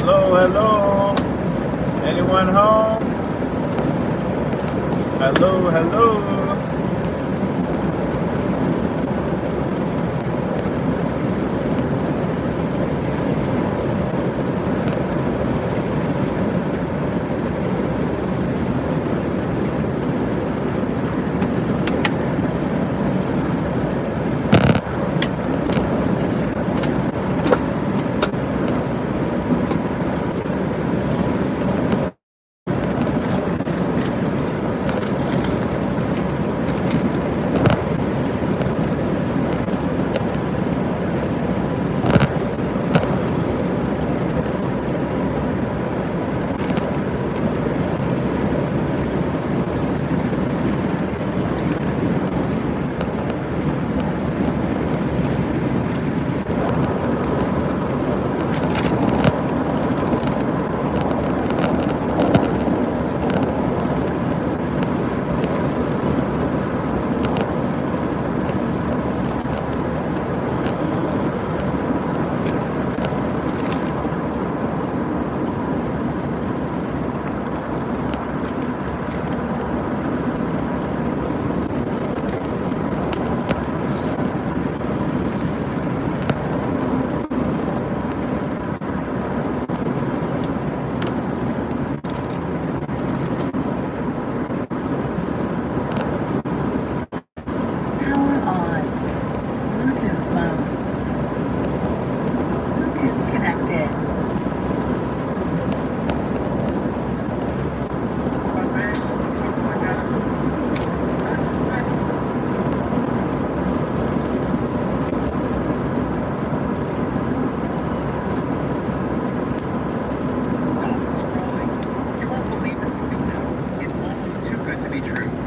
Hello, hello. Anyone home? Hello, hello.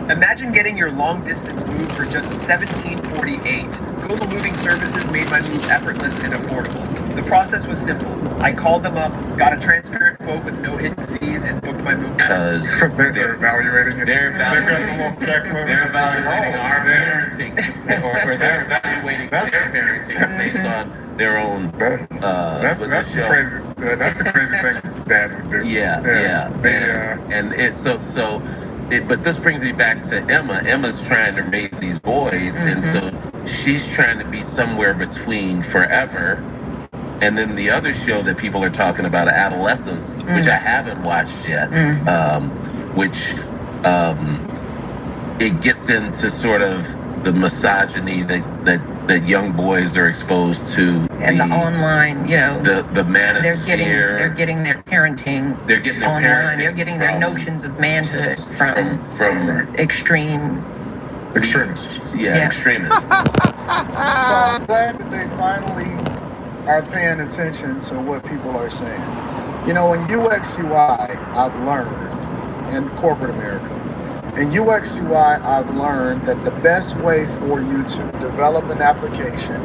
Imagine getting your long distance move for just $17.48. Global Moving Services made my move effortless and affordable. The process was simple. I called them up, got a transparent quote with no hidden fees, and booked my move. Because they're evaluating it. They're evaluating our parenting, or they're evaluating their parenting based on their own. That's the crazy. That's the crazy thing Dad would do. Yeah. But this brings me back to Emma. Emma's trying to raise these boys, and so she's trying to be somewhere between Forever and then the other show that people are talking about, Adolescence, which I haven't watched yet, it gets into sort of the misogyny that young boys are exposed to, and the online, the manosphere. They're getting their parenting. They're getting their online. parenting. They're getting their notions of manhood from extremists. Yeah, extremists. So I'm glad that they finally are paying attention to what people are saying. In UX UI, I've learned in corporate America. In UX UI, I've learned that the best way for you to develop an application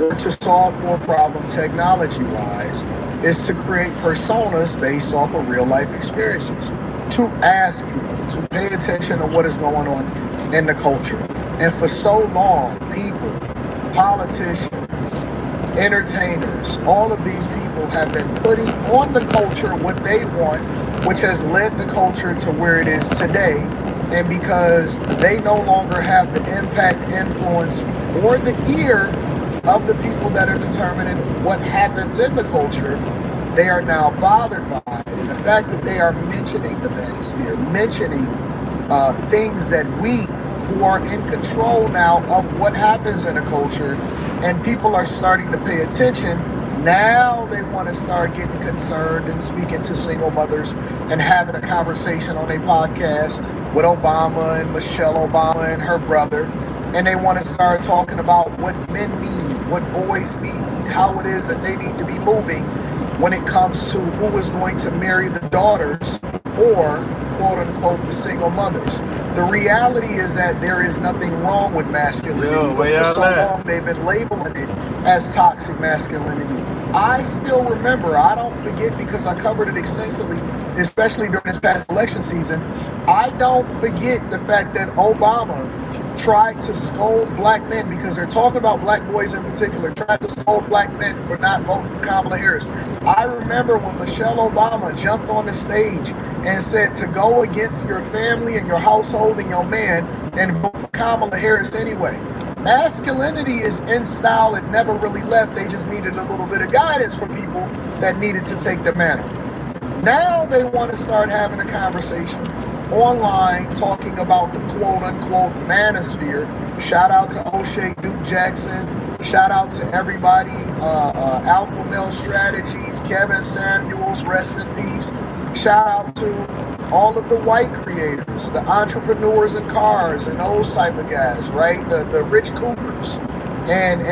or to solve for a problem technology-wise is to create personas based off of real-life experiences, to ask people to pay attention to what is going on in the culture. And for so long, people, politicians, entertainers, all of these people have been putting on the culture what they want, which has led the culture to where it is today. And because they no longer have the impact, influence, or the ear of the people that are determining what happens in the culture, they are now bothered by it. And the fact that they are mentioning the manosphere, mentioning things that we who are in control now of what happens in a culture, and people are starting to pay attention. Now they want to start getting concerned and speaking to single mothers and having a conversation on a podcast with Obama and Michelle Obama and her brother. And they want to start talking about what men need, what boys need, how it is that they need to be moving when it comes to who is going to marry the daughters or, quote unquote, the single mothers. The reality is that there is nothing wrong with masculinity. For so long they've been labeling it as toxic masculinity. I still remember, I don't forget because I covered it extensively, especially during this past election season. I don't forget the fact that Obama tried to scold black men, because they're talking about black boys in particular, tried to scold black men for not voting for Kamala Harris. I remember when Michelle Obama jumped on the stage and said to go against your family and your household and your man and vote for Kamala Harris anyway. Masculinity is in style. It never really left. They just needed a little bit of guidance from people that needed to take the mantle. Now they want to start having a conversation online talking about the quote-unquote manosphere. Shout out to O'Shea Duke Jackson. Shout out to everybody. Alpha Male Strategies, Kevin Samuels, rest in peace. Shout out to all of the white creators, the entrepreneurs in cars and those type of guys, right? The Rich Coopers and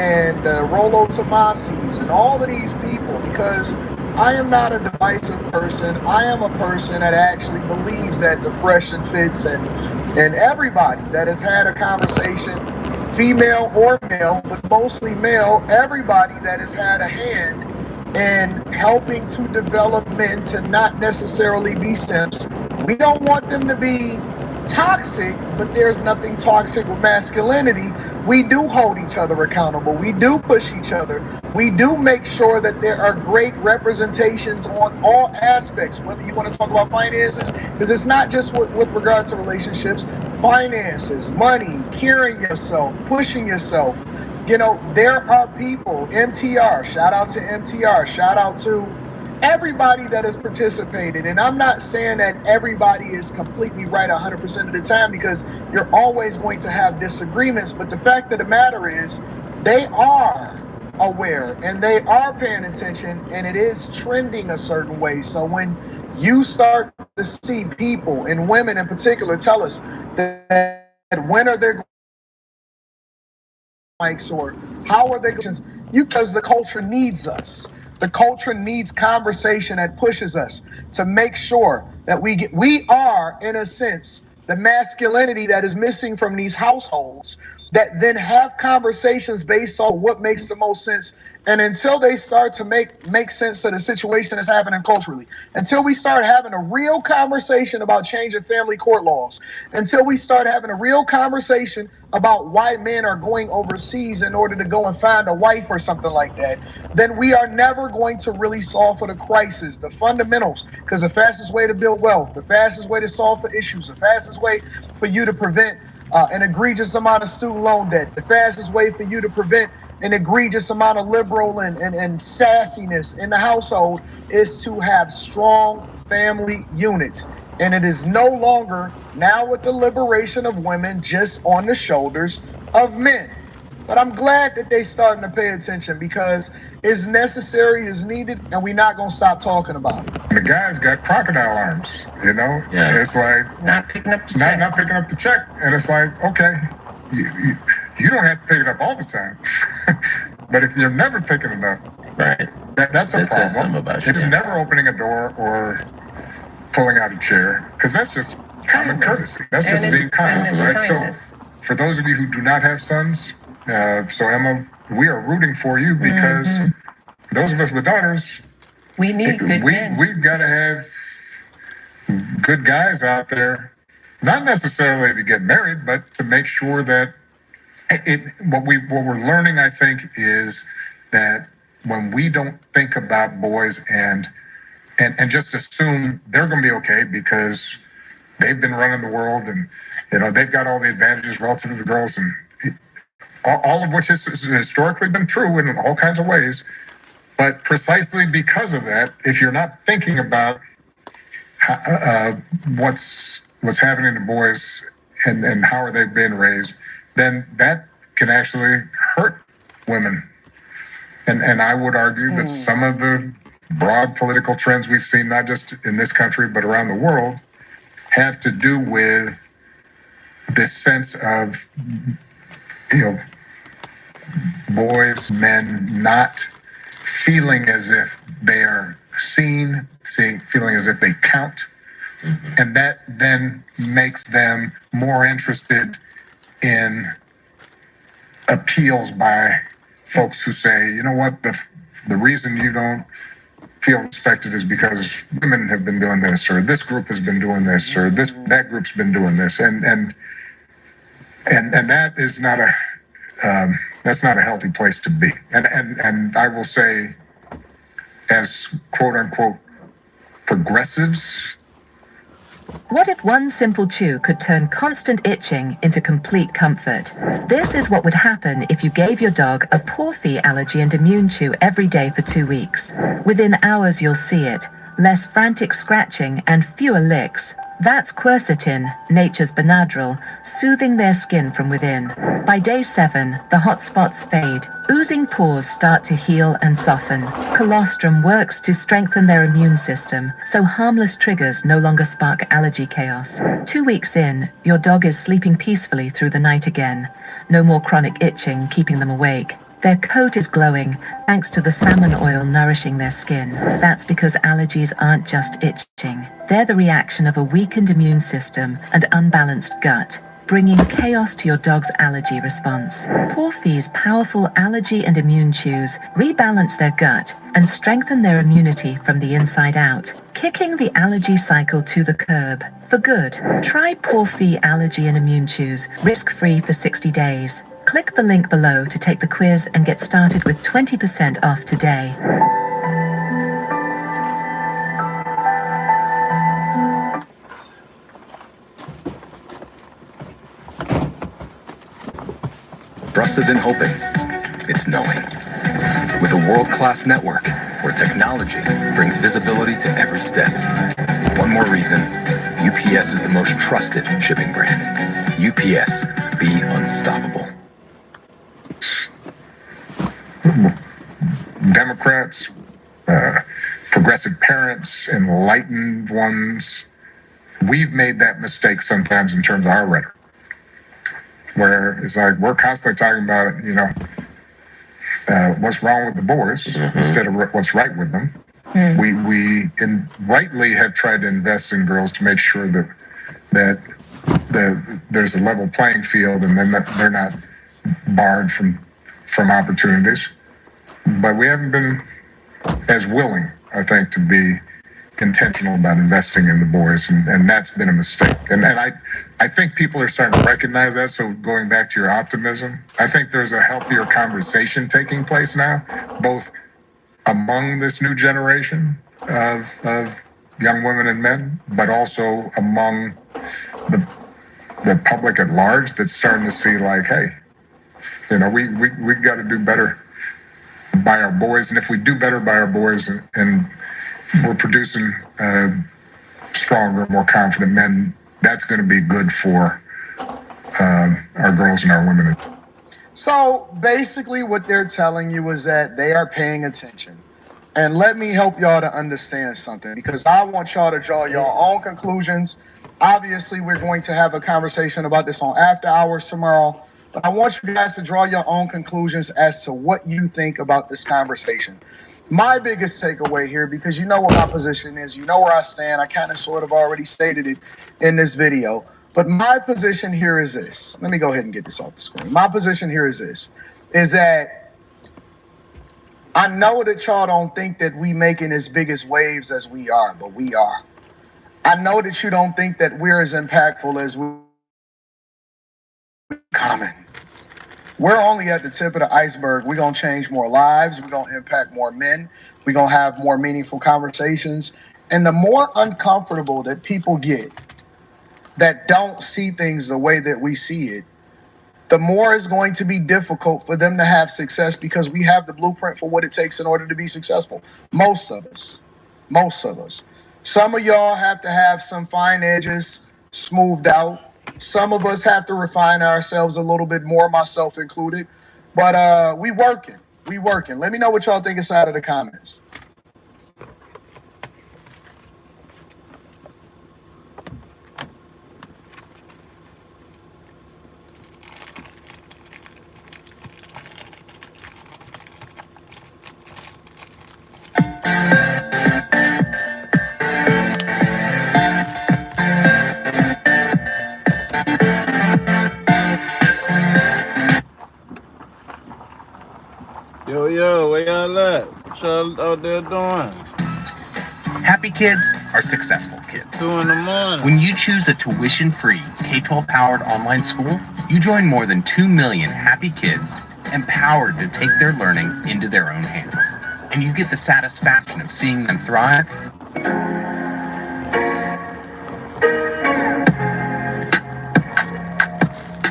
Rollo Tomasis and all of these people, because I am not a divisive person. I am a person that actually believes that the Fresh and Fits and everybody that has had a conversation, female or male, but mostly male, everybody that has had a hand in helping to develop men to not necessarily be simps. We don't want them to be toxic, but there's nothing toxic with masculinity. We do hold each other accountable. We do push each other. We do make sure that there are great representations on all aspects, whether you want to talk about finances, because it's not just with regard to relationships, finances, money, carrying yourself, pushing yourself. You know, there are people, MTR, shout out to MTR, shout out to everybody that has participated. And I'm not saying that everybody is completely right 100% of the time, because you're always going to have disagreements. But the fact of the matter is, they are aware and they are paying attention, and it is trending a certain way. So when you start to see people, and women in particular, tell us that when are they mics, or how are they going, because the culture needs us. The culture needs conversation that pushes us to make sure that we are, in a sense, the masculinity that is missing from these households, that then have conversations based on what makes the most sense. And until they start to make sense of the situation that's happening culturally, until we start having a real conversation about changing family court laws, until we start having a real conversation about why men are going overseas in order to go and find a wife or something like that, then we are never going to really solve for the crisis, the fundamentals. Because the fastest way to build wealth, the fastest way to solve for issues, the fastest way for you to prevent an egregious amount of student loan debt, the fastest way for you to prevent an egregious amount of liberal and sassiness in the household is to have strong family units. And it is no longer, now with the liberation of women, just on the shoulders of men. But I'm glad that they starting to pay attention, because it's necessary, it's needed, and we're not going to stop talking about it. The guy's got crocodile arms, you know? Yeah. It's like Not picking up the check. not picking up the check. And it's like, okay, you don't have to pick it up all the time. But if you're never picking it up, Right. that's a That says something problem. about you. If you're never opening a door or pulling out a chair, because that's just common Kindness. courtesy. That's And just it's- being kind, and it's right? kindness. So for those of you who do not have sons, so Emma, we are rooting for you, because those of us with daughters, We need good men. we've got to have good guys out there, not necessarily to get married, but to make sure that what we're learning, I think, is that when we don't think about boys and just assume they're going to be okay because they've been running the world, and they've got all the advantages relative to the girls, and all of which has historically been true in all kinds of ways. But precisely because of that, if you're not thinking about what's happening to boys and how are they being raised, then that can actually hurt women. And I would argue that some of the broad political trends we've seen, not just in this country, but around the world, have to do with this sense of, boys, men not feeling as if they are seen, feeling as if they count. And that then makes them more interested in appeals by folks who say, you know what, the reason you don't feel respected is because women have been doing this, or this group has been doing this, or that group's been doing this. And and that is not a that's not a healthy place to be. And I will say, as quote unquote progressives, What if one simple chew could turn constant itching into complete comfort? This is what would happen if you gave your dog a Porphy allergy and immune chew every day for 2 weeks. Within hours, you'll see it. Less frantic scratching and fewer licks. That's quercetin, nature's Benadryl, soothing their skin from within. By day 7, the hot spots fade. Oozing pores start to heal and soften. Colostrum works to strengthen their immune system, so harmless triggers no longer spark allergy chaos. 2 weeks in, your dog is sleeping peacefully through the night again. No more chronic itching keeping them awake. Their coat is glowing, thanks to the salmon oil nourishing their skin. That's because allergies aren't just itching. They're the reaction of a weakened immune system and unbalanced gut, bringing chaos to your dog's allergy response. Porphy's powerful allergy and immune chews rebalance their gut and strengthen their immunity from the inside out, kicking the allergy cycle to the curb. For good, try Porphy allergy and immune chews, risk-free for 60 days. Click the link below to take the quiz and get started with 20% off today. Trust isn't hoping, it's knowing. With a world-class network where technology brings visibility to every step. One more reason, UPS is the most trusted shipping brand. UPS, be unstoppable. Democrats, progressive parents, enlightened ones, we've made that mistake sometimes in terms of our rhetoric, where it's like we're constantly talking about, what's wrong with the boys instead of what's right with them. We rightly have tried to invest in girls to make sure that there's a level playing field and then they're not barred from opportunities. But we haven't been as willing, I think, to be intentional about investing in the boys, and that's been a mistake. And I think people are starting to recognize that. So going back to your optimism, I think there's a healthier conversation taking place now, both among this new generation of young women and men, but also among the public at large that's starting to see like, hey, we got to do better by our boys. And if we do better by our boys and we're producing stronger, more confident men, that's going to be good for our girls and our women. So basically what they're telling you is that they are paying attention. And let me help y'all to understand something, because I want y'all to draw your own conclusions. Obviously, we're going to have a conversation about this on After Hours tomorrow. But I want you guys to draw your own conclusions as to what you think about this conversation. My biggest takeaway here, because you know what my position is, you know where I stand, I kind of sort of already stated it in this video, but my position here is this. Let me go ahead and get this off the screen. My position here is this, is that I know that y'all don't think that we making as big as waves as we are, but we are. I know that you don't think that we're as impactful as we're common. We're only at the tip of the iceberg. We're going to change more lives. We're going to impact more men. We're going to have more meaningful conversations. And the more uncomfortable that people get that don't see things the way that we see it, the more it's going to be difficult for them to have success, because we have the blueprint for what it takes in order to be successful. Most of us. Some of y'all have to have some fine edges smoothed out. Some of us have to refine ourselves a little bit more, myself included. But we working. Let me know what y'all think inside of the comments. Yo, where y'all at? What y'all out there doing? Happy kids are successful kids. 2 in the morning. When you choose a tuition-free K-12 powered online school, You join more than 2 million happy kids empowered to take their learning into their own hands. And you get the satisfaction of seeing them thrive.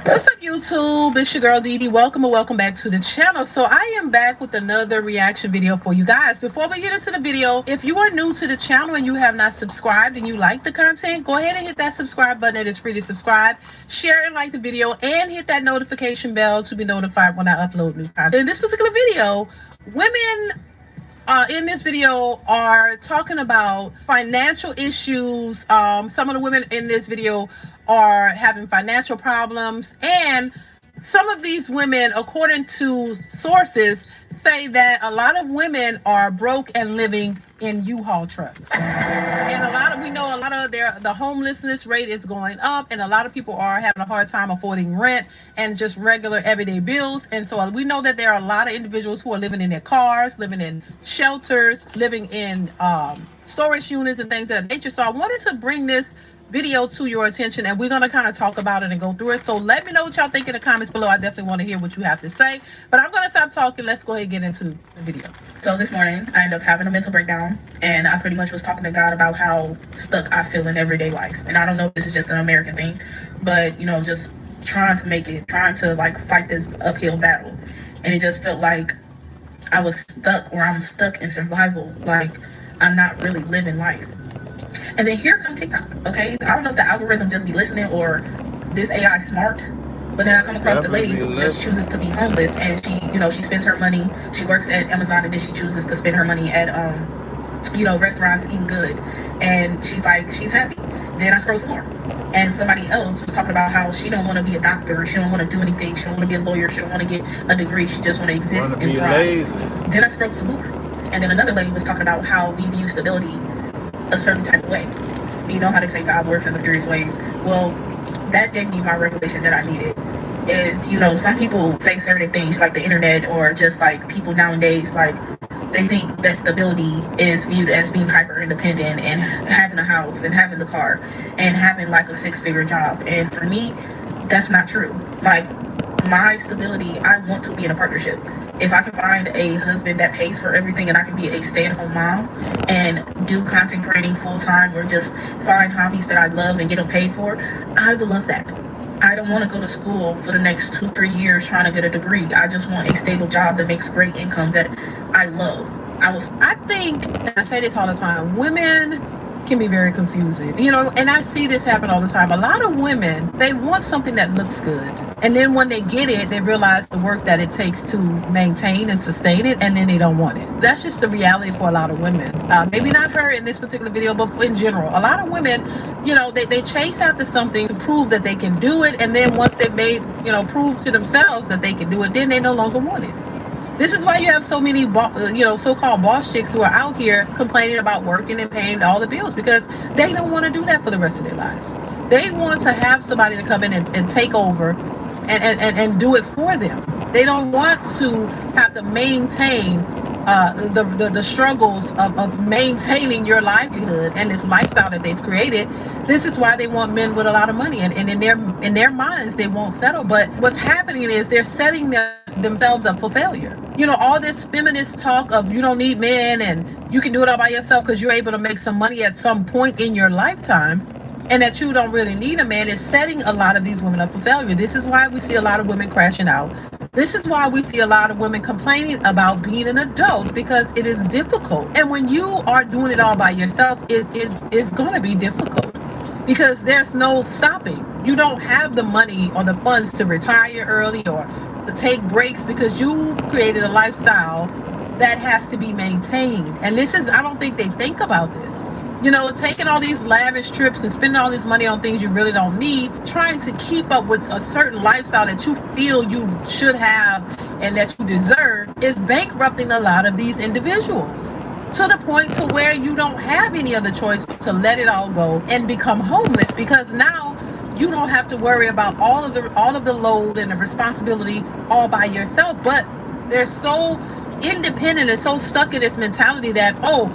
What's up, YouTube? It's your girl Dee Dee. Welcome and welcome back to the channel. So I am back with another reaction video for you guys. Before we get into the video, if you are new to the channel and you have not subscribed and you like the content, go ahead and hit that subscribe button. It is free to subscribe, share and like the video, and hit that notification bell to be notified when I upload new content. In this particular video, women in this video are talking about financial issues. Some of the women in this video are having financial problems, and some of these women, according to sources, say that a lot of women are broke and living in U-Haul trucks. And we know a lot of the homelessness rate is going up, and a lot of people are having a hard time affording rent and just regular everyday bills. And so we know that there are a lot of individuals who are living in their cars, living in shelters, living in storage units and things of that nature. So I wanted to bring this video to your attention, and we're going to kind of talk about it and go through it. So let me know what y'all think in the comments below. I definitely want to hear what you have to say, but I'm going to stop talking. Let's go ahead and get into the video. So this morning I ended up having a mental breakdown, and I pretty much was talking to God about how stuck I feel in everyday life. And I don't know if this is just an American thing, but you know, just trying to make it, trying to like fight this uphill battle. And it just felt like I was stuck, or I'm stuck in survival. Like I'm not really living life. And then here comes TikTok, okay? I don't know if the algorithm just be listening or this AI smart, but then I come across the lady who just chooses to be homeless, and she, you know, she spends her money, she works at Amazon, and then she chooses to spend her money at, you know, restaurants eating good, and she's like, she's happy. Then I scroll some more, and somebody else was talking about how she don't want to be a doctor, she don't want to do anything, she don't want to be a lawyer, she don't want to get a degree, she just want to exist and thrive. Then I scrolled some more, and then another lady was talking about how we view stability a certain type of way. You know how they say God works in mysterious ways? Well, that gave me my revelation that I needed. Is, you know, some people say certain things like the internet, or just like people nowadays, like they think that stability is viewed as being hyper independent and having a house and having the car and having like a 6-figure job. And for me, that's not true. Like my stability, I want to be in a partnership. If I can find a husband that pays for everything and I can be a stay-at-home mom and do content creating full-time, or just find hobbies that I love and get them paid for, I would love that. I don't want to go to school for the next 2-3 years trying to get a degree. I just want a stable job that makes great income that I love. I think, and I say this all the time, women can be very confusing, you know, and I see this happen all the time. A lot of women, they want something that looks good, and then when they get it, they realize the work that it takes to maintain and sustain it, and then they don't want it. That's just the reality for a lot of women. Maybe not her in this particular video, but in general, a lot of women, you know, they chase after something to prove that they can do it, and then once they've made, you know, prove to themselves that they can do it, then they no longer want it. This is why you have so many, you know, so-called boss chicks who are out here complaining about working and paying all the bills, because they don't want to do that for the rest of their lives. They want to have somebody to come in and take over and do it for them. They don't want to have to maintain the struggles of maintaining your livelihood and this lifestyle that they've created. This is why they want men with a lot of money, and in their minds they won't settle. But what's happening is they're setting themselves up for failure. You know, all this feminist talk of you don't need men and you can do it all by yourself because you're able to make some money at some point in your lifetime, and that you don't really need a man, is setting a lot of these women up for failure. This is why we see a lot of women crashing out. This is why we see a lot of women complaining about being an adult, because it is difficult. And when you are doing it all by yourself, it's going to be difficult, because there's no stopping. You don't have the money or the funds to retire early or to take breaks, because you've created a lifestyle that has to be maintained. And this is, I don't think they think about this. You know, taking all these lavish trips and spending all this money on things you really don't need, trying to keep up with a certain lifestyle that you feel you should have and that you deserve, is bankrupting a lot of these individuals, to the point to where you don't have any other choice but to let it all go and become homeless, because now you don't have to worry about all of the load and the responsibility all by yourself. But they're so independent and so stuck in this mentality that, oh,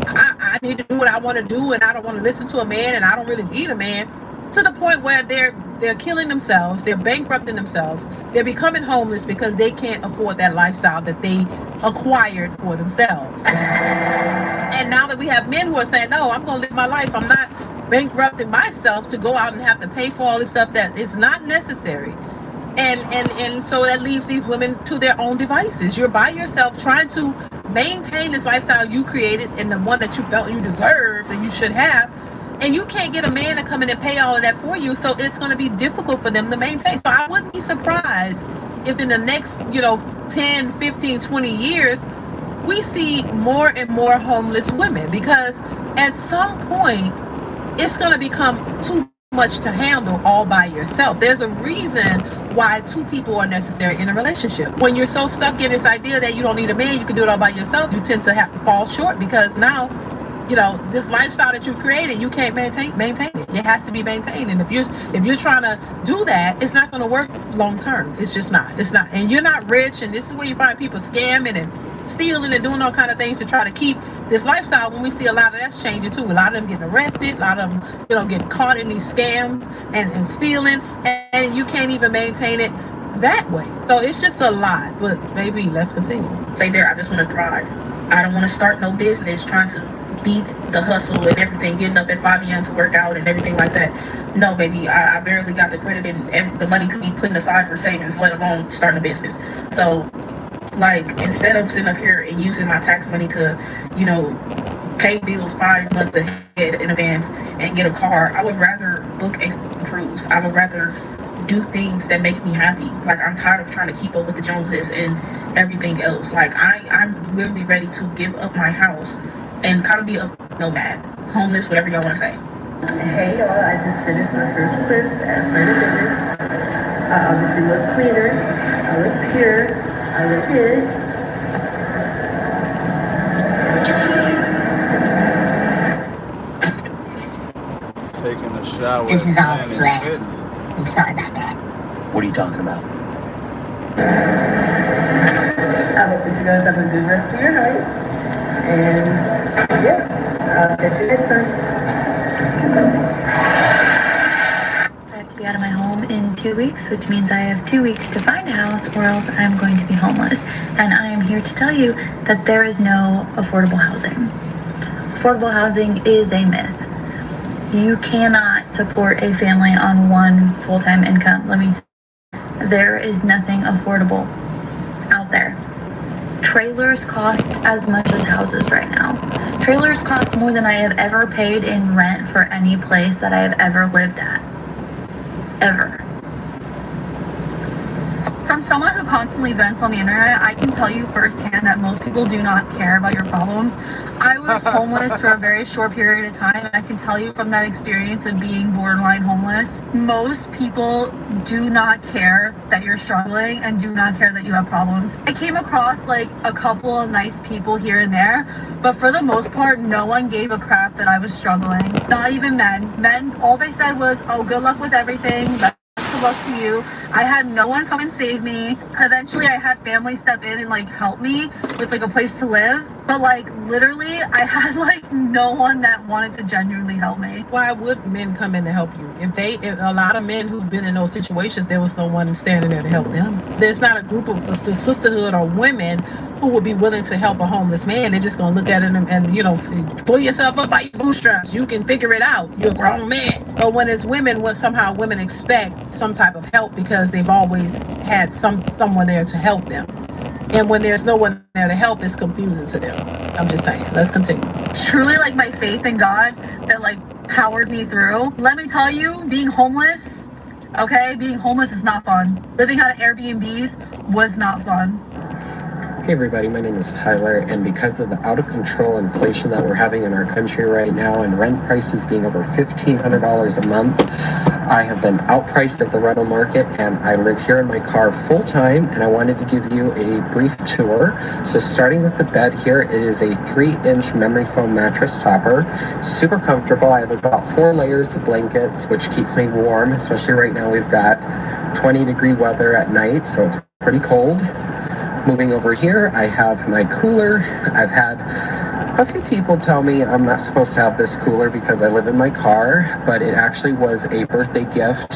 I need to do what I want to do, and I don't want to listen to a man, and I don't really need a man, to the point where they're they're killing themselves, they're bankrupting themselves, they're becoming homeless because they can't afford that lifestyle that they acquired for themselves. And now that we have men who are saying, no, I'm going to live my life, I'm not bankrupting myself to go out and have to pay for all this stuff that is not necessary. And so that leaves these women to their own devices. You're by yourself trying to maintain this lifestyle you created and the one that you felt you deserved and you should have. And you can't get a man to come in and pay all of that for you. So it's going to be difficult for them to maintain. So I wouldn't be surprised if in the next, 10, 15, 20 years, we see more and more homeless women, because at some point it's going to become too much to handle all by yourself. There's a reason why two people are necessary in a relationship. When you're so stuck in this idea that you don't need a man, you can do it all by yourself, you tend to have to fall short, because now, this lifestyle that you've created, you can't maintain it. It has to be maintained. And if you're trying to do that, it's not going to work long term. It's just not. It's not. And you're not rich. And this is where you find people scamming and stealing and doing all kind of things to try to keep this lifestyle, when we see a lot of that's changing too. A lot of them getting arrested, a lot of them, getting caught in these scams and stealing, and you can't even maintain it that way. So it's just a lot. But baby, let's continue. Stay there. I just want to drive. I don't want to start no business trying to beat the hustle and everything, getting up at 5 a.m. to work out and everything like that. No, baby, I barely got the credit and the money to be putting aside for savings, let alone starting a business. So, instead of sitting up here and using my tax money to, pay bills 5 months ahead in advance and get a car, I would rather book a cruise. I would rather do things that make me happy. I'm tired of trying to keep up with the Joneses and everything else. I'm literally ready to give up my house and kind of be a nomad, homeless, whatever y'all want to say. Hey y'all, I just finished my spiritual first at Planet Fitness. I obviously look cleaner, I look pure, I look good. Taking a shower. This is all Planet slang. Fitness. I'm sorry about that. What are you talking about? I hope that you guys have a good rest of your night. And I'll catch you next time. I have to be out of my home in 2 weeks, which means I have 2 weeks to find a house, or else I'm going to be homeless. And I am here to tell you that there is no affordable housing. Affordable housing is a myth. You cannot support a family on one full-time income. There is nothing affordable out there. Trailers cost as much as houses right now. Trailers cost more than I have ever paid in rent for any place that I have ever lived at. Ever. From someone who constantly vents on the internet, I can tell you firsthand that most people do not care about your problems. I was homeless for a very short period of time, and I can tell you from that experience of being borderline homeless, most people do not care that you're struggling and do not care that you have problems. I came across a couple of nice people here and there, but for the most part, no one gave a crap that I was struggling. Not even men. Men, all they said was, oh, good luck with everything. Best of luck to you. I had no one come and save me. Eventually, I had family step in and help me with a place to live. But literally, I had no one that wanted to genuinely help me. Why would men come in to help you? If a lot of men who've been in those situations, there was no one standing there to help them. There's not a group of sisterhood or women who would be willing to help a homeless man. They're just gonna look at him and pull yourself up by your bootstraps. You can figure it out. You're a grown man. But when it's women, somehow women expect some type of help because they've always had someone there to help them. And when there's no one there to help, it's confusing to them. I'm just saying. Let's continue. Truly my faith in God that powered me through. Let me tell you, being homeless is not fun. Living out of Airbnbs was not fun. Hey everybody, my name is Tyler, and because of the out-of-control inflation that we're having in our country right now and rent prices being over $1,500 a month, I have been outpriced at the rental market, and I live here in my car full-time, and I wanted to give you a brief tour. So starting with the bed here, it is a 3-inch memory foam mattress topper. Super comfortable. I have about 4 layers of blankets, which keeps me warm, especially right now we've got 20-degree weather at night, so it's pretty cold. Moving over here, I have my cooler. I've had a few people tell me I'm not supposed to have this cooler because I live in my car, but it actually was a birthday gift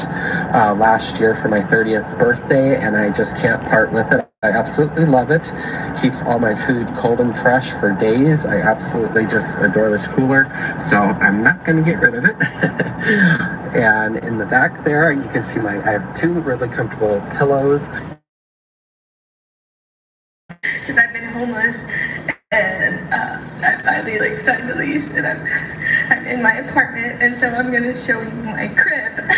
last year for my 30th birthday, and I just can't part with it. I absolutely love it. Keeps all my food cold and fresh for days. I absolutely just adore this cooler, so I'm not going to get rid of it. And in the back there, you can see I have 2 really comfortable pillows. Because I've been homeless, and I finally signed the lease, and I'm in my apartment, and so I'm gonna show you my crib.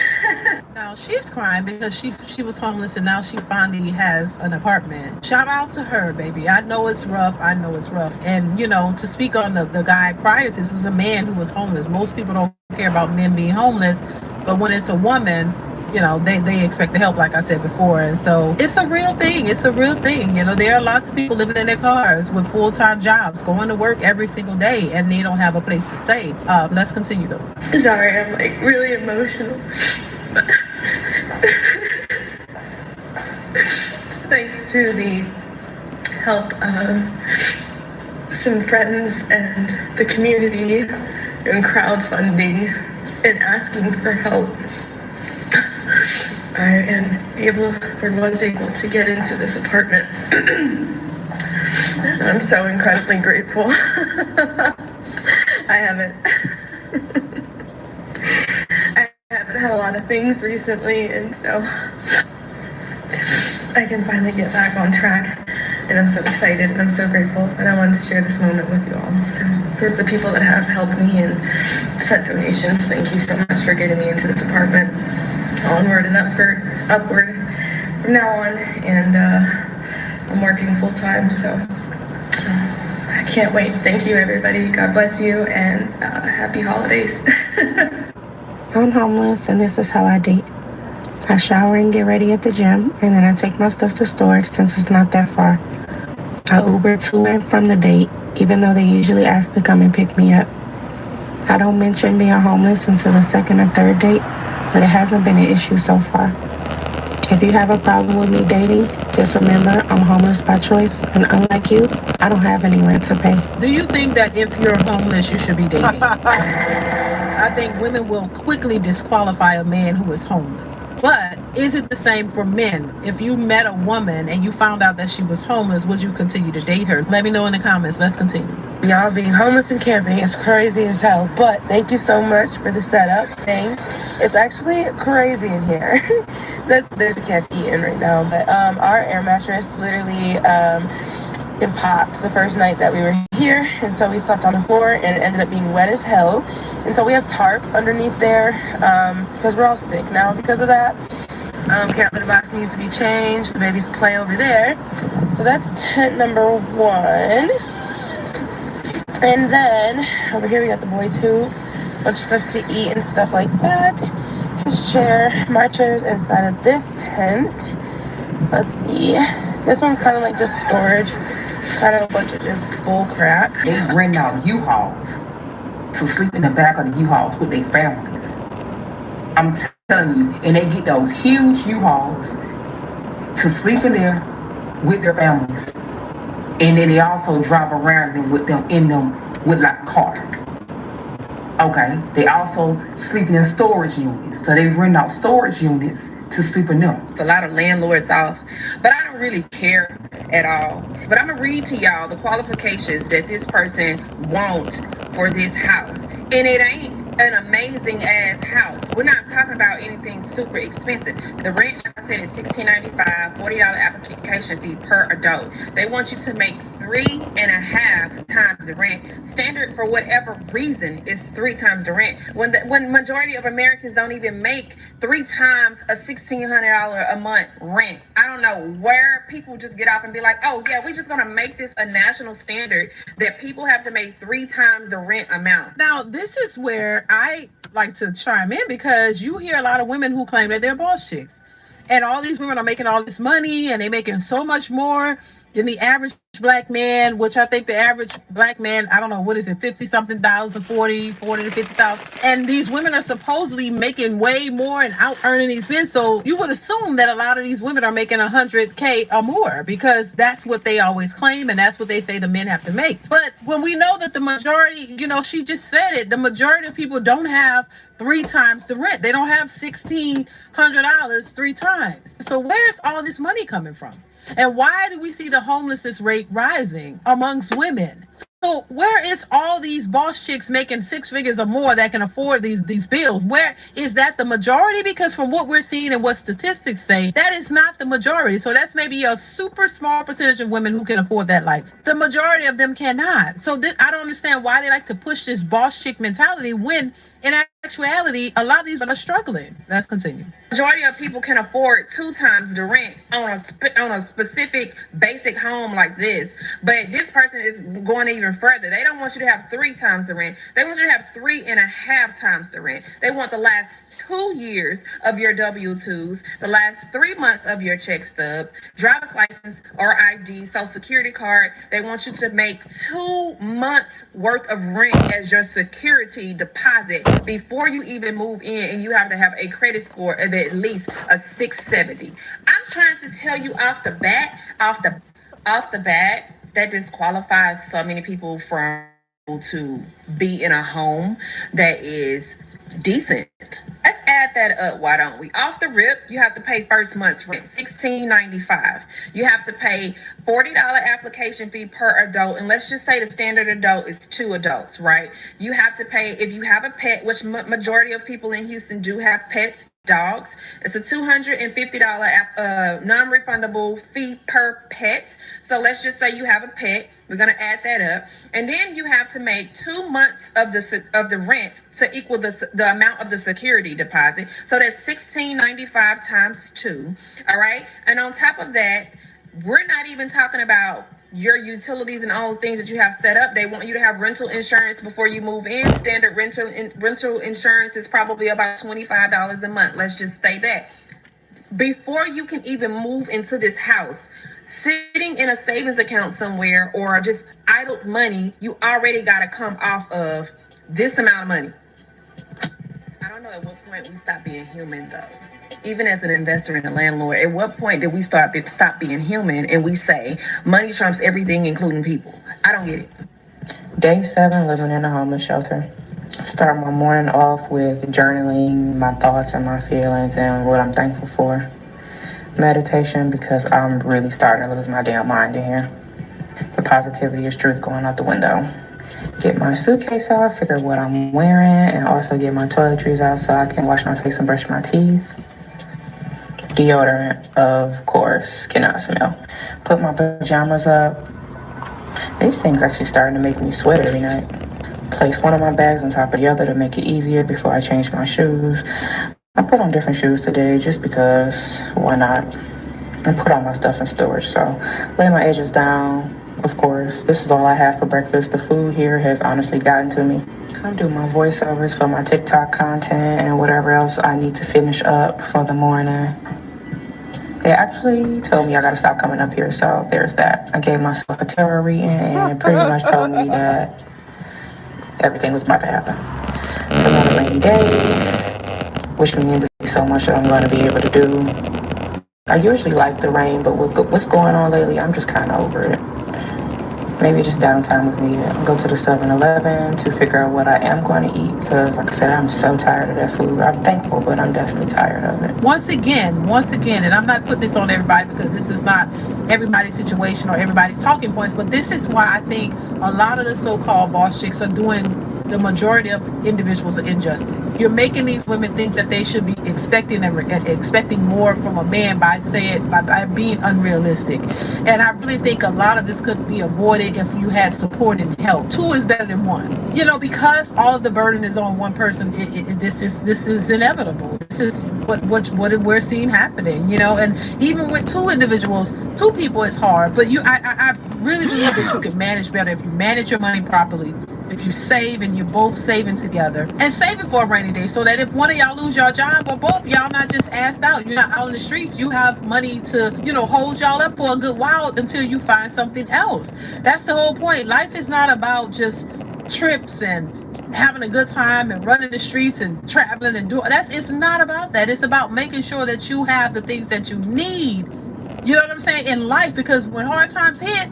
Now she's crying because she was homeless and now she finally has an apartment. Shout out to her, baby. I know it's rough. And to speak on the guy prior to this was a man who was homeless. Most people don't care about men being homeless, but when it's a woman, they expect the help, like I said before. And so it's a real thing. There are lots of people living in their cars with full-time jobs, going to work every single day, and they don't have a place to stay. Let's continue though. Sorry, I'm really emotional. Thanks to the help of some friends and the community and crowdfunding and asking for help, I was able to get into this apartment. I'm so incredibly grateful. I haven't had a lot of things recently, and so I can finally get back on track, and I'm so excited and I'm so grateful, and I wanted to share this moment with you all. So for the people that have helped me and sent donations, thank you so much for getting me into this apartment. Onward and upward from now on, and I'm working full time, so I can't wait. Thank you, everybody. God bless you, and happy holidays. I'm homeless, and this is how I date. I shower and get ready at the gym, and then I take my stuff to storage since it's not that far. I Uber to and from the date, even though they usually ask to come and pick me up. I don't mention being homeless until the second or third date, but it hasn't been an issue so far. If you have a problem with me dating, just remember I'm homeless by choice, and unlike you, I don't have any rent to pay. Do you think that if you're homeless, you should be dating? I think women will quickly disqualify a man who is homeless. But is it the same for men? If you met a woman and you found out that she was homeless, would you continue to date her? Let me know in the comments. Let's continue. Y'all being homeless and camping is crazy as hell, but thank you so much for the setup thing. It's actually crazy in here. There's a cat eating right now, but our air mattress literally it popped the first night that we were here, and so we slept on the floor, and it ended up being wet as hell. And so we have tarp underneath there because we're all sick now because of that. Cat litter box needs to be changed. The baby's play over there. So that's tent number 1. And then over here we got the boys' hoop, bunch of stuff to eat and stuff like that. His chair, my chair's inside of this tent. Let's see. This one's kind of like just storage, kind of a bunch of just bull crap. They rent out U-Hauls to sleep in the back of the U-Hauls with their families. I'm telling you, and they get those huge U-Hauls to sleep in there with their families. And then they also drive around them with them in them with like cars. Okay, they also sleeping in storage units. So they rent out storage units to sleep in them. A lot of landlords off, but I don't really care at all. But I'm gonna read to y'all the qualifications that this person wants for this house. And it ain't an amazing ass house. We're not talking about anything super expensive. The rent, like I said, is $16.95, $40 application fee per adult. They want you to make 3.5 times the rent. Standard for whatever reason is 3 times the rent. When majority of Americans don't even make 3 times a $1,600 a month rent. I don't know where people just get off and be like, oh yeah, we're just gonna make this a national standard that people have to make 3 times the rent amount. Now, this is where I like to chime in, because you hear a lot of women who claim that they're boss chicks. And all these women are making all this money and they're making so much more And the average black man, which I think the average black man, I don't know, what is it, 50 something thousand, 40 to 50,000. And these women are supposedly making way more and out earning these men. So you would assume that a lot of these women are making 100K or more because that's what they always claim and that's what they say the men have to make. But when we know that the majority, she just said it, the majority of people don't have 3 times the rent. They don't have $1,600 3 times. So where's all this money coming from? And why do we see the homelessness rate rising amongst women? So where is all these boss chicks making 6 figures or more that can afford these bills? Where is that the majority? Because from what we're seeing and what statistics say, that is not the majority. So that's maybe a super small percentage of women who can afford that life. The majority of them cannot. So I don't understand why they like to push this boss chick mentality when in actuality, a lot of these are struggling. Let's continue. Majority of people can afford 2 times the rent on a specific basic home like this. But this person is going even further. They don't want you to have 3 times the rent. They want you to have 3.5 times the rent. They want the last 2 years of your W-2s, the last 3 months of your check stub, driver's license or ID, social security card. They want you to make 2 months worth of rent as your security deposit before you even move in, and you have to have a credit score of at least a 670. I'm trying to tell you off the bat that disqualifies so many people from to be in a home that is decent. Let's add that up, why don't we? Off the rip, you have to pay first month's rent, $16.95. You have to pay $40 application fee per adult, and let's just say the standard adult is 2 adults, right? You have to pay, if you have a pet, which majority of people in Houston do have pets, dogs, it's a $250 non-refundable fee per pet. So let's just say you have a pet. We're going to add that up. And then you have to make 2 months of the rent to equal the amount of the security deposit. So that's $16.95 times 2. All right. And on top of that, we're not even talking about your utilities and all the things that you have set up. They want you to have rental insurance before you move in. Standard rental insurance is probably about $25 a month. Let's just say that. Before you can even move into this house, sitting in a savings account somewhere or just idle money, you already got to come off of this amount of money. I don't know at what point we stop being human, though. Even as an investor and a landlord, at what point did we stop being human and we say money trumps everything, including people? I don't get it. Day 7, living in a homeless shelter. Start my morning off with journaling my thoughts and my feelings and what I'm thankful for. Meditation, because I'm really starting to lose my damn mind in here. The positivity is truth going out the window. Get my suitcase out, figure what I'm wearing, and also get my toiletries out so I can wash my face and brush my teeth. Deodorant, of course, cannot smell. Put my pajamas up. These things actually starting to make me sweat every night. Place one of my bags on top of the other to make it easier before I change my shoes. I put on different shoes today just because, why not? And put all my stuff in storage. So lay my edges down. Of course, this is all I have for breakfast. The food here has honestly gotten to me. Come do my voiceovers for my TikTok content and whatever else I need to finish up for the morning. They actually told me I gotta stop coming up here, so there's that. I gave myself a tarot reading and pretty much told me that everything was about to happen. It's another rainy day. Which means so much that I'm going to be able to do. I usually like the rain, but what's going on lately, I'm just kind of over it. Maybe just downtime was needed. I'll go to the 7-Eleven to figure out what I am going to eat because, like I said, I'm so tired of that food. I'm thankful, but I'm definitely tired of it. Once again, and I'm not putting this on everybody because this is not everybody's situation or everybody's talking points, but this is why I think a lot of the so-called boss chicks are doing the majority of individuals are injustice. You're making these women think that they should be expecting more from a man by being unrealistic. And I really think a lot of this could be avoided if you had support and help. 2 is better than 1. Because all of the burden is on one person. This is inevitable. This is what we're seeing happening. And even with 2 individuals, 2 people is hard. But I really believe that you can manage better if you manage your money properly. if you save and you're both saving together, and saving for a rainy day, so that if one of y'all lose your job or both, y'all not just asked out, you're not out in the streets, you have money to, you know, hold y'all up for a good while until you find something else. That's the whole point. Life is not about just trips and having a good time and running the streets and traveling and doing it's not about that. It's about making sure that you have the things that you need, you know what I'm saying, in life, because when hard times hit,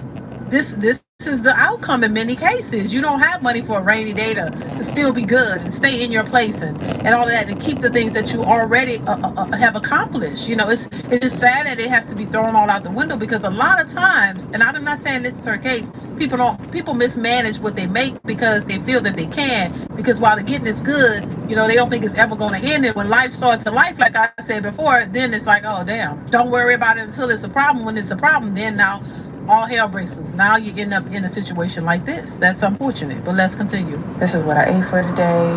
this is the outcome in many cases. You don't have money for a rainy day to still be good and stay in your place and all of that, and keep the things that you already have accomplished. You know, it's just sad that it has to be thrown all out the window, because a lot of times, and I'm not saying this is her case, people mismanage what they make because they feel that they can, because while the getting is good, you know, they don't think it's ever going to end. And when life starts to life, like I said before, then it's like, oh damn, don't worry about it until it's a problem. When it's a problem, then now all hell breaks loose. Now you end up in a situation like this. That's unfortunate, but let's continue. This is what I ate for today.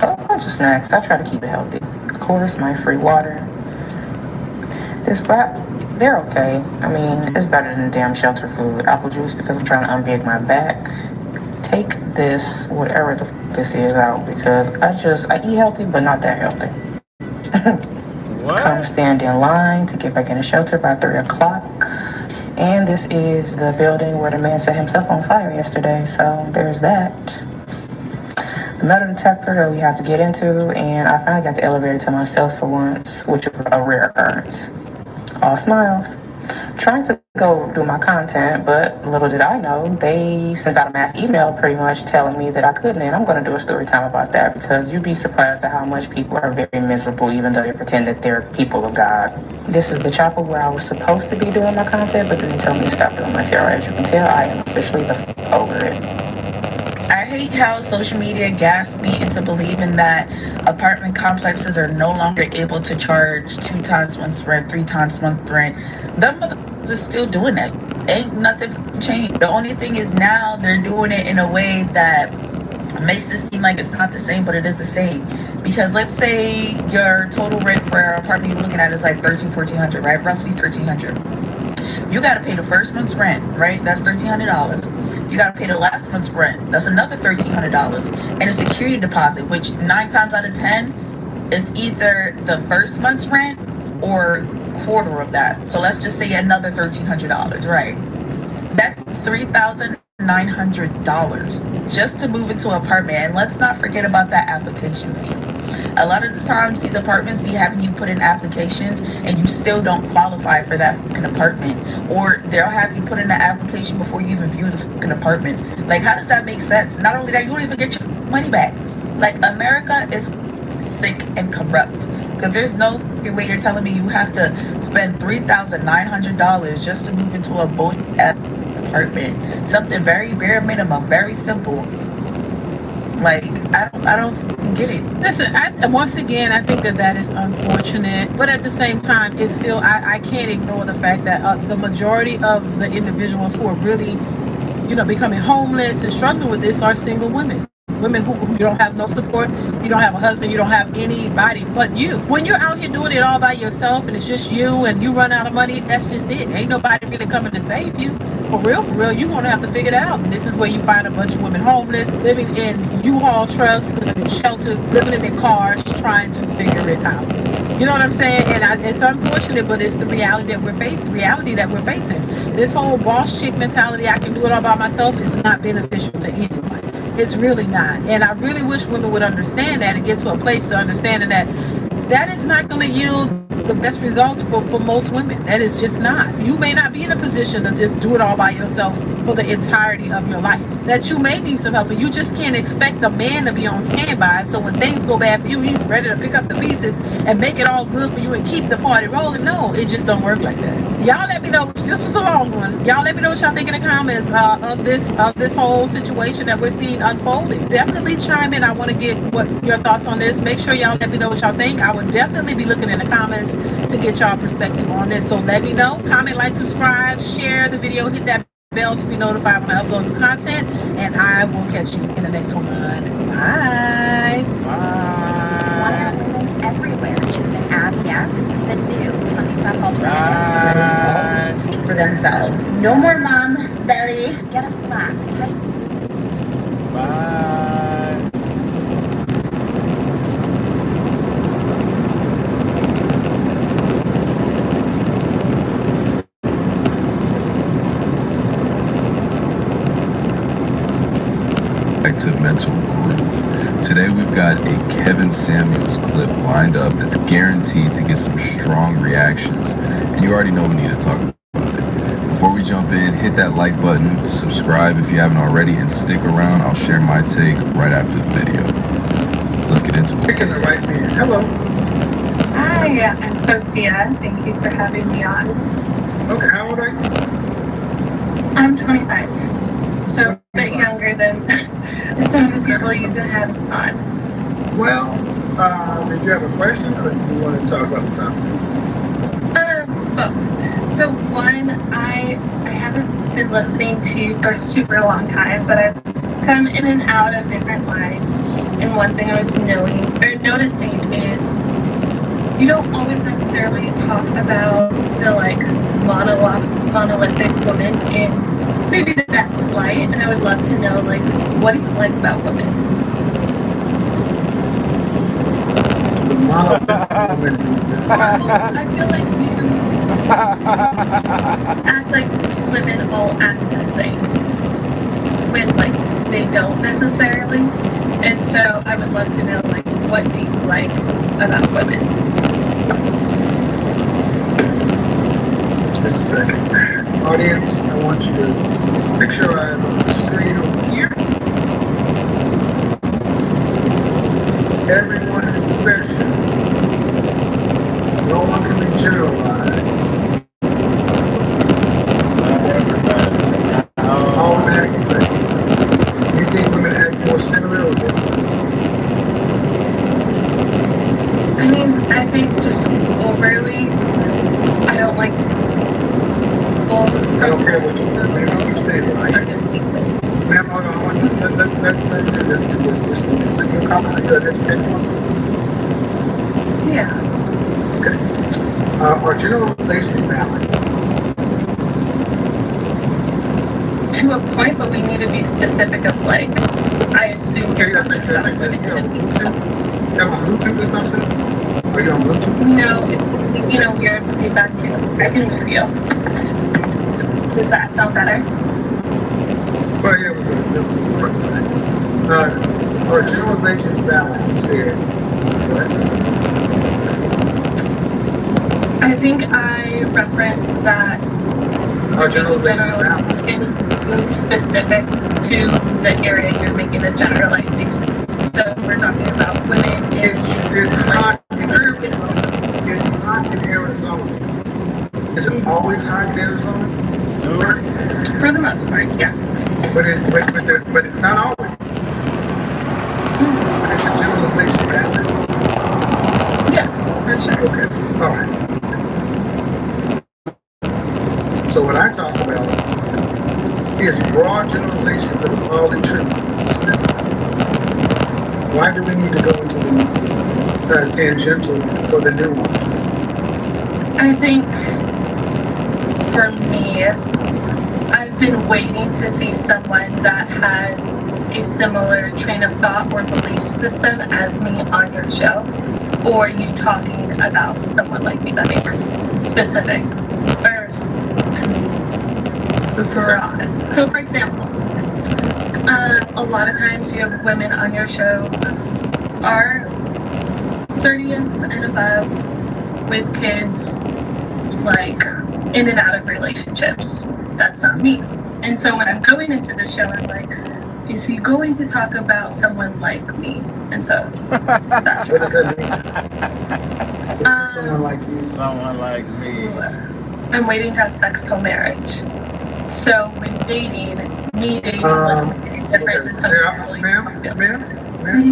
A bunch of snacks. I try to keep it healthy. Of course, my free water. This wrap, they're okay. I mean, it's better than damn shelter food. Apple juice, because I'm trying to unbig my back. Take this, whatever the this is, out, because I eat healthy, but not that healthy. Come stand in line to get back in the shelter by 3 o'clock. And this is the building where the man set himself on fire yesterday. So there's that. The metal detector that we have to get into, and I finally got the elevator to myself for once, which was a rare occurrence. All smiles. Trying to go do my content, but little did I know, they sent out a mass email pretty much telling me that I couldn't, and I'm going to do a story time about that, because you'd be surprised at how much people are very miserable even though they pretend that they're people of God. This is the chapel where I was supposed to be doing my content, but then they told me to stop doing my tarot. As you can tell, I am officially over it. I hate how social media gasps me into believing that apartment complexes are no longer able to charge 2 times month's rent, 3 times month's rent. Them motherfuckers is still doing that. Ain't nothing changed. The only thing is now they're doing it in a way that makes it seem like it's not the same, but it is the same. Because let's say your total rent for an apartment you're looking at is like $1,300-$1,400, right? Roughly $1,300. You gotta pay the first month's rent, right? That's $1,300. You gotta pay the last month's rent. That's another $1,300. And a security deposit, which 9 times out of 10, it's either the first month's rent or quarter of that. So let's just say another $1,300, right? That's $3,900 just to move into an apartment. And let's not forget about that application fee. A lot of the times these apartments be having you put in applications and you still don't qualify for that fucking apartment, or they'll have you put in an application before you even view the fucking apartment. Like, how does that make sense? Not only that, you don't even get your money back. Like, America is sick and corrupt, because there's no way you're telling me you have to spend $3,900 just to move into a bullshit apartment. Something very bare minimum, very simple. Like, I don't get it. Listen, once again, I think that is unfortunate, but at the same time, it's still, I can't ignore the fact that the majority of the individuals who are really, you know, becoming homeless and struggling with this are single women. Women who you don't have no support, you don't have a husband, you don't have anybody but you. When you're out here doing it all by yourself and it's just you and you run out of money, that's just it. Ain't nobody really coming to save you. For real, you're going to have to figure it out. And this is where you find a bunch of women homeless, living in U-Haul trucks, living in shelters, living in their cars, trying to figure it out. You know what I'm saying? And it's unfortunate, but it's the reality that we're facing. This whole boss chick mentality, I can do it all by myself, is not beneficial to anyone. It's really not. And I really wish women would understand that and get to a place to understanding that is not going to yield the best results for most women. That is just not. You may not be in a position to just do it all by yourself for the entirety of your life. That you may need some help, and you just can't expect a man to be on standby. So when things go bad for you, he's ready to pick up the pieces and make it all good for you and keep the party rolling. No, it just don't work like that. Y'all let me know. This was a long one. Y'all let me know what y'all think in the comments of this whole situation that we're seeing unfolding. Definitely chime in. I want to get what your thoughts on this. Make sure y'all let me know what y'all think. I would definitely be looking in the comments to get y'all perspective on this. So let me know. Comment, like, subscribe, share the video, hit that bell to be notified when I upload new content, and I will catch you in the next one. Bye. Why are women everywhere choosing ABX, the new tummy tuck alternative? Speak for themselves. No more mom belly. Get a flat, tight to Mental Groove. Today we've got a Kevin Samuels clip lined up that's guaranteed to get some strong reactions, and you already know we need to talk about it. Before we jump in, hit that like button, subscribe if you haven't already, and stick around. I'll share my take right after the video. Let's get into it. Picking the right man. Hello. Hi, I'm Sophia. Thank you for having me on. Okay, how old are you? I'm 25, so a bit younger than some of the people you've been having on. Well, did you have a question or do you want to talk about the topic? Both. So one, I haven't been listening to you for a super long time, but I've come in and out of different lives. And one thing I was noticing is you don't always necessarily talk about the like monolithic woman in maybe the best light, and I would love to know like what do you like about women? The monolithic woman in the best light. I feel like you act like women all act the same when like they don't necessarily, and so I would love to know like what do you like about women? Just a second. Audience, I want you to picture your eyes on the screen over here. Everyone is special. No one can be generalized. All that to say. You think women act more similar or different? I mean, I think just overly, I don't like I don't care what you say, right? Ma'am, hold on. I want you, let's do this. This like your comment. You're an educated woman? Yeah. Okay. Are generalizations valid? To a point, but we need to be specific of like, I assume you're talking about women in the future. You have a Bluetooth or something? Are you on Bluetooth? No, you know, weird feedback too. I can move you. Does that sound better? Well, yeah, it was a smart thing. Are generalizations valid? You said what? I think I referenced that Are generalizations valid? in specific to the area you're making a generalization. So we're talking about women. It's hot in Arizona. Is it always hot in Arizona? For the most part, yes. But it's not always. It's a generalization valid. Yes, for sure. Okay. All right. So what I talk about is broad generalizations of all the truth. Why do we need to go into the tangential or the nuance? I think for me, I've been waiting to see someone that has a similar train of thought or belief system as me on your show, or you talking about someone like me that makes specific or broad. So, for example, a lot of times you have women on your show are 30s and above with kids, like in and out of relationships. That's not me. And so when I'm going into the show, I'm like, is he going to talk about someone like me? And so that's what does that mean? Someone like you. Someone like me. I'm waiting to have sex till marriage. So when dating, me dating looks very different than something Ma'am,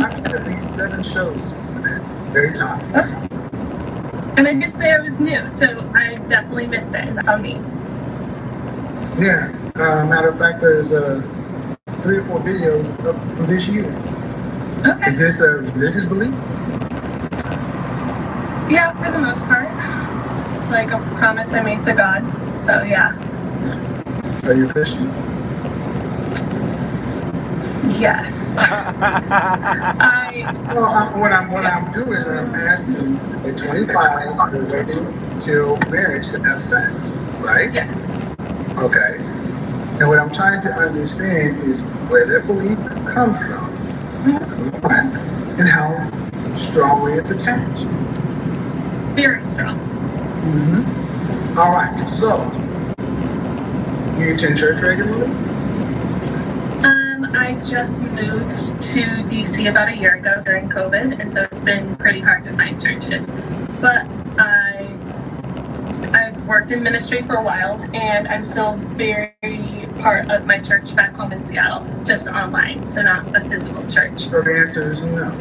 I did at least 7 shows at that very time. And I did say I was new, so I definitely missed it, and that's on me. Yeah. Matter of fact, there's 3 or 4 videos up for this year. Okay. Is this a religious belief? Yeah, for the most part. It's like a promise I made to God. So yeah. Are you a Christian? Yes. What I'm doing is I'm asking at 25, you're waiting till marriage to have sex, right? Yes. Okay. And what I'm trying to understand is where that belief comes from, one, and how strongly it's attached. Very strong. All right, so you attend church regularly? I just moved to DC about a year ago during COVID, and so it's been pretty hard to find churches. But I've worked in ministry for a while, and I'm still very part of my church back home in Seattle, just online, so not a physical church. So the answer is no.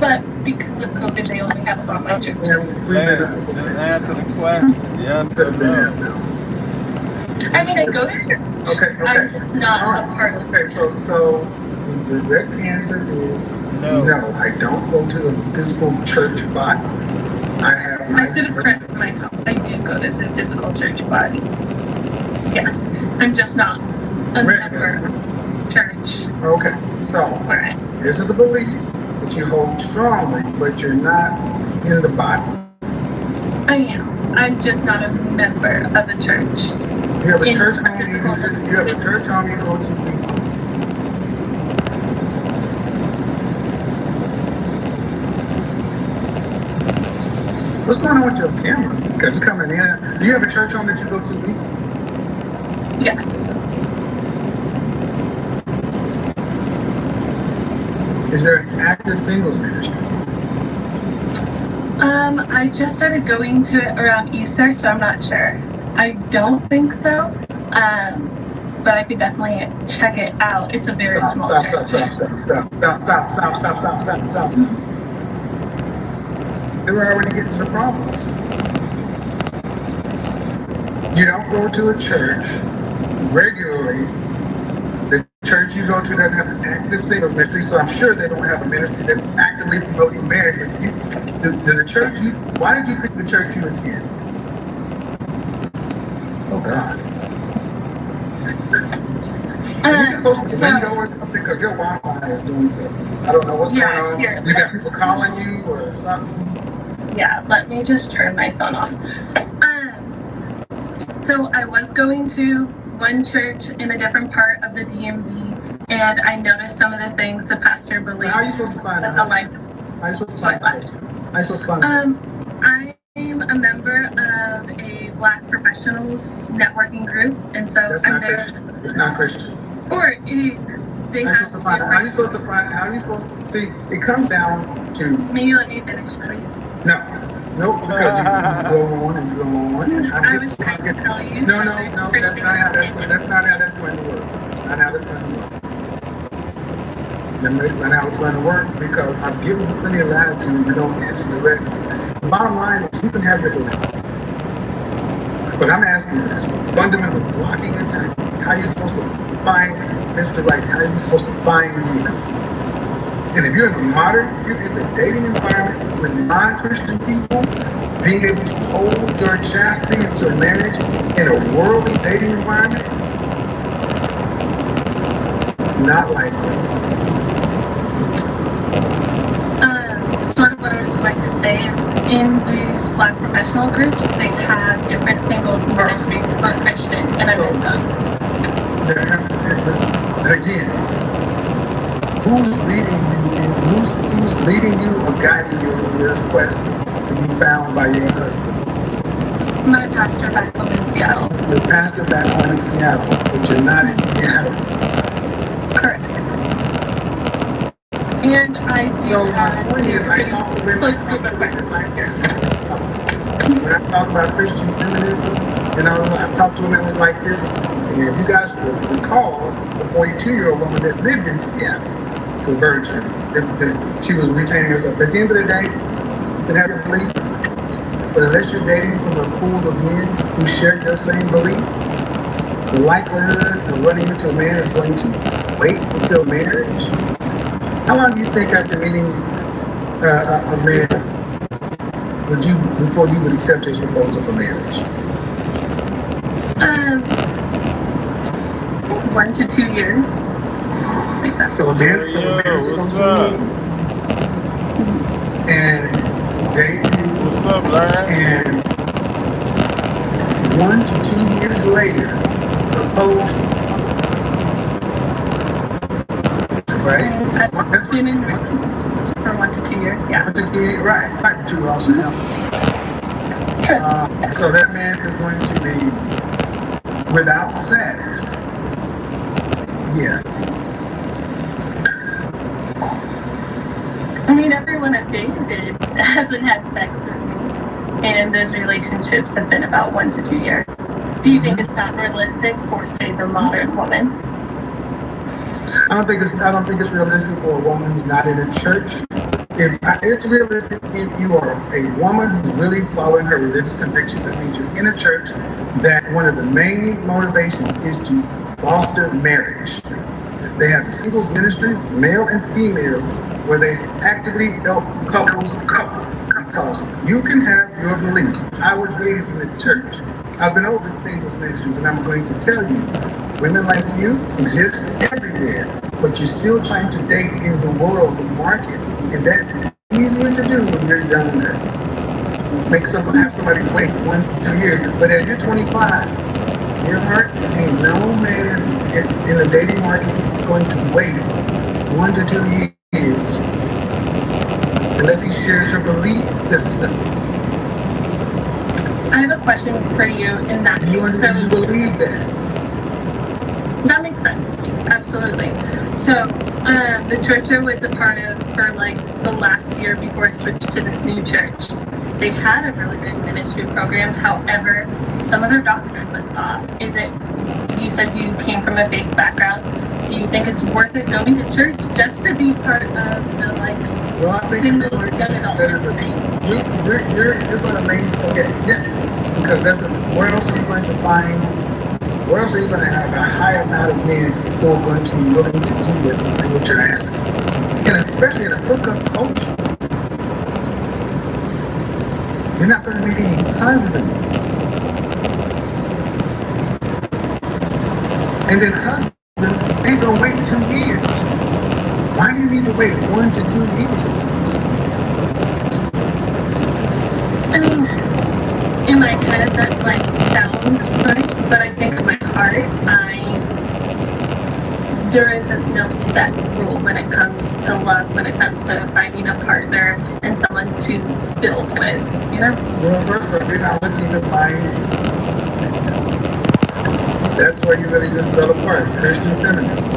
But because of COVID, they only have about my churches. Just answer the question. Yes or no? I mean, I go there. Okay. I'm not All right. a part of it. Okay, so the direct answer is no. I don't go to the physical church body. I have I did correct myself. I do go to the physical church body. Yes. I'm just not a member of church. Okay, so this is a belief that you hold strongly, but you're not in the body. I am. I'm just not a member of a church. You have a church home you have a church home you go to weekly. What's going on with your camera? Because you're coming in. Do you have a church home that you go to weekly? Yes. Is there an active singles ministry? I just started going to it around Easter, so I'm not sure. I don't think so, but I could definitely check it out. It's a very small church. Stop. Then we're already getting to the problems. You don't go to a church regularly. The church you go to doesn't have an active singles ministry, so I'm sure they don't have a ministry that's actively promoting marriage. Why did you pick the church you attend? Oh God. Can you get close to the window or something? Because your Wi-Fi is doing something. I don't know what's going on. Here. You got people calling you or something? Yeah, let me just turn my phone off. So I was going to one church in a different part of the DMV, and I noticed some of the things the pastor believed. How are you supposed to find out? How are you supposed to find out? I'm a member of a Black professionals networking group, and so I'm there. Christian. It's not Christian. Or it is. They have how are you supposed to find? How are you supposed to see? It comes down to. May you let me finish, please? No, because you go on and go on. I was trying to tell you. No. That's not how that's going to work. It's not how that's going to work. That's not how it's going to work because I've given you plenty of latitude. You don't answer directly. The bottom line is you can have your belief. But I'm asking this fundamental blocking and tackling. How are you supposed to find Mr. Right? How are you supposed to find me? And if you're in if you're in the dating environment with non-Christian people, being able to hold your chastity into a marriage in a worldly dating environment, not likely. Sort of what I was going to say is in these Black professional groups, they have different singles ministries for Christian, and I'm in those. And again, who's leading you or guiding you in your quest to be found by your husband? My pastor back home in Seattle. Your pastor back home in Seattle, but you're not in Seattle. Correct. And I do have a pretty close group of friends. When I talk about Christian feminism, I've talked to women like this, and if you guys recall, the 42-year-old woman that lived in Seattle, the virgin, she was retaining herself. At the end of the day, you can have your belief, but unless you're dating from a pool of men who share your same belief, the likelihood of running into a man that's going to wait until marriage. How long do you think after meeting a man before you would accept his proposal for marriage? 1 to 2 years. So a man is going to and date you. What's up, Larry? And 1 to 2 years later, a Opposed? Right? I've been in relationships for 1 to 2 years, yeah. 1 to 2 years, right. Right, but you also know. So that man is going to be without sex. Yeah. I mean, everyone I've dated hasn't had sex with me, and those relationships have been about 1 to 2 years. Do you think it's not realistic for, say, the modern woman? I don't think it's realistic for a woman who's not in a church. It's realistic if you are a woman who's really following her religious convictions. That means you're in a church that one of the main motivations is to foster marriage. They have the singles ministry, male and female, where they actively help couples couple. Because you can have your belief. I was raised in the church. I've been over singles ministries, and I'm going to tell you, women like you exist everywhere, but you're still trying to date in the world, the market, and that's easier to do when you're younger. Have somebody wait 1 to 2 years, but as you're 25, your heart ain't no man in the dating market going to wait 1 to 2 years unless he shares your belief system. I have a question for you in that case. You believe that? That makes sense to me, absolutely. So, the church I was a part of for like the last year before I switched to this new church, they had a really good ministry program. However, some of their doctrine was off. You said you came from a faith background. Do you think it's worth it going to church just to be part of the single young adult thing? You're going to mainstay. Yes, because where else are you going to find? Where else are you going to have a high amount of men who are going to be willing to do what you're asking? And especially in a hookup culture, you're not going to meet any husbands. And then husbands ain't going to wait 2 years. Why do you need to wait 1 to 2 years? I mean, in my head that sounds right, but I think in my heart, there isn't no set rule when it comes to love, when it comes to finding a partner and someone to build with, you know? Well, first off, you're not looking to find. That's where you really just fell apart. Christian feminists.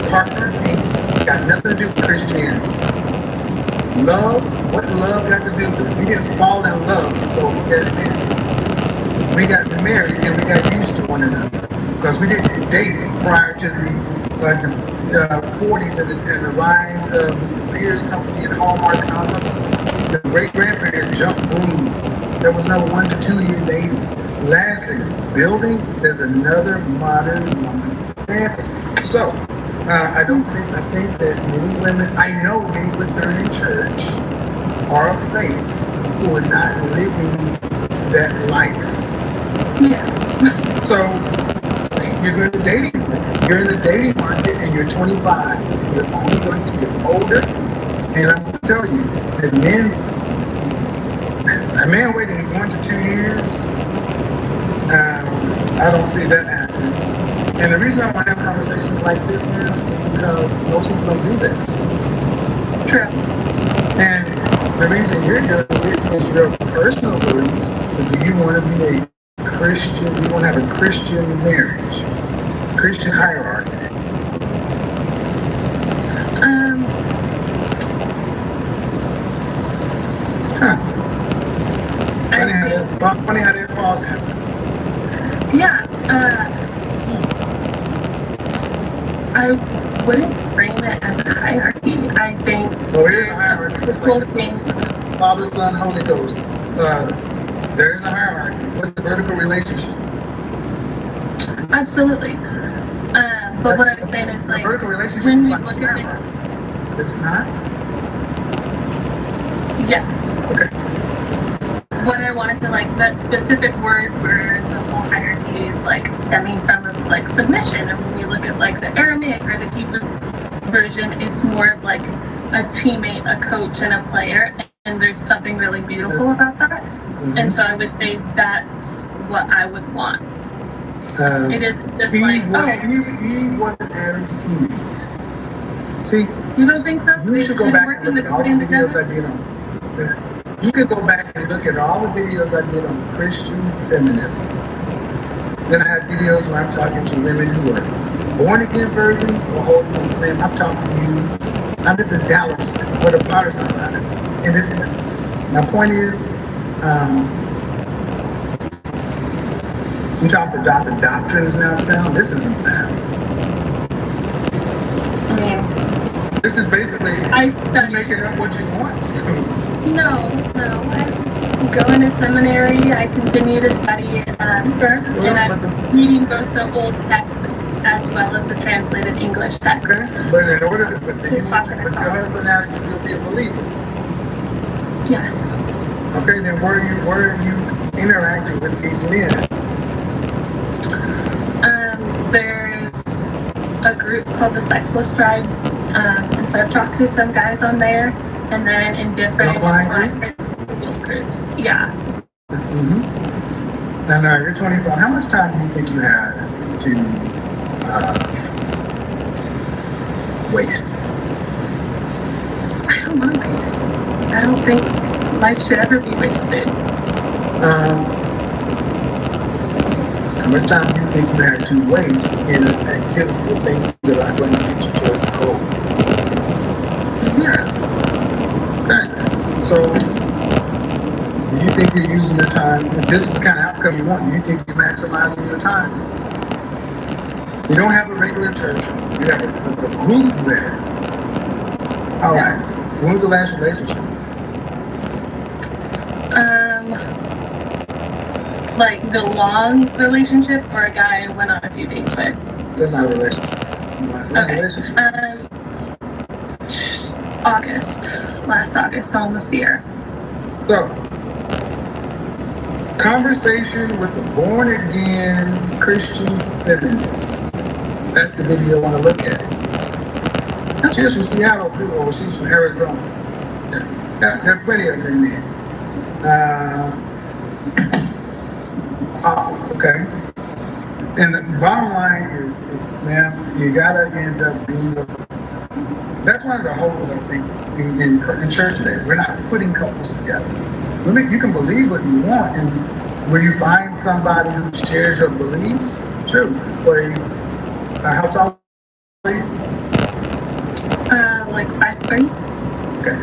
Partner ain't got nothing to do with Christianity. Love, what love got to do with it? We didn't fall in love before we got married. We got married and we got used to one another because we didn't date prior to the 40s and the rise of the Beers Company and Hallmark and all that stuff. The great-grandparents jumped blooms. There was no 1 to 2 year dating. Lastly, building is another modern woman fantasy. So, I think that many women, I know many women in church are of faith who are not living that life. Yeah. So, you're in the dating market and you're 25 and you're only going to get older. And I'm going to tell you that a man waiting 1 to 2 years, I don't see that happening. And the reason I want to have conversations like this, man, is because most people don't do this. True. And the reason you're doing it is your personal beliefs, but do you want to be a Christian? You want to have a Christian marriage, Christian hierarchy? Funny how that pause happened. Yeah, I wouldn't frame it as a hierarchy. I think there's a hierarchy. It's like Father, Son, Holy Ghost. There is a hierarchy. What's the vertical relationship? Absolutely. But what I was saying is like when we look at it, it's not. Yes. Okay. What I wanted to that specific word where the whole hierarchy is stemming from is submission. And when you look at the Aramaic or the Hebrew version, it's more of a teammate, a coach, and a player. And there's something really beautiful about that. Mm-hmm. And so I would say that's what I would want. It isn't just he like, he wasn't Adam's teammate. See, you don't think so? you should go back and look at all the videos I did on. You could go back and look at all the videos I did on Christian feminism. Then I have videos where I'm talking to women who are born again virgins or holy men. I've talked to you. I lived in Dallas where the Protestant are. And my point is, you talk about the doctrine is not sound. This isn't sound. This is basically you making up what you want. No. I'm going to seminary. I continue to study, and I'm reading both the old text as well as the translated English text. Okay, but in order to, but your husband has to still be a believer. Yes. Okay, then where are you interacting with these men? There's a group called the Sexless Tribe, and so I've talked to some guys on there, and then in different singles groups. Yeah. Mm-hmm. And you're 24. How much time do you think you have to waste? I don't want to waste. I don't think life should ever be wasted. How much time do you think you have to waste in an activity or things that are going to get you towards the goal? 0. Okay. So, do you think you're using your time? If this is the kind of outcome you want, do you think you're maximizing your time? You don't have a regular church. You have a group there. All right. When was the last relationship? Like the long relationship or a guy I went on a few dates with? That's not a relationship. Relationship. Last August, almost a year. So, conversation with a born again Christian feminist. That's the video I want to look at. She's from Seattle too, or she's from Arizona. There are plenty of them in there. Okay. And the bottom line is, man, you gotta end up being that's one of the holes, I think, in church today. We're not putting couples together. You can believe what you want, and when you find somebody who shares your beliefs, sure. How tall are you? Like 5'3". Okay.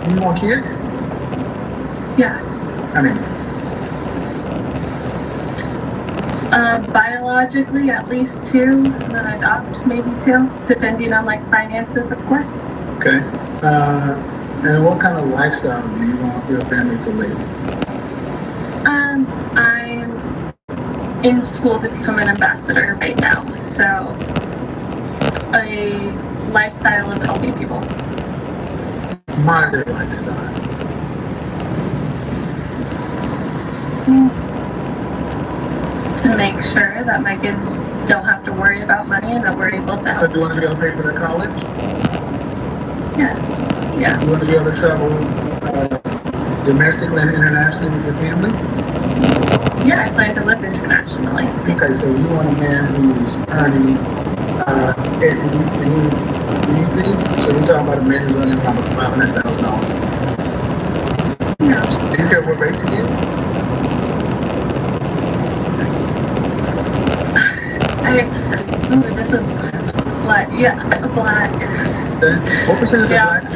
Do you want kids? Yes. I mean, biologically at least 2, and then adopt maybe 2, depending on like finances, of course. Okay. And what kind of lifestyle do you want your family to live? I'm in school to become an ambassador right now, so a lifestyle of helping people. Modern lifestyle. To make sure that my kids don't have to worry about money and that we're able to help. So do you want to be able to pay for their college? Yes. Yeah. You want to be able to travel domestically and internationally with your family? Yeah, I plan to live internationally. Okay, so you want a man who is earning in DC? So you're talking about a man who's earning about $500,000 a year? Yeah. Do you care what race he is? This is black. Yeah, black. Okay. What percentage of black men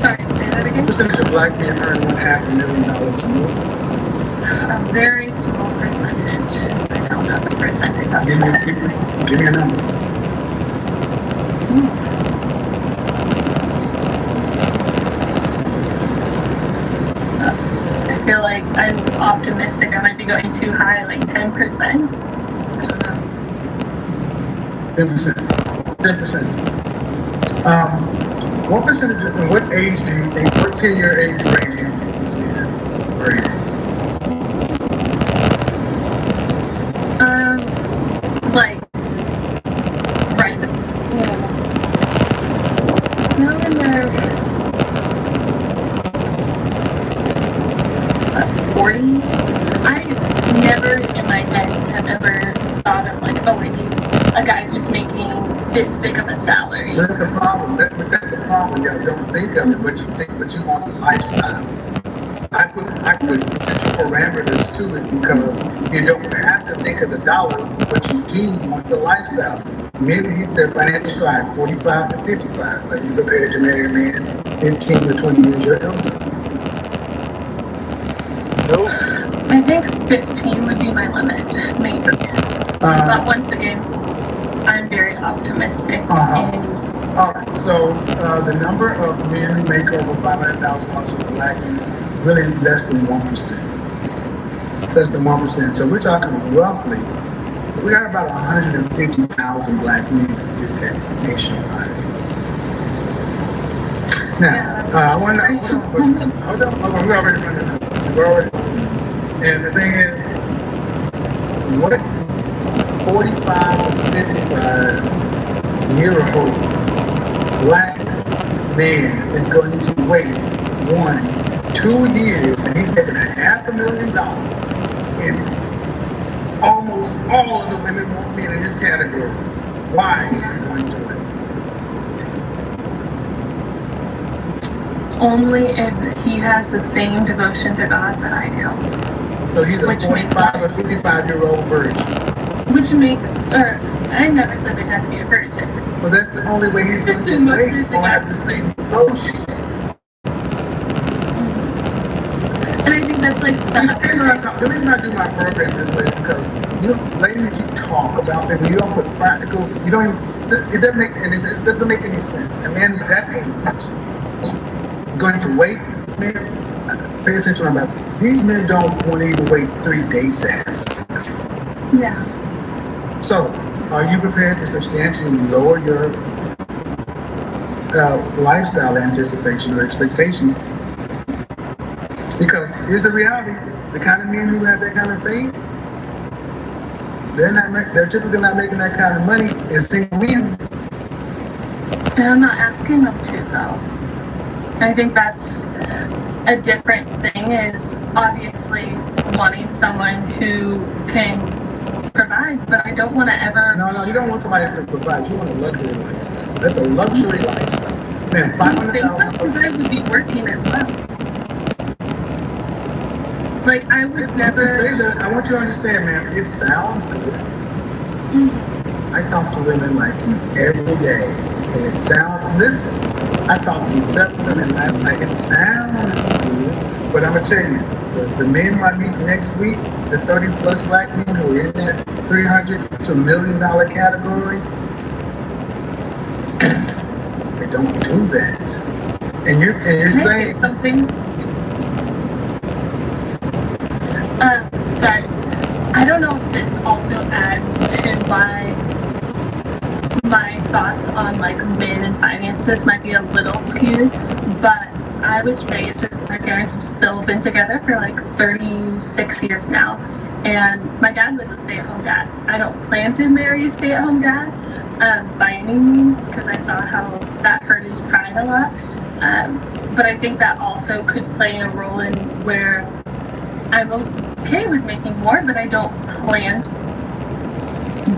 Sorry, say that again? What percentage of black men earn $500,000 or more? A very small percentage. I don't know the percentage of that. Give me a number. I feel like I'm optimistic. I might be going too high, like 10%. I don't know. 10%. 10%. What percentage, and what age do you think, what 10-year age range do you think this man are in? Like, right. No, in the 40s. ever thought of like, oh, I need a guy who's making this big of a salary. That's the problem. That's the problem. Y'all don't think of it, but you want the lifestyle. I put potential parameters to it because you don't have to think of the dollars, but you do want the lifestyle. Men hit their financial stride 45 to 55. Are you prepared to marry a man 15 to 20 years your elder? Nope. I think 15 would be my limit, maybe. But once again, I'm very optimistic. All right. So the number of men who make over $500,000 for black men really less than 1%. Less than 1%. So we're talking roughly. We got about 150,000 black men who did that nationwide. Now, I want to hold on. We already running out. We're already. And the thing is, what 45 to 55-year-old black man is going to wait 2 years, and he's making $500,000, and almost all of the women won't be in this category. Why is he going to wait? Only if he has the same devotion to God that I do. So he's a 45 or 55-year-old virgin. Which makes, I never said they have to be a virgin. Well, that's the only way he's going to wait. He'll have the same devotion. And I think that's like the reason I do my program this way is because ladies, you talk about it, and you don't put practicals. You don't even. It doesn't make any sense. A man who's that age is going to wait. Man, pay attention to that. These men don't want to even wait 3 days to have sex. Yeah. So, are you prepared to substantially lower your lifestyle anticipation or expectation? Because here's the reality: the kind of men who have that kind of faith, they're typically not making that kind of money as single men. And I'm not asking them to, though. I think that's a different thing, is obviously wanting someone who can provide, but I don't want to ever... No, you don't want somebody who can provide. You want a luxury lifestyle. That's a luxury lifestyle. Man, $500,000... Because I would be working as well. Like, I would never... Say that, I want you to understand, man, it sounds good. Mm-hmm. I talk to women like you every day, and it sounds... Listen, I talk to 7 women last night. It sounds good, but I'm going to tell you, the men who I meet next week, the 30-plus black men who are in that $300 to $1 million category, they don't do that. And you're saying... something? Sorry. I don't know if this also adds to my thoughts on like men and finance. This might be a little skewed, but I was raised with my parents have still been together for like 36 years now. And my dad was a stay-at-home dad. I don't plan to marry a stay-at-home dad by any means, because I saw how that hurt his pride a lot. But I think that also could play a role in where I'm okay with making more, but I don't plan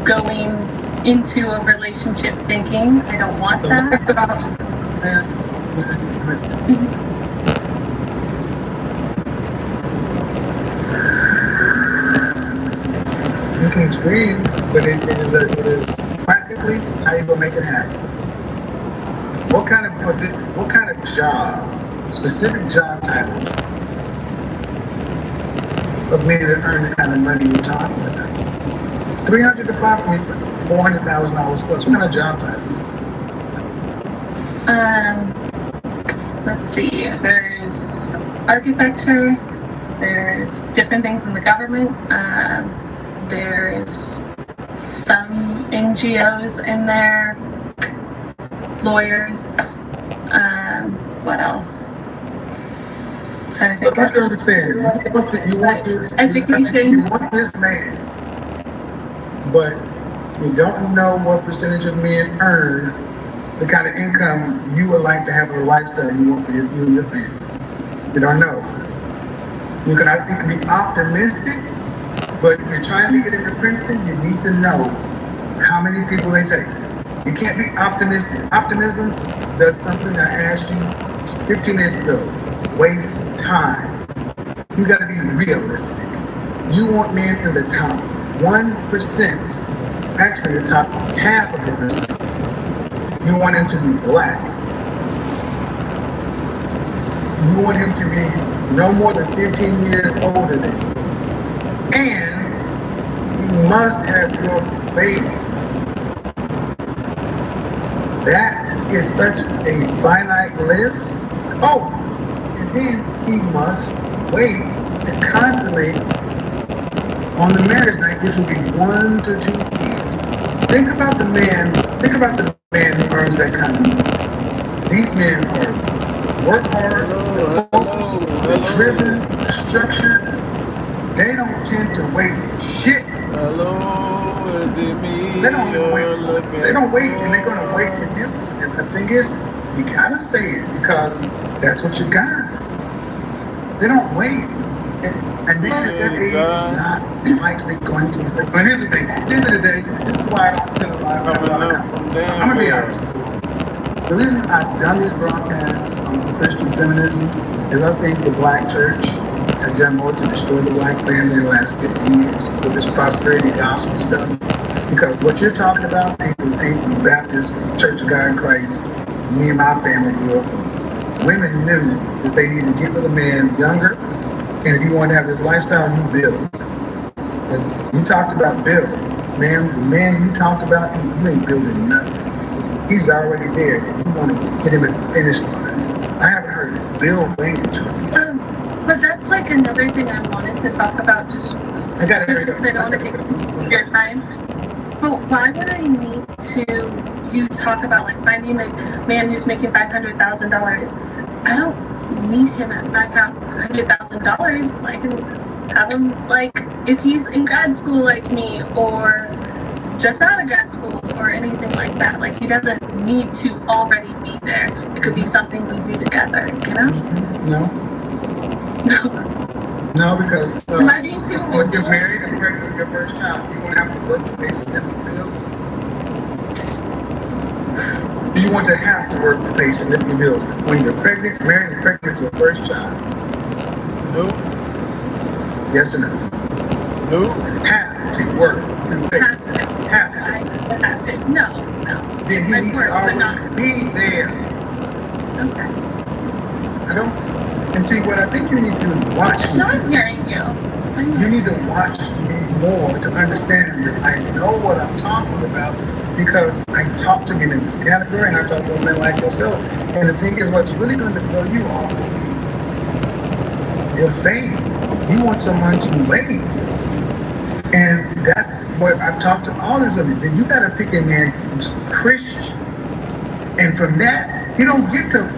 going into a relationship thinking I don't want that. You can dream, but it is practically how you gonna make it happen. What kind of job, specific job titles of men that earn the kind of money you're talking about? $300,000 to $400,000 plus. What kind of job titles? Let's see. There's architecture. There's different things in the government. There's some NGOs in there. Lawyers. What else? Look, I can understand. You want this education. You want this man, but you don't know what percentage of men earn the kind of income you would like to have, a lifestyle you want for you and your family. You don't know. You can be optimistic, But if you're trying to get into Princeton, you need to know how many people they take. You can't be optimistic. Optimism does something I asked you 15 minutes ago. Waste time. You got to be realistic. You want men in the top 1%, actually the top half of the percent. You want him to be black. You want him to be no more than 15 years older than you. And you must have your faith. That is such a finite list. Oh, and then he must wait to consummate on the marriage night, which will be 1 to 2 years. Think about the man who earns that kind of money. These men are work hard, they're focused, they're driven, they're structured. They don't tend to wait for shit. Hello, is it me? They don't wait. They don't wait, and they're gonna wait for you. And the thing is, you gotta say it because that's what you got. They don't wait. And men at that age is not likely going to. But here's the thing. At the end of the day, this is why I don't tell a lot of I'm gonna be honest. The reason I've done this broadcast on Christian feminism is I think the black church has done more to destroy the black family in the last 50 years with this prosperity gospel stuff. Because what you're talking about ain't the Baptist Church of God in Christ me and my family grew up with. Women knew that they needed to get with a man younger, and if you want to have this lifestyle, you build. And you talked about build. Man, the man you talked about, you ain't building nothing. He's already there, and you want to get him at the finish line. I haven't heard build language from you. But that's like another thing I wanted to talk about, just because I don't want to take your time. But why would I need to you talk about like finding a man who's making $500,000? I don't need him at $500,000. I can have him like if he's in grad school like me, or just out of grad school, or anything like that. Like he doesn't need to already be there. It could be something we do together, you know? No, because am I being too when you're married and pregnant with your first child, you won't have to work to pay significant bills. Do you want to have to work to pay significant bills when you're pregnant, married, and pregnant with your first child? Nope. Yes or no? Nope. Have to work to pay. Have to. No. Then he needs to already be there. Okay. I don't. And see, what I think you need to do is watch me. No, I'm hearing you. You need to watch me more to understand that I know what I'm talking about because I talk to men in this category and I talk to men like yourself. And the thing is, what's really going to throw you off is your faith. You want someone to wait. And that's what I've talked to all these women. Then you got to pick a man who's Christian. And from that, you don't get to.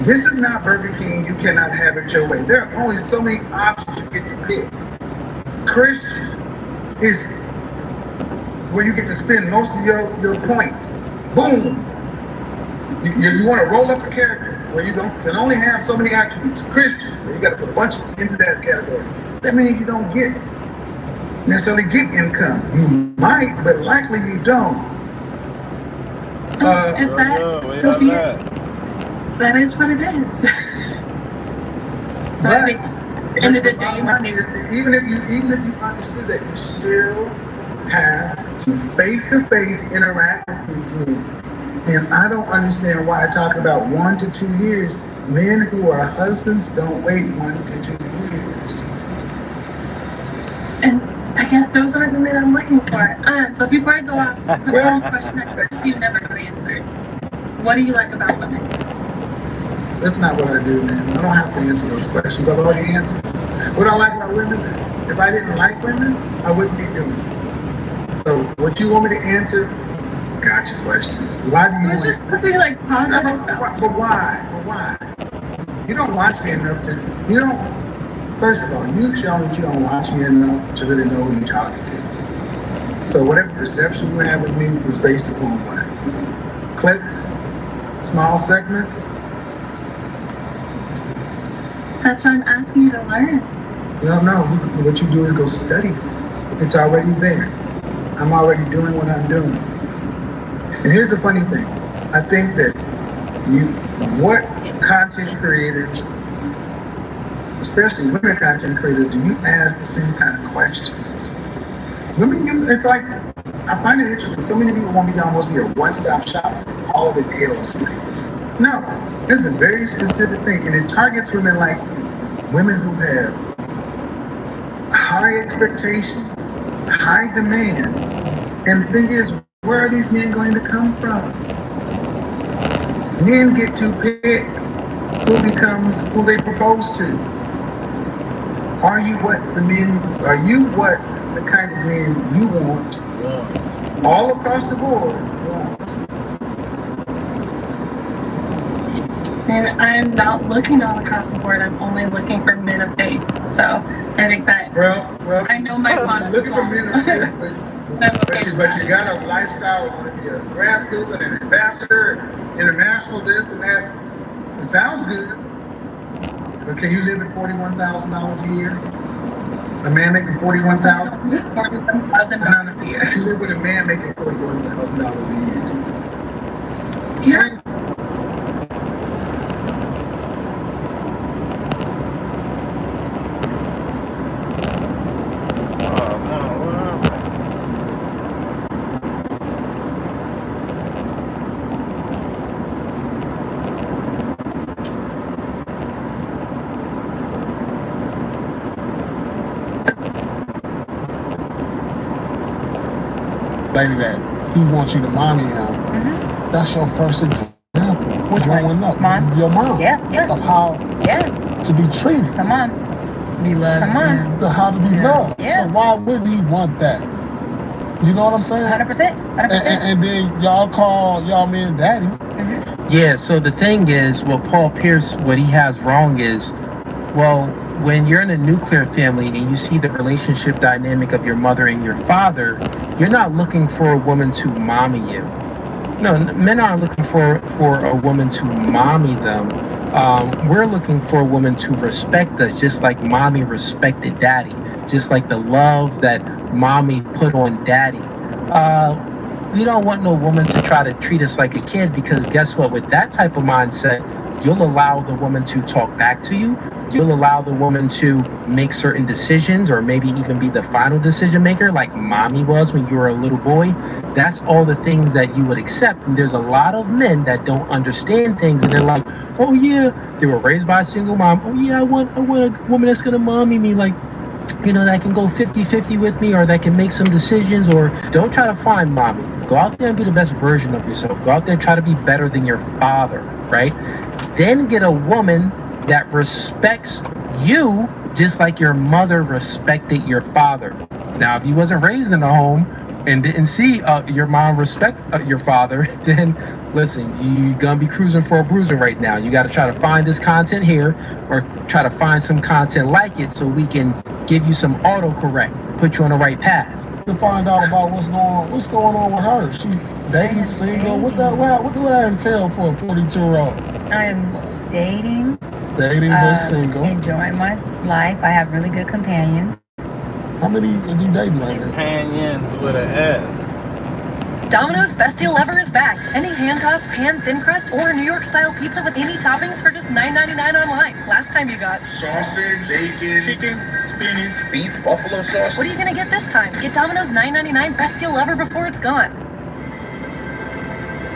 This is not Burger King. You cannot have it your way. There are only so many options you get to pick. Christian is where you get to spend most of your points. Boom. You want to roll up a character where you can only have so many attributes. Christian, where you got to put a bunch into that category. That means you don't necessarily get income. You might, but likely you don't. That is what it is. But at the end of the day, even if you understood that, you still have to face-to-face interact with these men. And I don't understand why I talk about 1 to 2 years. Men who are husbands don't wait 1 to 2 years. And I guess those are the men I'm looking for. But before I go on, the first question I asked you never got answered. What do you like about women? That's not what I do, man. I don't have to answer those questions. I've already answered them. What I like about women, if I didn't like women, I wouldn't be doing this. So what you want me to answer, gotcha questions. Why do you want just something like positive. But why? You don't watch me enough first of all, you've shown that you don't watch me enough to really know who you're talking to. So whatever perception you have of me is based upon what? Clicks, small segments. That's why I'm asking you to learn. Well, no, what you do is go study. It's already there. I'm already doing what I'm doing. And here's the funny thing. I think that what content creators, especially women content creators, do you ask the same kind of questions? Women, it's like, I find it interesting. So many people want me to almost be a one-stop shop for all the L's things. No, this is a very specific thing, and it targets women like you, women who have high expectations, high demands, and the thing is, where are these men going to come from? Men get to pick who they propose to. Are you what the kind of men you want all across the board? And I'm not looking all across the board. I'm only looking for men of faith. So I think that I know my quantum is wrong. But you got a lifestyle, you want to be a grad student, an ambassador, international this and that. It sounds good. But can you live at $41,000 a year? A man making $41,000? $41,000 a year. You live with a man making $41,000 a year. Yeah. Lady that he wants you to mommy him. That's your first example. Which growing up. Mom? Your mom. Yeah. Of how to be treated. Come on. Be loved. Come on. How to be loved. Yeah. So why would we want that? You know what I'm saying? 100%. 100%. And then y'all call y'all men daddy. Yeah, so the thing is, what Paul Pierce, what he has wrong is, well, when you're in a nuclear family and you see the relationship dynamic of your mother and your father, you're not looking for a woman to mommy you. No, men aren't looking for a woman to mommy them. We're looking for a woman to respect us, just like mommy respected daddy, just like the love that mommy put on daddy. We don't want no woman to try to treat us like a kid, because guess what? With that type of mindset, you'll allow the woman to talk back to you. You'll allow the woman to make certain decisions, or maybe even be the final decision maker like mommy was when you were a little boy. That's all the things that you would accept. And there's a lot of men that don't understand things, and they're like, oh yeah, they were raised by a single mom. Oh yeah, I want a woman that's gonna mommy me, like, you know, that can go 50-50 with me, or that can make some decisions. Or don't try to find mommy. Go out there and be the best version of yourself. Go out there and try to be better than your father, right? Then get a woman that respects you just like your mother respected your father. Now, if you wasn't raised in a home and didn't see your mom respect your father, then listen, you're gonna be cruising for a bruiser right now. You got to try to find this content here, or try to find some content like it, so we can give you some autocorrect, put you on the right path. To find out about what's going on with her. She dating, single. What do that entail for a 42-year-old? I am dating. Dating, but single. Enjoying my life. I have really good companions. How many are you dating right now? Companions with an S. Domino's Best Deal Ever is back. Any hand-tossed, pan, thin crust, or New York-style pizza with any toppings for just $9.99 online. Last time you got sausage, bacon, chicken, spinach, beef, buffalo sauce. What are you gonna get this time? Get Domino's $9.99 Best Deal Ever before it's gone.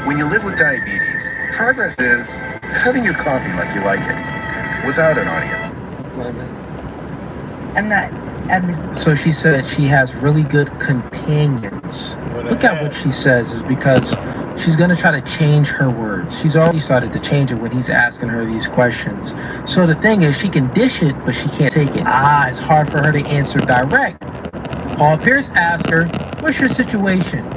When you live with diabetes, progress is having your coffee like you like it, without an audience. I'm not. So she said she has really good companions. Look at what she says, is because she's going to try to change her words. She's already started to change it when he's asking her these questions. So the thing is, she can dish it, but she can't take it. It's hard for her to answer direct. Paul Pierce asked her, what's your situation?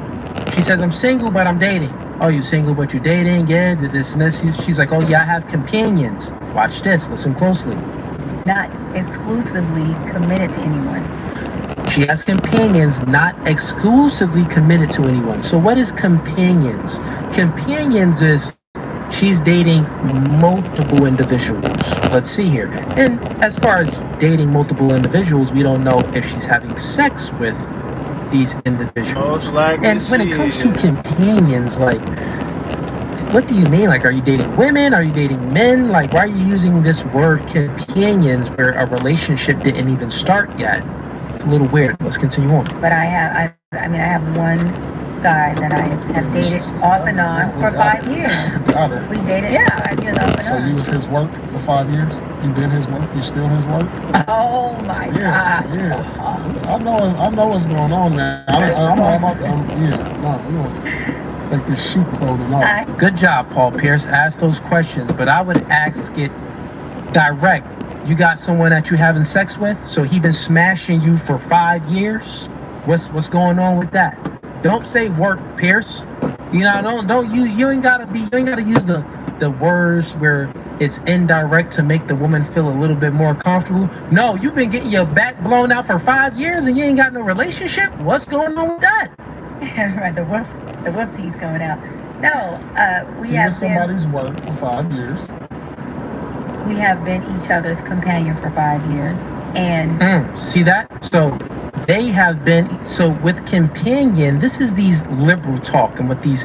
She says, I'm single, but I'm dating. Oh, you single, but you're dating? Yeah, this and this. She's like, oh yeah, I have companions. Watch this, listen closely. Not exclusively committed to anyone. She has companions, not exclusively committed to anyone. So what is companions? Companions is she's dating multiple individuals. Let's see here. And as far as dating multiple individuals, we don't know if she's having sex with these individuals. Most likely And when it she comes to is. companions, like, what do you mean? Like, are you dating women? Are you dating men? Like, why are you using this word companions where a relationship didn't even start yet? It's a little weird. Let's continue on. But I have one guy that I have dated off and on for 5 years. Got her. We dated 5 years off and So on. you was his work for 5 years? You did his work? You still his work? Oh my gosh. Yeah. I know what's going on now. I'm all about the, we don't take this sheep clothing off. Good job, Paul Pierce. Ask those questions, but I would ask it direct. You got someone that you having sex with, so he been smashing you for 5 years? What's going on with that? Don't say work, Pierce. You know, don't you ain't gotta use the words where it's indirect to make the woman feel a little bit more comfortable. No, you've been getting your back blown out for 5 years and you ain't got no relationship? What's going on with that? Right, the wolf teeth coming out. No, we You have was somebody's work for 5 years. we have been each other's companion for 5 years, and See that? So they have been, so with companion, this is these liberal talk and what these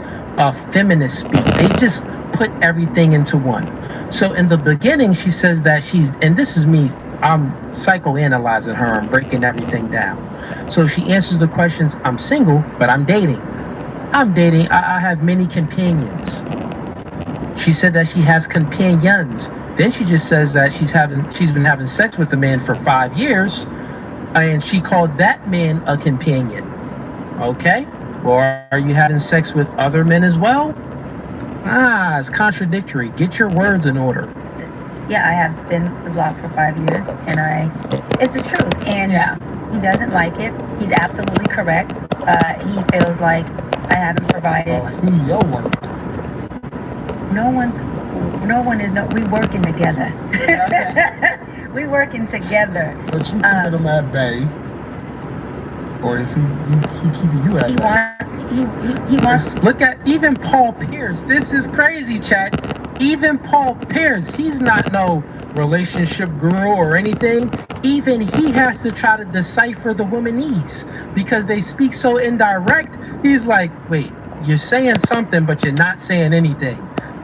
feminists speak. They just put everything into one. So in the beginning, she says that she's, and this is me, I'm psychoanalyzing her and breaking everything down. So she answers the questions, I'm single, but I'm dating. I have many companions. She said that she has companions. Then she just says that she's been having sex with a man for 5 years, and she called that man a companion. Okay? Well, are you having sex with other men as well? It's contradictory. Get your words in order. yeah, I have spin the block for 5 years, and it's the truth. And he doesn't like it. He's absolutely correct. He feels like I haven't provided. Your work. We working together. We working together. But you keeping him at bay, or is he keeping you at bay? He wants. Look at even Paul Pierce. This is crazy, chat. Even Paul Pierce, he's not no relationship guru or anything. Even he has to try to decipher the womanese because they speak so indirect. He's like, wait, you're saying something, but you're not saying anything.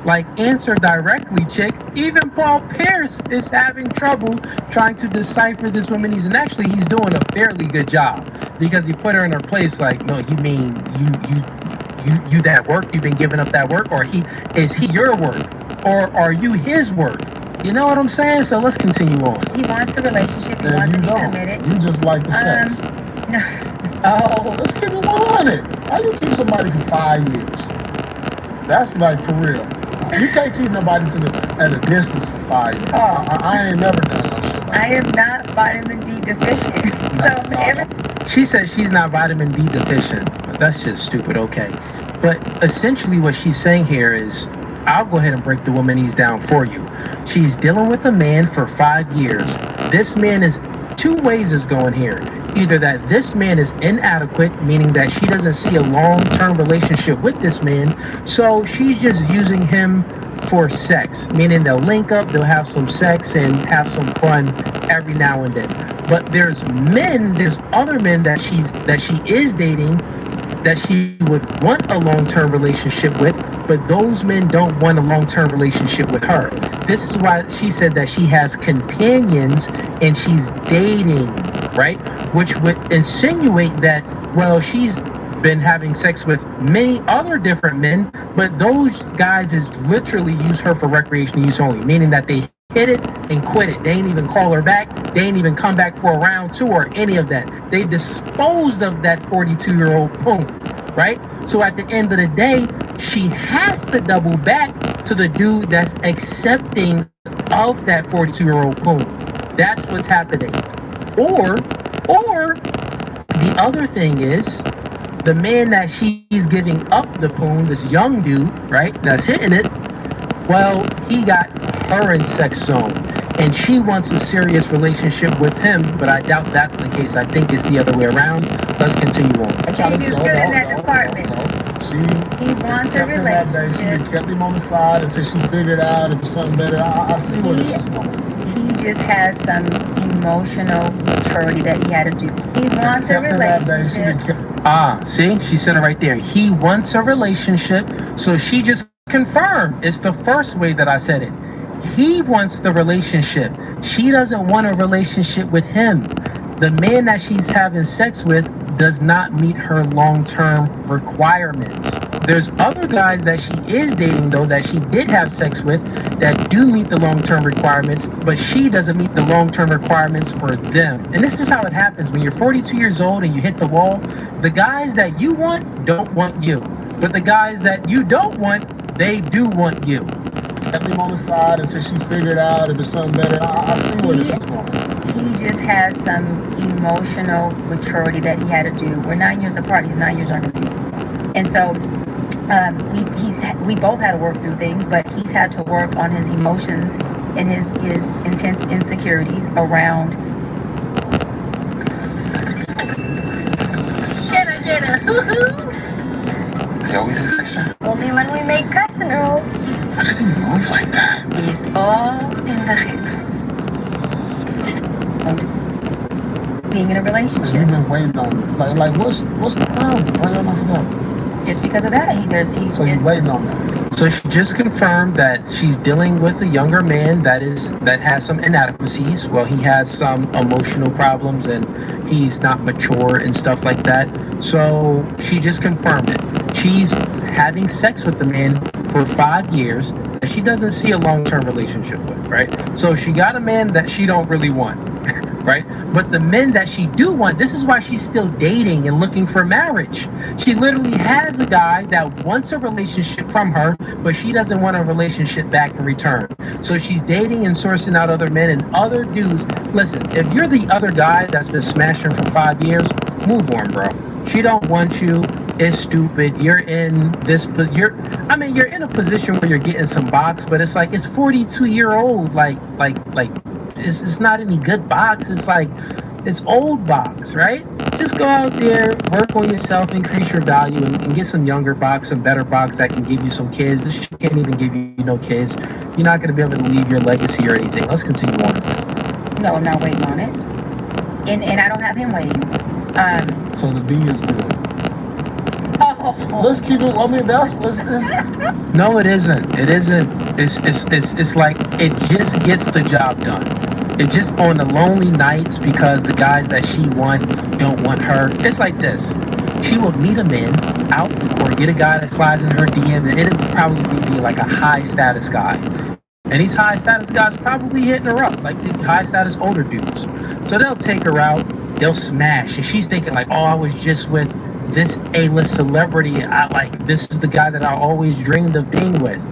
Like, answer directly, chick. Even Paul Pierce is having trouble trying to decipher this womanese, and actually he's doing a fairly good job because he put her in her place. Like, no, you mean you that work? You've been giving up that work, or is he your work, or are you his work? You know what I'm saying? So let's continue on. He wants a relationship. He wants to be committed. You just like the sex. No. Oh. Let's keep it 100. How you keep somebody for 5 years? That's like for real. You can't keep nobody at a distance for 5 years. I ain't never done no shit like that. I am not vitamin D deficient. She says she's not vitamin D deficient. That's just stupid. Okay. But essentially what she's saying here is, I'll go ahead and break the womanese down for you. She's dealing with a man for 5 years. This man is, two ways is going here. Either that this man is inadequate, meaning that she doesn't see a long-term relationship with this man, so she's just using him for sex, meaning they'll link up, they'll have some sex and have some fun every now and then. But there's other men that she is dating that she would want a long-term relationship with, but those men don't want a long-term relationship with her. This is why she said that she has companions and she's dating, right? Which would insinuate that, well, she's been having sex with many other different men, but those guys is literally use her for recreational use only, meaning that they hit it and quit it. They ain't even call her back. They ain't even come back for a round two or any of that. They disposed of that 42-year-old poon, right? So at the end of the day, she has to double back to the dude that's accepting of that 42-year-old poon. That's what's happening. Or the other thing is, the man that she's giving up the poon, this young dude, right, that's hitting it, well, he got her in sex zone, and she wants a serious relationship with him, but I doubt that's the case. I think it's the other way around. Let's continue on. He's good in that department. He wants a kept him that day. She relationship. kept him on the side until she figured out it was something better. I see where this is going. He just has some emotional maturity that he had to do. He wants a kept him that day. She relationship. See, she said it right there. He wants a relationship, so she just confirmed. It's the first way that I said it. He wants the relationship. She doesn't want a relationship with him. The man that she's having sex with does not meet her long-term requirements. There's other guys that she is dating, though, that she did have sex with that do meet the long-term requirements, but she doesn't meet the long-term requirements for them. And this is how it happens. When you're 42 years old and you hit the wall, the guys that you want don't want you. But the guys that you don't want, they do want you. Kept him on the side until she figured out it was something better. I see where this is going. He just has some emotional maturity that he had to do. We're 9 years apart. He's 9 years younger than me. And so we both had to work through things, but he's had to work on his emotions and his intense insecurities around. Get a hoo-hoo. Is he always this extra? Only when we make crescent rolls. Why does he move like that? He's all in the hips. Being in a relationship. You've been waiting on it. Like what's the problem? Why y'all not together? Just because of that, So you're waiting on that. So she just confirmed that she's dealing with a younger man that has some inadequacies. Well, he has some emotional problems and he's not mature and stuff like that. So she just confirmed it. She's having sex with the man for 5 years that she doesn't see a long-term relationship with, right? So she got a man that she don't really want, right? But the men that she do want, this is why she's still dating and looking for marriage. She literally has a guy that wants a relationship from her, but she doesn't want a relationship back in return. So she's dating and sourcing out other men and other dudes. Listen, if you're the other guy that's been smashing for 5 years, move on, bro. She don't want you. It's stupid. You're in a position where you're getting some box, but it's like it's 42-year-old. Like it's not any good box. It's like it's old box, right? Just go out there, work on yourself, increase your value, and get some younger box, some better box that can give you some kids. This shit can't even give you no kids. You're not gonna be able to leave your legacy or anything. Let's continue on. No, I'm not waiting on it. And I don't have him waiting. So the D is good. Oh. Let's keep it. I mean, let's No, it isn't. It isn't. It's like it just gets the job done. It just on the lonely nights because the guys that she want don't want her. It's like this. She will meet a man out or get a guy that slides in her DM, and it'll probably be like a high status guy. And these high status guys probably hitting her up, like the high status older dudes. So they'll take her out, they'll smash, and she's thinking like, oh, I was just with this A-list celebrity. This is the guy that I always dreamed of being with.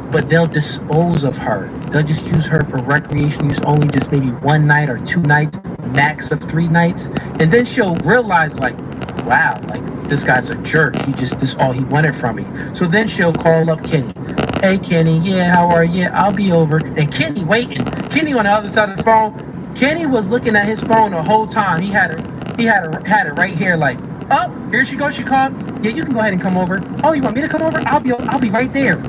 But they'll dispose of her. They'll just use her for recreation use only, just maybe 1 night or 2 nights, max of 3 nights. And then she'll realize like, wow, like this guy's a jerk. This is all he wanted from me. So then she'll call up Kenny. Hey Kenny, yeah, how are you? I'll be over. And Kenny waiting. Kenny on the other side of the phone. Kenny was looking at his phone the whole time. He had it right here, like, oh, here she goes. She called. Yeah, you can go ahead and come over. Oh, you want me to come over? I'll be right there.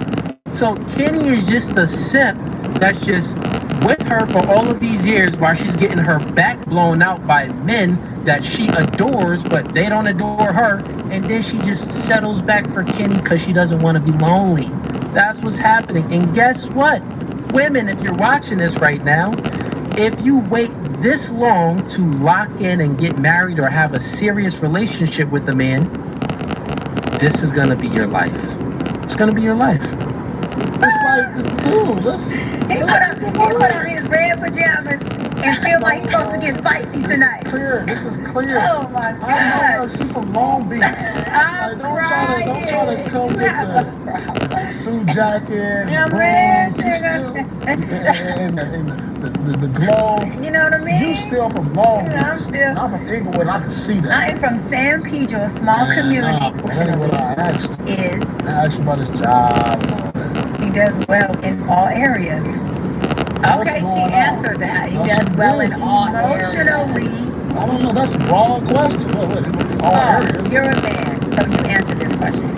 So Kenny is just the simp that's just with her for all of these years while she's getting her back blown out by men that she adores, but they don't adore her. And then she just settles back for Kenny because she doesn't want to be lonely. That's what's happening. And guess what? Women, if you're watching this right now, if you wait this long to lock in and get married or have a serious relationship with a man, this is going to be your life. It's going to be your life. It's like, dude, He put on his red pajamas and feel like he's supposed to get spicy tonight. This is clear. Oh my God. I know she's from Long Beach. Don't try to come with the suit jacket, boots, and the glow. You know what I mean? You still from Long Beach. I'm from Inglewood. I can see that. I'm from San Pedro, a small community. I asked you. I asked you about his job and all that. He does well in all areas. Okay, she answered that. He does well in all areas. Emotionally I don't know. That's a broad question. All areas. You're a man, so you answer this question.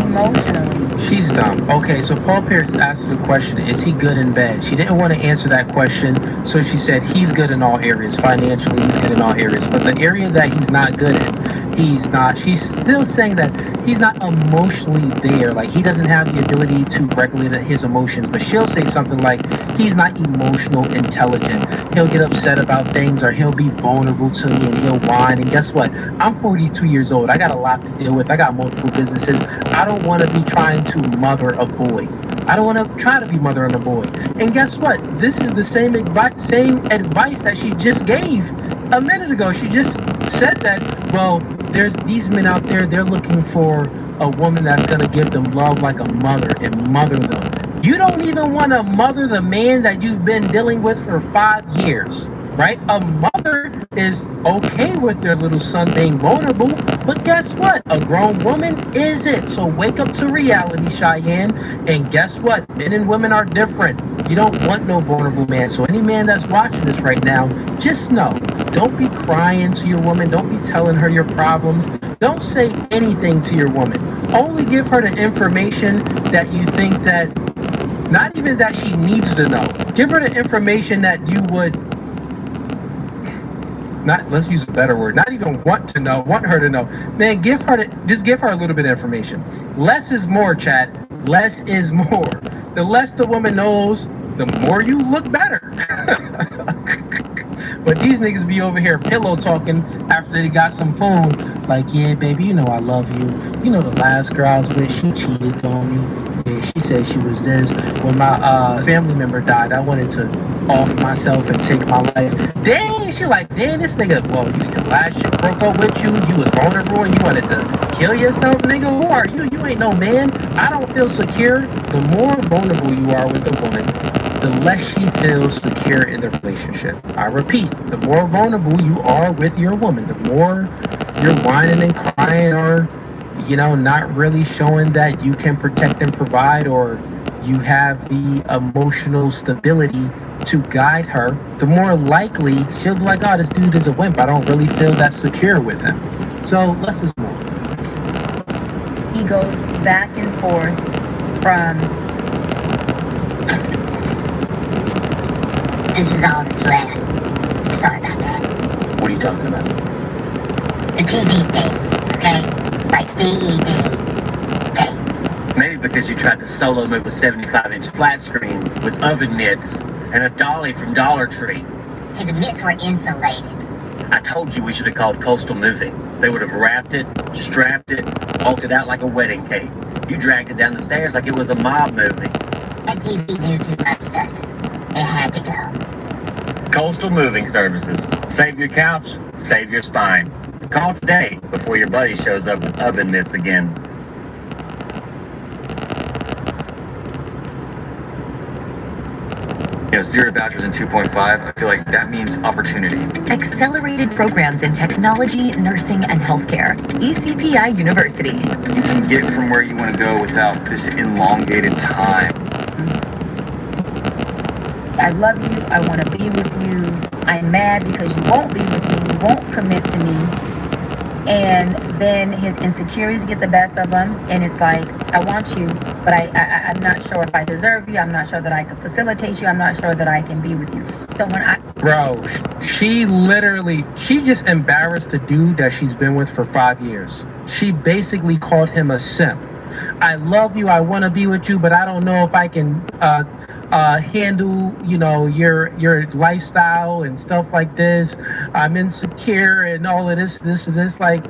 Emotionally. She's dumb. Okay, so Paul Pierce asked the question, is he good in bed? She didn't want to answer that question, so she said he's good in all areas. Financially, he's good in all areas. But the area that he's not good in, he's not. She's still saying that he's not emotionally there. Like, he doesn't have the ability to regulate his emotions. But she'll say something like, he's not emotional intelligent. He'll get upset about things, or he'll be vulnerable to me, and he'll whine. And guess what? I'm 42 years old. I got a lot to deal with. I got multiple businesses. I don't want to be trying to mother a boy. I don't want to try to be mothering a boy. And guess what? This is the same advice that she just gave a minute ago. She just said that, well, there's these men out there, they're looking for a woman that's going to give them love like a mother and mother them. You don't even want to mother the man that you've been dealing with for 5 years, right? A mother is okay with their little son being vulnerable, but guess what? A grown woman isn't. So wake up to reality, Cheyenne, and guess what? Men and women are different. You don't want no vulnerable man. So any man that's watching this right now, just know, don't be crying to your woman. Don't be telling her your problems. Don't say anything to your woman. Only give her the information that you think that, not even that she needs to know. Give her the information that you would, not, let's use a better word, not even want her to know. Man, just give her a little bit of information. Less is more, chat. Less is more. The less the woman knows, the more you look better. But these niggas be over here pillow talking after they got some phone. Like, yeah, baby, you know I love you. You know the last girl I was with, she cheated on me. Yeah, she said she was this. When my family member died, I wanted to off myself and take my life. Dang, she like, dang, this nigga, well, your last shit broke up with you. You was vulnerable and you wanted to kill yourself, nigga. Who are you? You ain't no man. I don't feel secure. The more vulnerable you are with the woman, the less she feels secure in the relationship. I repeat, the more vulnerable you are with your woman, the more you're whining and crying, or, you know, not really showing that you can protect and provide, or you have the emotional stability to guide her, the more likely she'll be like, oh, this dude is a wimp. I don't really feel that secure with him. So less is more. He goes back and forth from, this is all that's left. Sorry about that. What are you talking about? The TV stage, okay? Like DED. Maybe because you tried to solo move a 75-inch flat screen with oven mitts and a dolly from Dollar Tree. Hey, the mitts were insulated. I told you we should have called Coastal Moving. They would have wrapped it, strapped it, walked it out like a wedding cake. You dragged it down the stairs like it was a mob movie. That TV knew too much, Dustin. It had to go. Coastal Moving Services. Save your couch, save your spine. Call today before your buddy shows up with oven mitts again. You know, zero bachelors in 2.5, I feel like that means opportunity. Accelerated programs in technology, nursing, and healthcare. ECPI University. You can get from where you want to go without this elongated time. I love you, I want to be with you, I'm mad because you won't be with me, you won't commit to me. And then his insecurities get the best of him, and it's like, I want you, but I'm not sure if I deserve you, I'm not sure that I can facilitate you, I'm not sure that I can be with you. So when I... Bro, she just embarrassed the dude that she's been with for 5 years. She basically called him a simp. I love you, I want to be with you, but I don't know if I can handle, you know, your lifestyle and stuff like this. I'm insecure and all of this. Like,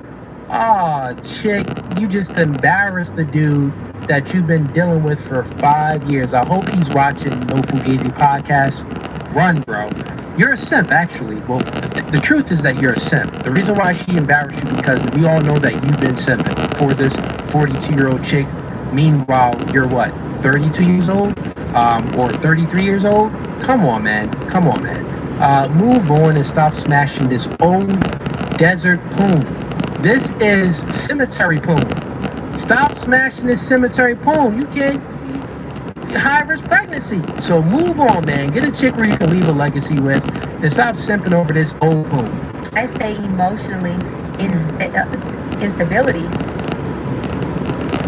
chick, you just embarrassed the dude that you've been dealing with for 5 years. I hope he's watching No Fugazi podcast. Run, bro. You're a simp, actually. Well, the truth is that you're a simp. The reason why she embarrassed you because we all know that you've been simping for this 42-year-old chick. Meanwhile, you're what, 32 years old? Or 33 years old? Come on, man. Move on and stop smashing this old desert poon. This is cemetery poon. Stop smashing this cemetery poon. You can't... high-risk pregnancy. So move on, man. Get a chick where you can leave a legacy with and stop simping over this old poon. I say emotionally instability,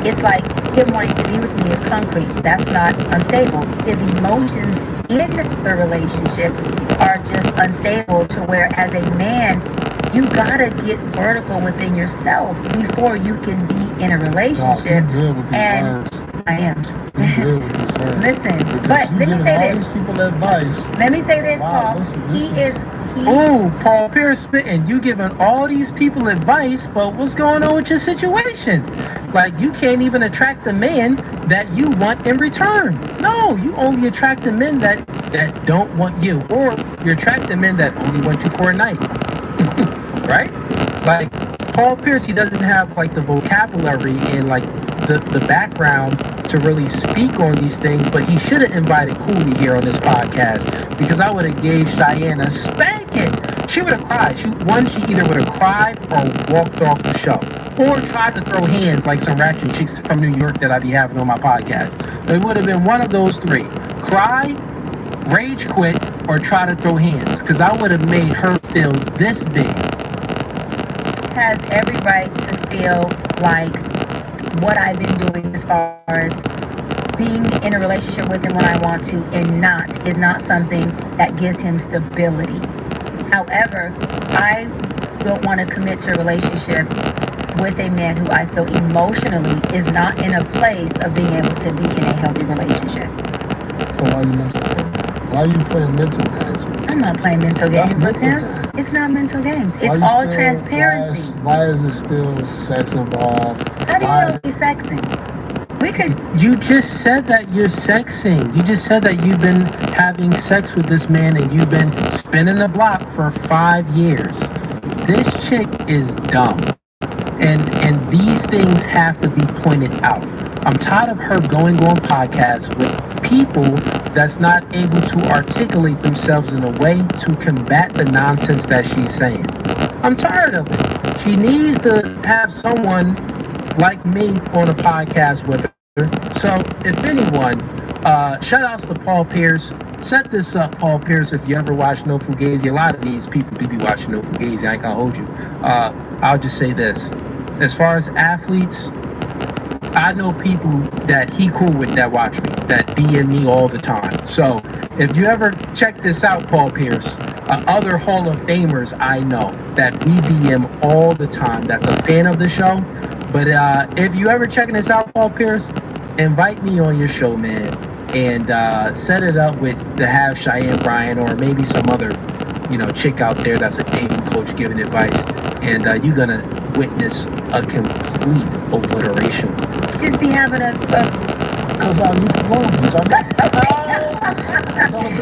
it's like him wanting to be with me is concrete. That's not unstable. His emotions in the relationship are just unstable to where as a man, you gotta get vertical within yourself before you can be in a relationship. Good with these words. I am. Good with these words. Listen, Because but you let me giving say all this. these people advice. Let me say this, Wow, Paul. this Oh, Paul Pierce spitting. You giving all these people advice, but what's going on with your situation? Like, you can't even attract the man that you want in return. No, you only attract the men that don't want you, or you attract the men that only want you for a night. Right? Like, Paul Pierce, he doesn't have like the vocabulary and like the background to really speak on these things, but he should have invited Cooley here on this podcast, because I would have gave Cheyenne a spanking. She would have cried. She either would have cried or walked off the show, or tried to throw hands like some ratchet chicks from New York that I be having on my podcast. It would have been one of those three: cry, rage quit, or try to throw hands, because I would have made her feel this big. Has every right to feel like what I've been doing as far as being in a relationship with him when I want to and is not something that gives him stability. However, I don't want to commit to a relationship with a man who I feel emotionally is not in a place of being able to be in a healthy relationship. So why you messing with him? Why are you playing mental games? I'm not playing mental games with him. It's not mental games. It's all transparency. Why is it still sex involved? How do you know he's sexing? You just said that you're sexing. You just said that you've been having sex with this man and you've been spinning the block for 5 years. This chick is dumb. And these things have to be pointed out. I'm tired of her going on podcasts with people that's not able to articulate themselves in a way to combat the nonsense that she's saying. I'm tired of it. She needs to have someone like me on a podcast with her. So if anyone, shout outs to Paul Pierce. Set this up, Paul Pierce, if you ever watch No Fugazi. A lot of these people do be watching No Fugazi. I ain't gonna hold you. I'll just say this. As far as athletes, I know people that he cool with that watch me, that DM me all the time. So if you ever check this out, Paul Pierce, other Hall of Famers I know that we DM all the time that's a fan of the show. But if you ever checking this out, Paul Pierce, invite me on your show, man, and set it up to have Cheyenne Bryan or maybe some other, chick out there that's a dating coach giving advice, and you're gonna witness a complete obliteration. Just be having a. Because I need to learn this.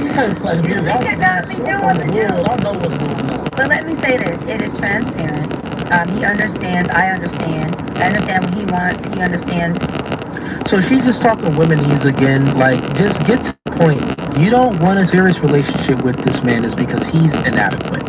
You can't play me. You cannot be doing what to do. I know what's going on. But let me say this: it is transparent. He understands. I understand. I understand what he wants. He understands. So she's just talking womenese again. Like, just get to the point. You don't want a serious relationship with this man is because he's inadequate.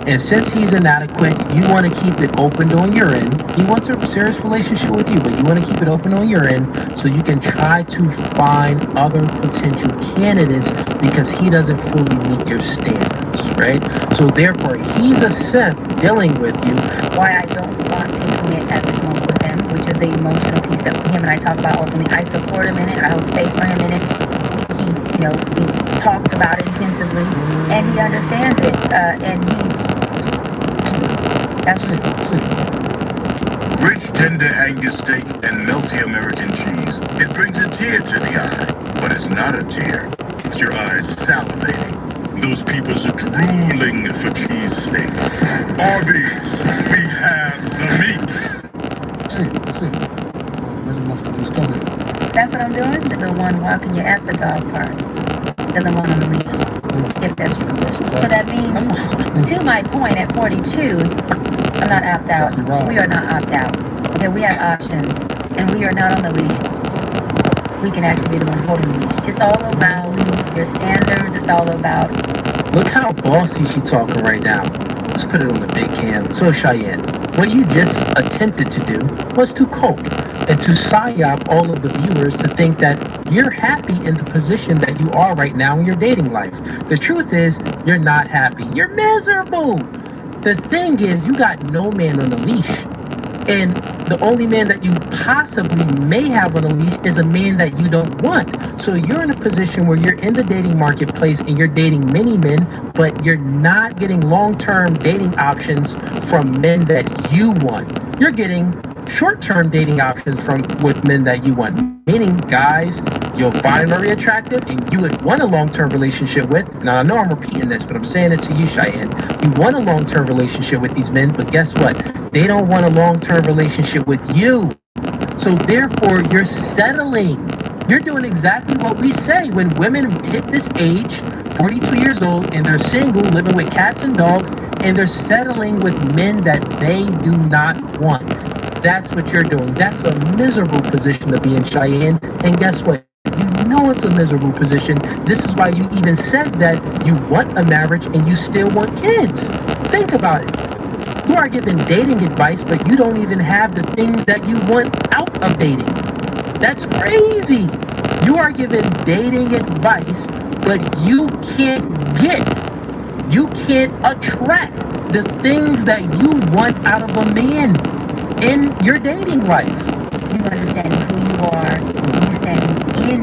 And since he's inadequate, you want to keep it open on your end. He wants a serious relationship with you, but you want to keep it open on your end so you can try to find other potential candidates because he doesn't fully meet your standards, right? So therefore, he's a simp dealing with you. Why I don't want to commit at this moment with him, which is the emotional piece that him and I talk about openly. I support him in it. I hold space for him in it. He's, we talked about it intensively, and he understands it, and that's it. Rich, tender Angus steak and melty American cheese. It brings a tear to the eye, but it's not a tear. It's your eyes salivating. Those peoples are drooling for cheese steak. Arby's, we have the meat. That's what I'm doing. The one walking you at the dog park. The one on the leash. If that's true. So that means, to my point, at 42, I'm not opt out. We are not opt out. Okay, we have options, and we are not on the leash. We can actually be the one holding the leash. It's all about your standards. It's all about. Look how bossy she's talking right now. Let's put it on the big cam. So Cheyenne, what you just attempted to do was to cope and to psyop all of the viewers to think that you're happy in the position that you are right now in your dating life. The truth is, you're not happy. You're miserable. The thing is, you got no man on the leash. And the only man that you possibly may have on a leash is a man that you don't want. So you're in a position where you're in the dating marketplace and you're dating many men, but you're not getting long-term dating options from men that you want. You're getting short-term dating options with men that you want. Meaning guys you'll find very attractive and you would want a long-term relationship with. Now I know I'm repeating this, but I'm saying it to you, Cheyenne. You want a long-term relationship with these men, but guess what? They don't want a long-term relationship with you. So therefore, you're settling. You're doing exactly what we say when women hit this age, 42 years old, and they're single, living with cats and dogs, and they're settling with men that they do not want. That's what you're doing. That's a miserable position to be in, Cheyenne. And guess what? You know it's a miserable position. This is why you even said that you want a marriage and you still want kids. Think about it. You are giving dating advice, but you don't even have the things that you want out of dating. That's crazy. You are giving dating advice, but you can't attract the things that you want out of a man in your dating life. You understanding who you are, you standing in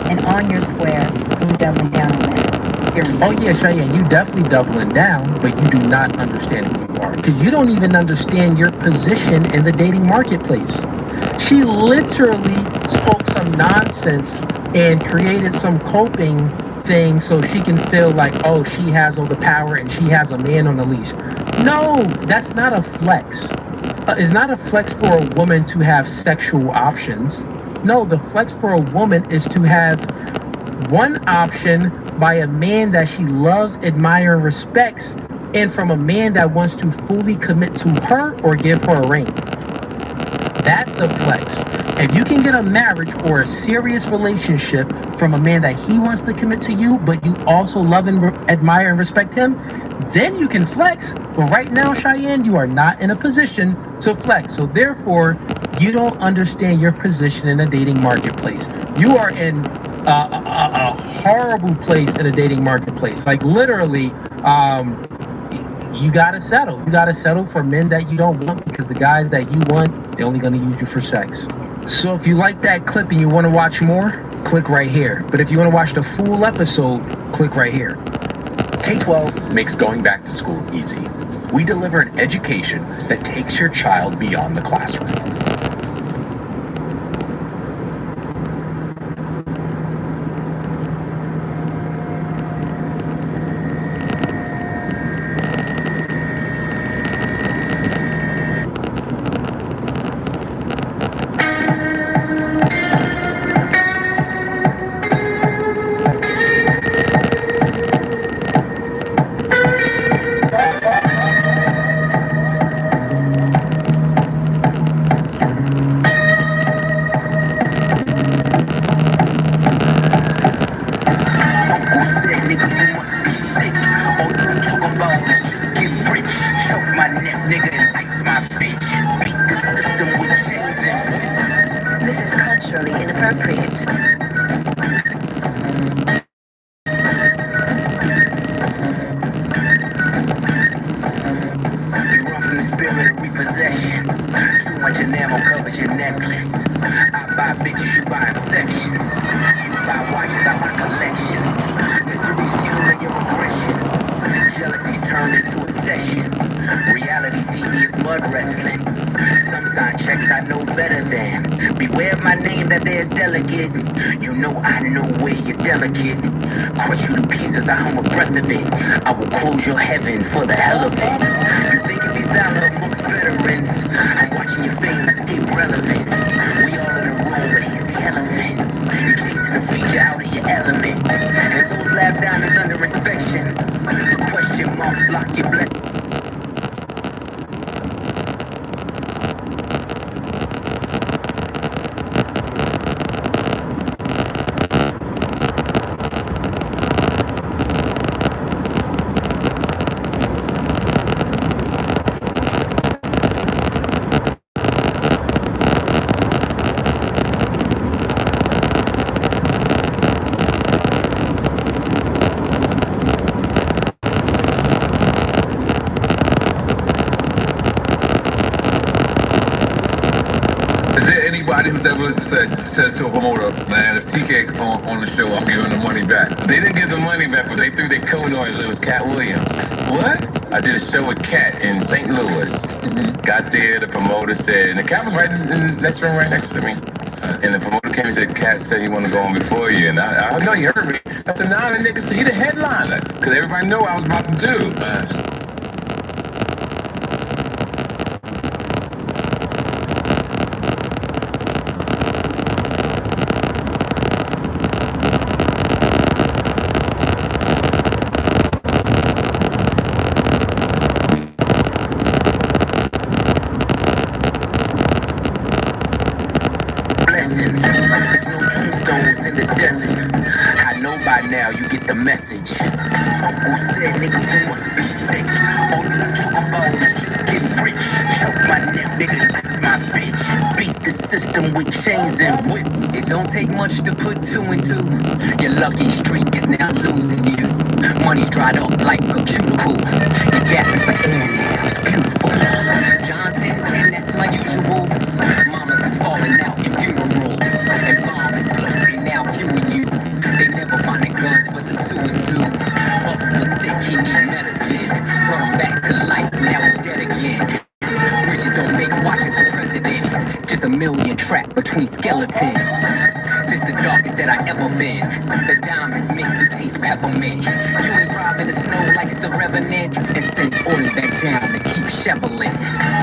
and on your square, you doubling down on that. Period. Oh yeah, Cheyenne, you definitely doubling down, but you do not understand who you are. Because you don't even understand your position in the dating marketplace. She literally spoke some nonsense and created some coping thing so she can feel like, oh, she has all the power and she has a man on the leash. No, that's not a flex. It's not a flex for a woman to have sexual options. No, the flex for a woman is to have one option by a man that she loves, admires, and respects, and from a man that wants to fully commit to her or give her a ring. That's a flex. If you can get a marriage or a serious relationship from a man that he wants to commit to you, but you also love and admire and respect him, then you can flex. But right now, Cheyenne, you are not in a position to flex. So therefore, you don't understand your position in the dating marketplace. You are in a horrible place in a dating marketplace. Like literally, you gotta settle. You gotta settle for men that you don't want, because the guys that you want, they're only gonna use you for sex. So if you like that clip and you want to watch more, click right here. But if you want to watch the full episode, click right here. K-12 makes going back to school easy. We deliver an education that takes your child beyond the classroom. This is culturally inappropriate. Spirit of repossession. Too much enamel covers your necklace. I buy bitches, you buy sections. You buy watches, I buy collections. Misery's fueling your aggression. Jealousy's turned into obsession. Reality TV is mud wrestling. Some sign checks I know better than. Beware of my name that there's delicate. You know I know where you're delicate. Crush you to pieces, I hum a breath of it. I will close your heaven for the hell of it. You think it be valor amongst veterans. I'm watching your fame escape relevance. We all in a room, but he's the elephant. You're chasing a feature out of your element. And those lab diamonds under inspection. The question marks block your blessing. Anybody who's ever said to a promoter, man, if TK on the show, I'm giving the money back. They didn't give the money back, but they threw their coat on. It was Cat Williams. What? I did a show with Cat in St. Louis. Got there, the promoter said, and the Cat was right in the next room right next to me. And the promoter came and said, Cat said he want to go on before you. And I know you heard me. I said, nah, the nigga said he the headliner. Because everybody knew what I was about to do. Now you get the message. Uncle said niggas you must be sick. All you talk about is just getting rich. Choke my neck, nigga, that's my bitch. Beat the system with chains and whips. It don't take much to put two and two. Your lucky streak is now losing you. Money's dried up like a cuticle. You're gasping for air now, it's beautiful. John 10, that's my usual. Mamas is falling out in funerals. And bombing blows, they now viewing you. They never find their guns, but the sewers do. Bubbles was sick, he need medicine. Brought him back to life, now he's dead again. Richard don't make watches for presidents. Just a million trapped between skeletons. This the darkest that I ever been. The diamonds make you taste peppermint. You ain't driving the snow like it's the Revenant. And send orders back down to keep shoveling.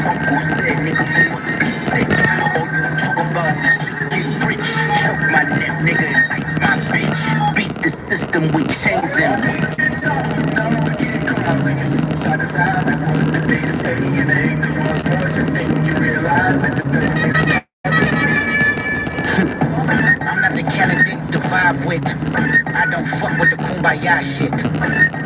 Uncle said niggas you must be sick. All you talk about is just getting rich. Choke my neck, nigga, and ice my bitch. Beat the system with chains and whips. Side to side, like what the they say, and they ain't the Rolls Royce, and then you realize that the I'm not the candidate to vibe with. I don't fuck with the kumbaya shit.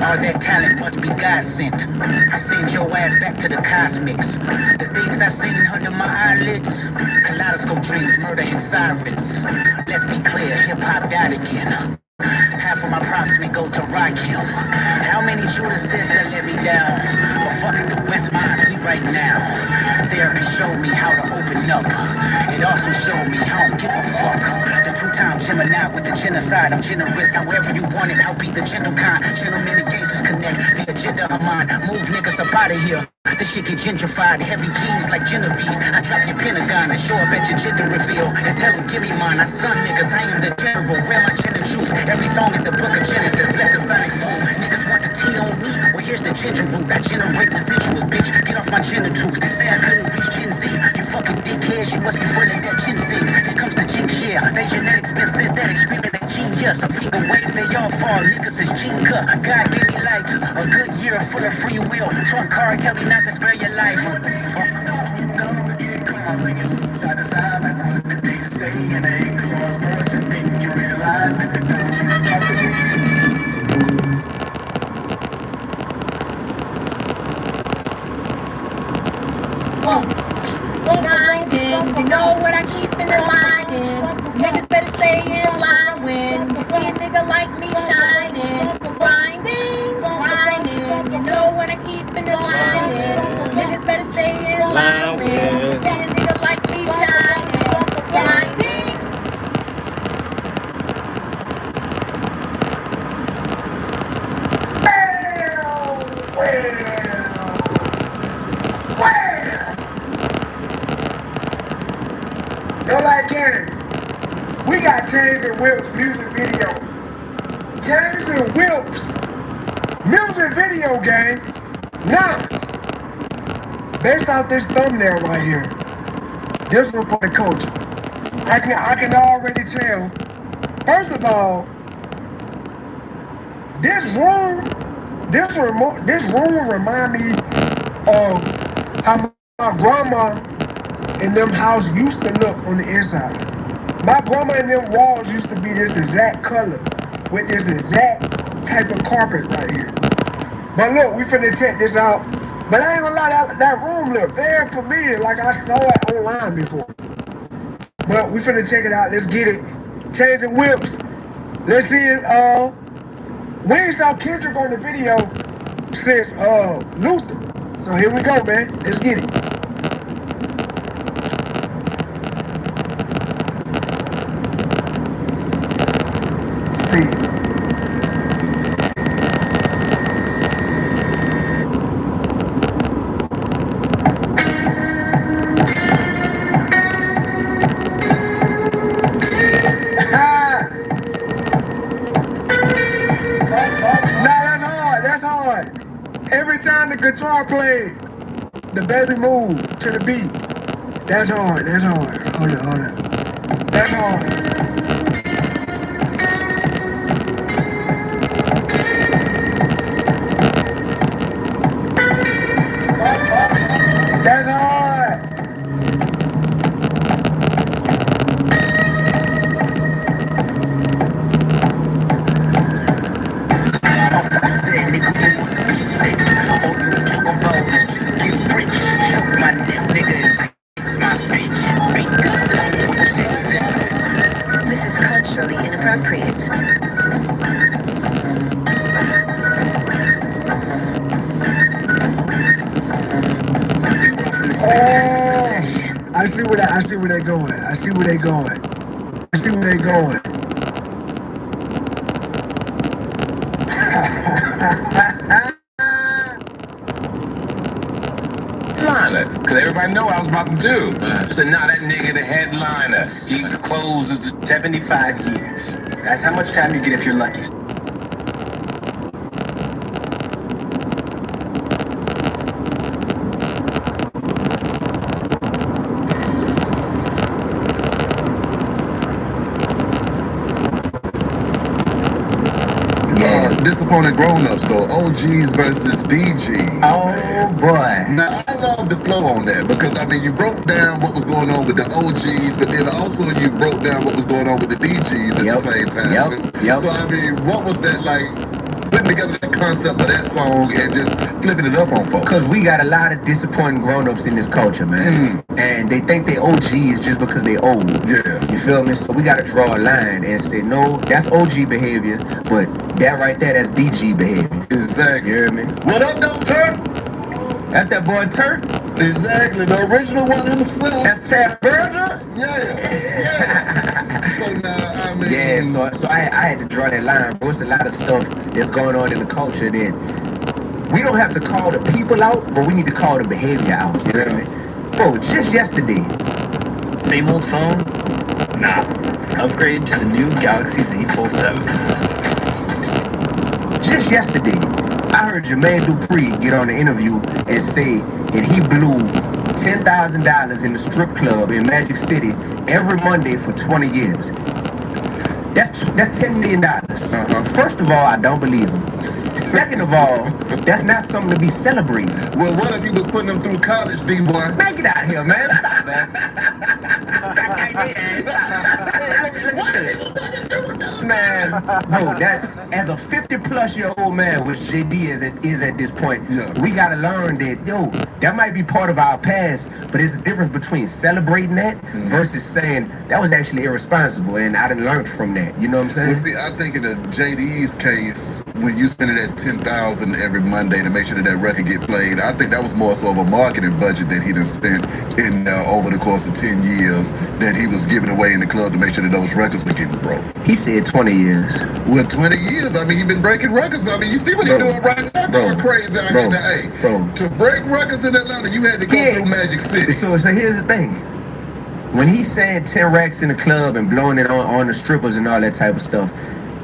All that talent must be God sent. I send your ass back to the cosmics. The things I seen under my eyelids. Kaleidoscope dreams, murder and sirens. Let's be clear, hip-hop died again. Half of my props may go to Rakim. How many Judases that let me down? But fuck it, the West Mines, we right now. Therapy showed me how to open up. It also showed me how I don't give a fuck. The two-time Gemini with the genocide. I'm generous, however you want it. I'll be the gentle kind. Gentlemen and gangsters connect. The agenda of mine. Move niggas up out of here. This shit get gentrified, heavy jeans like Genevieve's. I drop your Pentagon and show up at your gender reveal. And tell them, give me mine, I son niggas, I am the general. Wear my gin and juice, every song in the book of Genesis. Let the sonics boom, niggas want the tea on me. Well, here's the ginger root, I generate residuals, bitch. Get off my genitals, they say I couldn't reach Gen Z. You fucking dickheads, you must be full of that ginseng. Here comes the jinx, yeah, they genetics been synthetic. Screaming that genius, a finger wave, they all fall. Niggas is gene cut, God gave me light. A good year full of free will. Trump card, tell me not to spare your life. Side to side, like what the they say, and they ain't the Rolls Royce, and then you realize that the dirt is dropping. You know what I keep in the line. Niggas better stay in line when you see a nigga like me shining. Grinding. You know what I keep in the line. Niggas better stay in line when you see a nigga like me shining. Grinding. Yo, like Karen, we got James and Whips music video. James and Whips music video game. Now, based off this thumbnail right here, this one for the coach. I can already tell. First of all, this room remind me of how my grandma and them house used to look on the inside. My grandma and them walls used to be this exact color with this exact type of carpet right here. But look, we finna check this out. But I ain't gonna lie, that room look very familiar, like I saw it online before. But we finna check it out. Let's get it. Changing Whips. Let's see it. We ain't saw Kendrick on the video since Luther. So here we go, man. Let's get it. guitar playing. The baby move to the beat. That's hard. Hold on. That's hard. That's hard. Uncle said, nigga, you must be sick. All you talk about is just get rich. Choke my neck, nigga, and ice my bitch. Beat the system with things and This is culturally inappropriate. Oh, I see where they're going. I see where they're going. Headliner, because everybody know I was about to do. I said, nah, that nigga the headliner. He closes the 75 years. That's how much time you get if you're lucky. Disappointed grown-ups though, OGs versus DGs. Oh boy. Now I love the flow on that because I mean you broke down what was going on with the OGs, but then also you broke down what was going on with the DGs at the same time too. So I mean, what was that like? Putting together that concept of that song and just flipping it up on folks. Because we got a lot of disappointed grown-ups in this culture, man. And they think they OGs just because they old. Yeah. You feel me? So we got to draw a line and say, no, that's OG behavior, but that right there, that's DG behavior. Exactly. You hear me? What up, though, Turk? That's that boy Turk. Exactly. The original one himself. That's Tad Berger. Yeah. So now, I mean... Yeah, so I had to draw that line, bro. It's a lot of stuff that's going on in the culture that we don't have to call the people out, but we need to call the behavior out. You know what I mean? Bro, just yesterday. Same old phone? Nah. Upgrade to the new Galaxy Z Fold 7. Just yesterday, I heard Jermaine Dupri get on the interview and say that he blew $10,000 in the strip club in Magic City every Monday for 20 years. That's $10 million. First of all, I don't believe him. Second of all, that's not something to be celebrated. Well, what if he was putting them through college, D1? Man, get out of here, man. Stop, man. Bro, that as a 50-plus-year-old man, which JD is at this point, we gotta learn that, yo, that might be part of our past, but there's a difference between celebrating that versus saying that was actually irresponsible, and I done learned from that. You know what I'm saying? Well, see, I think in the JD's case, when you spending that $10,000 every Monday to make sure that record get played, I think that was more so of a marketing budget that he done spent in over the course of 10 years that he was giving away in the club to make sure that those records were getting broke. He said 20 years. Well, 20 years. I mean, he been breaking records. I mean, you see what he's doing right now, going crazy out in the A. To break records in Atlanta, you had to go through Magic City. So here's the thing. When he's saying 10 racks in the club and blowing it on the strippers and all that type of stuff,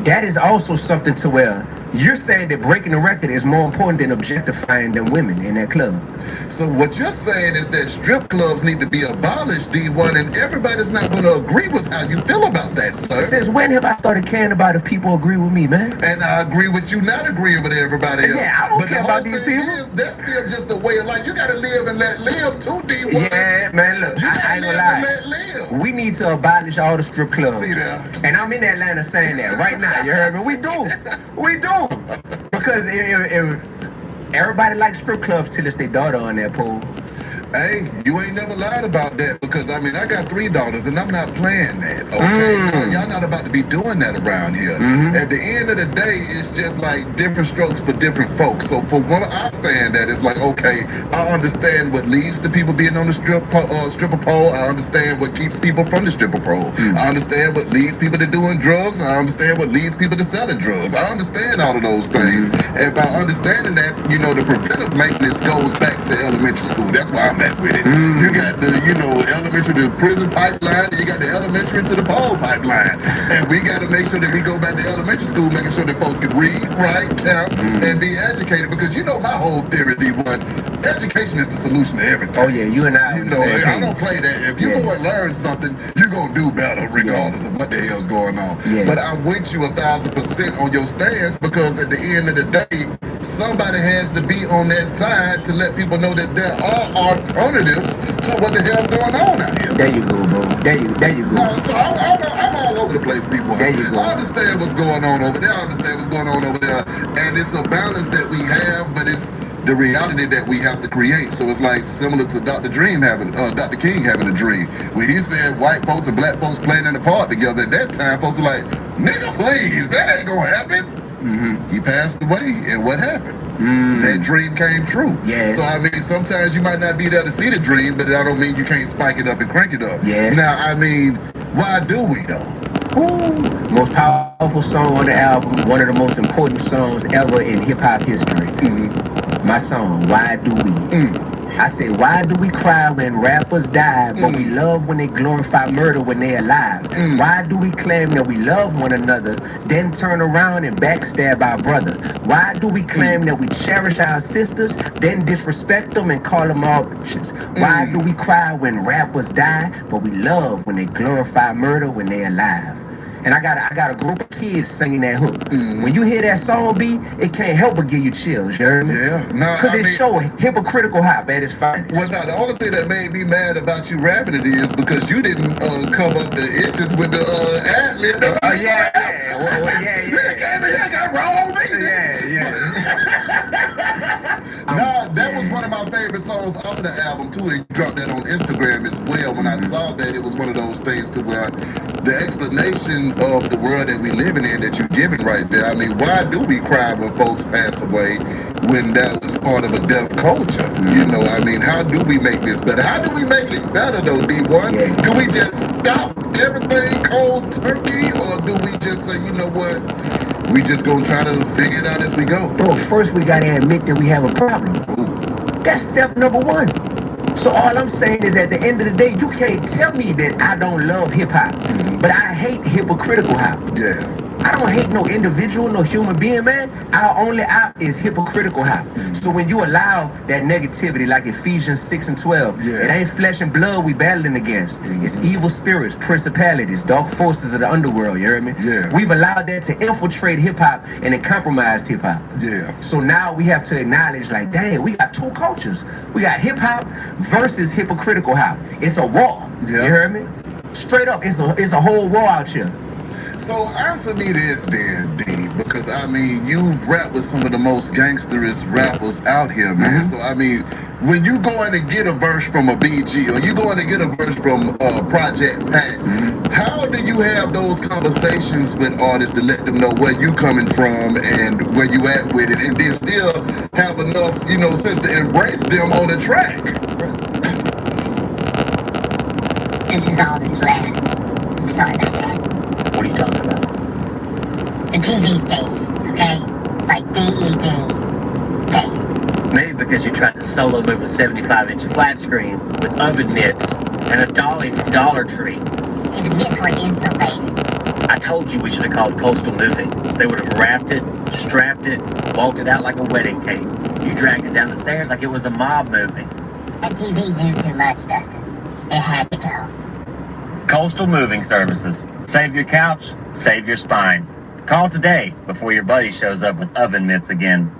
that is also something to where you're saying that breaking the record is more important than objectifying them women in that club. So what you're saying is that strip clubs need to be abolished, D1, and everybody's not going to agree with how you feel about that, sir. Since when have I started caring about if people agree with me, man? And I agree with you not agreeing with everybody else. Yeah, I don't care about these people. That's still just a way of life. You got to live and let live too, D1. Yeah, man, look, I ain't gonna lie. We need to abolish all the strip clubs. See there? And I'm in Atlanta saying that right now, you heard me? We do. Because if everybody likes strip clubs till it's their daughter on that pole. Hey, you ain't never lied about that because, I mean, I got 3 daughters and I'm not playing that, okay? No, y'all not about to be doing that around here. At the end of the day, it's just like different strokes for different folks. So for one, I stand at it's like, okay, I understand what leads to people being on the stripper pole. I understand what keeps people from the stripper pole. I understand what leads people to doing drugs. I understand what leads people to selling drugs. I understand all of those things. And by understanding that, you know, the preventive maintenance goes back to elementary school. That's why I'm at. at with it. You got the, elementary to prison pipeline, and you got the elementary to the pole pipeline. And we got to make sure that we go back to elementary school, making sure that folks can read, write, count, and be educated. Because my whole theory, D1, education is the solution to everything. Oh yeah, you and I. I don't play that. If you go and learn something, you're going to do better regardless of what the hell's going on. Yeah. But I'm with you 1,000% on your stance, because at the end of the day, somebody has to be on that side to let people know that there are alternatives to what the hell's going on out here. There you go, bro. There you go. No, so I'm all over the place, people. There you go. I understand what's going on over there. I understand what's going on over there. And it's a balance that we have, but it's the reality that we have to create. So it's like similar to Dr. King having a dream. When he said white folks and black folks playing in the park together, at that time, folks were like, nigga, please, that ain't gonna happen. He passed away, and what happened? That dream came true. Yeah. So I mean, sometimes you might not be there to see the dream, but that don't mean you can't spike it up and crank it up. Yes. Now, I mean, why do we though? Most powerful song on the album, one of the most important songs ever in hip-hop history. My song, Why Do We? I said, why do we cry when rappers die, but we love when they glorify murder when they're alive? Why do we claim that we love one another, then turn around and backstab our brother? Why do we claim that we cherish our sisters, then disrespect them and call them all bitches? Why do we cry when rappers die, but we love when they glorify murder when they're alive? And I got a group of kids singing that hook. When you hear that song beat, it can't help but give you chills, you hear me? Yeah. Nah, Because it shows hypocritical hop at its finest. Well, now, the only thing that made me mad about you rapping it is because you didn't cover up the itches with the ad-lib. Oh, yeah. Well, yeah. You came in here, got wrong with me. Nah, that was one of my favorite songs off the album, too. And you dropped that on Instagram as well. When I saw that, it was one of those things to where the explanation of the world that we living in that you're giving right there. I mean, why do we cry when folks pass away when that was part of a deaf culture? I mean, how do we make this better? How do we make it better, though, D1? Do we just stop everything cold turkey, or do we just say, you know what, we just gonna try to figure it out as we go? Bro, first we gotta admit that we have a problem. That's step number one. So all I'm saying is, at the end of the day, you can't tell me that I don't love hip-hop, but I hate hypocritical hop. Yeah. I don't hate no individual, no human being, man. Our only op is hypocritical hop. So when you allow that negativity, like Ephesians 6 and 12, it ain't flesh and blood we battling against. It's evil spirits, principalities, dark forces of the underworld, you hear me? Yeah. We've allowed that to infiltrate hip-hop, and it compromised hip-hop. Yeah. So now we have to acknowledge, like, dang, we got two cultures. We got hip-hop versus hypocritical hop. It's a war. You hear me? Straight up, it's a whole war out here. So answer me this then, D, because I mean, you've rapped with some of the most gangsterous rappers out here, man. So I mean, when you go in and get a verse from a BG, or you go in and get a verse from Project Pat, how do you have those conversations with artists to let them know where you coming from and where you at with it, and then still have enough, sense to embrace them on the track? This is all that's left. I'm sorry about that. What are you talking about? The TV stage, okay? Like DED. Maybe because you tried to solo move a 75-inch flat screen with oven mitts and a dolly from Dollar Tree. And the mitts were insulated. I told you we should have called Coastal Moving. They would have wrapped it, strapped it, walked it out like a wedding cake. You dragged it down the stairs like it was a mob movie. That TV knew too much, Dustin. It had to go. Coastal Moving Services. Save your couch, save your spine. Call today before your buddy shows up with oven mitts again.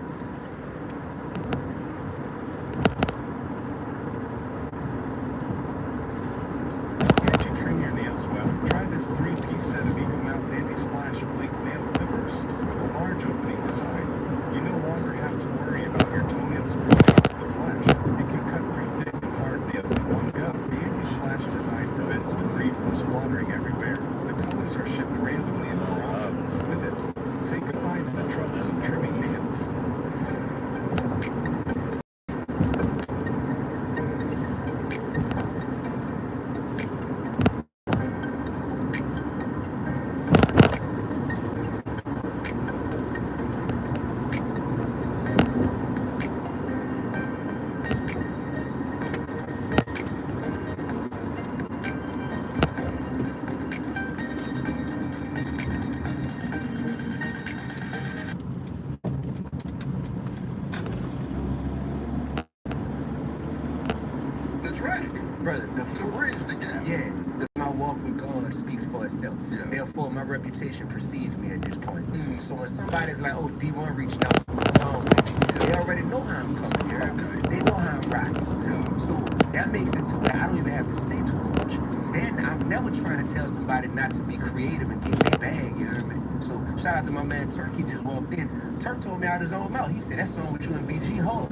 track. Brother, To bridge the gap. yeah, my walk with God speaks for itself. Yeah. Therefore, my reputation precedes me at this point. So when somebody's like, oh, D1 reached out to the song with me, they already know how I'm coming here. Okay. They know how I'm rocking. Yeah. So that makes it to where I don't even have to say too much. Then I'm never trying to tell somebody not to be creative and get their bag, you hear me? So shout out to my man Turk, he just walked in. Turk told me out his own mouth. He said, that song with you and BG hard.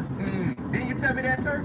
Didn't you tell me that, Turk?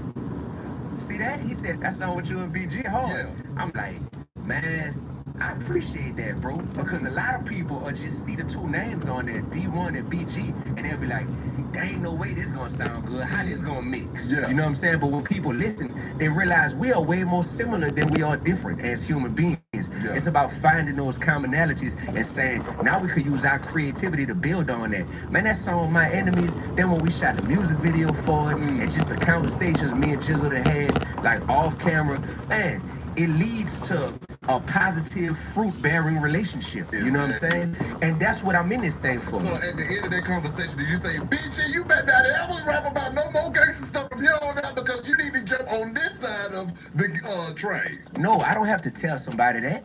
See that? He said, that song with you and BG hard. Yeah. I'm like, man, I appreciate that, bro. Because a lot of people are just see the two names on there, D1 and BG, and they'll be like, there ain't no way this gonna sound good. How this gonna mix? Yeah. You know what I'm saying? But when people listen, they realize we are way more similar than we are different as human beings. Yeah. It's about finding those commonalities and saying, now we could use our creativity to build on that. Man, that song, My Enemies, then when we shot the music video for it, and just the conversations me and Jizzle had, like off camera, man, it leads to a positive fruit-bearing relationship. You know what I'm saying? And that's what I'm in this thing for. So at the end of that conversation, did you say, BG, you better not ever rap about no more gangster stuff from here on out because you need to jump on this side of the train? No, I don't have to tell somebody that.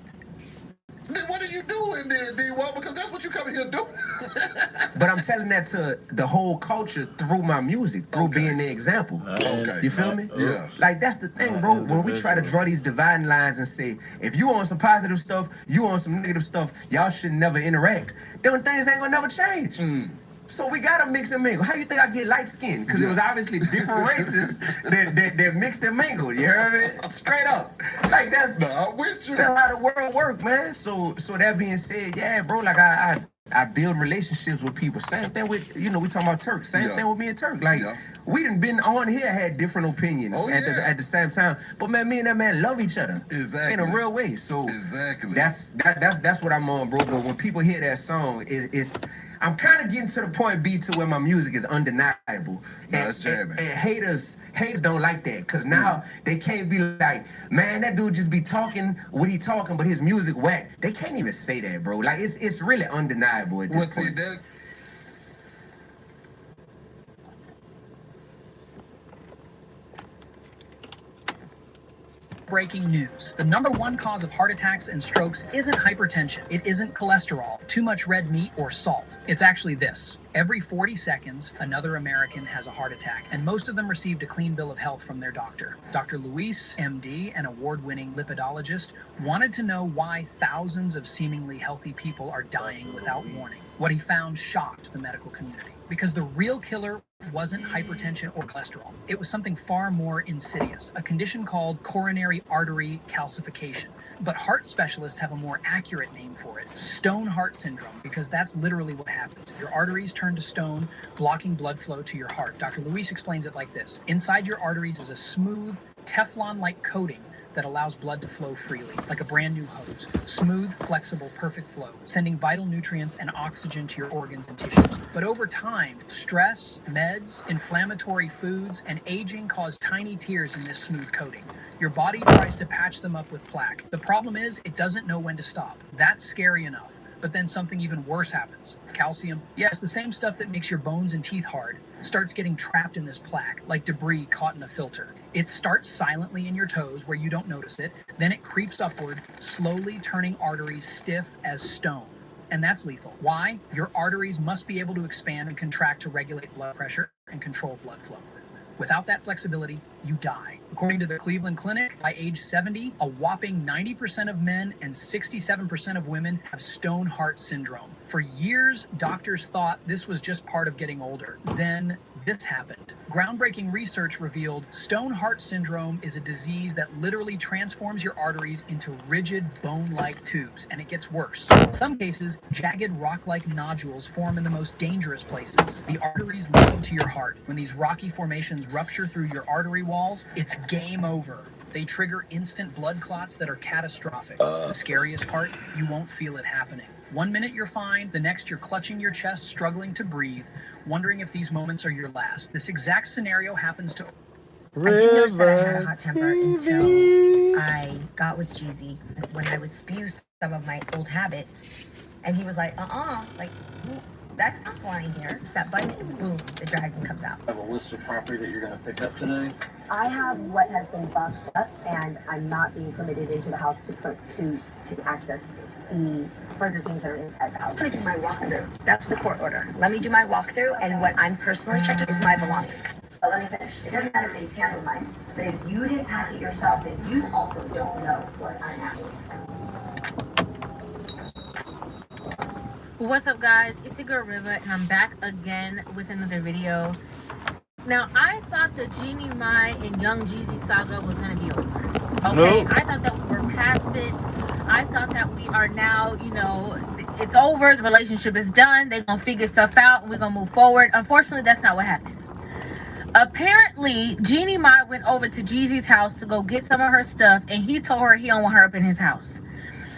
Then what are you doing then, D1? Because that's what you come here doing. But I'm telling that to the whole culture through my music, through being the example. Okay. You feel me? Yeah. Like, that's the thing, bro. When we try to draw these dividing lines and say, if you on some positive stuff, you on some negative stuff, y'all should never interact, them things ain't gonna never change. So we gotta mix and mingle. How you think I get light skin? Because it was obviously different races that mixed and mingled. You heard me? Straight up. Like that's with you. That's how the world work, man. So that being said, yeah, bro. Like I build relationships with people. Same thing with we talking about Turk. Same thing with me and Turk. Like we done been on here, had different opinions at the same time. But man, me and that man love each other. Exactly. In a real way. So exactly. That's what I'm on, bro. But when people hear that song, it's I'm kind of getting to the point B to where my music is undeniable. That's jamming. And haters don't like that because now they can't be like, man, that dude just be talking what he talking, but his music whack. They can't even say that, bro. Like it's really undeniable at this point. See, Breaking news. The #1 cause of heart attacks and strokes isn't hypertension. It isn't cholesterol, too much red meat, or salt. It's actually this. Every 40 seconds, another American has a heart attack, and most of them received a clean bill of health from their doctor. Dr. Luis, MD, an award-winning lipidologist, wanted to know why thousands of seemingly healthy people are dying without warning. What he found shocked the medical community, because the real killer wasn't hypertension or cholesterol. It was something far more insidious, a condition called coronary artery calcification. But heart specialists have a more accurate name for it, stone heart syndrome, because that's literally what happens. Your arteries turn to stone, blocking blood flow to your heart. Dr. Luis explains it like this. Inside your arteries is a smooth, Teflon-like coating that allows blood to flow freely, like a brand new hose. Smooth, flexible, perfect flow, sending vital nutrients and oxygen to your organs and tissues. But over time, stress, meds, inflammatory foods, and aging cause tiny tears in this smooth coating. Your body tries to patch them up with plaque. The problem is, it doesn't know when to stop. That's scary enough. But then something even worse happens. Calcium, yes, the same stuff that makes your bones and teeth hard, starts getting trapped in this plaque, like debris caught in a filter. It starts silently in your toes where you don't notice it, then it creeps upward, slowly turning arteries stiff as stone. And that's lethal. Why? Your arteries must be able to expand and contract to regulate blood pressure and control blood flow. Without that flexibility, you die. According to the Cleveland Clinic, by age 70, a whopping 90% of men and 67% of women have stone heart syndrome. For years, doctors thought this was just part of getting older. Then this happened. Groundbreaking research revealed stone heart syndrome is a disease that literally transforms your arteries into rigid bone-like tubes, and it gets worse. In some cases, jagged rock-like nodules form in the most dangerous places. The arteries lead to your heart. When these rocky formations rupture through your artery walls, it's game over. They trigger instant blood clots that are catastrophic. The scariest part, you won't feel it happening. One minute you're fine, the next you're clutching your chest, struggling to breathe, wondering if these moments are your last. This exact scenario happens to... I didn't notice that I had a hot temper until I got with Jeezy, when I would spew some of my old habits, and he was like, like, That's not flying here. It's that button and boom, the dragon comes out. Have a list of property that you're going to pick up today? I have what has been boxed up, and I'm not being permitted into the house to access the further things that are inside the house. I'm gonna do my walkthrough. That's the court order. Let me do my walkthrough, and what I'm personally checking is my belongings. But let me finish. It doesn't matter if they handled mine, but if you didn't pack it yourself, then you also don't know what I'm asking. What's up, guys? It's your girl Riva, and I'm back again with another video. Now, I thought the Jeannie Mai and Young Jeezy saga was gonna be over. Okay, Nope. I thought that we were past it. I thought that we are now, you know, it's over. The relationship is done. They're gonna figure stuff out, and we're gonna move forward. Unfortunately, that's not what happened. Apparently, Jeannie Mai went over to Jeezy's house to go get some of her stuff, and he told her he don't want her up in his house.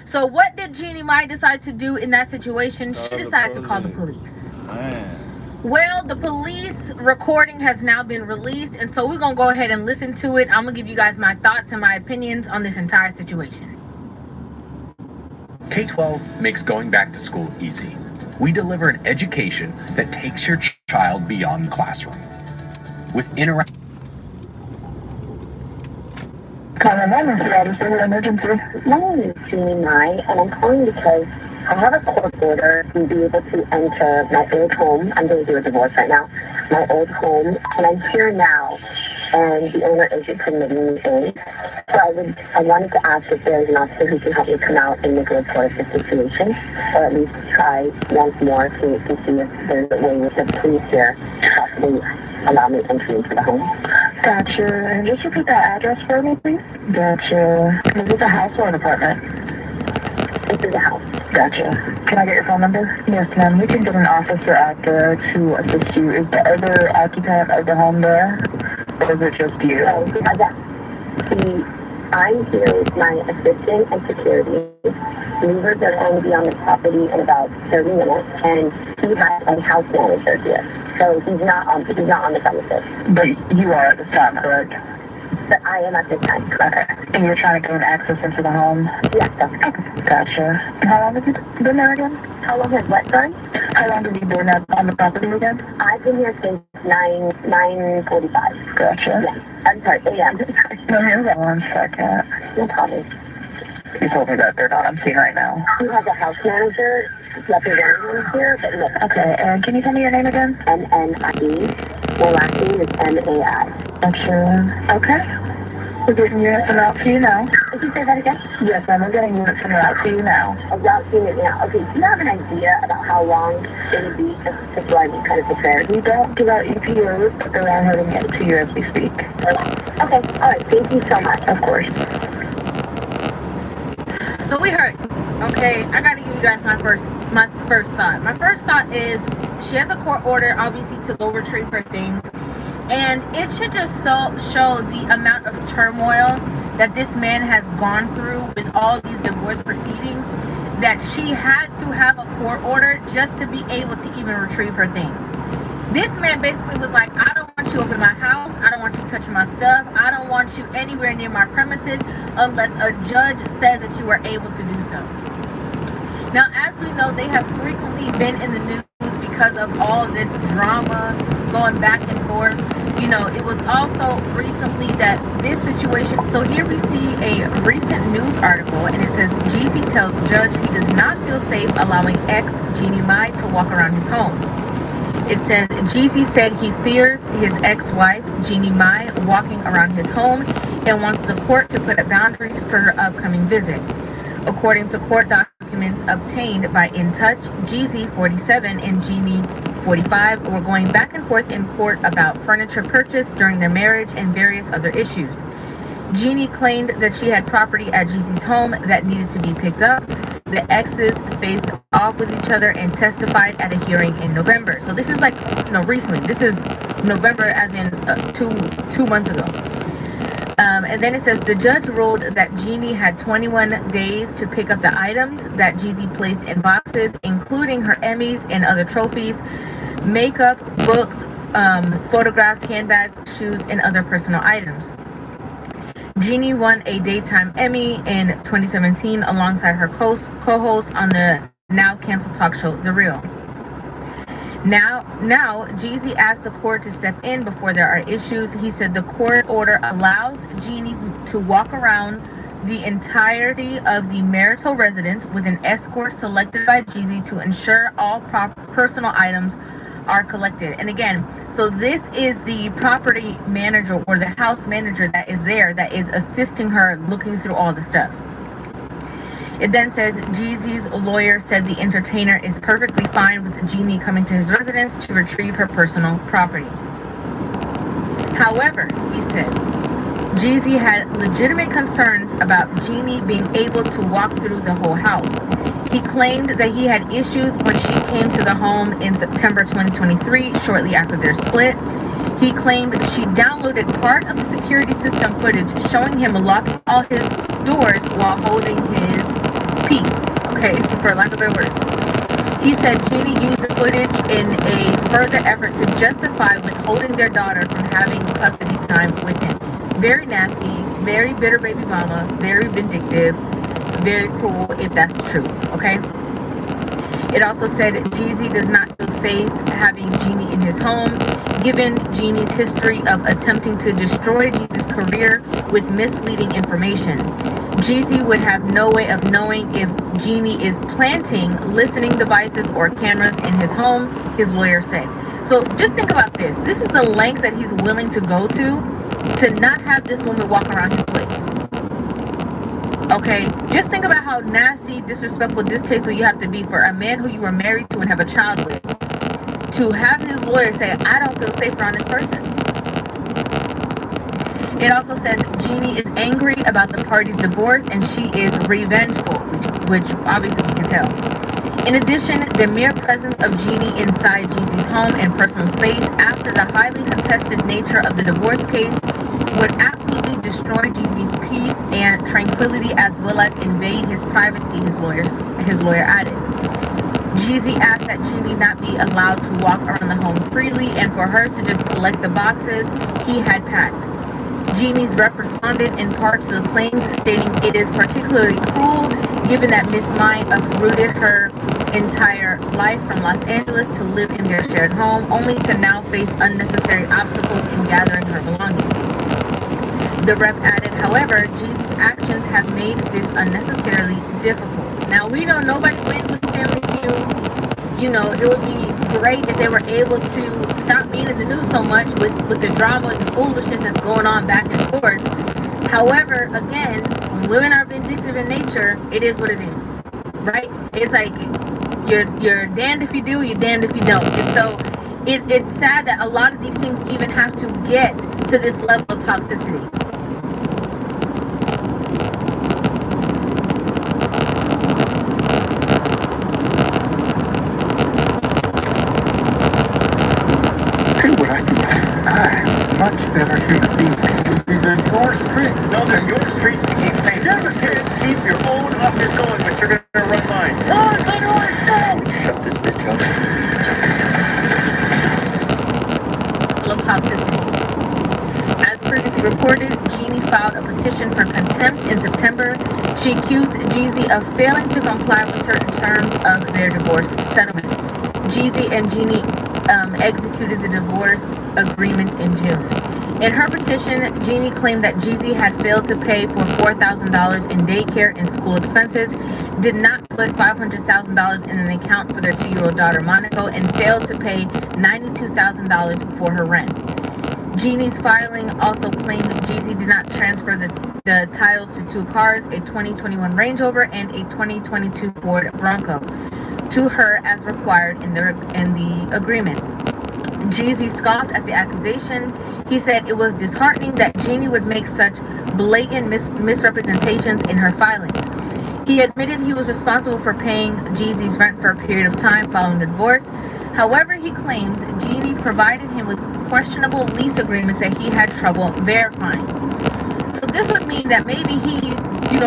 So what did Jeannie Mai decide to do in that situation? She decided to call the police. Man. Well, the police recording has now been released, and so we're going to go ahead and listen to it. I'm going to give you guys my thoughts and my opinions on this entire situation. K-12 makes going back to school easy. We deliver an education that takes your child beyond the classroom. With interact. Emergency. My name is Jeannie Mai, and I'm calling because I have a court order to be able to enter my old home. I'm going through a divorce right now. My old home, and I'm here now, and the owner isn't permitting me in. So I wanted to ask if there's an officer who can help me come out and make a report of the situation, or at least try once more to see if there's a way with the police here to possibly allow me entry into the home. Gotcha. And just repeat that address for me, please. Gotcha. Is this a house or an apartment? This is a house. Gotcha. Can I get your phone number? Yes, ma'am. We can get an officer out there to assist you. Is the other occupant of the home there, or is it just you? No, I'm here with my assistant and security. Movers are going to be on the property in about 30 minutes, and he has a house manager here. So he's not on the premises. But you are at this time, correct? But I am at this time, correct. And you're trying to gain access into the home? Yes, that's okay. Gotcha. And how long have you been there again? How long has what, sorry? How long have you been on the property again? I've been here since 9:45. Gotcha. Yes. I'm sorry, a.m. No, hold on 1 second. No problem. You told me that they're not on scene right now. He has a house manager representing him here, but no. Okay, and can you tell me your name again? M-N-I-E. My last name is M-A-I. Gotcha. Okay. We're getting units sent out to you now. Did you say that again? Yes, ma'am. We're getting units sent out to you now. A route unit now. Okay, do you have an idea about how long it would be just so I can kind of prepare? We don't give out EPOs, but they're on her to get it to you as we speak. Okay, all right. Thank you so much. Of course. So we heard, okay, I got to give you guys my first thought. My first thought is she has a court order, obviously, to go retrieve her things. And it should just show the amount of turmoil that this man has gone through with all these divorce proceedings, that she had to have a court order just to be able to even retrieve her things. This man basically was like, I don't want you up in my house. I don't want you touching my stuff. I don't want you anywhere near my premises unless a judge says that you are able to do so. Now, as we know, they have frequently been in the news because of all of this drama going back and forth. You know, it was also recently that this situation, so here we see a recent news article, and it says, Jeezy tells judge he does not feel safe allowing ex Jeannie Mai to walk around his home. It says, Jeezy said he fears his ex-wife, Jeannie Mai, walking around his home and wants the court to put up boundaries for her upcoming visit. According to court documents obtained by In Touch, Jeezy, 47, and Jeannie, 45, were going back and forth in court about furniture purchased during their marriage and various other issues. Jeannie claimed that she had property at Jeezy's home that needed to be picked up. The exes faced off with each other and testified at a hearing in November. So this is like, you know, recently. This is November as in two months ago. And then it says the judge ruled that Jeannie had 21 days to pick up the items that Jeezy placed in boxes, including her Emmys and other trophies, makeup, books, photographs, handbags, shoes, and other personal items. Jeannie won a Daytime Emmy in 2017 alongside her co-host on the now canceled talk show The Real. Now, Jeezy asked the court to step in before there are issues. He said the court order allows Jeannie to walk around the entirety of the marital residence with an escort selected by Jeezy to ensure all personal items are collected. And again, so this is the property manager or the house manager that is there that is assisting her looking through all the stuff. It then says Jeezy's lawyer said the entertainer is perfectly fine with Jeannie coming to his residence to retrieve her personal property. However, he said, Jeezy had legitimate concerns about Jeannie being able to walk through the whole house. He claimed that he had issues when she came to the home in September 2023, shortly after their split. He claimed she downloaded part of the security system footage showing him locking all his doors while holding his peace, okay, for lack of better words. He said Jeannie used the footage in a further effort to justify withholding their daughter from having custody time with him. Very nasty, very bitter baby mama, very vindictive, very cruel if that's the truth, okay? It also said Jeezy does not feel safe having Jeannie in his home, given Jeannie's history of attempting to destroy Jeezy's career with misleading information. Jeezy would have no way of knowing if Jeannie is planting listening devices or cameras in his home, his lawyer said. So just think about this. This is the length that he's willing to go to not have this woman walk around his place. Okay, just think about how nasty, disrespectful, distasteful you have to be for a man who you were married to and have a child with, to have his lawyer say, I don't feel safe around this person. It also says Jeannie is angry about the party's divorce and she is revengeful, which obviously we can tell. In addition, the mere presence of Jeannie inside Jeezy's home and personal space after the highly contested nature of the divorce case would absolutely destroy Jeezy's peace and tranquility as well as invade his privacy, his lawyer added. Jeezy asked that Jeannie not be allowed to walk around the home freely and for her to just collect the boxes he had packed. Jeannie's rep responded in part to the claims, stating it is particularly cruel given that Miss Mai uprooted her entire life from Los Angeles to live in their shared home, only to now face unnecessary obstacles in gathering her belongings. The rep added, however, Jeezy's actions have made this unnecessarily difficult. Now, we know nobody wins with Family Feud. You know, it would be great if they were able to stop being in the news so much with the drama and the foolishness that's going on back and forth. However, again, when women are vindictive in nature, it is what it is, right? It's like you're damned if you do, you're damned if you don't. And so it's sad that a lot of these things even have to get to this level of toxicity. Much better human being. These are your streets. No, they're your streets to keep safe. You keep your own office going, but you're gonna run mine. Shut this bitch up. Of toxicity. As previously reported, Jeannie filed a petition for contempt in September. She accused Jeezy of failing to comply with certain terms of their divorce settlement. Jeezy and Jeannie executed the divorce agreement in June. In her petition, Jeannie claimed that Jeezy had failed to pay for $4,000 in daycare and school expenses, did not put $500,000 in an account for their 2-year-old daughter Monaco, and failed to pay $92,000 for her rent. Jeannie's filing also claimed Jeezy did not transfer the titles to 2 cars, a 2021 Range Rover and a 2022 Ford Bronco, to her as required in the agreement. Jeezy scoffed at the accusation. He said it was disheartening that Jeannie would make such blatant misrepresentations in her filings. He admitted he was responsible for paying Jeezy's rent for a period of time following the divorce. However, he claims Jeannie provided him with questionable lease agreements that he had trouble verifying. So this would mean that maybe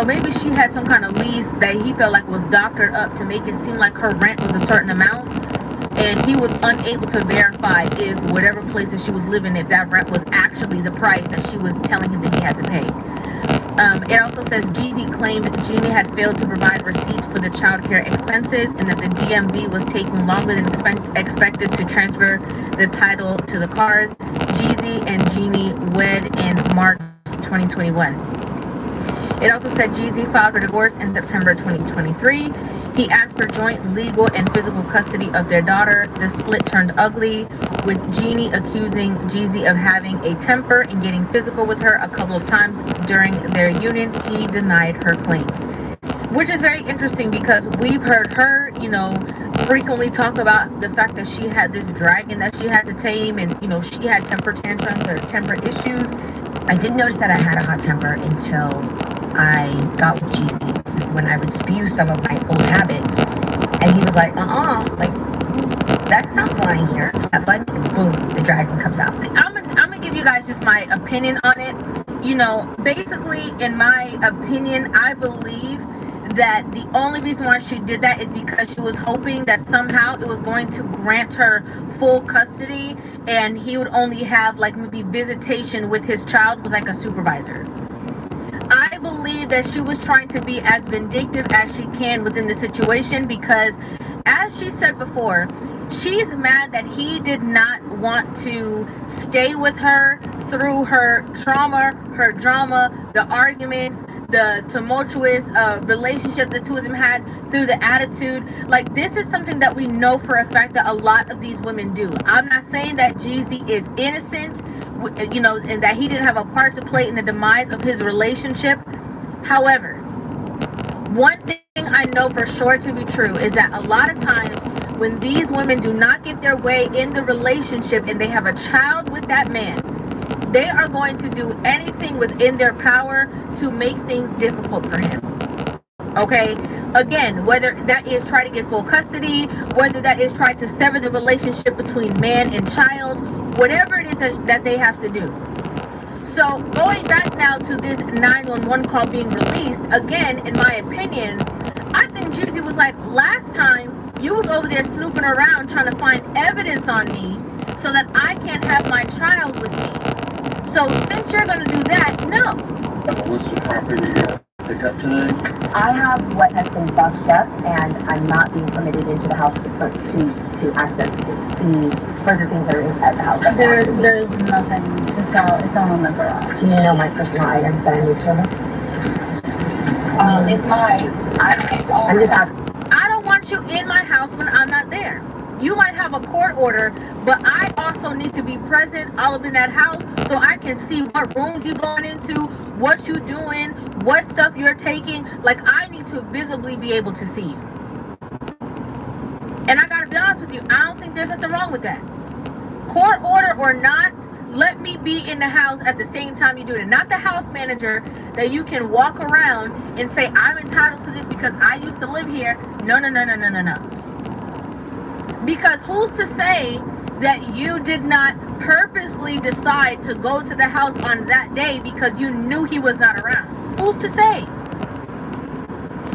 maybe she had some kind of lease that he felt like was doctored up to make it seem like her rent was a certain amount, and he was unable to verify if whatever place that she was living, if that rent was actually the price that she was telling him that he had to pay. It also says Jeezy claimed Jeannie had failed to provide receipts for the child care expenses and that the DMV was taking longer than expected to transfer the title to the cars. Jeezy and Jeannie wed in March 2021. It also said Jeezy filed for divorce in September 2023. He asked for joint legal and physical custody of their daughter. The split turned ugly, with Jeannie accusing Jeezy of having a temper and getting physical with her a couple of times during their union. He denied her claims, which is very interesting because we've heard her, frequently talk about the fact that she had this dragon that she had to tame, and she had temper tantrums or temper issues. I didn't notice that I had a hot temper until I got with Jeezy, when I would spew some of my old habits, and he was like, that's not flying here. It's that button, and boom, the dragon comes out. I'm gonna give you guys just my opinion on it. Basically, in my opinion, I believe that the only reason why she did that is because she was hoping that somehow it was going to grant her full custody, and he would only have maybe visitation with his child with a supervisor. I believe that she was trying to be as vindictive as she can within the situation because, as she said before, she's mad that he did not want to stay with her through her trauma, her drama, the arguments, the tumultuous relationship the two of them had, through the attitude. This is something that we know for a fact that a lot of these women do. I'm not saying that Jeezy is innocent, and that he didn't have a part to play in the demise of his relationship. However, one thing I know for sure to be true is that a lot of times when these women do not get their way in the relationship and they have a child with that man, they are going to do anything within their power to make things difficult for him. Okay? Again, whether that is try to get full custody, whether that is try to sever the relationship between man and child, whatever it is that they have to do. So going back now to this 911 call being released, again, in my opinion, I think Jeezy was like, last time you was over there snooping around trying to find evidence on me so that I can't have my child with me. So since you're going to do that, no. What's the property you're going to pick up today? I have what has been boxed up, and I'm not being permitted into the house to access the further things that are inside the house. There's nothing to tell. It's all in the garage. Do you know my personal items that I need to? It's mine. I'm just asking. I don't want you in my house when I'm not there. You might have a court order, but I also need to be present all up in that house so I can see what rooms you're going into, what you're doing, what stuff you're taking. I need to visibly be able to see you. And I gotta be honest with you, I don't think there's nothing wrong with that. Court order or not, let me be in the house at the same time you do it. Not the house manager that you can walk around and say, I'm entitled to this because I used to live here. No. Because who's to say that you did not purposely decide to go to the house on that day because you knew he was not around? Who's to say?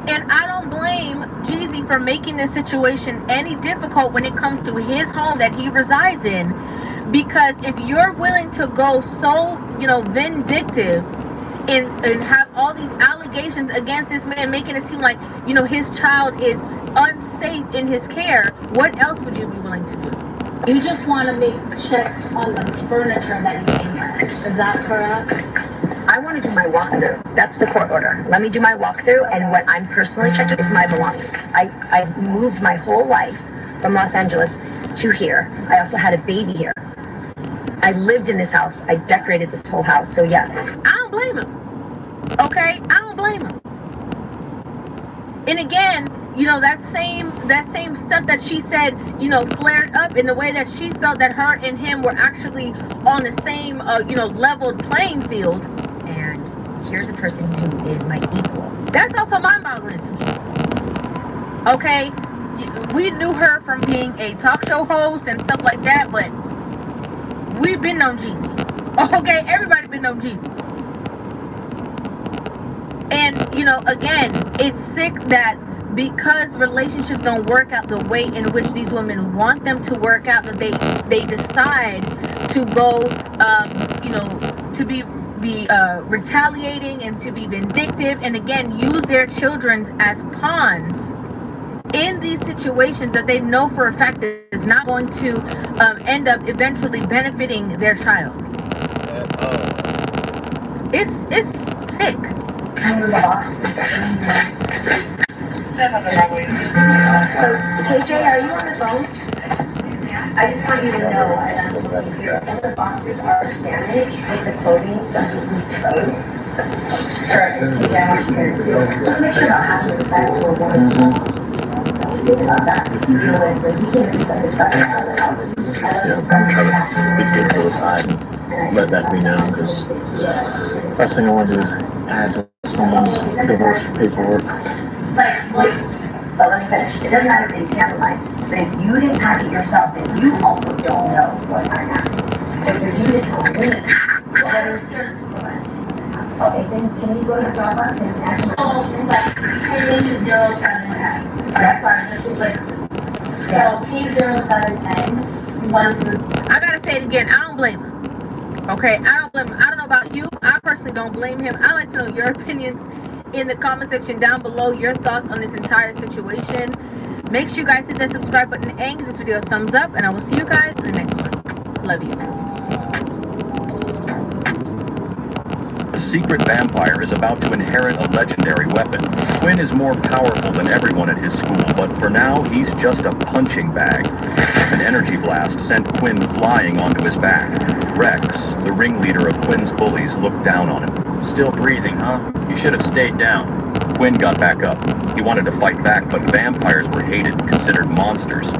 And I don't blame Jeezy for making this situation any difficult when it comes to his home that he resides in. Because if you're willing to go so, vindictive and have all these allegations against this man, making it seem like, his child is unsafe in his care, what else would you be willing to do? You just want to check on the furniture that you came with. Is that correct? I want to do my walkthrough. That's the court order. Let me do my walkthrough, and what I'm personally checking is my belongings. I moved my whole life from Los Angeles to here. I also had a baby here. I lived in this house. I decorated this whole house. So yes. I don't blame him. Okay? I don't blame him. And again, that same stuff that she said, flared up in the way that she felt that her and him were actually on the same, leveled playing field. And here's a person who is my equal. That's also mind-boggling to me. Okay? We knew her from being a talk show host and stuff like that, but we've been on Jeezy. Okay? Everybody been on Jeezy. And, again, it's sick that because relationships don't work out the way in which these women want them to work out, that they decide to go, to be retaliating and to be vindictive, and again use their children as pawns in these situations that they know for a fact is not going to end up eventually benefiting their child. It's sick. So, KJ, are you on the phone? I just want you to know that some of the boxes are damaged with the clothing doesn't expose. Correct. Yeah, just make sure not having respect for one. Just think about that. You know, like, you can't leave that discussion out of the house. Yeah, I'm trying to at least get pulled aside and let that be known, because last thing I want to do is add to someone's divorce paperwork. But let me finish. It doesn't matter if it's candlelight. But if you didn't pack it yourself, then you also don't know what I'm asking. So for you to tell me, that is your supervisor. Okay, then can you go to Dropbox and ask me a question? Like, P079. That's fine. This is like, so P079, 1 through. I gotta say it again. I don't blame him. Okay, I don't blame him. I don't know about you. I personally don't blame him. I'd like to know your opinions in the comment section down below, your thoughts on this entire situation. Make sure you guys hit that subscribe button and give this video a thumbs up, and I will see you guys in the next one. Love you. A secret vampire is about to inherit a legendary weapon. Quinn is more powerful than everyone at his school, but for now, he's just a punching bag. An energy blast sent Quinn flying onto his back. Rex, the ringleader of Quinn's bullies, looked down on him. Still breathing, huh? You should have stayed down. Quinn got back up. He wanted to fight back, but vampires were hated and considered monsters.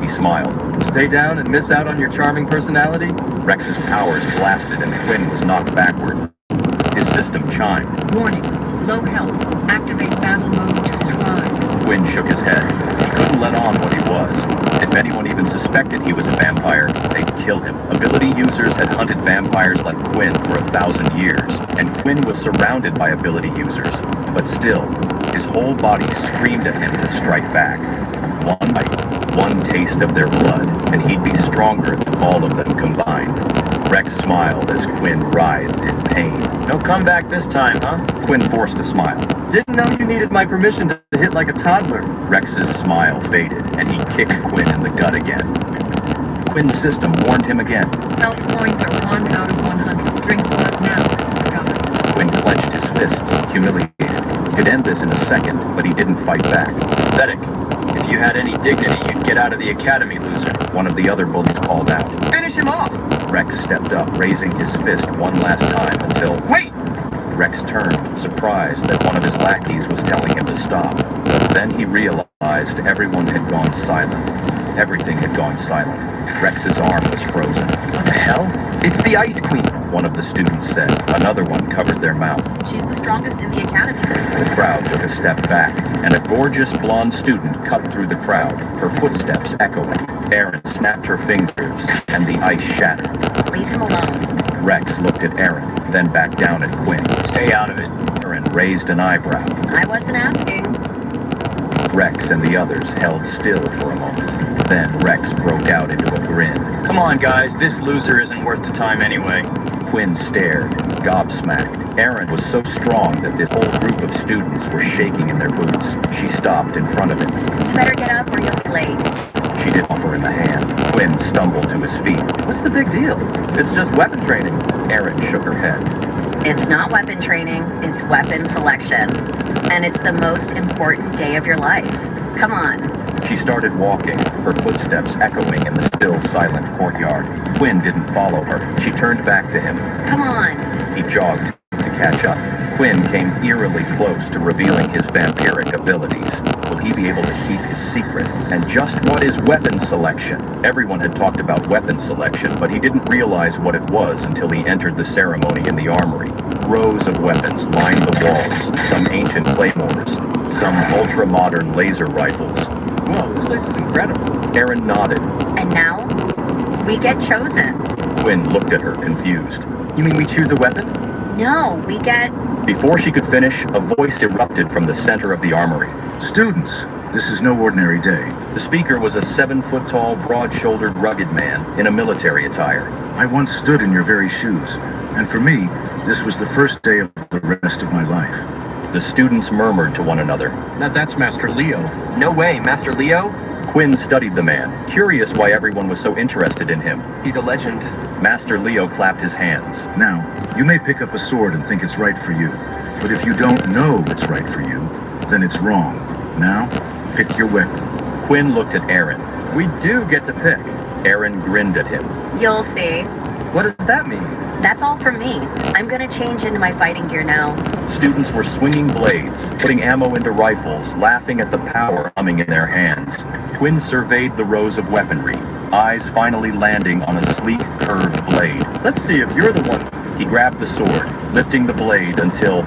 He smiled. Stay down and miss out on your charming personality? Rex's powers blasted and Quinn was knocked backward. His system chimed. Warning. Low health. Activate battle mode to survive. Quinn shook his head. He couldn't let on what he was. If anyone even suspected he was a vampire, they'd kill him. Ability users had hunted vampires like Quinn for 1,000 years, and Quinn was surrounded by ability users. But still, his whole body screamed at him to strike back. One bite, one taste of their blood, and he'd be stronger than all of them combined. Rex smiled as Quinn writhed in pain. No comeback this time, huh? Quinn forced a smile. Didn't know you needed my permission to hit like a toddler. Rex's smile faded, and he kicked Quinn in the gut again. Quinn's system warned him again. Health points are 1 out of 100. Drink blood now. Quinn clenched his fists, humiliated. Could end this in a second, but he didn't fight back. Pathetic. If you had any dignity, you'd get out of the academy, loser. One of the other bullies called out. Finish him off! Rex stepped up, raising his fist one last time until... Wait! Rex turned, surprised that one of his lackeys was telling him to stop. Then he realized everyone had gone silent. Everything had gone silent. Rex's arm was frozen. What the hell? It's the Ice Queen! One of the students said. Another one covered their mouth. She's the strongest in the academy. The crowd took a step back, and a gorgeous blonde student cut through the crowd, her footsteps echoing. Erin snapped her fingers, and the ice shattered. Leave him alone. Rex looked at Erin, then back down at Quinn. Stay out of it. Erin raised an eyebrow. I wasn't asking. Rex and the others held still for a moment. Then Rex broke out into a grin. Come on, guys. This loser isn't worth the time anyway. Quinn stared, gobsmacked. Erin was so strong that this whole group of students were shaking in their boots. She stopped in front of him. You better get up or you'll be late. She didn't offer him a hand. Quinn stumbled to his feet. What's the big deal? It's just weapon training. Erin shook her head. It's not weapon training, it's weapon selection. And it's the most important day of your life. Come on. She started walking, her footsteps echoing in the still silent courtyard. Quinn didn't follow her. She turned back to him. Come on. He jogged to catch up. Quinn came eerily close to revealing his vampiric abilities. Will he be able to keep his secret? And just what is weapon selection? Everyone had talked about weapon selection, but he didn't realize what it was until he entered the ceremony in the armory. Rows of weapons lined the walls, some ancient claymores, some ultra-modern laser rifles. Whoa, this place is incredible. Erin nodded. And now, we get chosen. Quinn looked at her, confused. You mean we choose a weapon? No, we get... Before she could finish, a voice erupted from the center of the armory. Students, this is no ordinary day. The speaker was a 7-foot-tall, broad-shouldered, rugged man in a military attire. I once stood in your very shoes, and for me, This was the first day of the rest of my life. The students murmured to one another. That's Master Leo. No way, Master Leo? Quinn studied the man, curious why everyone was so interested in him. He's a legend. Master Leo clapped his hands. Now, you may pick up a sword and think it's right for you, but if you don't know it's right for you, then it's wrong. Now, pick your weapon. Quinn looked at Aaron. We do get to pick. Aaron grinned at him. You'll see. What does that mean? That's all from me. I'm gonna change into my fighting gear now. Students were swinging blades, putting ammo into rifles, laughing at the power humming in their hands. Quinn surveyed the rows of weaponry, eyes finally landing on a sleek, curved blade. Let's see if you're the one. He grabbed the sword, lifting the blade until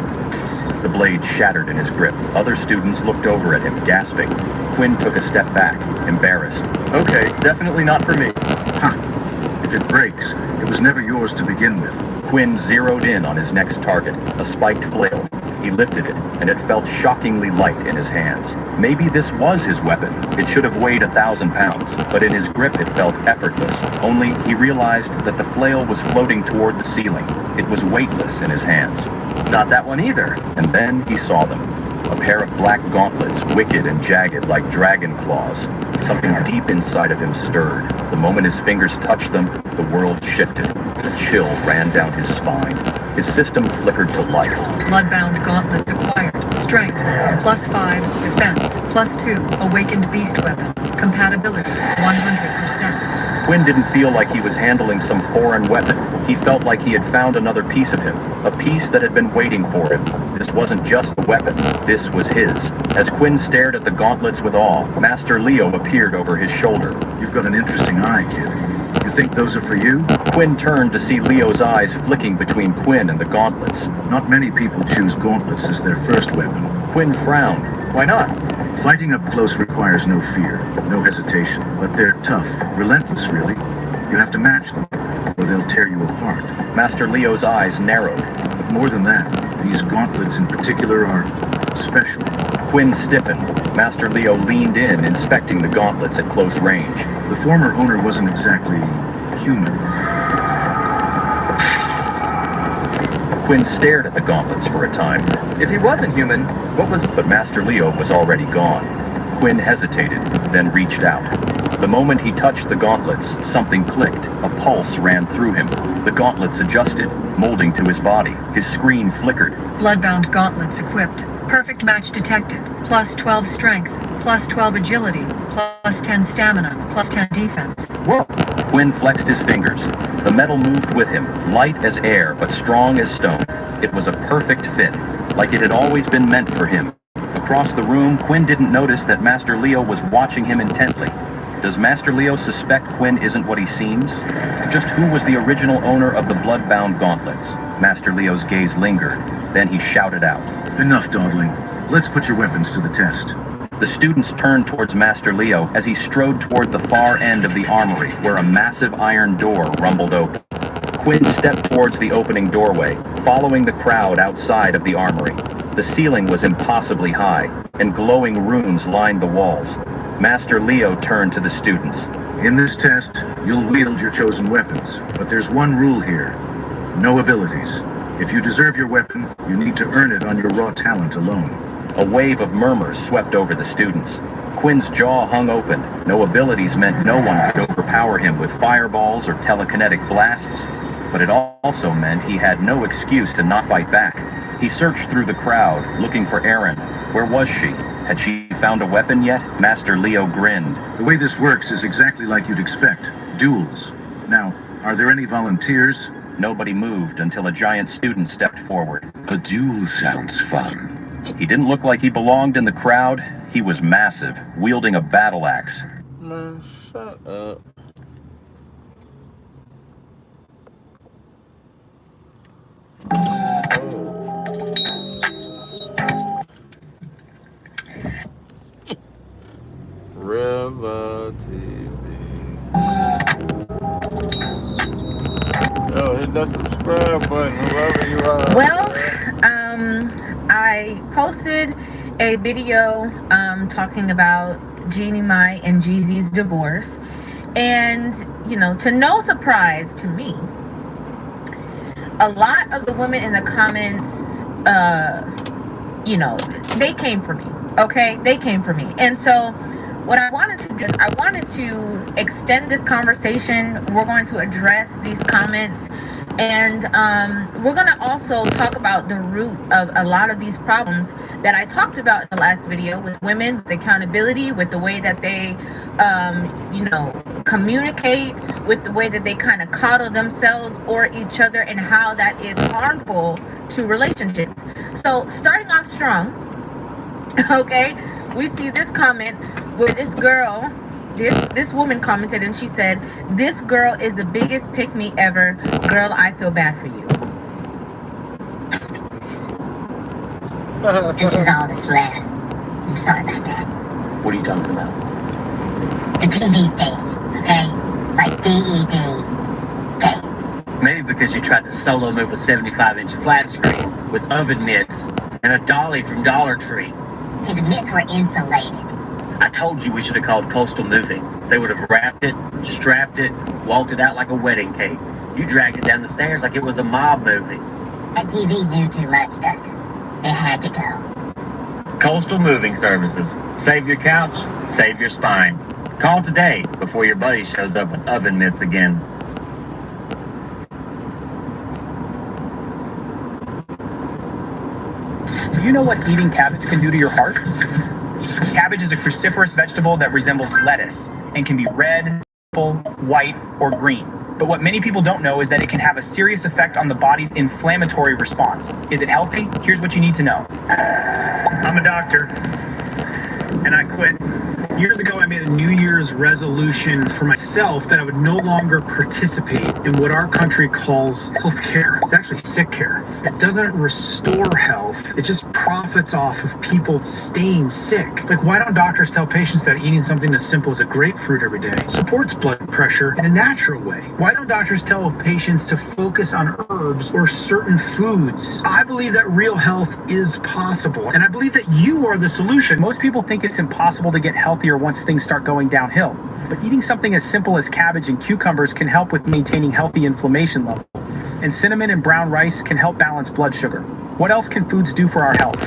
the blade shattered in his grip. Other students looked over at him, gasping. Quinn took a step back, embarrassed. Okay, definitely not for me. If it breaks, it was never yours to begin with. Quinn zeroed in on his next target, a spiked flail. He lifted it, and it felt shockingly light in his hands. Maybe this was his weapon. It should have weighed 1,000 pounds, but in his grip it felt effortless. Only he realized that the flail was floating toward the ceiling. It was weightless in his hands. Not that one either. And then he saw them. A pair of black gauntlets, wicked and jagged like dragon claws. Something deep inside of him stirred. The moment his fingers touched them, the world shifted. A chill ran down his spine. His system flickered to life. Bloodbound gauntlets acquired. Strength, +5, defense, +2, awakened beast weapon. Compatibility, 100%. Quinn didn't feel like he was handling some foreign weapon. He felt like he had found another piece of him, a piece that had been waiting for him. This wasn't just a weapon, this was his. As Quinn stared at the gauntlets with awe, Master Leo appeared over his shoulder. You've got an interesting eye, kid. You think those are for you? Quinn turned to see Leo's eyes flicking between Quinn and the gauntlets. Not many people choose gauntlets as their first weapon. Quinn frowned. Why not? Fighting up close requires no fear, no hesitation, but they're tough, relentless really. You have to match them, or they'll tear you apart. Master Leo's eyes narrowed. But more than that, these gauntlets in particular are special. Quinn stiffened. Master Leo leaned in, inspecting the gauntlets at close range. The former owner wasn't exactly human. Quinn stared at the gauntlets for a time. If he wasn't human, what was... But Master Leo was already gone. Quinn hesitated, then reached out. The moment he touched the gauntlets, something clicked. A pulse ran through him. The gauntlets adjusted, molding to his body. His screen flickered. Bloodbound gauntlets equipped. Perfect match detected. +12 strength, +12 agility, +10 stamina, +10 defense. Whoa! Quinn flexed his fingers. The metal moved with him, light as air but strong as stone. It was a perfect fit, like it had always been meant for him. Across the room, Quinn didn't notice that Master Leo was watching him intently. Does Master Leo suspect Quinn isn't what he seems? Just who was the original owner of the bloodbound gauntlets? Master Leo's gaze lingered. Then he shouted out. Enough dawdling. Let's put your weapons to the test. The students turned towards Master Leo as he strode toward the far end of the armory, where a massive iron door rumbled open. Quinn stepped towards the opening doorway, following the crowd outside of the armory. The ceiling was impossibly high, and glowing runes lined the walls. Master Leo turned to the students. In this test, you'll wield your chosen weapons, but there's one rule here. No abilities. If you deserve your weapon, you need to earn it on your raw talent alone. A wave of murmurs swept over the students. Quinn's jaw hung open. No abilities meant no one could overpower him with fireballs or telekinetic blasts, but it also meant he had no excuse to not fight back. He searched through the crowd, looking for Erin. Where was she? Had she found a weapon yet? Master Leo grinned. The way this works is exactly like you'd expect. Duels. Now, are there any volunteers? Nobody moved until a giant student stepped forward. A duel sounds fun. He didn't look like he belonged in the crowd. He was massive, wielding a battle axe. Man, shut up. River TV. Yo, hit that subscribe button, whoever you are. Well, I posted a video talking about Jeannie Mai and Jeezy's divorce, and you know, to no surprise to me, a lot of the women in the comments, you know, they came for me. Okay, they came for me. And so what I wanted to do, I wanted to extend this conversation. We're going to address these comments, and we're going to also talk about the root of a lot of these problems that I talked about in the last video with women, with accountability, with the way that they, you know, communicate, with the way that they kind of coddle themselves or each other, and how that is harmful to relationships. So starting off strong, okay, we see this comment where this girl, this woman commented, and she said, "This girl is the biggest pick-me ever. Girl, I feel bad for you." This is all that's left. I'm sorry about that. What are you talking about? The TV stage, okay? Like DED. Maybe because you tried to solo move a 75-inch flat screen with oven mitts and a dolly from Dollar Tree. Hey, the mitts were insulated. I told you we should have called Coastal Moving. They would have wrapped it, strapped it, walked it out like a wedding cake. You dragged it down the stairs like it was a mob movie. That TV knew too much, Dustin. It had to go. Coastal Moving Services. Save your couch, save your spine. Call today before your buddy shows up with oven mitts again. Do you know what eating cabbage can do to your heart? Cabbage is a cruciferous vegetable that resembles lettuce and can be red, purple, white, or green. But what many people don't know is that it can have a serious effect on the body's inflammatory response. Is it healthy? Here's what you need to know. I'm a doctor, and I quit. Years ago, I made a New Year's resolution for myself that I would no longer participate in what our country calls health care. It's actually sick care. It doesn't restore health. It just profits off of people staying sick. Like, why don't doctors tell patients that eating something as simple as a grapefruit every day supports blood pressure in a natural way? Why don't doctors tell patients to focus on herbs or certain foods? I believe that real health is possible, and I believe that you are the solution. Most people think it's impossible to get healthier once things start going downhill. But eating something as simple as cabbage and cucumbers can help with maintaining healthy inflammation levels. And cinnamon and brown rice can help balance blood sugar. What else can foods do for our health?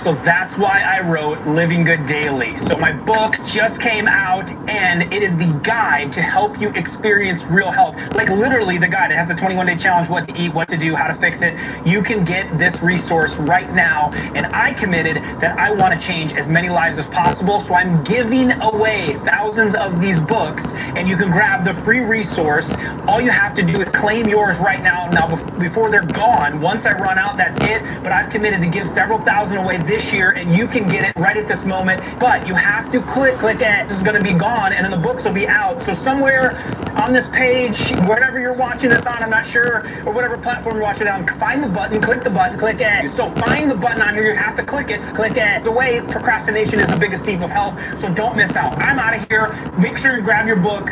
So that's why I wrote Living Good Daily. So my book just came out, and it is the guide to help you experience real health. Like literally the guide. It has a 21-day challenge, what to eat, what to do, how to fix it. You can get this resource right now, and I committed that I want to change as many lives as possible, so I'm giving away thousands of these books, and you can grab the free resource. All you have to do is claim yours right now. Now, before they're gone, once I run out, that's it. But I've committed to give several thousand away this year, and you can get it right at this moment. But you have to click it. This is going to be gone, and then the books will be out. So somewhere on this page, wherever you're watching this on, I'm not sure, or whatever platform you're watching it on, find the button, click the button, click it. So find the button on here, you have to click it, click it. The way procrastination is the biggest thief of health, so don't miss out. I'm out of here. Make sure you grab your book.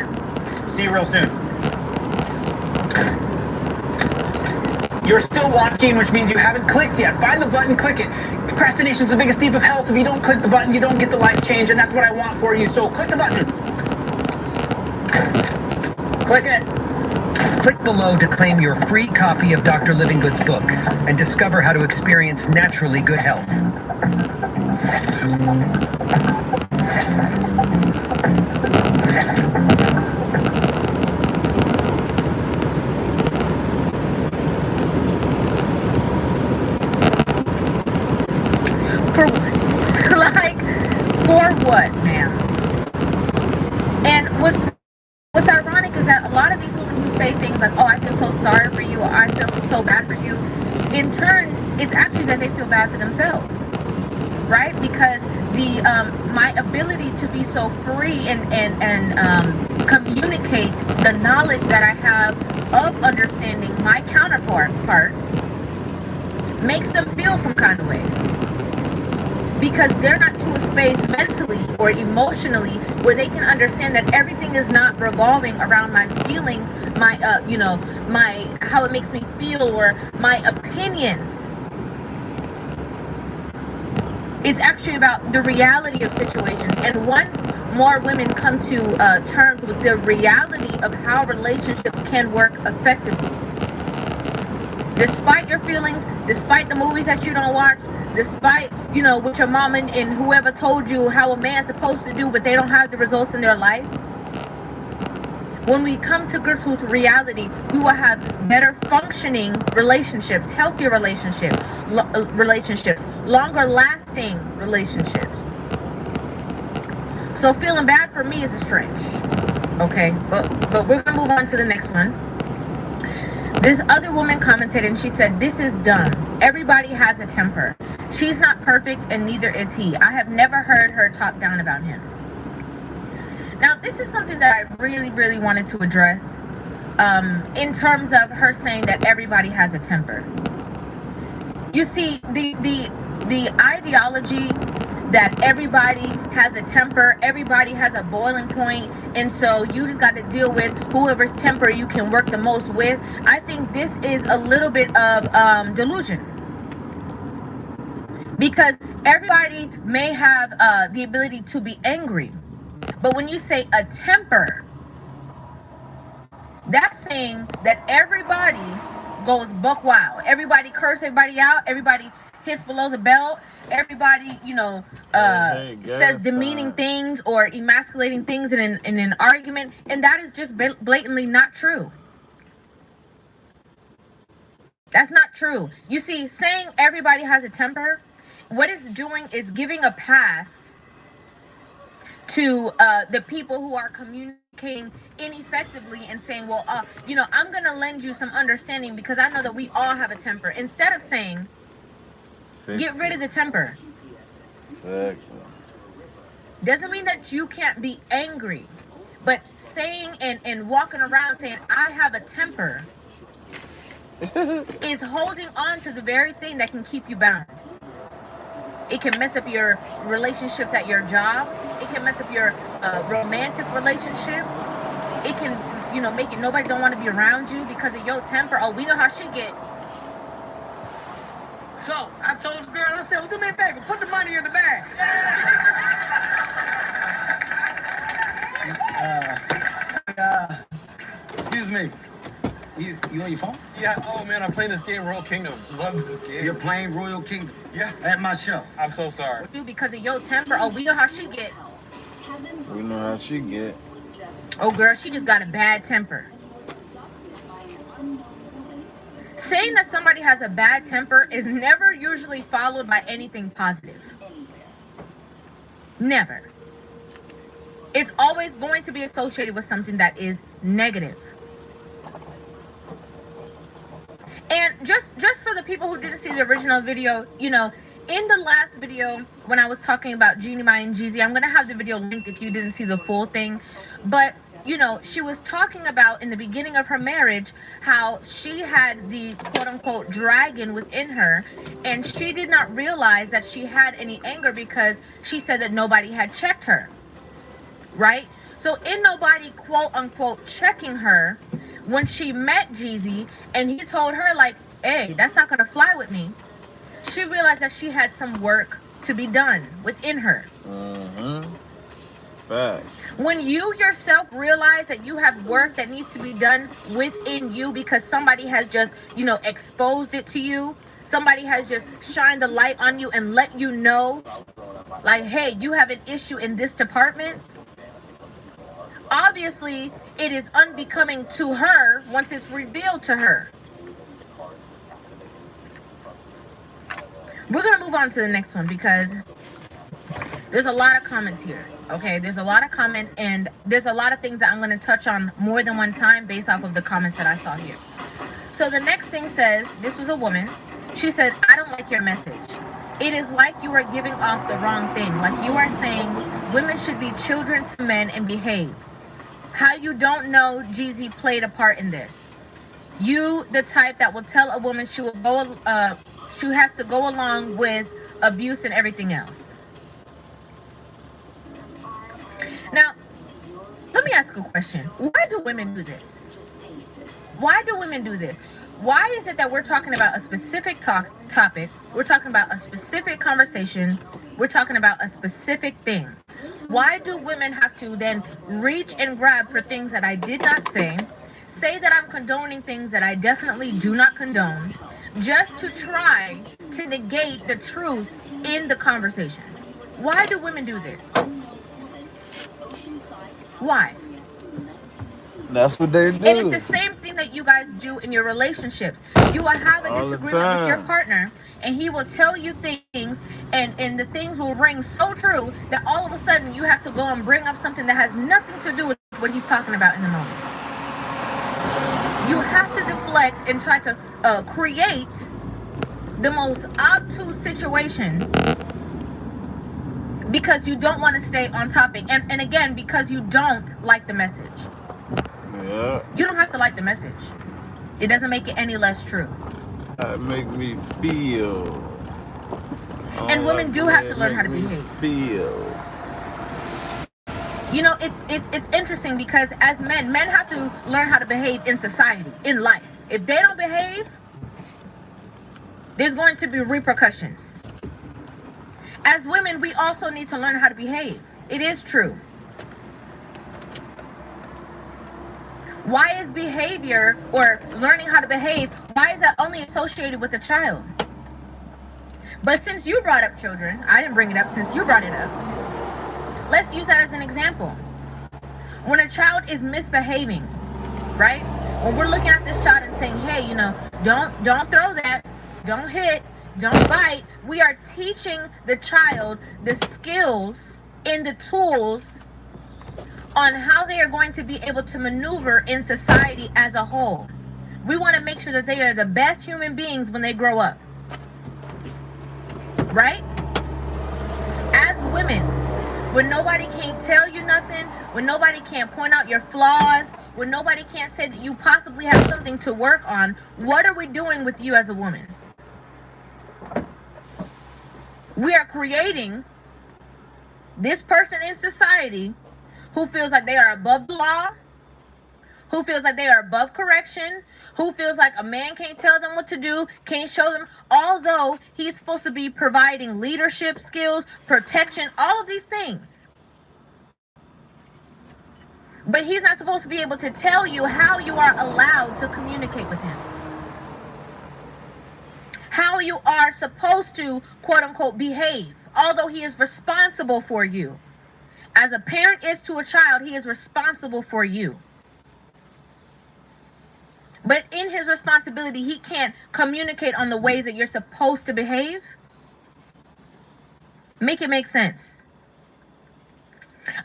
See you real soon. You're still watching, which means you haven't clicked yet. Find the button, click it. Procrastination is the biggest thief of health. If you don't click the button, you don't get the life change, and that's what I want for you. So click the button. Click it. Click below to claim your free copy of Dr. Livinggood's book and discover how to experience naturally good health. For what, ma'am? And what's ironic is that a lot of these women who say things like, "Oh, I feel so sorry for you," or "I feel so bad for you," in turn, it's actually that they feel bad for themselves, right? Because the my ability to be so free and communicate the knowledge that I have of understanding my counterpart makes them feel some kind of way. Because they're not to a space mentally or emotionally where they can understand that everything is not revolving around my feelings, my my how it makes me feel, or my opinions. It's actually about the reality of situations. And once more women come to terms with the reality of how relationships can work effectively, despite your feelings, despite the movies that you don't watch, despite, you know, what your mom and whoever told you how a man's supposed to do, but they don't have the results in their life. When we come to grips with reality, we will have better functioning relationships, healthier relationships, longer lasting relationships. So feeling bad for me is a stretch. Okay, but we're gonna move on to the next one. This other woman commented and she said, "This is dumb. Everybody has a temper. She's not perfect and neither is he. I have never heard her talk down about him." Now, this is something that I really, really wanted to address in terms of her saying that everybody has a temper. You see, the ideology that everybody has a temper, everybody has a boiling point, and so you just got to deal with whoever's temper you can work the most with. I think this is a little bit of delusion. Because everybody may have the ability to be angry. But when you say a temper, that's saying that everybody goes buck wild. Everybody curse everybody out. Everybody hits below the belt. Everybody, you know, says demeaning things or emasculating things in an argument. And that is just blatantly not true. That's not true. You see, saying everybody has a temper, what it's doing is giving a pass to the people who are communicating ineffectively and saying, well, you know, I'm going to lend you some understanding because I know that we all have a temper. Instead of saying, get rid of the temper. Doesn't mean that you can't be angry. But saying and walking around saying, I have a temper, is holding on to the very thing that can keep you bound. It can mess up your relationships at your job. It can mess up your romantic relationship. It can, you know, make it nobody don't want to be around you because of your temper. Oh, we know how she get. So I told the girl, I said, well, do me a favor, put the money in the bag. Excuse me. You on your phone? Yeah, oh man, I'm playing this game, Royal Kingdom. Love this game. You're playing Royal Kingdom? Yeah. At my show. I'm so sorry. Because of your temper. Oh, we know how she get. We know how she get. Oh, girl, she just got a bad temper. Saying that somebody has a bad temper is never usually followed by anything positive. Never. It's always going to be associated with something that is negative. And just for the people who didn't see the original video, you know, in the last video when I was talking about Jeannie Mai and Jeezy, I'm going to have the video linked if you didn't see the full thing. But, you know, she was talking about in the beginning of her marriage how she had the quote-unquote dragon within her. And she did not realize that she had any anger because she said that nobody had checked her. Right? So in nobody quote-unquote checking her, when she met Jeezy and he told her like, hey, that's not going to fly with me, she realized that she had some work to be done within her. Facts. When you yourself realize that you have work that needs to be done within you because somebody has just, you know, exposed it to you, somebody has just shined the light on you and let you know, like, hey, you have an issue in this department, obviously it is unbecoming to her once it's revealed to her. We're going to move on to the next one because there's a lot of comments here. Okay, there's a lot of comments and there's a lot of things that I'm going to touch on more than one time based off of the comments that I saw here. So the next thing says, this was a woman. She says, I don't like your message. It is like you are giving off the wrong thing. Like you are saying women should be children to men and behave. How you don't know Jeezy played a part in this? You, the type that will tell a woman she has to go along with abuse and everything else. Now, let me ask a question. Why do women do this? Why do women do this? Why is it that we're talking about a specific topic, we're talking about a specific conversation, we're talking about a specific thing? Why do women have to then reach and grab for things that I did not say that I'm condoning things that I definitely do not condone, just to try to negate the truth in the conversation. Why do women do this? Why? That's what they do. And it's the same thing that you guys do in your relationships. You will have a All the disagreement with your time. partner, and he will tell you things, and the things will ring so true that all of a sudden you have to go and bring up something that has nothing to do with what he's talking about in the moment. You have to deflect and try to create the most obtuse situation because you don't want to stay on topic. And again, because you don't like the message. Yeah. You don't have to like the message. It doesn't make it any less true. That make me feel. And women do have to learn how to behave. Feel. You know, it's interesting because as men have to learn how to behave in society, in life. If they don't behave, there's going to be repercussions. As women, we also need to learn how to behave. It is true. Why is behavior or learning how to behave, why is that only associated with a child? But since you brought up children, I didn't bring it up since you brought it up. Let's use that as an example. When a child is misbehaving, right? When we're looking at this child and saying, hey, you know, don't throw that, don't hit, don't bite, we are teaching the child the skills and the tools on how they are going to be able to maneuver in society as a whole. We want to make sure that they are the best human beings when they grow up. Right? As women, when nobody can't tell you nothing, when nobody can't point out your flaws, when nobody can't say that you possibly have something to work on, what are we doing with you as a woman? We are creating this person in society who feels like they are above the law, who feels like they are above correction, who feels like a man can't tell them what to do, can't show them, although he's supposed to be providing leadership skills, protection, all of these things. But he's not supposed to be able to tell you how you are allowed to communicate with him. How you are supposed to, quote unquote, behave, although he is responsible for you. As a parent is to a child, he is responsible for you. But in his responsibility, he can't communicate on the ways that you're supposed to behave. Make it make sense.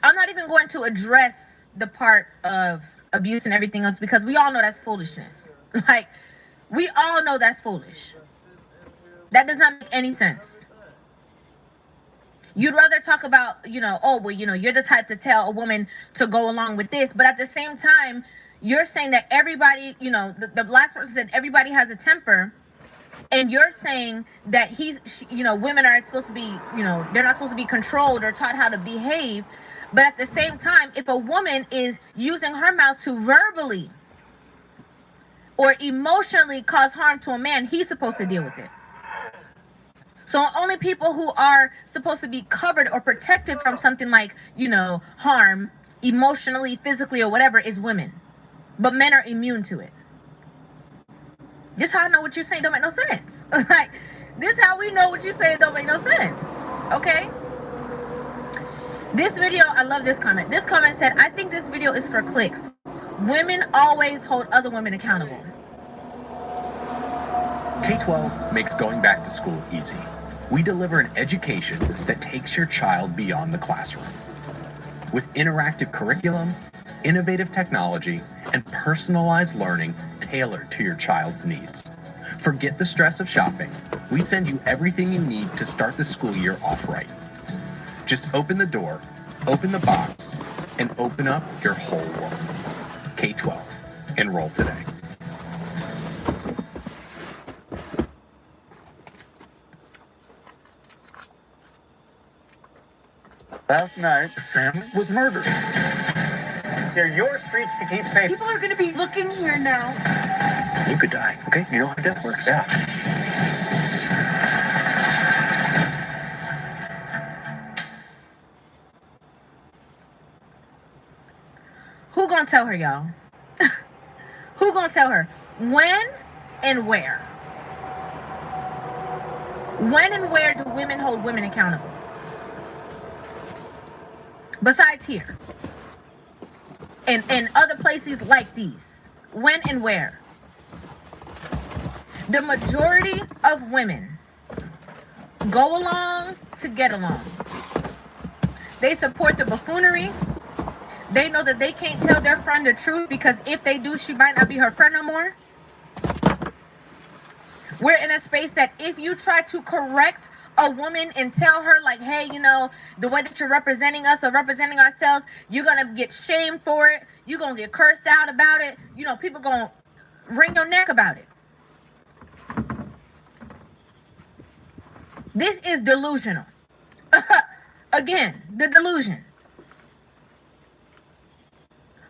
I'm not even going to address the part of abuse and everything else because we all know that's foolishness. Like, we all know that's foolish. That does not make any sense. You'd rather talk about, you know, oh, well, you know, you're the type to tell a woman to go along with this. But at the same time, you're saying that everybody, you know, the last person said everybody has a temper. And you're saying that you know, women are supposed to be, you know, they're not supposed to be controlled or taught how to behave. But at the same time, if a woman is using her mouth to verbally or emotionally cause harm to a man, he's supposed to deal with it. So only people who are supposed to be covered or protected from something like, you know, harm, emotionally, physically, or whatever, is women. But men are immune to it. This is how I know what you're saying don't make no sense. Like, this is how we know what you're saying don't make no sense. Okay? This video, I love this comment. This comment said, I think this video is for clicks. Women always hold other women accountable. K-12 makes going back to school easy. We deliver an education that takes your child beyond the classroom. With interactive curriculum, innovative technology, and personalized learning tailored to your child's needs. Forget the stress of shopping. We send you everything you need to start the school year off right. Just open the door, open the box, and open up your whole world. K-12. Enroll today. Last night, the family was murdered. They're your streets to keep safe. People are going to be looking here now. You could die, okay? You know how death works. Yeah. Who gonna tell her, y'all? Who gonna tell her? When and where? When and where do women hold women accountable? Besides here. And other places like these. When and where? The majority of women go along to get along. They support the buffoonery. They know that they can't tell their friend the truth because if they do, she might not be her friend no more. We're in a space that if you try to correct a woman and tell her like, hey, you know, the way that you're representing us or representing ourselves, you're going to get shamed for it. You're going to get cursed out about it. You know, people going to wring your neck about it. This is delusional. Again, the delusion.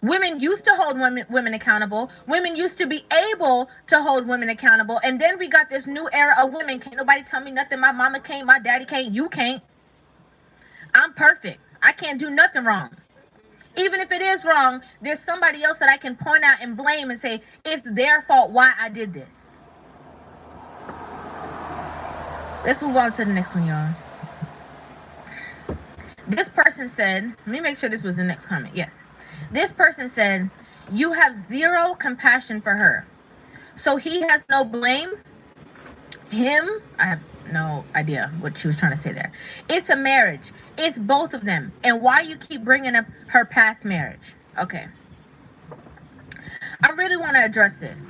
Women used to hold women accountable. Women used to be able to hold women accountable. And then we got this new era of women. Can't nobody tell me nothing. My mama can't. My daddy can't. You can't. I'm perfect. I can't do nothing wrong. Even if it is wrong, there's somebody else that I can point out and blame and say, it's their fault why I did this. Let's move on to the next one, y'all. This person said, let me make sure this was the next comment. Yes. This person said, you have zero compassion for her. So he has no blame. Him, I have no idea what she was trying to say there. It's a marriage. It's both of them. And why you keep bringing up her past marriage? Okay. I really want to address this.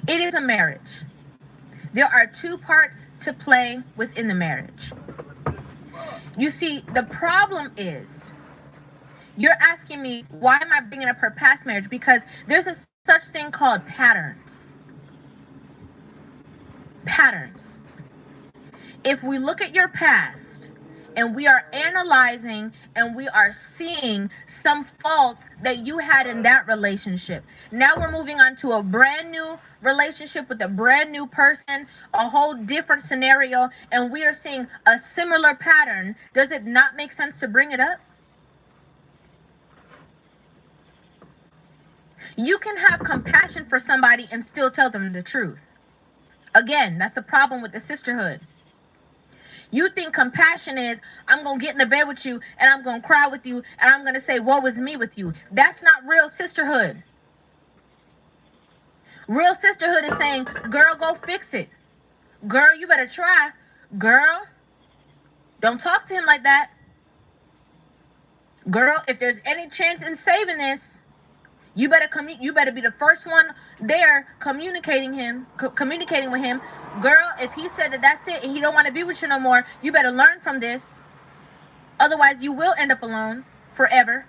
It is a marriage. There are two parts to play within the marriage. You see, the problem is, you're asking me, why am I bringing up her past marriage? Because there's a such thing called patterns. Patterns. If we look at your past and we are analyzing and we are seeing some faults that you had in that relationship, now we're moving on to a brand new relationship with a brand new person, a whole different scenario, and we are seeing a similar pattern. Does it not make sense to bring it up? You can have compassion for somebody and still tell them the truth. Again, that's the problem with the sisterhood. You think compassion is, I'm going to get in the bed with you and I'm going to cry with you and I'm going to say, woe is me with you. That's not real sisterhood. Real sisterhood is saying, girl, go fix it. Girl, you better try. Girl, don't talk to him like that. Girl, if there's any chance in saving this, you better be the first one there communicating with him. Girl, if he said that that's it and he don't want to be with you no more, you better learn from this. Otherwise, you will end up alone forever.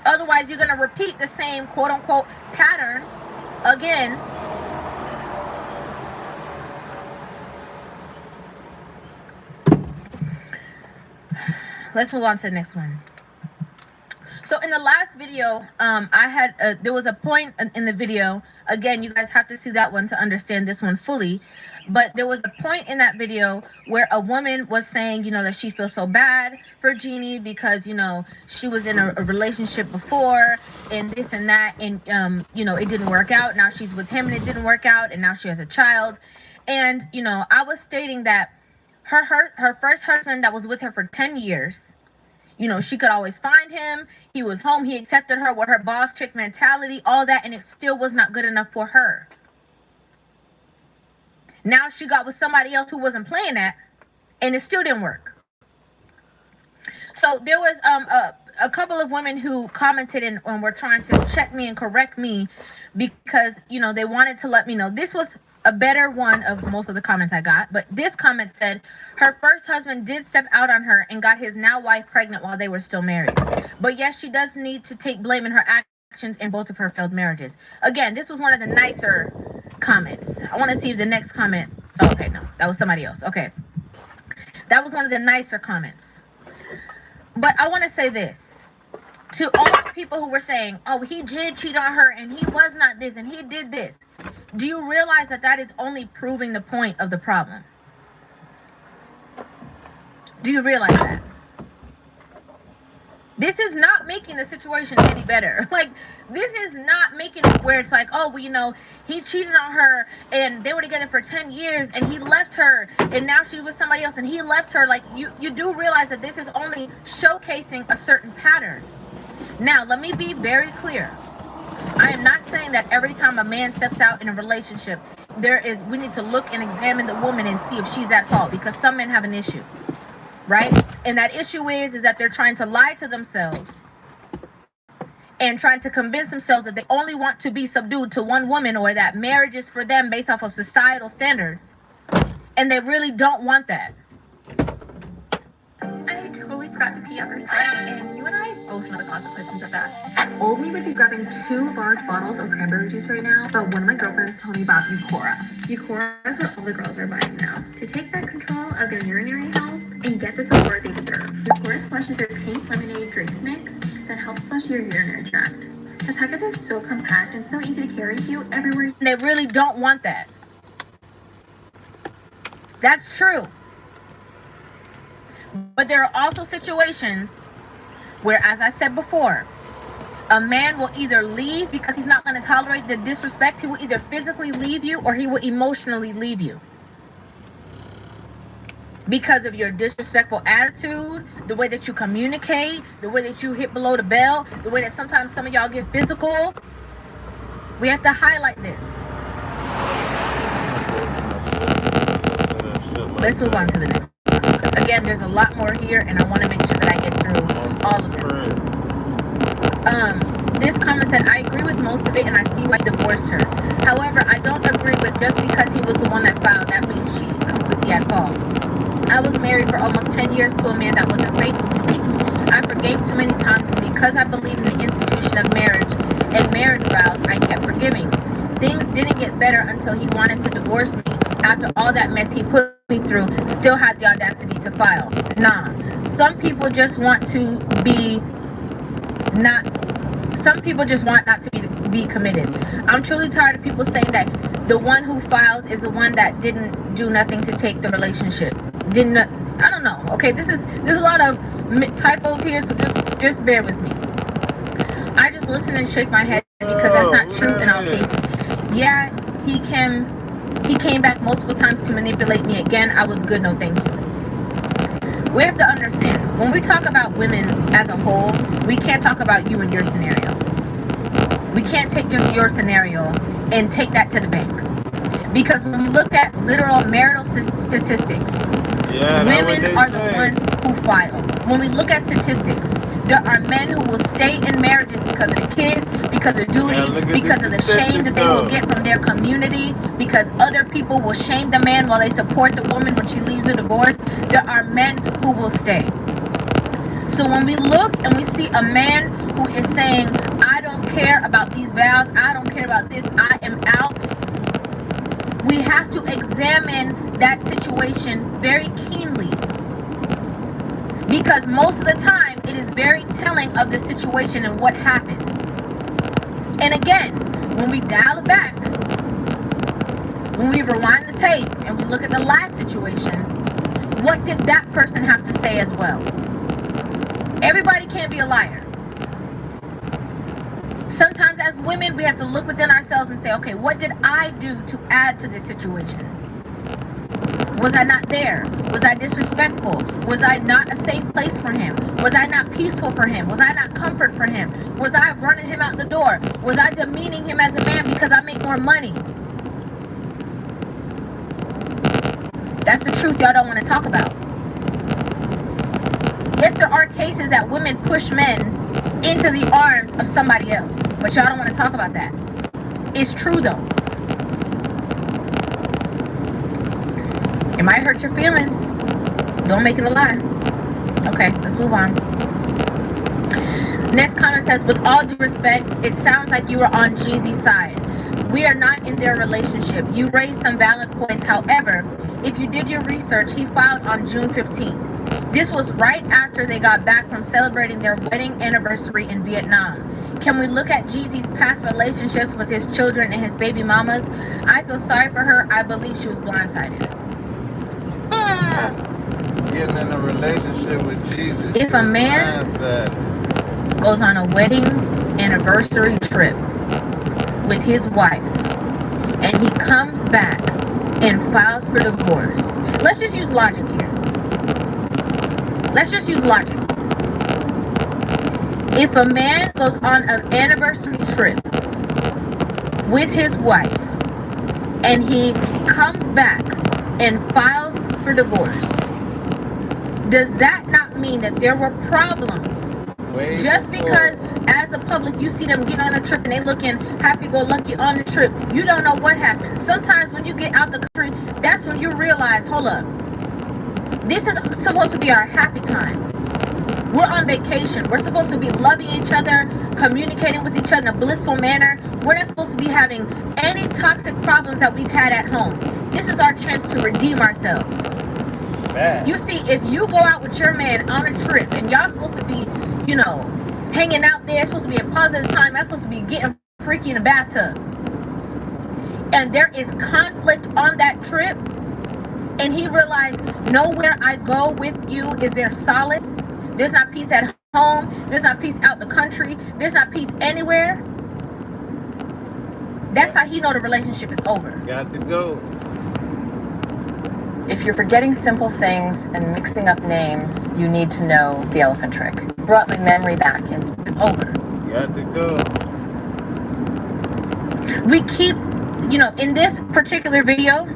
Otherwise, you're going to repeat the same quote-unquote pattern again. Let's move on to the next one. So in the last video, there was a point in the video. Again, you guys have to see that one to understand this one fully. But there was a point in that video where a woman was saying, you know, that she feels so bad for Jeannie because, you know, she was in a relationship before and this and that. And, you know, it didn't work out. Now she's with him and it didn't work out. And now she has a child. And, you know, I was stating that her first husband that was with her for 10 years, you know, she could always find him. He was home. He accepted her with her boss chick mentality, all that, and it still was not good enough for her. Now she got with somebody else who wasn't playing that, and it still didn't work. So there was a couple of women who commented and were trying to check me and correct me because, you know, they wanted to let me know. This was a better one of most of the comments I got, but this comment said her first husband did step out on her and got his now wife pregnant while they were still married. But yes, she does need to take blame in her actions in both of her failed marriages. Again, this was one of the nicer comments. I want to see if the next comment, oh, okay, no, that was somebody else. Okay. That was one of the nicer comments. But I want to say this to all the people who were saying, oh, he did cheat on her and he was not this and he did this. Do you realize that that is only proving the point of the problem? Do you realize that? This is not making the situation any better. Like, this is not making it where it's like, oh, well, you know, he cheated on her and they were together for 10 years and he left her and now she's with somebody else and he left her. Like, you do realize that this is only showcasing a certain pattern. Now, let me be very clear. I am not saying that every time a man steps out in a relationship, we need to look and examine the woman and see if she's at fault, because some men have an issue. Right? And that issue is that they're trying to lie to themselves and trying to convince themselves that they only want to be subdued to one woman, or that marriage is for them based off of societal standards. And they really don't want that. I totally forgot to pee after sex, and you and I both know the consequences of that. Old me would be grabbing 2 large bottles of cranberry juice right now, but one of my girlfriends told me about Eucora. Eucora is what all the girls are buying now, to take back control of their urinary health and get the support they deserve. Eucora flushes their pink lemonade drink mix that helps flush your urinary tract. The packets are so compact and so easy to carry with you everywhere. They really don't want that. That's true. But there are also situations where, as I said before, a man will either leave because he's not going to tolerate the disrespect. He will either physically leave you or he will emotionally leave you. Because of your disrespectful attitude, the way that you communicate, the way that you hit below the belt, the way that sometimes some of y'all get physical. We have to highlight this. Let's move on to the next. Again, there's a lot more here, and I want to make sure that I get through all of it. This comment said, I agree with most of it, and I see why he divorced her. However, I don't agree with just because he was the one that filed, that means she's completely at fault. I was married for almost 10 years to a man that wasn't faithful to me. I forgave too many times, and because I believe in the institution of marriage and marriage vows, I kept forgiving. Things didn't get better until he wanted to divorce me. After all that mess he put me through, still had the audacity to file. Nah, some people just want to be not, some people just want not to be committed. I'm truly tired of people saying that the one who files is the one that didn't do nothing to take the relationship. I don't know. Okay, there's a lot of typos here, so just bear with me. I just listen and shake my head because that's not true in all cases. Yeah, he came back multiple times to manipulate me again. I was good, no thank you. We have to understand, when we talk about women as a whole, we can't talk about you and your scenario. We can't take just your scenario and take that to the bank. Because when we look at literal marital statistics, women are the ones who file. When we look at statistics, there are men who will stay in marriages because of the kids, because of duty, because of the shame that they will get from their community, because other people will shame the man while they support the woman when she leaves a divorce. There are men who will stay. So when we look and we see a man who is saying, I don't care about these vows, I don't care about this, I am out, we have to examine that situation very keenly. Because most of the time, it is very telling of the situation and what happened. And again, when we dial it back, when we rewind the tape and we look at the last situation, what did that person have to say as well? Everybody can't be a liar. Sometimes as women, we have to look within ourselves and say, okay, what did I do to add to this situation? Was I not there? Was I disrespectful? Was I not a safe place for him? Was I not peaceful for him? Was I not comfort for him? Was I running him out the door? Was I demeaning him as a man because I make more money? That's the truth y'all don't want to talk about. Yes, there are cases that women push men into the arms of somebody else, but y'all don't want to talk about that. It's true though. It might hurt your feelings. Don't make it a lie. Okay, let's move on. Next comment says, with all due respect, it sounds like you were on Jeezy's side. We are not in their relationship. You raised some valid points. However, if you did your research, he filed on June 15th. This was right after they got back from celebrating their wedding anniversary in Vietnam. Can we look at Jeezy's past relationships with his children and his baby mamas? I feel sorry for her. I believe she was blindsided. Getting in a relationship with Jesus. If a man goes on a wedding anniversary trip with his wife, and he comes back and files for divorce. Let's just use logic here. Let's just use logic. If a man goes on an anniversary trip with his wife and he comes back and files for divorce, does that not mean that there were problems? Just because as the public you see them get on a trip and they looking happy-go-lucky on the trip, you don't know what happened. Sometimes when you get out the country, that's when you realize, hold up, this is supposed to be our happy time. We're on vacation. We're supposed to be loving each other, communicating with each other in a blissful manner. We're not supposed to be having any toxic problems that we've had at home. This is our chance to redeem ourselves. You see, if you go out with your man on a trip and y'all supposed to be, you know, hanging out there, it's supposed to be a positive time, that's supposed to be getting freaky in the bathtub, and there is conflict on that trip, and he realized nowhere I go with you is there solace, there's not peace at home, there's not peace out the country, there's not peace anywhere, that's how he know the relationship is over. Got to go. If you're forgetting simple things and mixing up names, you need to know the elephant trick. Brought my memory back and it's over. Got to go. We keep, you know, in this particular video,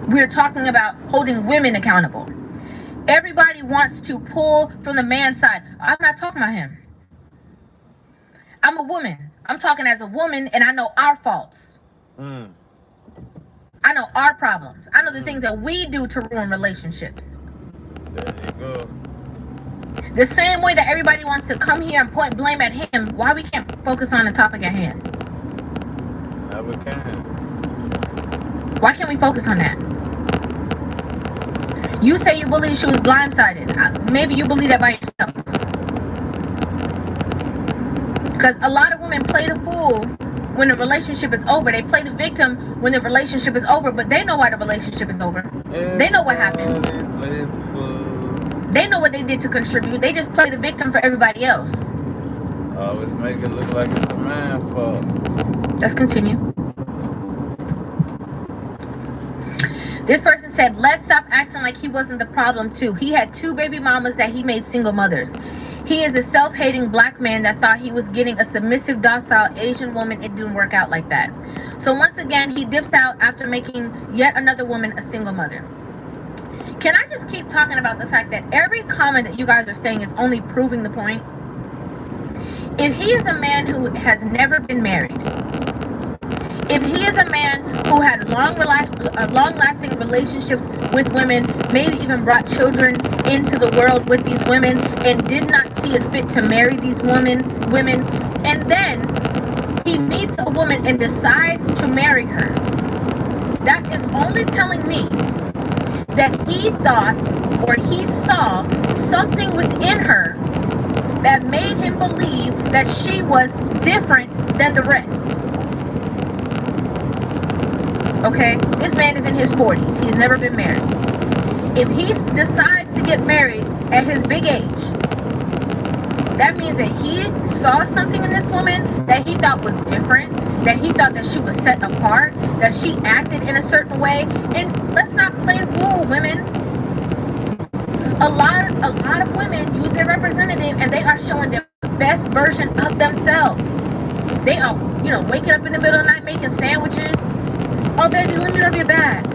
we're talking about holding women accountable. Everybody wants to pull from the man's side. I'm not talking about him. I'm a woman. I'm talking as a woman, and I know our faults. I know our problems. I know the things that we do to ruin relationships. There you go. The same way that everybody wants to come here and point blame at him, why we can't focus on the topic at hand? Never can. Why can't we focus on that? You say you believe she was blindsided. Maybe you believe that by yourself. Because a lot of women play the fool when the relationship is over. They play the victim when the relationship is over, but they know why the relationship is over. They know what happened. They know what they did to contribute. They just play the victim for everybody else. Always make it look like it's the man's fault. Let's continue. This person said, let's stop acting like he wasn't the problem too. He had 2 baby mamas that he made single mothers. He is a self-hating black man that thought he was getting a submissive, docile Asian woman. It didn't work out like that. So once again, he dips out after making yet another woman a single mother. Can I just keep talking about the fact that every comment that you guys are saying is only proving the point? If he is a man who has never been married, if he is a man who had long-lasting relationships with women, maybe even brought children into the world with these women and did not see it fit to marry these women, and then he meets a woman and decides to marry her, that is only telling me that he thought or he saw something within her that made him believe that she was different than the rest. Okay, this man is in his 40s. He's never been married. If he decides to get married at his big age, that means that he saw something in this woman that he thought was different, that he thought that she was set apart, that she acted in a certain way. And let's not play fool, women. A lot of women use their representative and they are showing the best version of themselves. They are, you know, waking up in the middle of the night making sandwiches. Oh, baby, let me rub your back.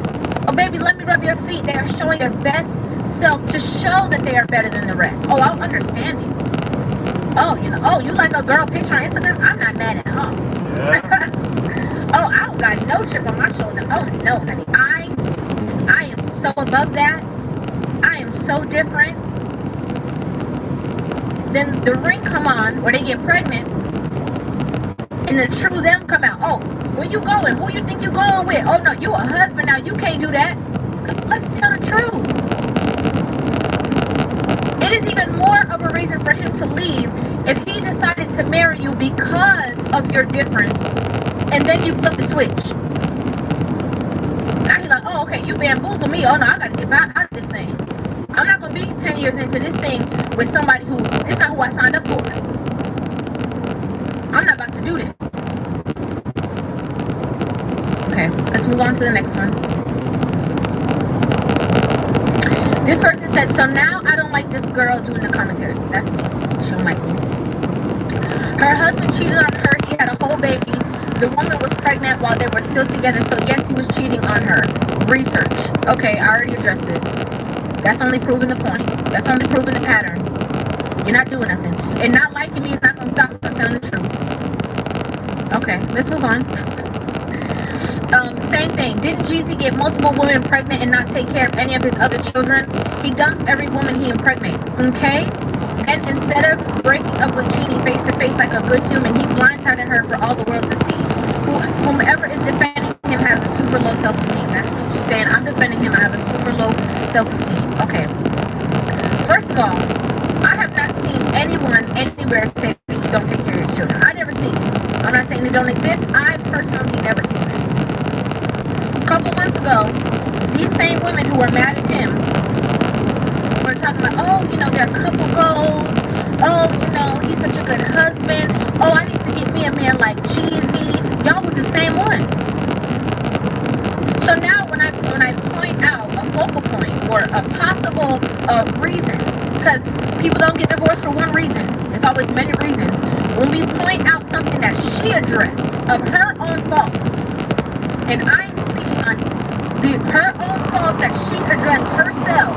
Oh, baby, let me rub your feet. They are showing their best self to show that they are better than the rest. Oh, I'll understand you. Oh, you know, oh, you like a girl picture on Instagram? I'm not mad at all. Yeah. Oh, I don't got no chip on my shoulder. Oh, no, honey. I am so above that. I am so different. Then the ring come on, or they get pregnant, and the true them come out. Oh, where you going? Who you think you going with? Oh, no, you a husband now. You can't do that. Let's tell the truth. It is even more of a reason for him to leave if he decided to marry you because of your difference, and then you flip the switch. Now he's like, oh, okay, you bamboozled me. Oh, no, I got to get out of this thing. I'm not going to be 10 years into this thing with somebody who, it's not who I signed up for. I'm not about to do this. Okay, let's move on to the next one. This person said, so now I don't like this girl doing the commentary. That's me. She don't like me. Her husband cheated on her. He had a whole baby. The woman was pregnant while they were still together, so yes, he was cheating on her. Research. Okay, I already addressed this. That's only proving the point. That's only proving the pattern. You're not doing nothing. And not liking me is not going to stop me from telling the truth. Okay, let's move on. Same thing. Didn't Jeezy get multiple women pregnant and not take care of any of his other children? He dumps every woman he impregnates. Okay? And instead of breaking up with Jeannie face to face like a good human, he blindsided her for all the world to see. Whomever is defending him has a super low self-esteem. That's what she's saying. I'm defending him. I have a super low self-esteem. Okay. First of all, I have not seen anyone anywhere say that you don't take care of his children. I never seen it. I'm not saying they don't exist. I personally never seen it. A couple months ago, these same women who were mad at him were talking about, oh, you know, their couple goals. Oh, you know, he's such a good husband. Oh, I need to get me a man like Jeezy. Y'all was the same ones. So now when I point out a focal point or a possible reason, because people don't get divorced for one reason. There's always many reasons. When we point out something that she addressed of her own fault, and I'm speaking on her own fault that she addressed herself,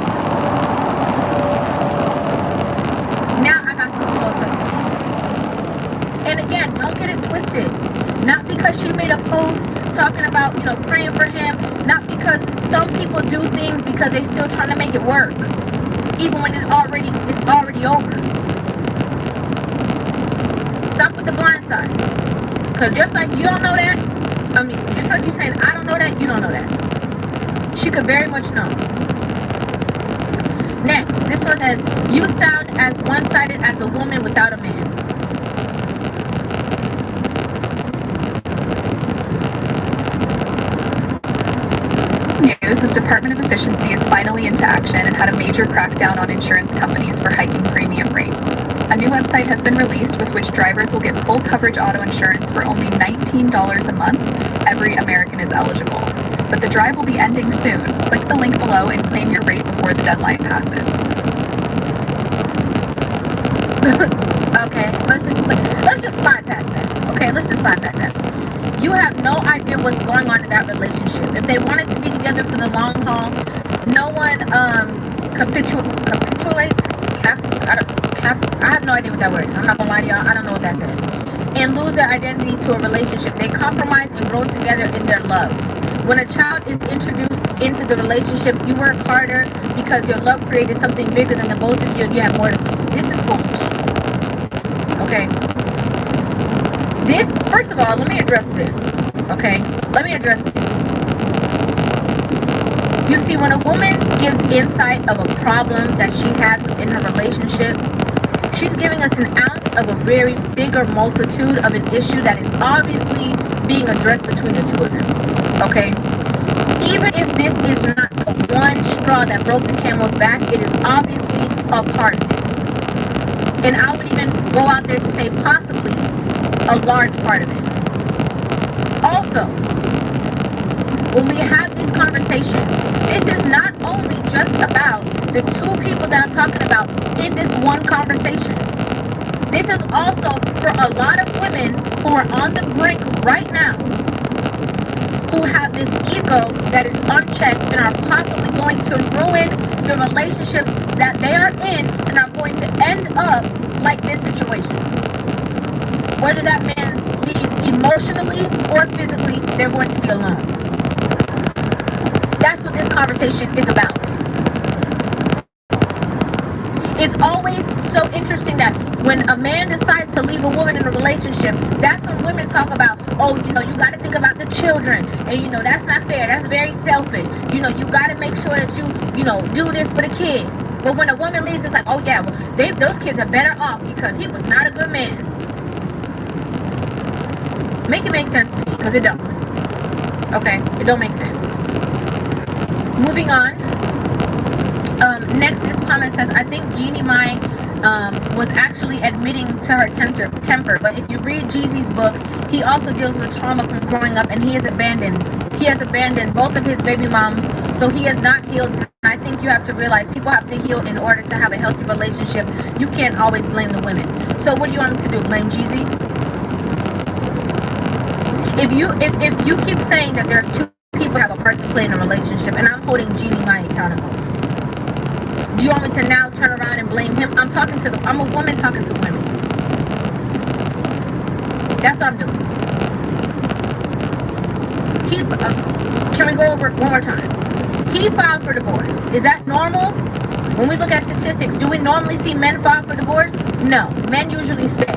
now I got some close up. And again, don't get it twisted. Not because she made a post talking about, you know, praying for him. Not because some people do things because they still trying to make it work, even when it's already over. Stop with the blind side. Because just like you don't know that, I mean, just like you saying I don't know that, you don't know that. She could very much know. Next, this one says, you sound as one-sided as a woman without a man. News, this Department of Efficiency is finally into action and had a major crackdown on insurance companies for hiking premium rates. A new website has been released with which drivers will get full coverage auto insurance for only $19 a month. Every American is eligible. But the drive will be ending soon. Click the link below and claim your rate before the deadline passes. Okay, let's just slide past that. Okay, let's just slide past that. You have no idea what's going on in that relationship. If they wanted to be together for the long haul, no one capitulates. I have no idea what that word is. I'm not gonna lie to y'all. I don't know what that says. And lose their identity to a relationship. They compromise and grow together in their love. When a child is introduced into the relationship, you work harder because your love created something bigger than the both of you, and you have more to lose. This is foolish. Okay. This, first of all, let me address this. Okay? Let me address this. You see, when a woman gives insight of a problem that she has within her relationship, she's giving us an ounce of a very bigger multitude of an issue that is obviously being addressed between the two of them. Okay? Even if this is not the one straw that broke the camel's back, it is obviously a part of it. And I would even go out there to say possibly a large part of it. Also, when we have this conversation, this is not only just about the two people that I'm talking about in this one conversation. This is also for a lot of women who are on the brink right now, who have this ego that is unchecked and are possibly going to ruin the relationships that they are in and are going to end up like this situation. Whether that man leaves emotionally or physically, they're going to be alone. That's what this conversation is about. It's always so interesting that when a man decides to leave a woman in a relationship, that's when women talk about, oh, you know, you got to think about the children. And, you know, that's not fair. That's very selfish. You know, you got to make sure that you know, do this for the kids. But when a woman leaves, it's like, oh, yeah, well, those kids are better off because he was not a good man. Make it make sense to me, because it don't. Okay? It don't make sense. Moving on. Next, this comment says, I think Jeannie Mai was actually admitting to her temper. But if you read Jeezy's book, he also deals with trauma from growing up, and he has abandoned both of his baby moms, so he has not healed. And I think you have to realize people have to heal in order to have a healthy relationship. You can't always blame the women. So what do you want me to do? Blame Jeezy? If you keep saying that there's two people have a part to play in a relationship, and I'm holding Jeannie Mai accountable, do you want me to now turn around and blame him? I'm a woman talking to women. That's what I'm doing. Can we go over it one more time? He filed for divorce. Is that normal? When we look at statistics, do we normally see men file for divorce? No. Men usually stay.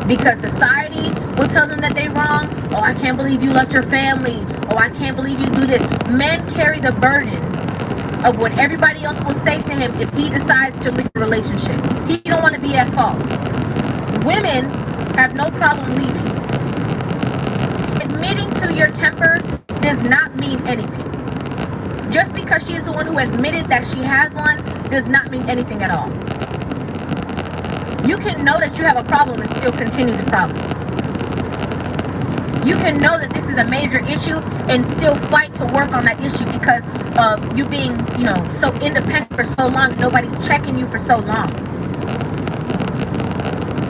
Because society will tell them that they're wrong. Oh, I can't believe you left your family. Oh, I can't believe you do this. Men carry the burden of what everybody else will say to him if he decides to leave a relationship. He don't want to be at fault. Women have no problem leaving. Admitting to your temper does not mean anything. Just because she is the one who admitted that she has one does not mean anything at all. You can know that you have a problem and still continue the problem. You can know that this is a major issue and still fight to work on that issue because of you being, so independent for so long, nobody checking you for so long.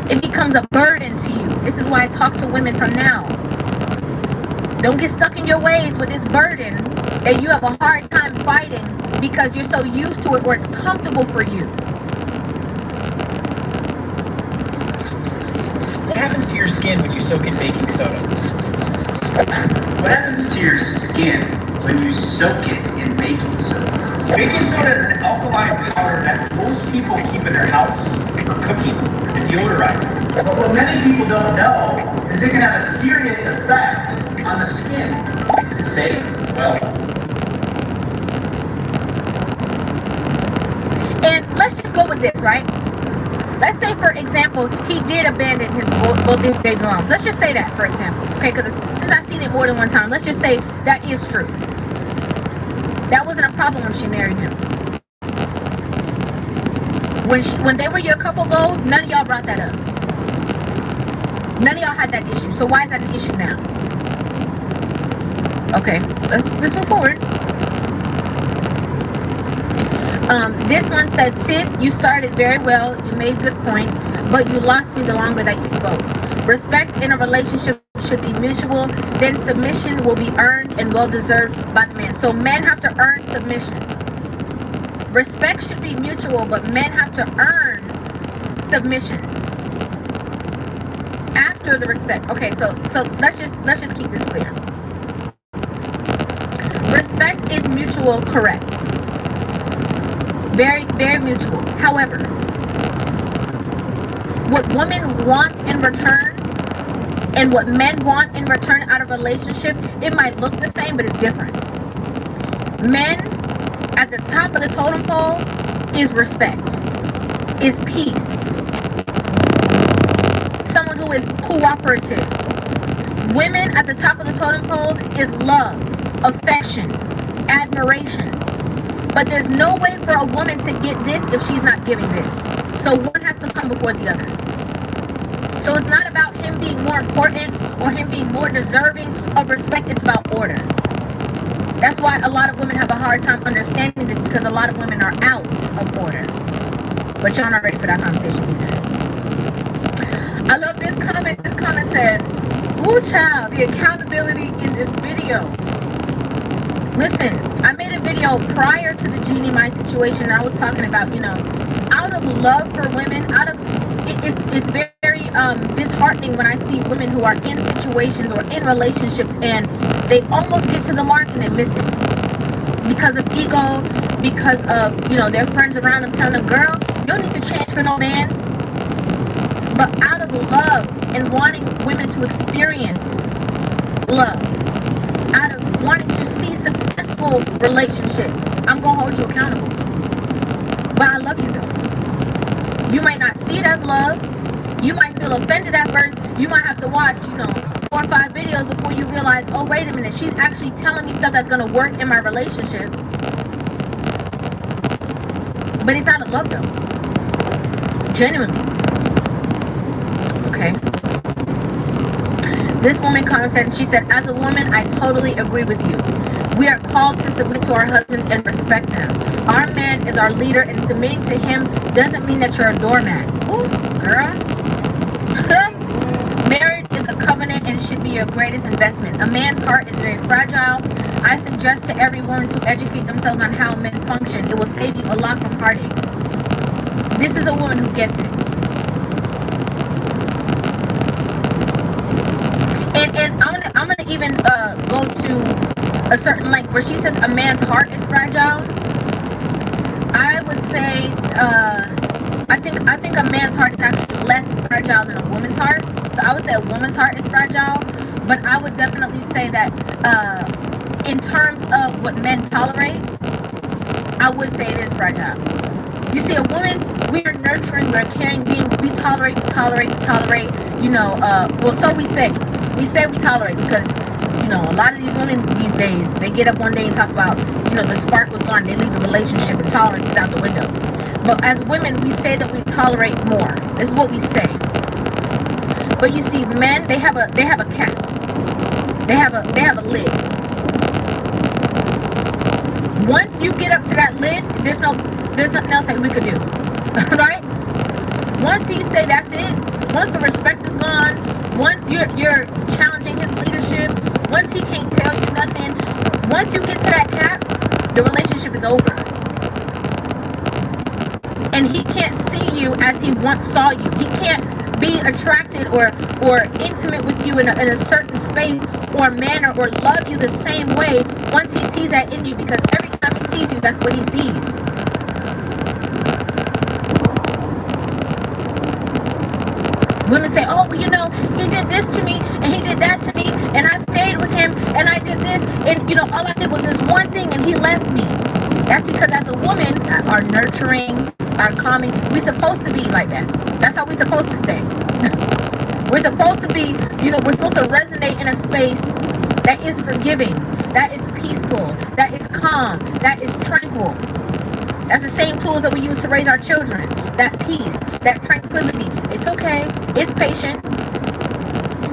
It becomes a burden to you. This is why I talk to women from now. Don't get stuck in your ways with this burden that you have a hard time fighting because you're so used to it or it's comfortable for you. What happens to your skin when you soak in baking soda? What happens to your skin when you soak it in baking soda? Baking soda is an alkaline powder that most people keep in their house for cooking and deodorizing. But what many people don't know is it can have a serious effect on the skin. Is it safe? Well. And let's just go with this, right? Let's say, for example, he did abandon both his baby moms. Let's just say that, for example. Okay, because since I've seen it more than one time, let's just say that is true. That wasn't a problem when she married him. When they were your couple goals, none of y'all brought that up. None of y'all had that issue. So why is that an issue now? Okay, let's move forward. This one said, sis, you started very well, you made good points, but you lost me the longer that you spoke. Respect in a relationship should be mutual, then submission will be earned and well-deserved by the man. So men have to earn submission. Respect should be mutual, but men have to earn submission after the respect. Okay, so let's just keep this clear. Respect is mutual, correct. Very, very mutual. However, what women want in return and what men want in return out of a relationship, it might look the same, but it's different. Men at the top of the totem pole is respect, is peace. Someone who is cooperative. Women at the top of the totem pole is love, affection, admiration. But there's no way for a woman to get this if she's not giving this. So one has to come before the other. So it's not about him being more important or him being more deserving of respect. It's about order. That's why a lot of women have a hard time understanding this, because a lot of women are out of order. But y'all not ready for that conversation either. I love this comment. This comment said, ooh, child, the accountability in this video. Listen, I made a video prior to the Jeannie Mai situation, and I was talking about, out of love for women, it's very disheartening when I see women who are in situations or in relationships and they almost get to the mark and they miss it. Because of ego, because of, their friends around them telling them, girl, you don't need to change for no man. But out of love and wanting women to experience love, out of wanting to see successful relationships, I'm going to hold you accountable. But I love you though. You might not see it as love. You might feel offended at first. You might have to watch, 4 or 5 videos before you realize, oh, wait a minute, she's actually telling me stuff that's going to work in my relationship. But it's out of love though. Genuinely. Okay. This woman commented, and she said, as a woman, I totally agree with you. We are called to submit to our husbands and respect them. Our man is our leader, and submitting to him doesn't mean that you're a doormat. Ooh, girl. Marriage is a covenant and should be your greatest investment. A man's heart is very fragile. I suggest to every woman to educate themselves on how men function. It will save you a lot from heartaches. This is a woman who gets it. And I'm gonna even go to a certain length where she says a man's heart is fragile. I would say I think a man's heart is actually less fragile than a woman's heart. So I would say a woman's heart is fragile, but I would definitely say that in terms of what men tolerate, I would say it is fragile. You see, a woman, we are nurturing, we're caring beings. We tolerate. You know, well, so we say. We say we tolerate because, you know, a lot of these women these days, they get up one day and talk about, you know, the spark was gone, they leave the relationship and tolerance is out the window. But as women, we say that we tolerate more. This is what we say. But you see, men, they have a cap. They have a lid. Once you get up to that lid, there's nothing else that we could do. Right? Once he say that's it, once the respect is gone, once you're challenging his leadership, once he can't tell you nothing, once you get to that cap, the relationship is over. And he can't see you as he once saw you. He can't be attracted or intimate with you in a certain space or manner or love you the same way once he sees that in you, because every time he sees you, that's what he sees. Women say, oh, well, you know, he did this to me, and he did that to me, and I stayed with him, and I did this, and, you know, all I did was this one thing, and he left me. That's because as a woman, our nurturing, our calming, we're supposed to be like that. That's how we're supposed to stay. We're supposed to be, you know, we're supposed to resonate in a space that is forgiving, that is peaceful, that is calm, that is tranquil. That's the same tools that we use to raise our children. That peace, that tranquility. It's okay. It's patient.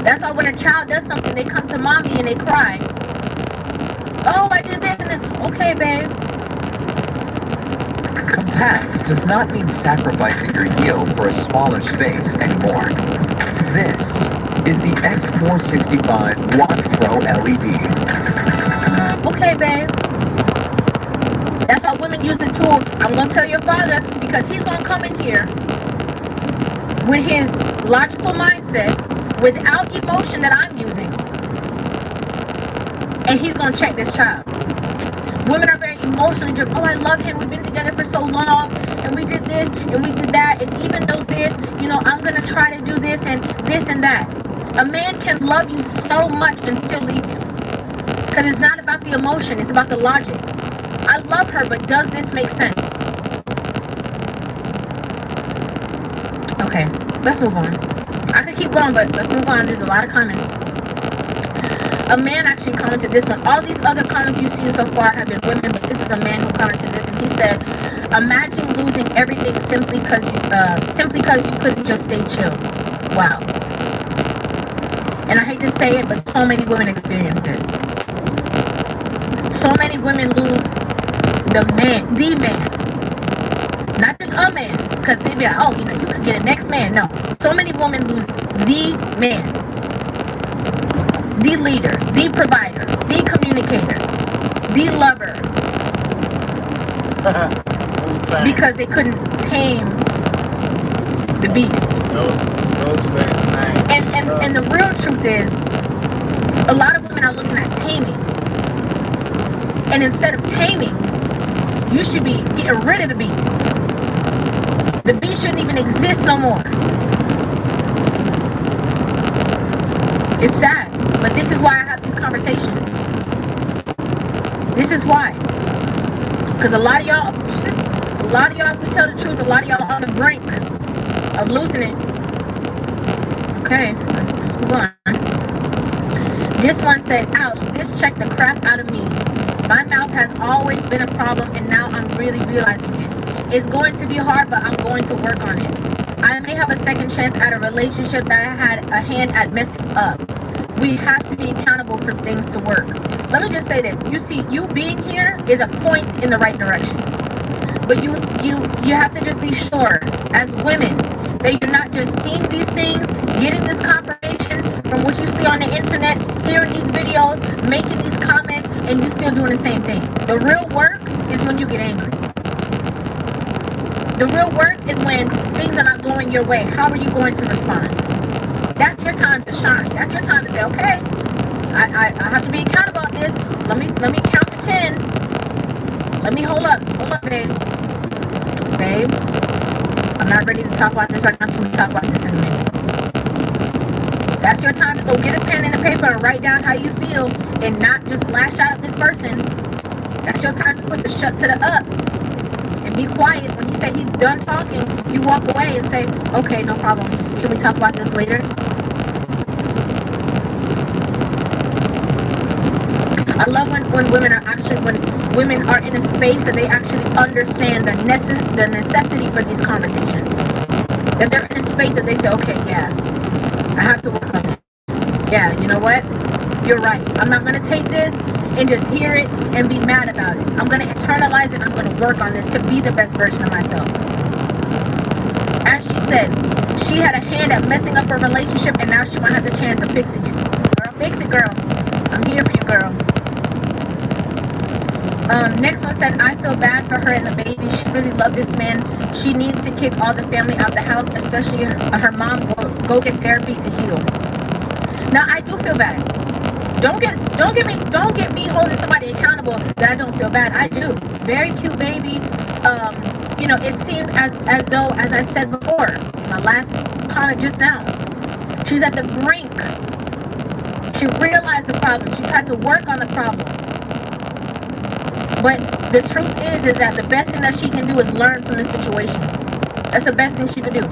That's why when a child does something, they come to mommy and they cry. Oh, I did this, and then, okay, babe. Compact does not mean sacrificing your yield for a smaller space anymore. This is the X465 Watt Pro LED. Okay, babe. That's how women use the tool. I'm going to tell your father, because he's going to come in here with his logical mindset, without emotion that I'm using, and he's going to check this child. Women are very emotionally driven. Oh, I love him. We've been together for so long, and we did this, and we did that, and even though this, you know, I'm going to try to do this and that. A man can love you so much and still leave you, because it's not about the emotion. It's about the logic. I love her, but does this make sense? Okay, let's move on. I could keep going, but let's move on. There's a lot of comments. A man actually commented this one. All these other comments you've seen so far have been women, but this is a man who commented this, and he said, imagine losing everything simply because you couldn't just stay chill. Wow. And I hate to say it, but so many women experience this. So many women lose the man, not just a man, because they be like, oh, you know, you could get a next man. No, so many women lose the man, the leader, the provider, the communicator, the lover, because they couldn't tame the beast. And the real truth is, a lot of women are looking at taming, and instead of taming, you should be getting rid of the beast. The beast shouldn't even exist no more. It's sad, but this is why I have these conversations. This is why. Because a lot of y'all, if we tell the truth, a lot of y'all are on the brink of losing it. Okay, let's move on. This one said, ouch, this checked the crap out of me. My mouth has always been a problem, and now I'm really realizing it. It's going to be hard, but I'm going to work on it. I may have a second chance at a relationship that I had a hand at messing up. We have to be accountable for things to work. Let me just say this. You see, you being here is a point in the right direction. But you have to just be sure, as women, that you're not just seeing these things, getting this confirmation from what you see on the internet, hearing these videos, making these comments, and you still doing the same thing. The real work is when you get angry. The real work is when things are not going your way. How are you going to respond? That's your time to shine. That's your time to say, okay, I have to be accountable on this. Let me count to 10. Let me hold up, babe. Babe, I'm not ready to talk about this right now. Can we talk about this in a minute? That's your time to go get a pen and a paper and write down how you feel and not just lash out at this person. That's your time to put the shut to the up. And be quiet. When he said he's done talking, you walk away and say, okay, no problem. Can we talk about this later? I love when women are in a space that they actually understand the necessity for these conversations. That they're in a space that they say, okay, yeah, I have to work on this. Yeah, you know what? You're right. I'm not going to take this and just hear it and be mad about it. I'm going to internalize it. I'm going to work on this to be the best version of myself. As she said, she had a hand at messing up her relationship, and now she might have the chance of fixing it. Girl, fix it, girl. I'm here for you, girl. Next one said, I feel bad for her and the baby. She really loved this man. She needs to kick all the family out the house, especially her mom. Go get therapy to heal. Now, I do feel bad. Don't get me holding somebody accountable that I don't feel bad. I do. Very cute baby. You know, it seemed as though, as I said before, in my last comment just now, she was at the brink. She realized the problem. She tried to work on the problem. But the truth is that the best thing that she can do is learn from the situation. That's the best thing she can do.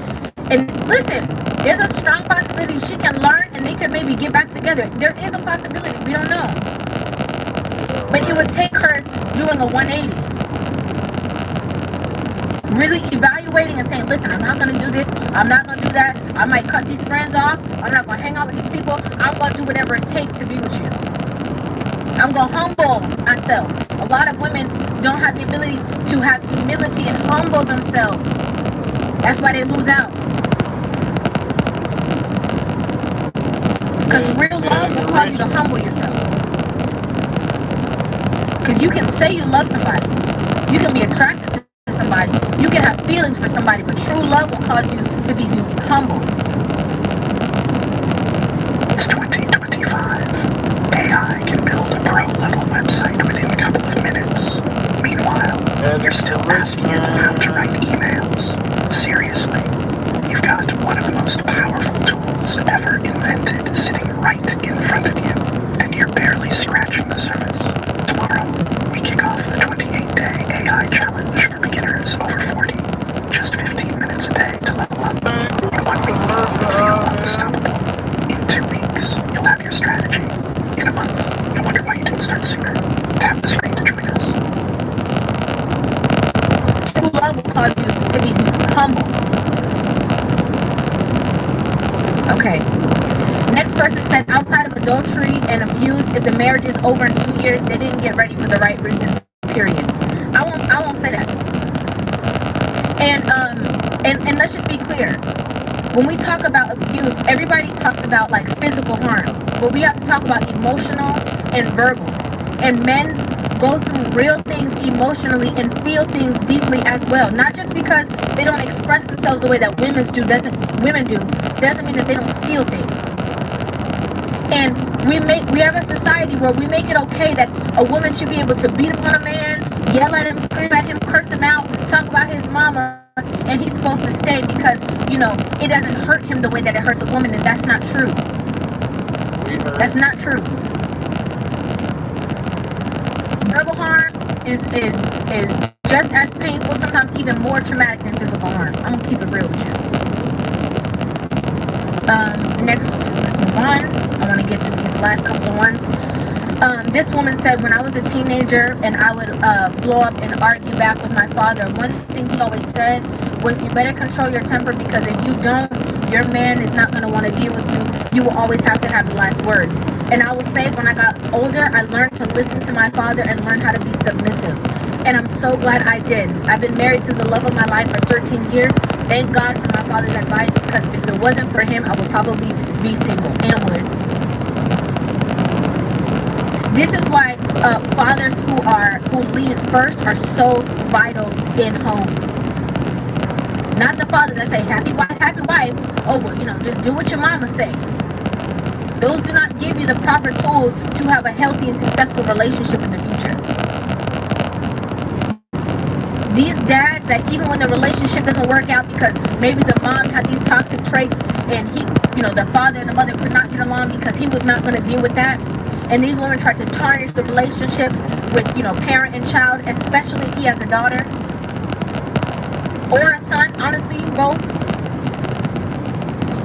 And listen, there's a strong possibility she can learn and they can maybe get back together. There is a possibility. We don't know. But it would take her doing a 180. Really evaluating and saying, listen, I'm not going to do this. I'm not going to do that. I might cut these friends off. I'm not going to hang out with these people. I'm going to do whatever it takes to be with you. I'm going to humble myself. A lot of women don't have the ability to have humility and humble themselves. That's why they lose out. Because real love will cause you to humble yourself. Because you can say you love somebody. You can be attracted to somebody. You can have feelings for somebody. But true love will cause you to be humble. It's 2025. AI can build a pro-level website within a couple of minutes. Meanwhile, you're still asking it how to write emails. Seriously, you've got one of the most powerful tools ever invented sitting right in front of you, and you're barely scratching the surface. Tomorrow, we kick off the 28-day AI challenge for beginners over 40. Just 15 minutes a day to level up. In 1 week, you'll feel unstoppable. In 2 weeks, you'll have your strategy. In a month, you'll wonder why you didn't start sooner. Tap the screen to join us. True love will cause you to be humble. Okay. Next person said, outside of adultery and abuse, if the marriage is over in 2 years, they didn't get ready for the right reasons, period. I won't say that. And let's just be clear. When we talk about abuse, everybody talks about like physical harm, but we have to talk about emotional and verbal. And men go through real things emotionally and feel things deeply as well. Not just because they don't express themselves the way that women do doesn't mean that they don't feel things. And we have a society where we make it okay that a woman should be able to beat upon a man, yell at him, scream at him, curse him out, talk about his mama, and he's supposed to stay because, you know, it doesn't hurt him the way that it hurts a woman, and that's not true. That's not true. Verbal harm is just as painful, sometimes even more traumatic than physical harm. I'm gonna keep it real with you. Next, let's move on. I want to get through these last couple of ones. This woman said, when I was a teenager and I would blow up and argue back with my father, one thing he always said was you better control your temper, because if you don't, your man is not going to want to deal with you. You will always have to have the last word. And I will say, when I got older, I learned to listen to my father and learn how to be submissive. And I'm so glad I did. I've been married to the love of my life for 13 years. Thank God for my father's advice, because if it wasn't for him, I would probably be single and would. This is why fathers who lead first are so vital in homes. Not the fathers that say, happy wife. Oh, well, just do what your mama say. Those do not give you the proper tools to have a healthy and successful relationship in the future. These dads that even when the relationship doesn't work out because maybe the mom had these toxic traits and the father and the mother could not get along because he was not going to deal with that. And these women try to tarnish the relationships with, parent and child, especially if he has a daughter or a son, honestly, both.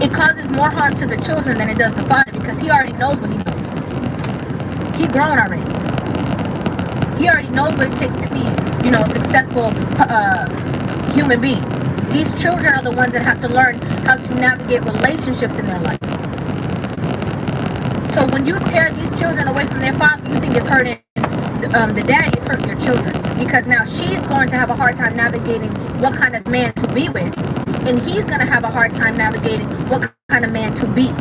It causes more harm to the children than it does the father, because he already knows what he knows. He's grown already. He already knows what it takes to be, a successful human being. These children are the ones that have to learn how to navigate relationships in their life. So when you tear these children away from their father, you think it's hurting the daddy, is hurting your children. Because now she's going to have a hard time navigating what kind of man to be with. And he's going to have a hard time navigating what kind of man to be.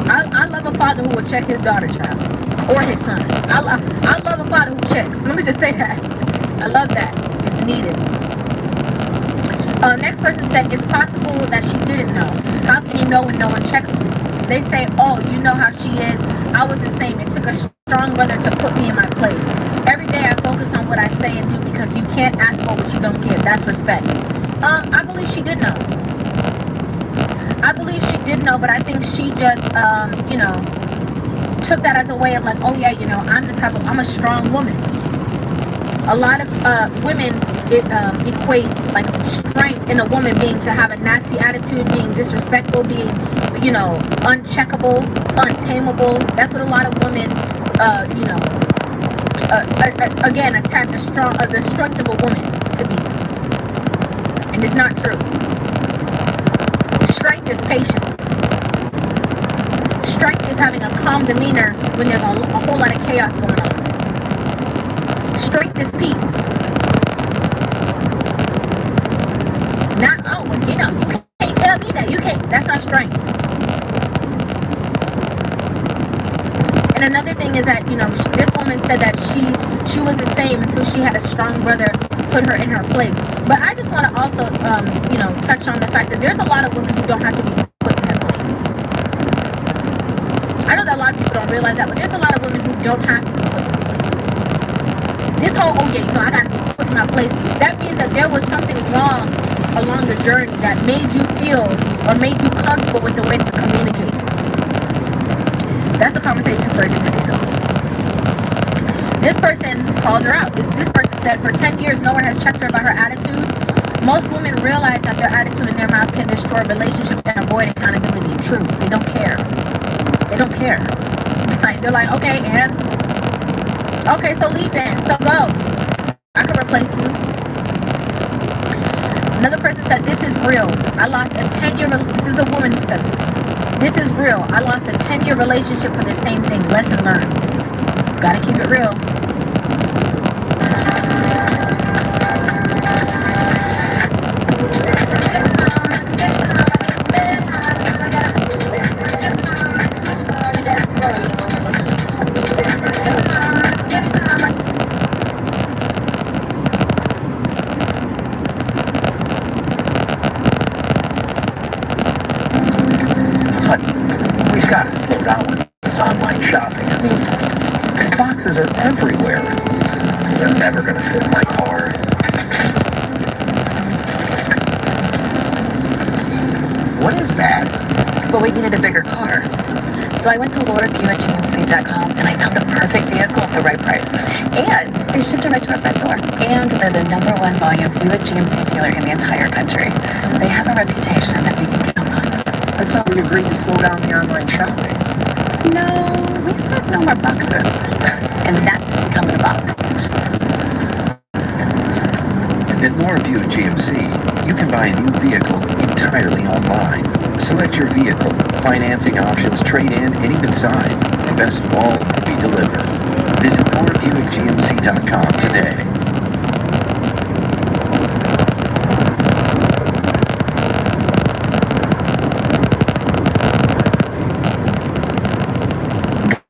I love a father who will check his daughter, child, or his son. I love a father who checks. Let me just say that. I love that. It's needed. Next person said, it's possible that she didn't know. How can you know when no one checks you? They say, oh, you know how she is. I was the same. It took a strong brother to put me in my place. Every day I focus on what I say and do, because you can't ask for what you don't give. That's respect. I believe she did know. I believe she did know, but I think she just, took that as a way of like, oh yeah, I'm a strong woman. A lot of women equate like strength in a woman being to have a nasty attitude, being disrespectful, being, uncheckable, untamable. That's what a lot of women, again, attach the strength of a woman to be. And it's not true. Strength is patience. Strength is having a calm demeanor when there's a whole lot of chaos going on. Strength is peace. Not, you can't tell me that. You can't. That's not strength. And another thing is that, this woman said that she was the same until she had a strong brother put her in her place. But I just want to also, touch on the fact that there's a lot of women who don't have to be put in their place. I know that a lot of people don't realize that, but there's a lot of women who don't have to be put in their place. This whole, I got to be put in my place, that means that there was something wrong along the journey that made you feel or made you comfortable with the way to communicate. That's a conversation for a different day, though. This person called her out. This person said, for 10 years, no one has checked her about her attitude. Most women realize that their attitude and their mouth can destroy relationships and avoid accountability. True. They don't care. They don't care. They're like, okay, yes. Okay, so leave then. So go. I can replace you. Another person said, this is real. I lost a 10-year, this is a woman who said this is real. I lost a 10-year relationship for the same thing. Lesson learned. Gotta keep it real. We've got to slow down with this online shopping. I mean, boxes are everywhere. They're never going to fit in my car. What is that? Well, we needed a bigger car. So I went to LauraView@GMC.com and I found a perfect vehicle at the right price. And they shipped it right to our front door. And they're the #1 volume Buick GMC dealer in the entire country. So they have a reputation that we can count on. I thought we agreed to slow down the online shopping. No, we said no more boxes. And that didn't come in a box. Power Buick GMC, you can buy a new vehicle entirely online. Select your vehicle, financing options, trade-in, and even sign. And best of all, we deliver. Visit PowerBuickGMC.com today.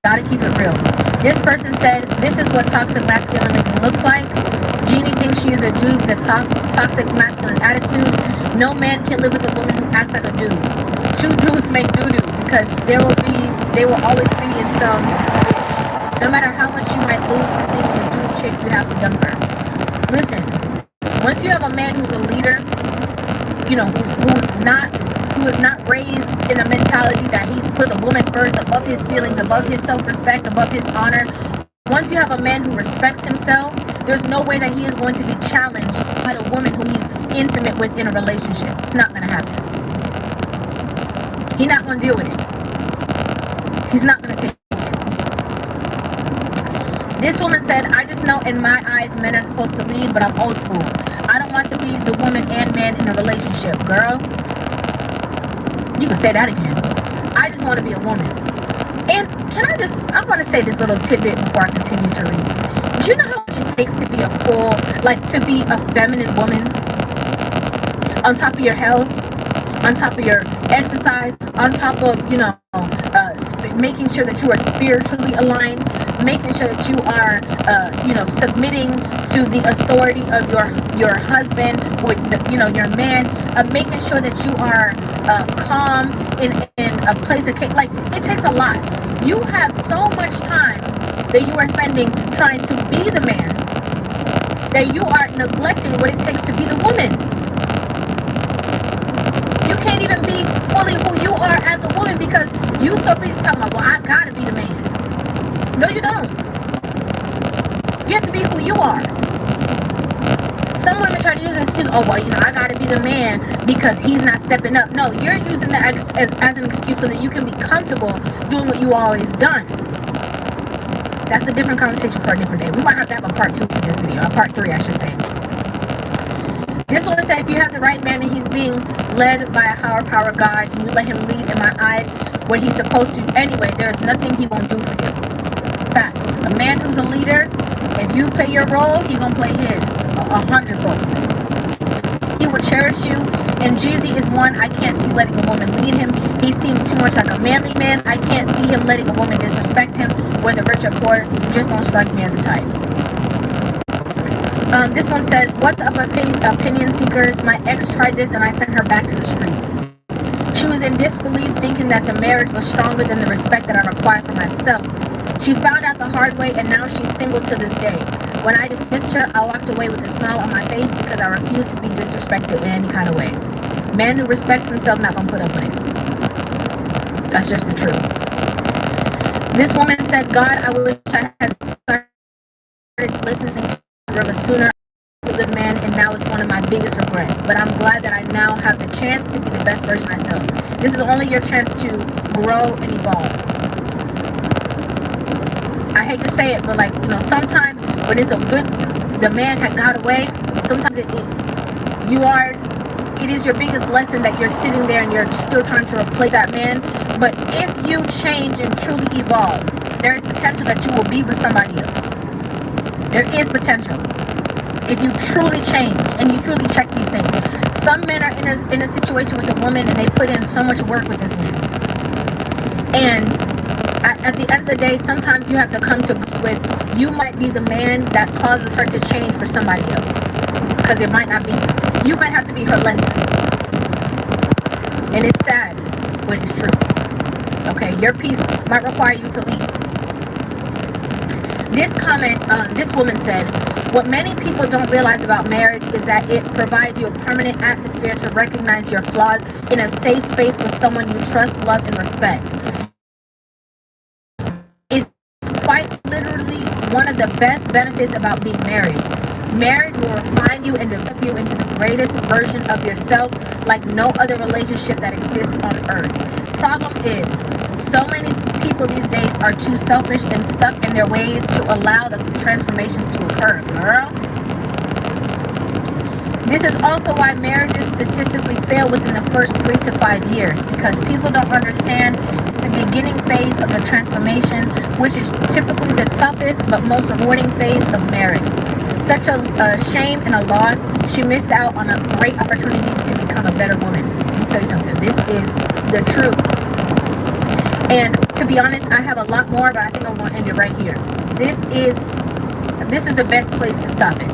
Gotta keep it real. This person said, this is what toxic masculinity looks like. Jeannie thinks she is a dude with a toxic masculine attitude. No man can live with a woman who acts like a dude. Two dudes make doo-doo because they will always be in some, no matter how much you might lose for being a dude chick, you have to dump her. Listen, once you have a man who's a leader, you know, who is not raised in a mentality that he's put the woman first, above his feelings, above his self-respect, above his honor. Once you have a man who respects himself, there's no way that he is going to be challenged by the woman who he's intimate with in a relationship. It's not going to happen. He's not going to deal with it. He's not going to take it. This woman said, I just know in my eyes men are supposed to lead, but I'm old school. I don't want to be the woman and man in a relationship. Girl, you can say that again. I just want to be a woman. And I want to say this little tidbit before I continue to read. Do you know how much it takes to be to be a feminine woman? On top of your health, on top of your exercise, on top of, making sure that you are spiritually aligned, making sure that you are, submitting to the authority of your husband or, your man, making sure that you are calm in a place of, like, it takes a lot. You have so much time that you are spending trying to be the man that you are neglecting what it takes to be the woman. You can't even be fully who you are as a woman because you so busy talking about, well, I gotta be the man. No, you don't. You have to be who you are. Some women try to use this excuse, oh, well, I gotta be the man because he's not stepping up. No, you're using that as an excuse so that you can be comfortable doing what you always done. That's a different conversation for a different day. We might have to have a part 2 to this video, a part 3, I should say. This woman said, if you have the right man and he's being led by a higher power God and you let him lead in my eyes what he's supposed to anyway, there's nothing he won't do for you. Facts. A man who's a leader, if you play your role, he's gonna play his 100-fold. He will cherish you, and Jeezy is one I can't see letting a woman lead him. He seems too much like a manly man. I can't see him letting a woman disrespect him, whether rich or poor. He just don't strike me as a type. This one says, what's up, opinion seekers? My ex tried this and I sent her back to the streets. She was in disbelief, thinking that the marriage was stronger than the respect that I require for myself. She found out the hard way and now she's single to this day. When I dismissed her, I walked away with a smile on my face because I refuse to be disrespected in any kind of way. Man who respects himself not gonna put up with it. That's just the truth. This woman said, God, I wish I had started listening to River sooner. I'm a good man, and now it's one of my biggest regrets. But I'm glad that I now have the chance to be the best version of myself. This is only your chance to grow and evolve. I hate to say it, but sometimes when it's the man had got away, sometimes it is your biggest lesson that you're sitting there and you're still trying to replace that man. But if you change and truly evolve, there is potential that you will be with somebody else. There is potential. If you truly change and you truly check these things. Some men are in a situation with a woman and they put in so much work with this man. And at the end of the day, sometimes you have to come to grips with, you might be the man that causes her to change for somebody else. Because it might not be. You might have to be her lesson. And it's sad, but it's true. Okay, your peace might require you to leave. This comment, this woman said, what many people don't realize about marriage is that it provides you a permanent atmosphere to recognize your flaws in a safe space with someone you trust, love, and respect. It's quite literally one of the best benefits about being married. Marriage will refine you and develop you into the greatest version of yourself like no other relationship that exists on earth. Problem is, so many people these days are too selfish and stuck in their ways to allow the transformations to occur, girl. This is also why marriages statistically fail within the first 3 to 5 years, because people don't understand it's the beginning phase of the transformation, which is typically the toughest but most rewarding phase of marriage. Such a shame and a loss. She missed out on a great opportunity to become a better woman. Let me tell you something. This is the truth. And to be honest, I have a lot more, but I think I'm going to end it right here. This is the best place to stop it.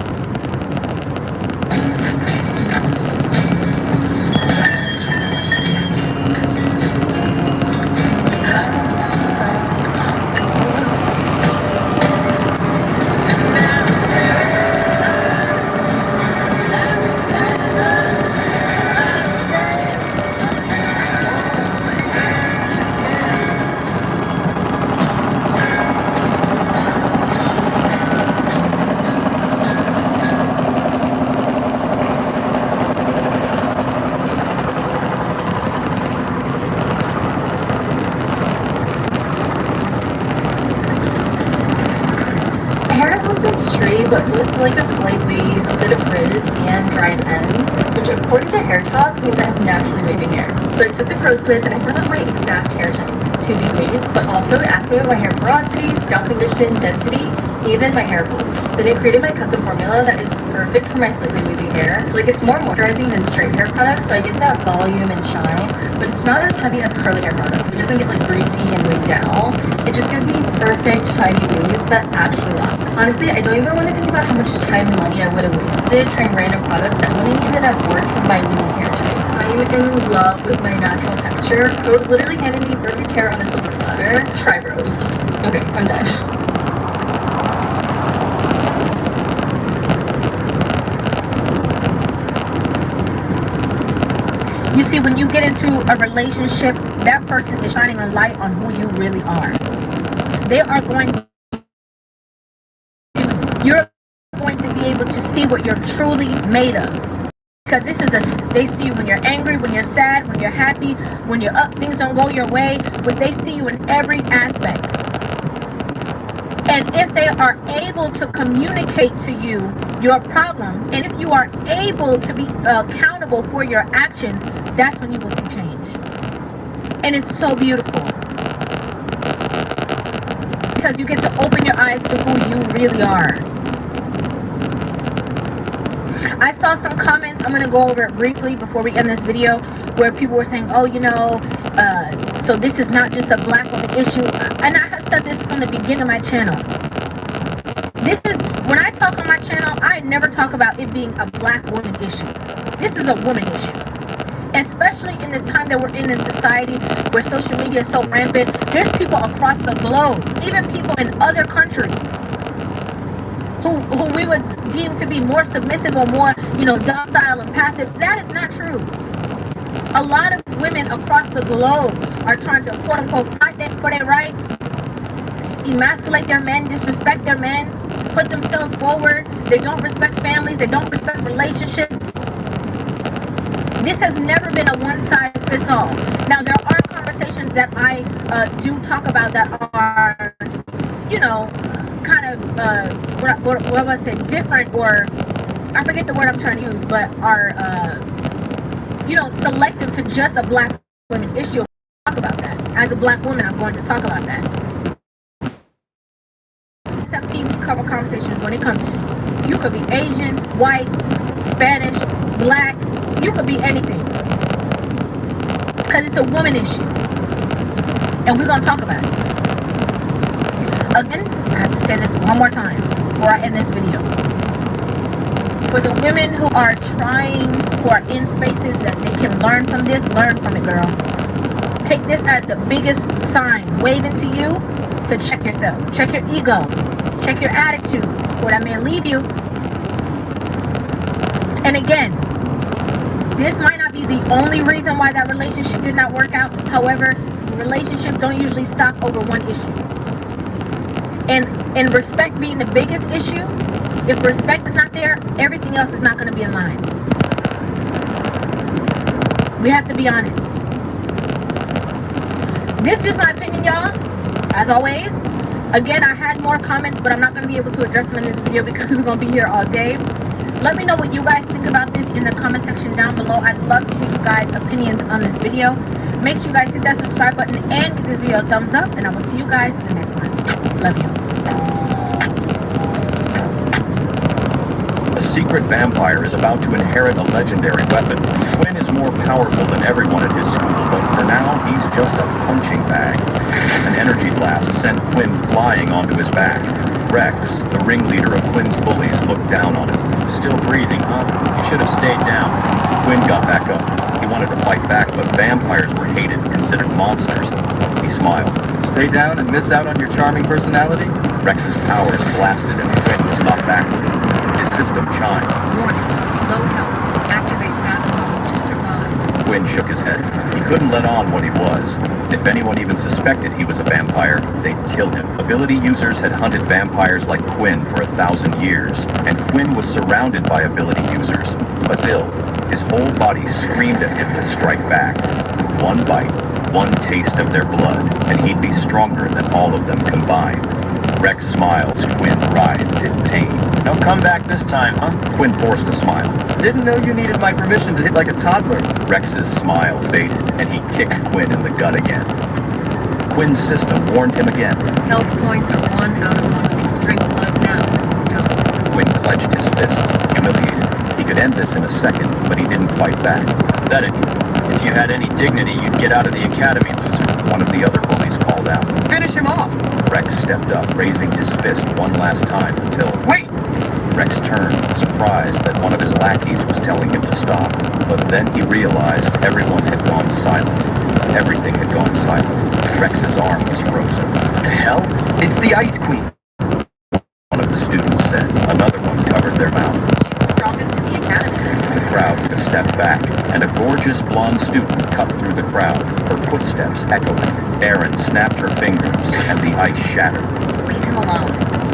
But with like a slight wave, a bit of frizz, and dried ends, which according to Hair Talk means I have naturally wavy hair. So I took the crow's quiz and I found out my exact hair type, 2B waves, but also it asked me about my hair porosity, scalp condition, density, even my hair pulse. Then it created my custom formula that is perfect for my slightly wavy hair. Like it's more moisturizing than straight hair products, so I get that volume and shine, but it's not as heavy as curly hair products. It doesn't get like greasy and weighed down. It just gives me perfect shiny waves that actually last. Honestly, I don't even want to think about how much time and money I would have wasted trying random products that wouldn't even have worked with my unique hair type. I'm in love with my natural texture. Rose literally handed me perfect hair on a silver platter. Try Rose. Okay, I'm done. You see, when you get into a relationship, that person is shining a light on who you really are. You're going to be able to see what you're truly made of. Because they see you when you're angry, when you're sad, when you're happy, when you're up, things don't go your way, but they see you in every aspect. And if they are able to communicate to you your problems, and if you are able to be accountable for your actions, that's when you will see change. And it's so beautiful. Because you get to open your eyes to who you really are. I saw some comments, I'm going to go over it briefly before we end this video, where people were saying, oh, so this is not just a black woman issue. And I have said this from the beginning of my channel. When I talk on my channel, I never talk about it being a black woman issue. This is a woman issue. Especially in the time that we're in society where social media is so rampant, there's people across the globe, even people in other countries, who we would deem to be more submissive or more, docile and passive. That is not true. A lot of women across the globe are trying to quote unquote fight for their rights, emasculate their men, disrespect their men, put themselves forward. They don't respect families, they don't respect relationships. This has never been a one-size-fits-all. Now, there are conversations that I do talk about that are, kind of, what would I say, different, or I forget the word I'm trying to use, but are, selective to just a black woman issue. Talk about that. As a black woman, I'm going to talk about that. I've seen me cover conversations when it comes, you could be Asian, white, Spanish, black, you could be anything. Because it's a woman issue. And we're going to talk about it. Again, I have to say this one more time before I end this video. For the women who are in spaces that they can learn from this, learn from it, girl. Take this as the biggest sign waving to you to check yourself. Check your ego. Check your attitude before that man leave you. And again, this might not be the only reason why that relationship did not work out. However, relationships don't usually stop over one issue. And respect being the biggest issue, if respect is not there, everything else is not going to be in line. We have to be honest. This is my opinion, y'all. As always. Again, I had more comments, but I'm not going to be able to address them in this video because we're going to be here all day. Let me know what you guys think about this in the comment section down below. I'd love to hear you guys' opinions on this video. Make sure you guys hit that subscribe button and give this video a thumbs up, and I will see you guys in the next one. Love you. A secret vampire is about to inherit a legendary weapon. Quinn is more powerful than everyone at his school, but for now, he's just a punching bag. An energy blast sent Quinn flying onto his back. Rex, the ringleader of Quinn's bullies, looked down on him. Still breathing, huh? You should have stayed down. Quinn got back up. He wanted to fight back, but vampires were hated, considered monsters. He smiled. Stay down and miss out on your charming personality? Rex's powers blasted and Quinn was knocked backward. His system chimed. Warning. Low health. Activate battle mode to survive. Quinn shook his head. He couldn't let on what he was. If anyone even suspected he was a vampire, they'd kill him. Ability users had hunted vampires like Quinn for 1,000 years, and Quinn was surrounded by ability users. But still, his whole body screamed at him to strike back. One bite, one taste of their blood, and he'd be stronger than all of them combined. Rex smiles, Quinn writhed in pain. No comeback this time, huh? Quinn forced a smile. Didn't know you needed my permission to hit like a toddler. Rex's smile faded, and he kicked Quinn in the gut again. Quinn's system warned him again. Health points are 1 out of 100. Drink blood now. Done. Quinn clenched his fists, humiliated. He could end this in a second, but he didn't fight back. Pathetic. If you had any dignity, you'd get out of the academy, loser. One of the other bullies called out. Finish him off! Rex stepped up, raising his fist one last time until... Wait! Rex turned, surprised that one of his lackeys was telling him to stop. But then he realized everyone had gone silent. Everything had gone silent. Rex's arm was frozen. What the hell? It's the Ice Queen! One of the students said. Another one covered their mouth. She's the strongest in the academy. The crowd took a step back, and a gorgeous blonde student cut through the crowd, her footsteps echoing. Erin snapped her fingers, and the ice shattered. Leave him alone.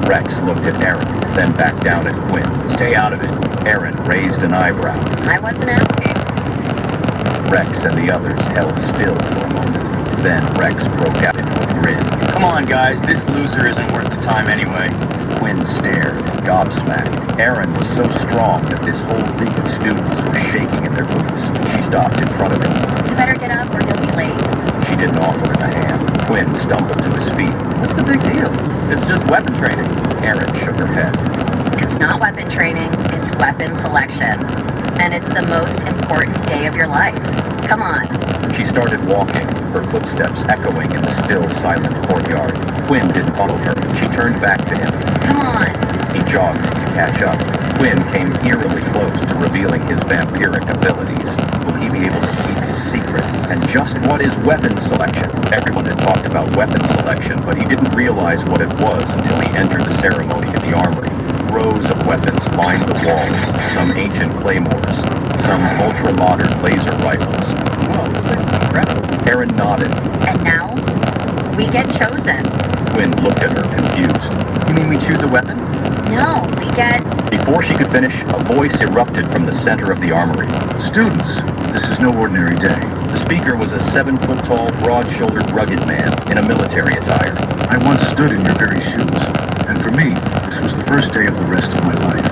Rex looked at Erin, then back down at Quinn. Stay out of it. Erin raised an eyebrow. I wasn't asking. Rex and the others held still for a moment. Then Rex broke out into a grin. Come on, guys. This loser isn't worth the time anyway. Quinn stared, gobsmacked. Erin was so strong that this whole group of students was shaking in their boots. She stopped in front of him. You better get up or you'll be late. She didn't offer him a hand. Quinn stumbled to his feet. What's the big deal? It's just weapon training. Erin shook her head. It's not weapon training, it's weapon selection. And it's the most important day of your life. Come on. She started walking, her footsteps echoing in the still, silent courtyard. Quinn didn't follow her. She turned back to him. Come on. He jogged to catch up. Quinn came eerily close to revealing his vampiric abilities. Will he be able to keep his secret? And just what is weapon selection? Everyone had talked about weapon selection, but he didn't realize what it was until he entered the ceremony in the armory. Rows of weapons lined the walls, some ancient claymores, some ultra-modern laser rifles. Whoa, this place is incredible. Erin nodded. And now, we get chosen. Quinn looked at her confused. You mean we choose a weapon? No, we get... Before she could finish, a voice erupted from the center of the armory. Students, this is no ordinary day. The speaker was a 7-foot-tall, broad-shouldered, rugged man in a military attire. I once stood in your very shoes, and for me, this was the first day of the rest of my life.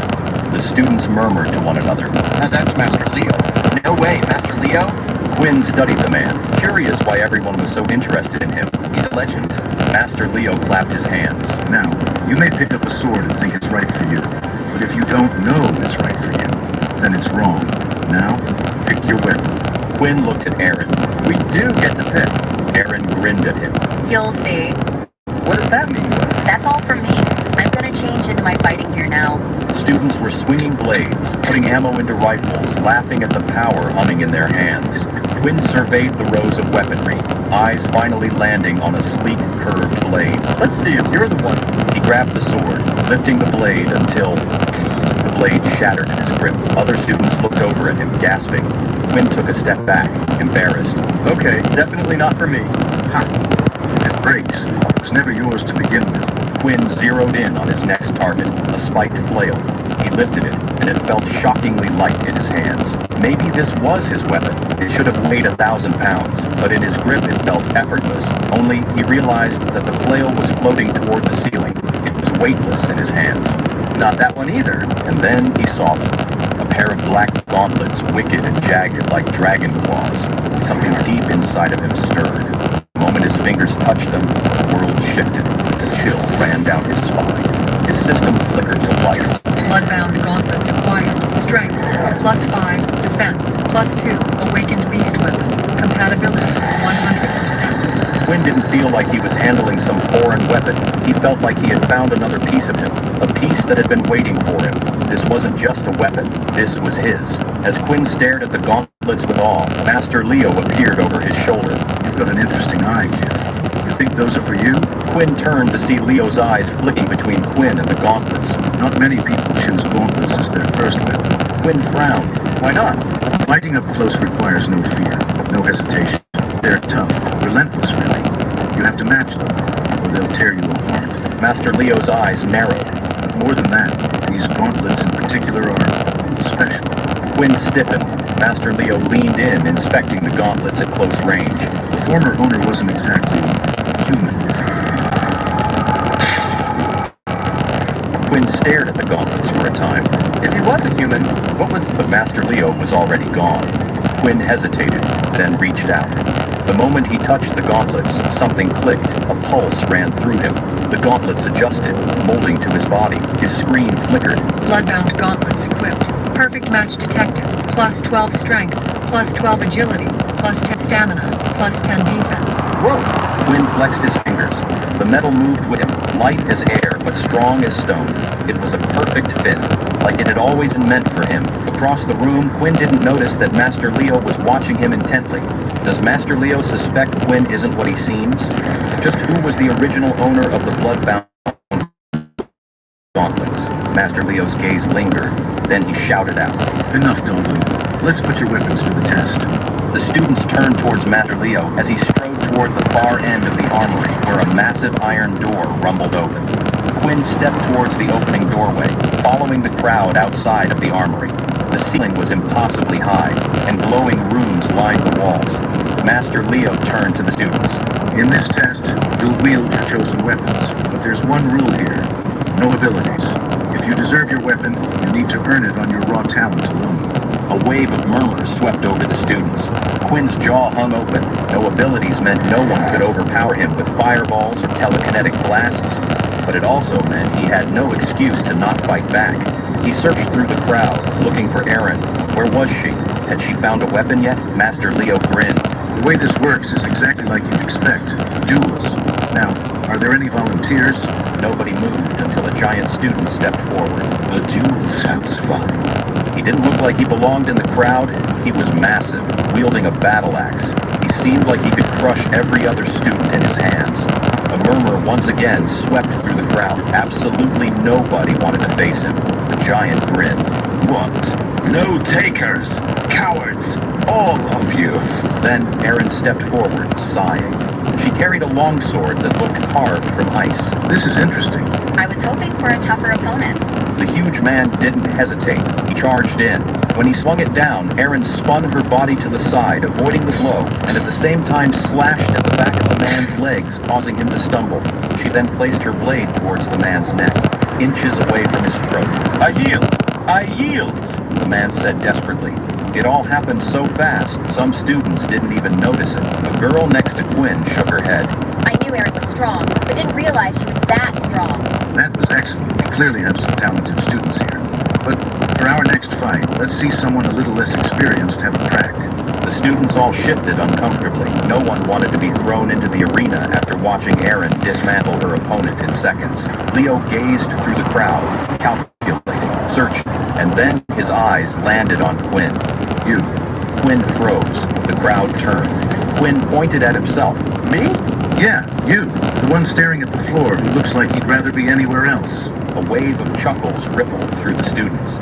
The students murmured to one another. That's Master Leo. No way, Master Leo? Quinn studied the man, curious why everyone was so interested in him. He's a legend. Master Leo clapped his hands. Now, you may pick up a sword and think it's right for you, but if you don't know it's right for you, then it's wrong. Now, pick your weapon. Quinn looked at Erin. We do get to pick. Erin grinned at him. You'll see. What does that mean? That's all from me. I'm gonna change into my fighting gear now. Students were swinging blades, putting ammo into rifles, laughing at the power humming in their hands. Quinn surveyed the rows of weaponry, eyes finally landing on a sleek, curved blade. Let's see if you're the one. He grabbed the sword, lifting the blade until the blade shattered in his grip. Other students looked over at him, gasping. Quinn took a step back, embarrassed. Okay, definitely not for me. Ha! If it breaks, it was never yours to begin with. Quinn zeroed in on his next target, a spiked flail. He lifted it, and it felt shockingly light in his hands. Maybe this was his weapon. It should have weighed 1,000 pounds, but in his grip it felt effortless. Only he realized that the flail was floating toward the ceiling. It was weightless in his hands. Not that one either. And then he saw them. A pair of black gauntlets, wicked and jagged like dragon claws. Something deep inside of him stirred. The moment his fingers touched them, the world shifted. A chill ran down his spine. His system flickered to life. Bloodbound gauntlets acquired. Strength, +5. Defense, +2. Awakened beast weapon. Compatibility, 100%. Quinn didn't feel like he was handling some foreign weapon. He felt like he had found another piece of him. A piece that had been waiting for him. This wasn't just a weapon. This was his. As Quinn stared at the gauntlets with awe, Master Leo appeared over his shoulder. You've got an interesting eye, kid. You think those are for you? Quinn turned to see Leo's eyes flicking between Quinn and the gauntlets. Not many people choose gauntlets as their first weapon. Quinn frowned. Why not? Fighting up close requires no fear, no hesitation. They're tough, relentless really. You have to match them, or they'll tear you apart. Master Leo's eyes narrowed. But more than that, these gauntlets in particular are special. Quinn stiffened. Master Leo leaned in, inspecting the gauntlets at close range. The former owner wasn't exactly human. Quinn stared at the gauntlets for a time. If he wasn't human, what was... But Master Leo was already gone. Quinn hesitated, then reached out. The moment he touched the gauntlets, something clicked. A pulse ran through him. The gauntlets adjusted, molding to his body. His screen flickered. Bloodbound gauntlets equipped. Perfect match detected. +12 strength, +12 agility, +10 stamina, +10 defense. Whoa! Quinn flexed his fingers. The metal moved with him, light as air, but strong as stone. It was a perfect fit, like it had always been meant for him. Across the room, Quinn didn't notice that Master Leo was watching him intently. Does Master Leo suspect Quinn isn't what he seems? Just who was the original owner of the bloodbound gauntlets? Master Leo's gaze lingered. Then he shouted out. Enough, Dalton. Let's put your weapons to the test. The students turned towards Master Leo as he strode toward the far end of the armory, where a massive iron door rumbled open. Quinn stepped towards the opening doorway, following the crowd outside of the armory. The ceiling was impossibly high, and glowing runes lined the walls. Master Leo turned to the students. In this test, you'll wield your chosen weapons, but there's one rule here. No abilities. If you deserve your weapon, you need to earn it on your raw talent alone. A wave of murmurs swept over the students. Quinn's jaw hung open. No abilities meant no one could overpower him with fireballs or telekinetic blasts, but it also meant he had no excuse to not fight back. He searched through the crowd, looking for Erin. Where was she? Had she found a weapon yet? Master Leo grinned. The way this works is exactly like you'd expect. Duels. Now, are there any volunteers? Nobody moved until a giant student stepped forward. A duel sounds fun. He didn't look like he belonged in the crowd. He was massive, wielding a battle axe. He seemed like he could crush every other student in his hands. A murmur once again swept through the crowd. Absolutely nobody wanted to face him. The giant grinned. What? No takers! Cowards! All of you! Then Erin stepped forward, sighing. She carried a longsword that looked carved from ice. This is interesting. I was hoping for a tougher opponent. The huge man didn't hesitate. He charged in. When he swung it down, Erin spun her body to the side, avoiding the blow, and at the same time slashed at the back of the man's legs, causing him to stumble. She then placed her blade towards the man's neck, inches away from his throat. I yield! I yield! The man said desperately. It all happened so fast, some students didn't even notice it. A girl next to Quinn shook her head. I knew Erin was strong, but didn't realize she was that strong. That was excellent. We clearly have some talented students here. But for our next fight, let's see someone a little less experienced have a crack. The students all shifted uncomfortably. No one wanted to be thrown into the arena after watching Erin dismantle her opponent in seconds. Leo gazed through the crowd, calculating, searching, and then his eyes landed on Quinn. You. Quinn froze. The crowd turned. Quinn pointed at himself. Me? Yeah, you. The one staring at the floor who looks like he'd rather be anywhere else. A wave of chuckles rippled through the students.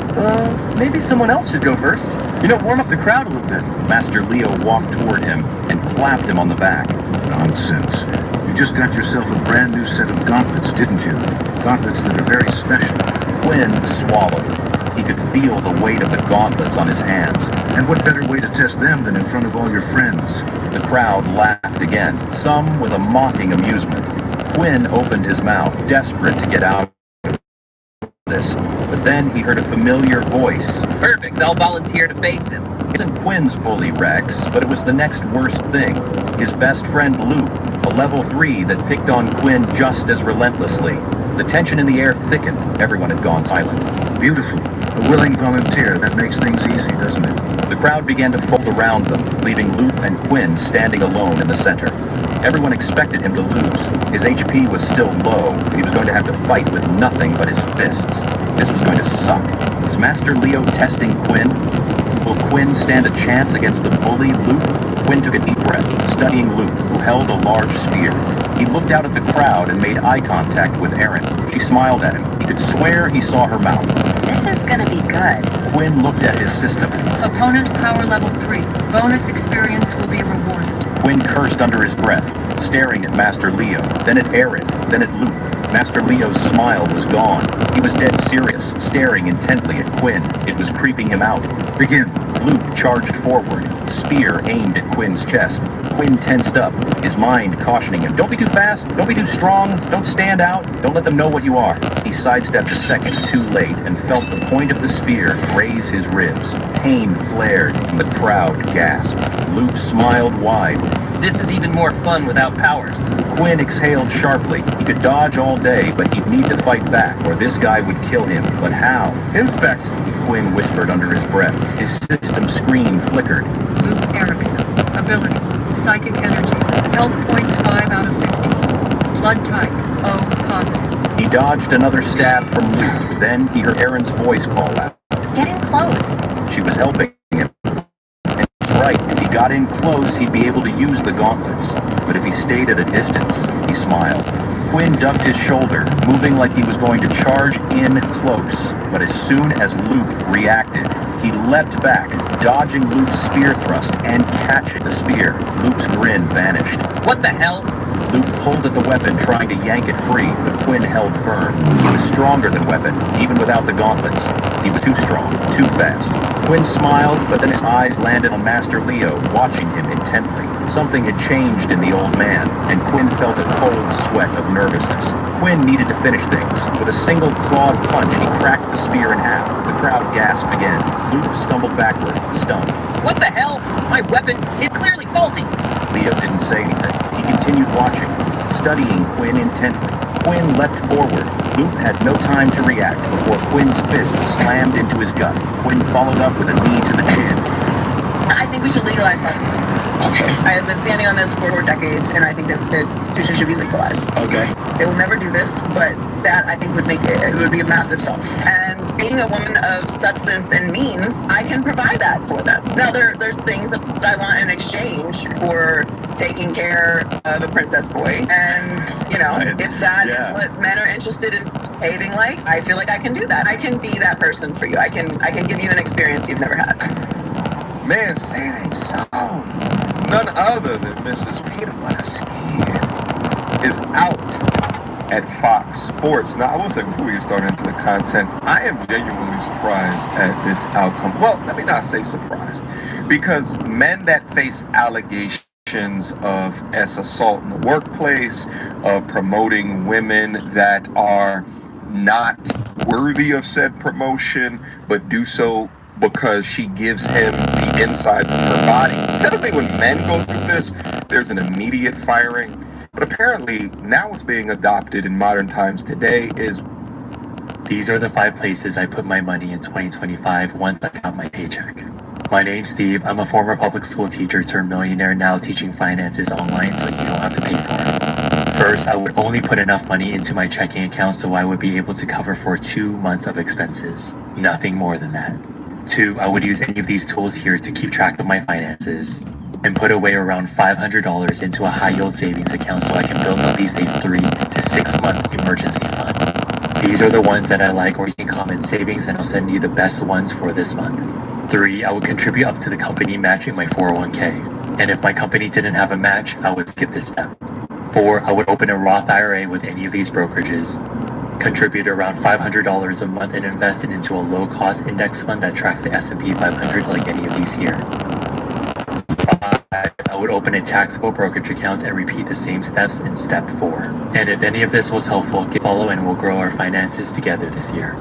Maybe someone else should go first. Warm up the crowd a little bit. Master Leo walked toward him and clapped him on the back. Nonsense. You just got yourself a brand new set of gauntlets, didn't you? Gauntlets that are very special. Quinn swallowed. He could feel the weight of the gauntlets on his hands. And what better way to test them than in front of all your friends? The crowd laughed again, some with a mocking amusement. Quinn opened his mouth, desperate to get out this, but then he heard a familiar voice. Perfect, I'll volunteer to face him. It wasn't Quinn's bully, Rex, but it was the next worst thing. His best friend, Luke, a level 3 that picked on Quinn just as relentlessly. The tension in the air thickened. Everyone had gone silent. Beautiful. A willing volunteer. That makes things easy, doesn't it? The crowd began to fold around them, leaving Luke and Quinn standing alone in the center. Everyone expected him to lose. His HP was still low. He was going to have to fight with nothing but his fists. This was going to suck. Was Master Leo testing Quinn? Will Quinn stand a chance against the bully Luke? Quinn took a deep breath, studying Luke, who held a large spear. He looked out at the crowd and made eye contact with Erin. She smiled at him. He could swear he saw her mouth. This is gonna be good. Quinn looked at his system. Opponent power level 3. Bonus experience will be rewarded. Quinn cursed under his breath, staring at Master Leo, then at Erin, then at Luke. Master Leo's smile was gone. He was dead serious, staring intently at Quinn. It was creeping him out. Begin. Luke charged forward, spear aimed at Quinn's chest. Quinn tensed up, his mind cautioning him. Don't be too fast, don't be too strong, don't stand out, don't let them know what you are. He sidestepped a second too late and felt the point of the spear graze his ribs. Pain flared and the crowd gasped. Luke smiled wide. This is even more fun without powers. Quinn exhaled sharply. He could dodge all day, but he'd need to fight back, or this guy would kill him. But how? Inspect, Quinn whispered under his breath. His system screen flickered. Luke Erickson. Ability. Psychic energy. Health points 5 out of 15. Blood type. O positive. He dodged another stab from Luke. Then he heard Erin's voice call out. Get in close. She was helping him. And he's right. If he got in close, he'd be able to use the gauntlets. But if he stayed at a distance, he smiled. Quinn ducked his shoulder, moving like he was going to charge in close. But as soon as Luke reacted, he leapt back, dodging Luke's spear thrust and catching the spear. Luke's grin vanished. What the hell? Luke pulled at the weapon, trying to yank it free, but Quinn held firm. He was stronger than weapon, even without the gauntlets. He was too strong, too fast. Quinn smiled, but then his eyes landed on Master Leo, watching him intently. Something had changed in the old man, and Quinn felt a cold sweat of nervousness. Quinn needed to finish things. With a single clawed punch, he cracked the spear in half. The crowd gasped again. Luke stumbled backward, stunned. What the hell? My weapon is clearly faulty. Leo didn't say anything. He continued watching, studying Quinn intently. Quinn leapt forward. Luke had no time to react before Quinn's fist slammed into his gut. Quinn followed up with a knee to the chin. I think we should legalize prostitution. Okay. I have been standing on this for decades, and I think that prostitution should be legalized. Okay. They will never do this, but that I think would make it would be a massive solve. And being a woman of substance and means, I can provide that for them. Now there's things that I want in exchange for taking care of a princess boy, and you know, if that is what men are interested in behaving like, I feel like I can do that. I can be that person for you. I can give you an experience you've never had. Man, say it ain't so. None other than Mrs. Peanut Butter Skin is out at Fox Sports. Now, I will say before we get started into the content, I am genuinely surprised at this outcome. Well, let me not say surprised, because men that face allegations of assault in the workplace, of promoting women that are not worthy of said promotion, but do so because she gives him the insides of her body. Typically when men go through this, there's an immediate firing. But apparently now what's being adopted in modern times today is... These are the 5 places I put my money in 2025 once I got my paycheck. My name's Steve. I'm a former public school teacher turned millionaire, now teaching finances online so you don't have to pay for it. First, I would only put enough money into my checking account so I would be able to cover for 2 months of expenses. Nothing more than that. 2, I would use any of these tools here to keep track of my finances and put away around $500 into a high-yield savings account so I can build at least a 3 to 6 month emergency fund. These are the ones that I like, or you can comment savings and I'll send you the best ones for this month. 3, I would contribute up to the company matching my 401k. And if my company didn't have a match, I would skip this step. 4, I would open a Roth IRA with any of these brokerages. Contribute around $500 a month and invest it into a low-cost index fund that tracks the S&P 500 like any of these here. 5, I would open a taxable brokerage account and repeat the same steps in step 4. And if any of this was helpful, follow and we'll grow our finances together this year.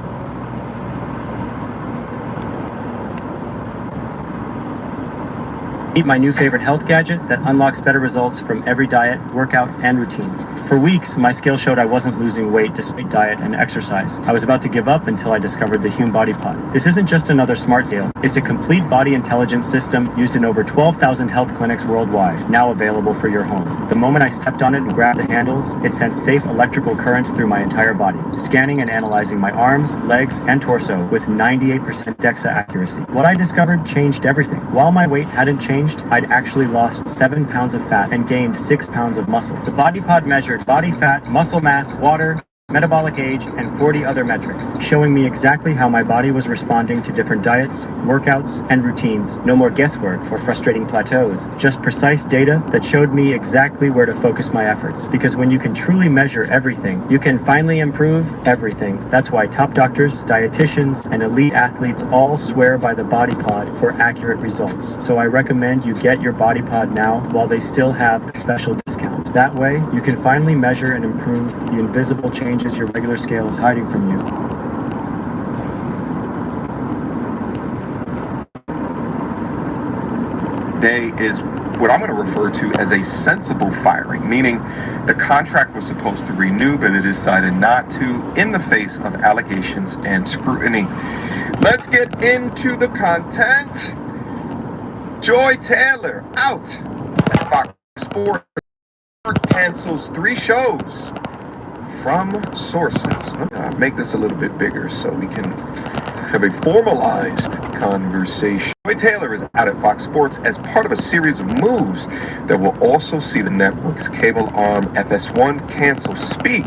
Meet my new favorite health gadget that unlocks better results from every diet, workout, and routine. For weeks, my scale showed I wasn't losing weight despite diet and exercise. I was about to give up until I discovered the Hume Body Pod. This isn't just another smart scale. It's a complete body intelligence system used in over 12,000 health clinics worldwide, now available for your home. The moment I stepped on it and grabbed the handles, it sent safe electrical currents through my entire body, scanning and analyzing my arms, legs, and torso with 98% DEXA accuracy. What I discovered changed everything. While my weight hadn't changed, I'd actually lost 7 pounds of fat and gained 6 pounds of muscle. The Body Pod measured body fat, muscle mass, water, metabolic age, and 40 other metrics, showing me exactly how my body was responding to different diets, workouts, and routines. No more guesswork or frustrating plateaus, just precise data that showed me exactly where to focus my efforts. Because when you can truly measure everything, you can finally improve everything. That's why top doctors, dietitians, and elite athletes all swear by the Body Pod for accurate results. So I recommend you get your Body Pod now while they still have the special discount. That way, you can finally measure and improve the invisible changes your regular scale is hiding from you. Day is what I'm going to refer to as a sensible firing, meaning the contract was supposed to renew, but it decided not to in the face of allegations and scrutiny. Let's get into the content. Joy Taylor out at Fox Sports cancels 3 shows from sources. Let me make this a little bit bigger so we can have a formalized conversation. Joy Taylor is out at Fox Sports as part of a series of moves that will also see the network's cable arm FS1 cancel Speak,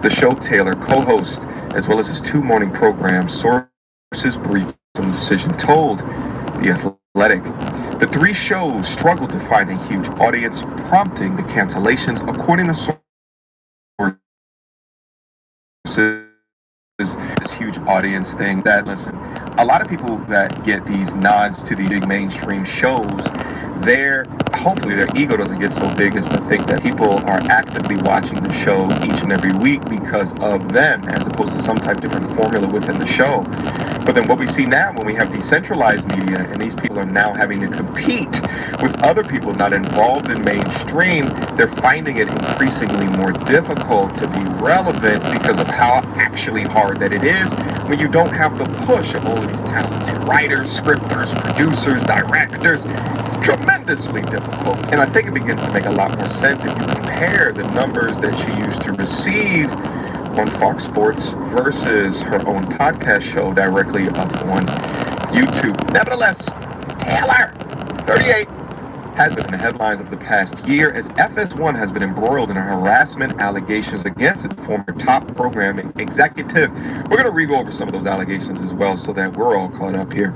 the show Taylor co-hosts, as well as his 2 morning programs. Sources briefed on the decision told The Athletic. The 3 shows struggled to find a huge audience, prompting the cancellations, according to sources. This huge audience thing that, listen, a lot of people that get these nods to the big mainstream shows, hopefully their ego doesn't get so big as to think that people are actively watching the show each and every week because of them, as opposed to some type of different formula within the show. But then what we see now, when we have decentralized media and these people are now having to compete with other people not involved in mainstream, they're finding it increasingly more difficult to be relevant because of how actually hard that it is when you don't have the push of all of these talented writers, scripters, producers, directors. It's tremendously difficult. And I think it begins to make a lot more sense if you compare the numbers that she used to receive on Fox Sports versus her own podcast show directly up on YouTube. Nevertheless, Taylor, 38, has been in the headlines of the past year as FS1 has been embroiled in harassment allegations against its former top programming executive. We're going to re-go over some of those allegations as well so that we're all caught up here.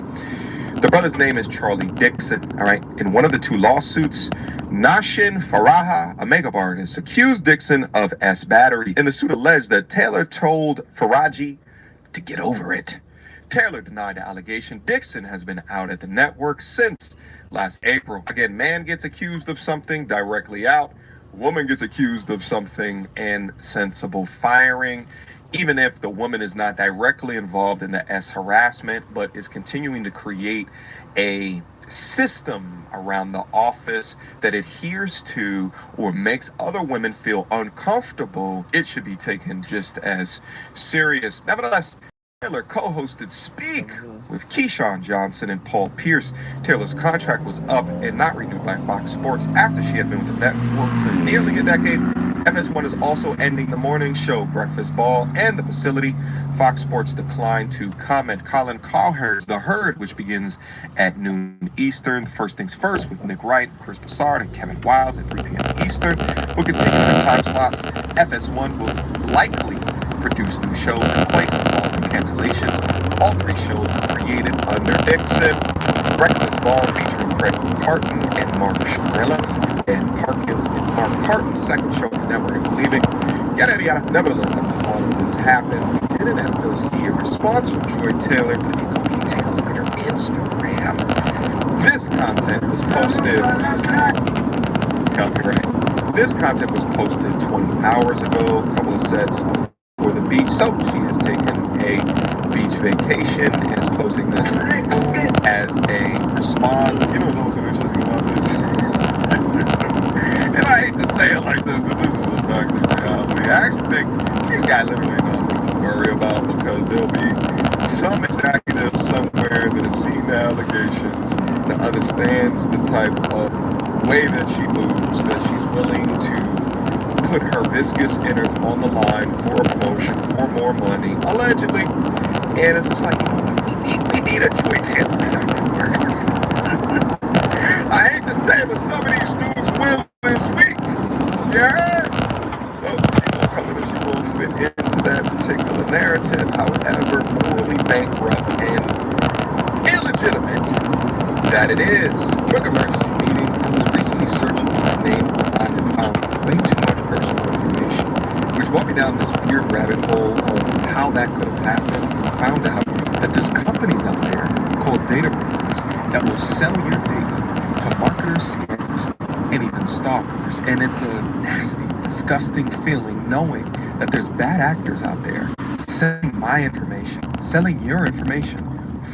The brother's name is Charlie Dixon, all right? In one of the 2 lawsuits, Nashin Faraha, a makeup artist, accused Dixon of battery. In the suit alleged that Taylor told Faraji to get over it. Taylor denied the allegation. Dixon has been out at the network since last April. Again, man gets accused of something, directly out. Woman gets accused of something, and sensible firing. Even if the woman is not directly involved in the harassment, but is continuing to create a system around the office that adheres to or makes other women feel uncomfortable, it should be taken just as serious. Nevertheless, Taylor co-hosted Speak with Keyshawn Johnson and Paul Pierce. Taylor's contract was up and not renewed by Fox Sports after she had been with the network for nearly a decade. FS1 is also ending the morning show, Breakfast Ball, and the facility. Fox Sports declined to comment. Colin Cowherd's The Herd, which begins at noon Eastern. First things first, with Nick Wright, Chris Broussard, and Kevin Wiles at 3 p.m. Eastern. We'll continue their time slots. FS1 will likely produce new shows in place of all the cancellations. All 3 shows were created under Dixon. Breakfast Ball featuring Craig Parton and Mark Shkreli. And Parkins and Mark Parton's second show on the network is leaving. Yada yada. Nevertheless, after all of this happened, we didn't have to see a response from Joy Taylor. But if you go and take a look at her Instagram, this content was posted. Copyright. This content was posted 20 hours ago, a couple of sets for the beach. So she has taken a beach vacation and is posting this as a response. You know, those who are just about say it like this, but this is a fact of reality. I actually think she's got literally nothing to worry about because there'll be some executive somewhere that has seen the allegations, that understands the type of way that she moves, that she's willing to put her viscous innards on the line for a promotion, for more money, allegedly. And it's just like, we need a Joy Taylor in our network. I hate to say it, but some of these dudes will this week. You heard? So she will come in and she will fit into that particular narrative, however morally bankrupt and illegitimate that it is. Quick emergency meeting. I was recently searching for a name online and found way too much personal information, which brought me down this weird rabbit hole of how that could have happened. I found out that there's companies out there called data brokers that will sell your data to marketers, scammers, and even stalkers. And it's a nasty, disgusting feeling knowing that there's bad actors out there selling my information, selling your information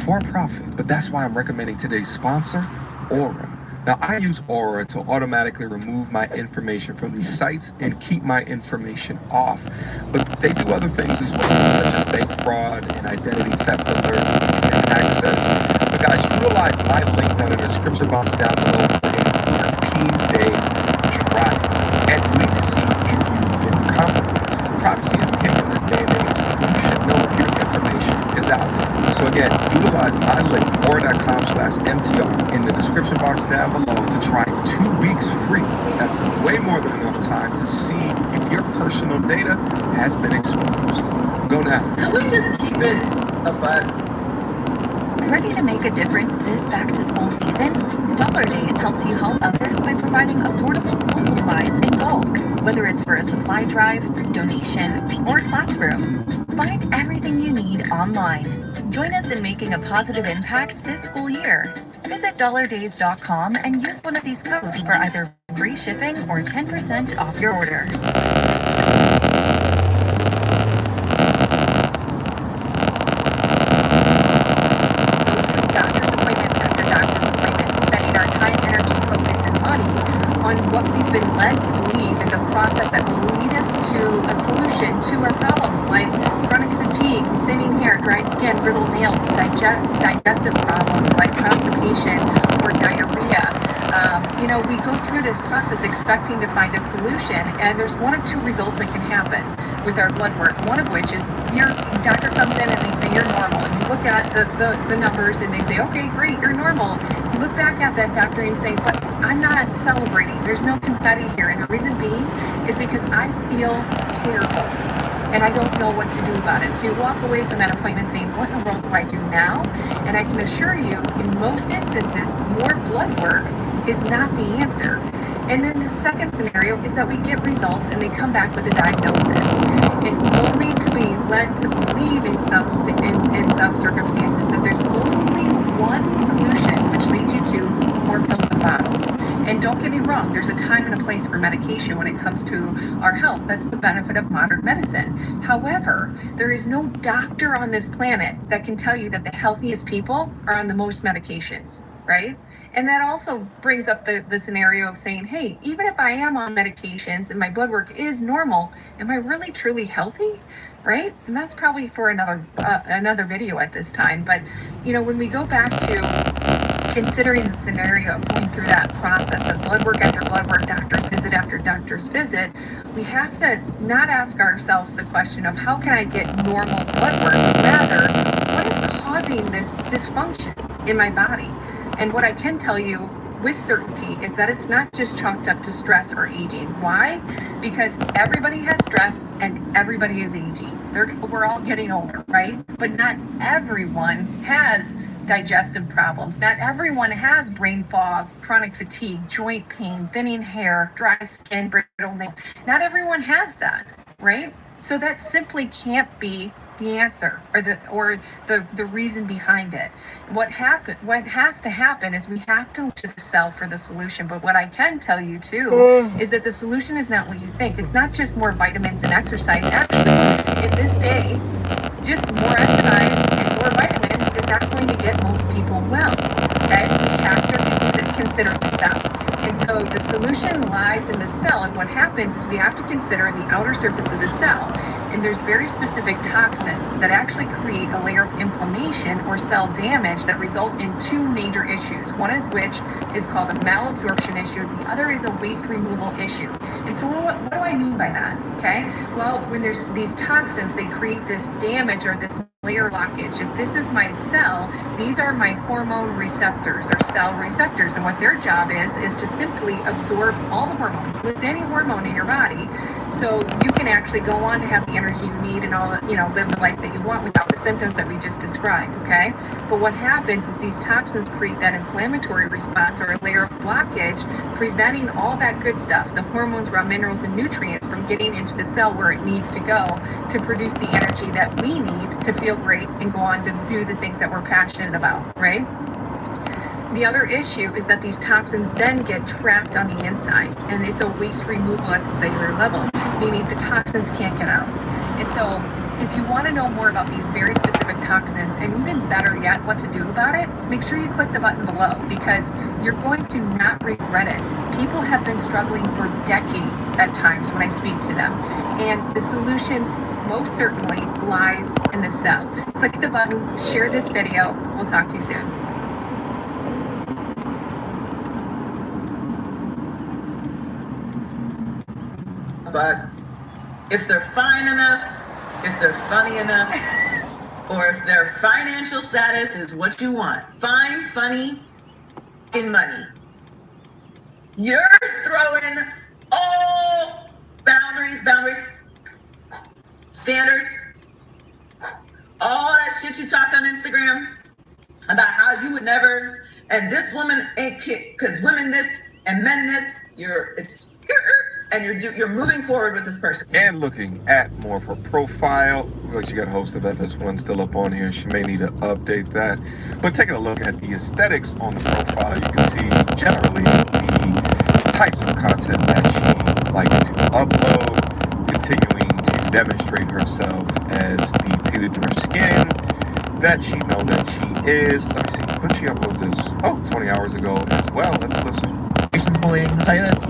for profit. But that's why I'm recommending today's sponsor, Aura. Now, I use Aura to automatically remove my information from these sites and keep my information off. But they do other things as well, such as bank fraud and identity theft alerts and access. But guys, utilize my link down in the description box down below for a 14-day trial. At least see if you've been compromised. Privacy is king in this day and age. You should know if your information is out there. So again, utilize my link, aura.com/MTR, in the description box down below to try 2 weeks free. That's way more than enough time to see if your personal data has been exposed. Go now. Can we just keep it a buck? Ready to make a difference this back-to-school season? Dollar Days helps you help others by providing affordable school supplies in bulk, whether it's for a supply drive, donation, or classroom. Find everything you need online. Join us in making a positive impact this school year. Visit dollardays.com and use one of these codes for either free shipping or 10% off your order. On what we've been led to believe is a process that will lead us to a solution to our problems like chronic fatigue, thinning hair, dry skin, brittle nails, digestive problems like constipation or diarrhea. We go through this process expecting to find a solution, and there's one of two results that can happen with our blood work. One of which is your doctor comes in and they say you're normal, and you look at the numbers and they say, okay, great, you're normal. You look back at that doctor and you say, but I'm not celebrating. There's no confetti here. And the reason being is because I feel terrible and I don't know what to do about it. So you walk away from that appointment saying, what in the world do I do now? And I can assure you, in most instances, more blood work is not the answer. And then the second scenario is that we get results and they come back with a diagnosis. And only to be led to believe in some circumstances that there's only one solution which leads you to more pills in a bottle. And don't get me wrong, there's a time and a place for medication when it comes to our health. That's the benefit of modern medicine. However, there is no doctor on this planet that can tell you that the healthiest people are on the most medications, right? And that also brings up the scenario of saying, hey, even if I am on medications and my blood work is normal, am I really truly healthy? Right? And that's probably for another video at this time. But, when we go back to considering the scenario of going through that process of blood work after blood work, doctor's visit after doctor's visit, we have to not ask ourselves the question of how can I get normal blood work, but rather, what is causing this dysfunction in my body? And what I can tell you with certainty is that it's not just chalked up to stress or aging. Why? Because everybody has stress and everybody is aging. We're all getting older, right? But not everyone has digestive problems. Not everyone has brain fog, chronic fatigue, joint pain, thinning hair, dry skin, brittle nails. Not everyone has that, right? So that simply can't be the answer or the reason behind it. What has to happen is we have to look to the cell for the solution. But what I can tell you too is that the solution is not what you think. It's not just more vitamins and exercise. Actually, in this day, just more exercise and more vitamins is not going to get most people well. Okay? We have to consider the cell. And so the solution lies in the cell. And what happens is we have to consider the outer surface of the cell. And there's very specific toxins that actually create a layer of inflammation or cell damage that result in two major issues. One is which is called a malabsorption issue. The other is a waste removal issue. And so what do I mean by that? Okay. Well, when there's these toxins, they create this damage or this layer blockage. If this is my cell, these are my hormone receptors or cell receptors. And what their job is to simply absorb all the hormones, lift any hormone in your body, so you can actually go on to have the energy you need and all, live the life that you want without the symptoms that we just described, okay? But what happens is these toxins create that inflammatory response or a layer of blockage, preventing all that good stuff, the hormones, raw minerals, and nutrients from getting into the cell where it needs to go to produce the energy that we need to feel great and go on to do the things that we're passionate about, right? The other issue is that these toxins then get trapped on the inside, and it's a waste removal at the cellular level, meaning the toxins can't get out. And so if you want to know more about these very specific toxins, and even better yet, what to do about it, make sure you click the button below, because you're going to not regret it. People have been struggling for decades at times when I speak to them, and the solution most certainly lies in the cell. Click the button, share this video. We'll talk to you soon. But if they're fine enough, if they're funny enough, or if their financial status is what you want, fine, funny, in money, you're throwing all boundaries, standards, all that shit you talked on Instagram about how you would never, and this woman ain't because women this and men this, and you're moving forward with this person. And looking at more of her profile, looks like she got host of FS1 still up on here. She may need to update that. But taking a look at the aesthetics on the profile, you can see generally the types of content that she likes to upload, continuing to demonstrate herself as the paleo to her skin that she know that she is. Let me see, when she uploaded this? Oh, 20 hours ago as well. Let's listen. Bullying. I'll tell you this.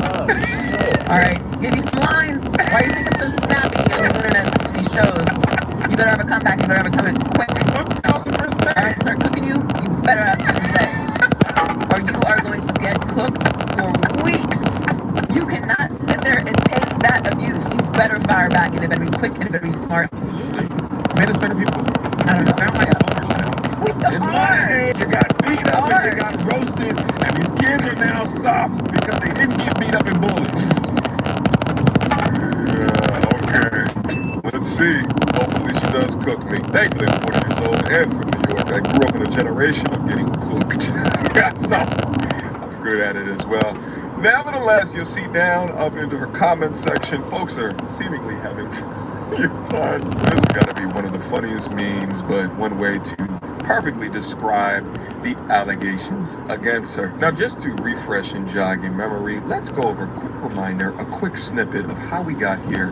All right, give you some lines. Why do you think I'm so snappy on these internets, these shows? You better have a comeback. You better have a comeback quick. 1,000%. All right, start cooking you. You better have something to say, or you are going to get cooked for weeks. You cannot sit there and take that abuse. You better fire back, and it better be quick, and it better be smart. Absolutely. Man, it's better people. I don't know. Sound like in my head, you got beat up and you got roasted, and these kids are now soft because they didn't get beat up and bullied. Okay. Let's see. Hopefully she does cook me. Thankfully, I'm 40 years old and from New York. I grew up in a generation of getting cooked. Yeah, so I'm good at it as well. Nevertheless, you'll see down up into her comment section, folks are seemingly having fun. This has got to be one of the funniest memes, but one way to perfectly describe the allegations against her. Now, just to refresh and jog your memory, let's go over a quick reminder, a quick snippet of how we got here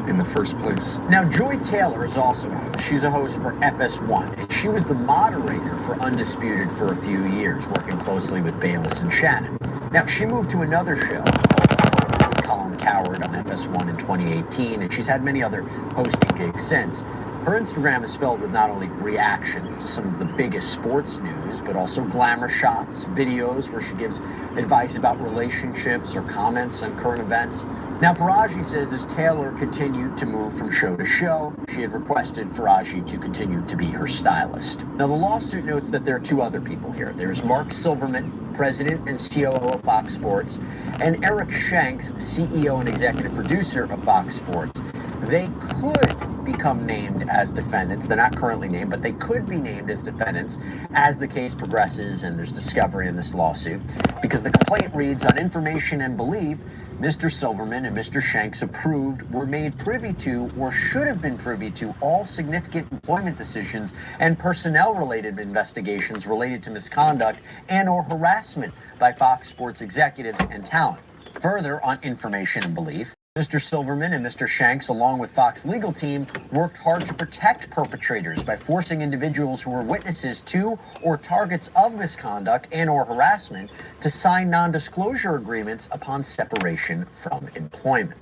in the first place. Now, Joy Taylor is also a host. She's a host for FS1, and she was the moderator for Undisputed for a few years, working closely with Bayless and Shannon. Now, she moved to another show with Colin Cowherd on FS1 in 2018, and she's had many other hosting gigs since. Her Instagram is filled with not only reactions to some of the biggest sports news, but also glamour shots, videos where she gives advice about relationships or comments on current events. Now, Faraji says as Taylor continued to move from show to show, she had requested Faraji to continue to be her stylist. Now, the lawsuit notes that there are two other people here. There's Mark Silverman, president and COO of Fox Sports, and Eric Shanks, CEO and executive producer of Fox Sports. They could become named as defendants. They're not currently named, but they could be named as defendants as the case progresses and there's discovery in this lawsuit. Because the complaint reads, on information and belief, Mr. Silverman and Mr. Shanks approved, were made privy to, or should have been privy to, all significant employment decisions and personnel-related investigations related to misconduct and or harassment by Fox Sports executives and talent. Further, on information and belief, Mr. Silverman and Mr. Shanks, along with Fox legal team, worked hard to protect perpetrators by forcing individuals who were witnesses to or targets of misconduct and or harassment to sign non-disclosure agreements upon separation from employment.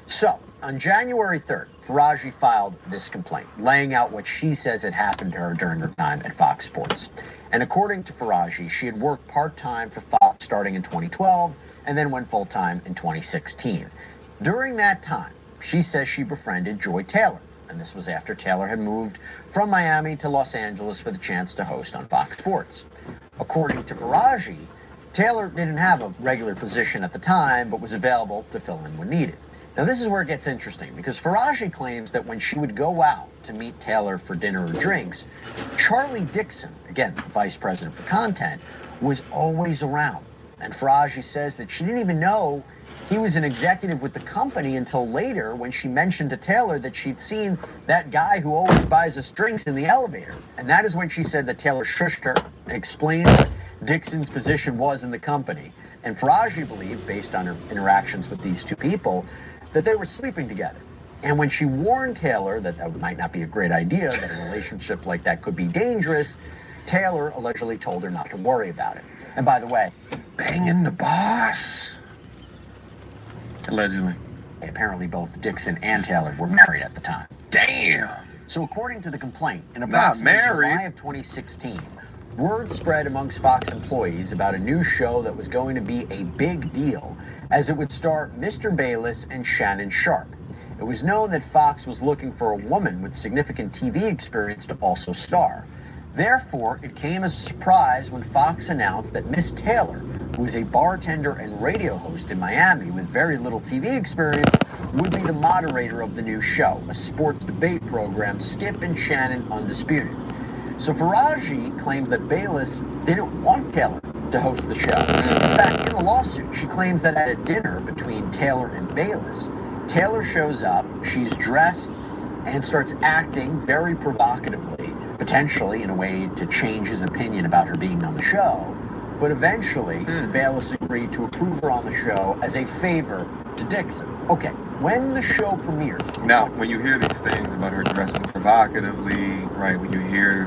So, on January 3rd, Faraji filed this complaint, laying out what she says had happened to her during her time at Fox Sports. And according to Faraji, she had worked part-time for Fox starting in 2012 and then went full-time in 2016. During that time, she says she befriended Joy Taylor, and this was after Taylor had moved from Miami to Los Angeles for the chance to host on Fox Sports. According to Faraji, Taylor didn't have a regular position at the time, but was available to fill in when needed. Now, this is where it gets interesting, because Faraji claims that when she would go out to meet Taylor for dinner or drinks, Charlie Dixon, again, the vice president for content, was always around. And Faraji says that she didn't even know he was an executive with the company until later when she mentioned to Taylor that she'd seen that guy who always buys us drinks in the elevator. And that is when she said that Taylor shushed her and explained what Dixon's position was in the company. And Faraji believed, based on her interactions with these two people, that they were sleeping together. And when she warned Taylor that that might not be a great idea, that a relationship like that could be dangerous, Taylor allegedly told her not to worry about it. And by the way, Banging the boss. Allegedly. Apparently both Dixon and Taylor were married at the time. Damn. So according to the complaint, in approximately July of 2016, word spread amongst Fox employees about a new show that was going to be a big deal, as it would star Mr. Bayless and Shannon Sharpe. It was known that Fox was looking for a woman with significant TV experience to also star. Therefore, it came as a surprise when Fox announced that Miss Taylor, who is a bartender and radio host in Miami with very little TV experience, would be the moderator of the new show, a sports debate program, Skip and Shannon Undisputed. So Faraji claims that Bayless didn't want Taylor to host the show. In fact, in a lawsuit, she claims that at a dinner between Taylor and Bayless, Taylor shows up, she's dressed, and starts acting very provocatively, potentially in a way to change his opinion about her being on the show. But eventually, Bayless agreed to approve her on the show as a favor to Dixon. Okay, when the show premiered. Now, when you hear these things about her dressing provocatively, right, when you hear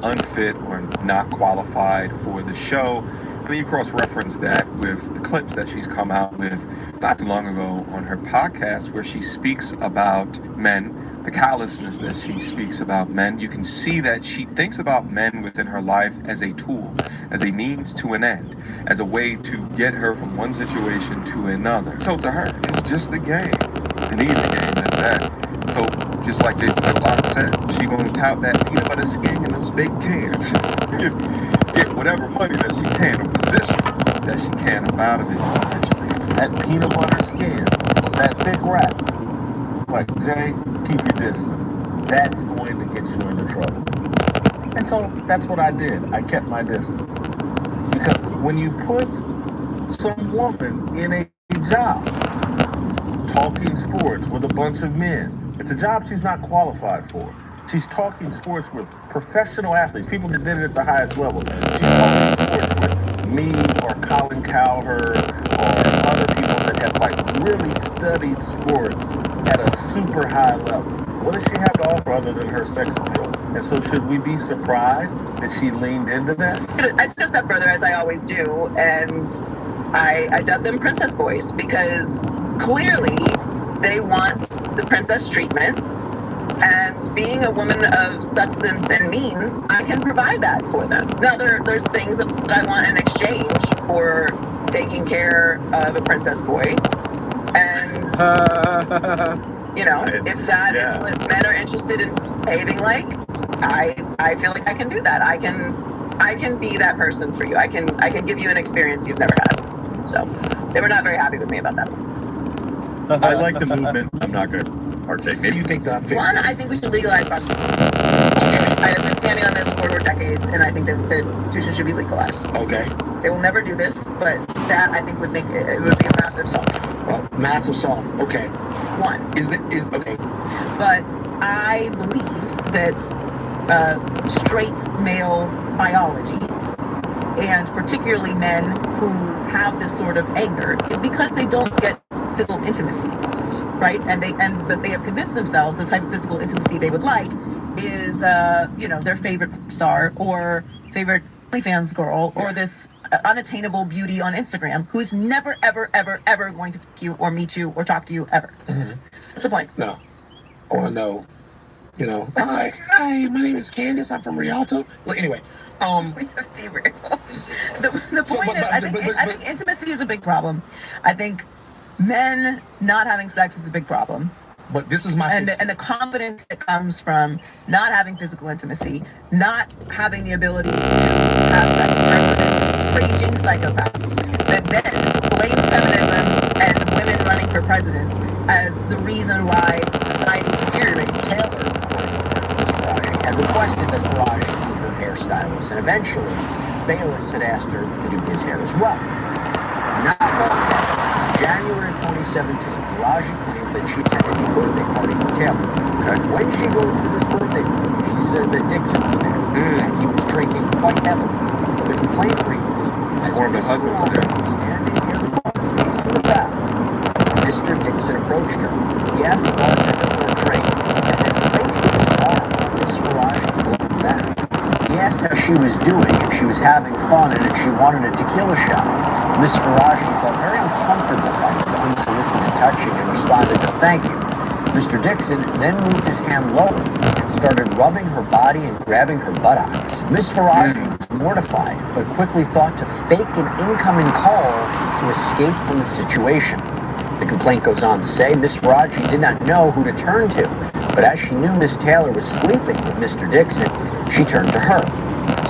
unfit or not qualified for the show, and then you cross-reference that with the clips that she's come out with not too long ago on her podcast where she speaks about men, the callousness that she speaks about men, you can see that she thinks about men within her life as a tool, as a means to an end, as a way to get her from one situation to another. So to her, it's just a game, an easy game at that. So just like Jason Whitlock said, she gonna tout that peanut butter skin in those big cans. Get whatever money that she can, or position that she can up out of it. That peanut butter skin, that thick wrap, like, Jay, keep your distance. That's going to get you into trouble. And so that's what I did. I kept my distance. Because when you put some woman in a job, talking sports with a bunch of men, it's a job she's not qualified for. She's talking sports with professional athletes, people that did it at the highest level. She's talking sports with me or Colin Cowherd or other people that have like really studied sports at a super high level. What does she have to offer other than her sex appeal? And so should we be surprised that she leaned into that? I took a step further, as I always do, and I dubbed them princess boys because clearly they want the princess treatment. And being a woman of substance and means, I can provide that for them. Now, there's things that I want in exchange for taking care of a princess boy. And, you know, if that is what men are interested in behaving like, I feel like I can do that. I can be that person for you. I can give you an experience you've never had. So they were not very happy with me about that. I like the movement. I'm not going to partake. Maybe you think that fixes One, I think we should legalize prostitution. I have been standing on this for decades, and I think that prostitution should be legalized. Okay. They will never do this, but that I think would make it would be a massive solve. Well, massive solve. Okay. One. Is okay. But I believe that straight male biology, and particularly men who have this sort of anger, is because they don't get physical intimacy. right? But they have convinced themselves the type of physical intimacy they would like is, their favorite star or favorite OnlyFans girl or this unattainable beauty on Instagram who's never, ever, ever, ever going to fuck you or meet you or talk to you ever. What's the point? No. I want to know, hi, my name is Candace. I'm from Rialto. Well, anyway, we have derailed. The point is, I think intimacy is a big problem. I think men not having sex is a big problem. But this is my and the confidence that comes from not having physical intimacy, not having the ability to have sex with raging psychopaths that then blame feminism and women running for presidents as the reason why society is deteriorating. Taylor, Ms. Faraji, had requested that Faraji be her hairstylist, and eventually Bayless had asked her to do his hair as well. Not long after, January of 2017, Faraji claims that she attended a birthday party for Taylor. When she goes to this birthday party, she says that Dixon was there, and he was drinking quite heavily. The complaint reads, as Ms. Faraji was standing near the bar facing the crowd, Mr. Dixon approached her. He asked the bartender for a drink, and then placed his arm on Ms. Faraji's lower back. He asked how she was doing, if she was having fun, and if she wanted a tequila shot. Ms. Faraji felt very uncomfortable by his unsolicited touching and responded, "No, thank you." Mr. Dixon then moved his hand lower and started rubbing her body and grabbing her buttocks. Ms. Faraji was mortified, but quickly thought to fake an incoming call to escape from the situation. The complaint goes on to say Ms. Faraji did not know who to turn to, but as she knew Ms. Taylor was sleeping with Mr. Dixon, she turned to her.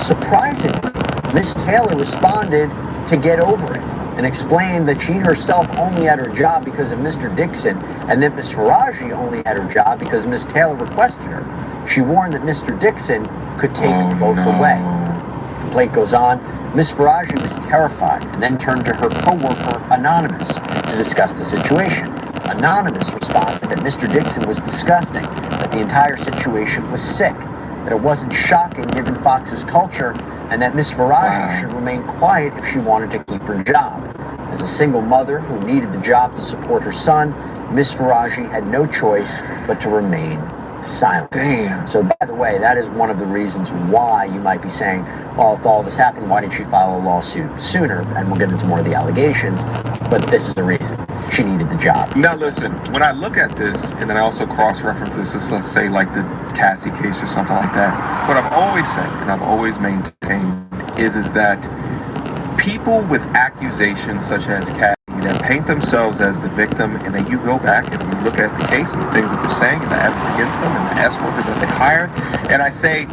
Surprisingly, Ms. Taylor responded to get over it and explained that she herself only had her job because of Mr. Dixon and that Ms. Faraji only had her job because Ms. Taylor requested her. She warned that Mr. Dixon could take both away. The complaint goes on, Ms. Faraji was terrified and then turned to her co-worker, Anonymous, to discuss the situation. Anonymous responded that Mr. Dixon was disgusting, that the entire situation was sick, that it wasn't shocking given Fox's culture, and that Ms. Faraji should remain quiet if she wanted to keep her job. As a single mother who needed the job to support her son, Ms. Faraji had no choice but to remain silent. Damn. So, by the way, that is one of the reasons why you might be saying, well, if all this happened, why didn't she file a lawsuit sooner? And we'll get into more of the allegations, but this is the reason. She needed the job. Now listen, when I look at this, and then I also cross-reference this, let's say like the Cassie case or something like that, what I've always said, and I've always maintained, is that people with accusations such as Cassie that paint themselves as the victim, and then you go back and you look at the case and the things that they're saying and the evidence against them and the S-workers that they hired, and I say,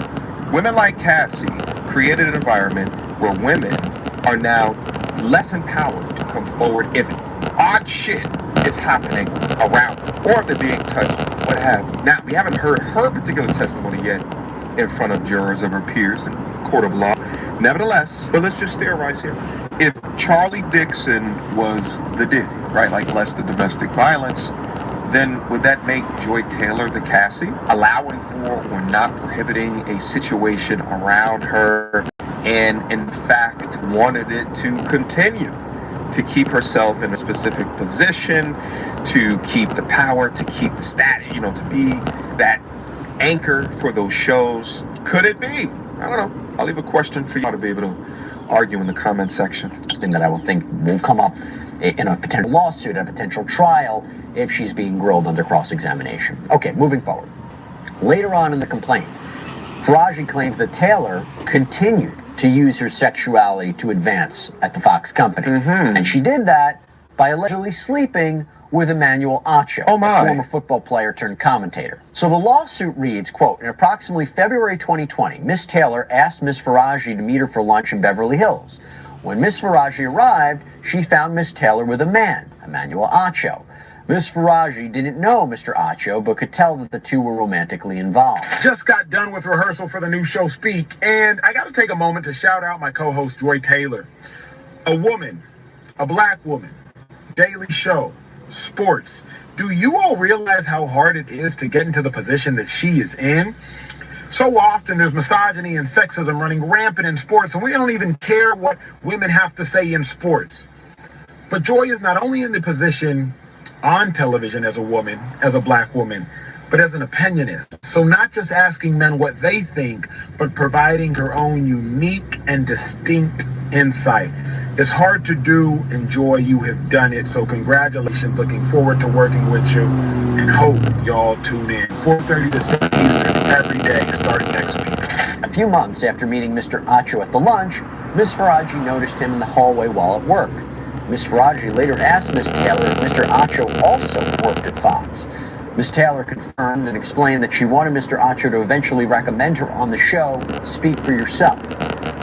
women like Cassie created an environment where women are now less empowered to come forward if odd shit is happening around them, or if they're being touched, what have you. Now, we haven't heard her particular testimony yet in front of jurors of her peers in the court of law. Nevertheless, but let's just theorize here. If Charlie Dixon was the did, right, like less the domestic violence, then would that make Joy Taylor the Cassie, allowing for or not prohibiting a situation around her, and in fact wanted it to continue to keep herself in a specific position, to keep the power, to keep the status, to be that anchor for those shows? Could it be? I don't know. I'll leave a question for you to be able to argue in the comment section. Thing that I will think will come up in a potential lawsuit, a potential trial, if she's being grilled under cross-examination. Okay, moving forward. Later on in the complaint, Faraji claims that Taylor continued to use her sexuality to advance at the Fox company. And she did that by allegedly sleeping with Emmanuel Acho, a former football player turned commentator. So the lawsuit reads, quote, in approximately February 2020, Miss Taylor asked Miss Faraji to meet her for lunch in Beverly Hills. When Miss Faraji arrived, she found Miss Taylor with a man, Emmanuel Acho. Miss Faraji didn't know Mr. Acho, but could tell that the two were romantically involved. Just got done with rehearsal for the new show Speak, and I got to take a moment to shout out my co-host Joy Taylor. A woman, a black woman, daily show, sports. Do you all realize how hard it is to get into the position that she is in? So often there's misogyny and sexism running rampant in sports, and we don't even care what women have to say in sports. But Joy is not only in the position on television as a woman, as a black woman, but as an opinionist. So not just asking men what they think, but providing her own unique and distinct insight. It's hard to do, and Joy, you have done it. So congratulations. Looking forward to working with you, and hope y'all tune in 4:30 to 6 Eastern every day starting next week. A few months after meeting Mr. Acho at the lunch, Ms. Faraji noticed him in the hallway while at work. Ms. Faraji later asked Ms. Taylor if Mr. Acho also worked at Fox. Ms. Taylor confirmed and explained that she wanted Mr. Acho to eventually recommend her on the show, Speak for Yourself.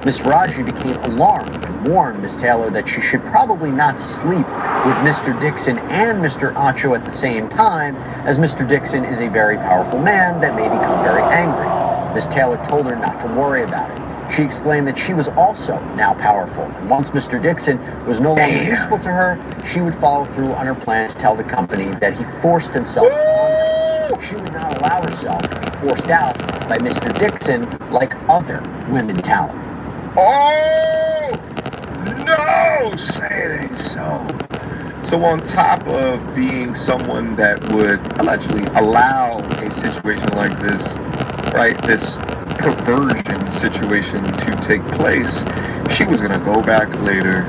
Ms. Faraji became alarmed and warned Ms. Taylor that she should probably not sleep with Mr. Dixon and Mr. Acho at the same time, as Mr. Dixon is a very powerful man that may become very angry. Ms. Taylor told her not to worry about it. She explained that she was also now powerful, and once Mr. Dixon was no longer useful to her, she would follow through on her plan to tell the company that he forced himself upon her. She would not allow herself to be forced out by Mr. Dixon like other women talent. Oh, no, say it ain't so. So on top of being someone that would allegedly allow a situation like this, right, this perversion situation to take place, she was going to go back later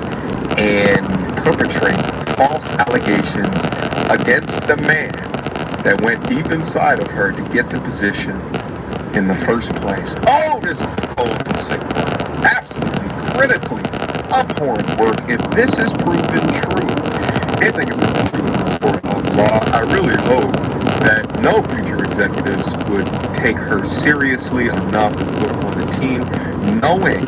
and perpetrate false allegations against the man that went deep inside of her to get the position in the first place. Oh, this is a cold and sick work. Absolutely critically abhorrent work. If this is proven true, I think it was proven in the court of law. I really hope that no future executives would take her seriously enough to put her on the team, knowing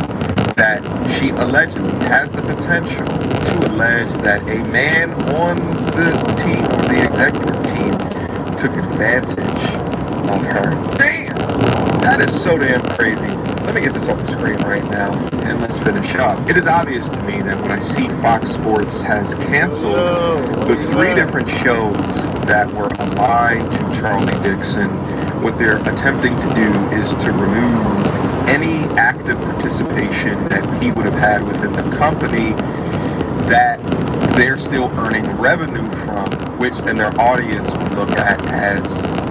that she allegedly has the potential to allege that a man on the team, or the executive team, took advantage of her. Damn! That is so damn crazy. Let me get this off the screen right now, and let's finish up. It is obvious to me that when I see Fox Sports has canceled the 3 different shows that were allied to Charlie Dixon, what they're attempting to do is to remove any active participation that he would have had within the company that they're still earning revenue from, which then their audience would look at as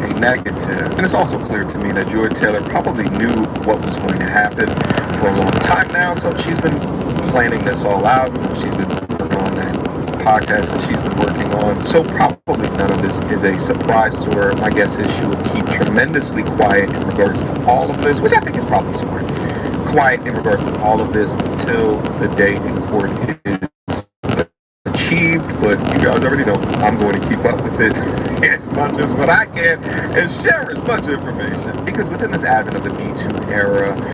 a negative. And it's also clear to me that Joy Taylor probably knew what was going to happen for a long time now, so she's been planning this all out. She's been working on that podcast that she's been working on. So probably none of this is a surprise to her. My guess is she would keep tremendously quiet in regards to all of this, which I think is probably smart. Quiet in regards to all of this until the day in court is achieved, but you guys already know I'm going to keep up with it as much as what I can and share as much information, because within this advent of the Me Too era,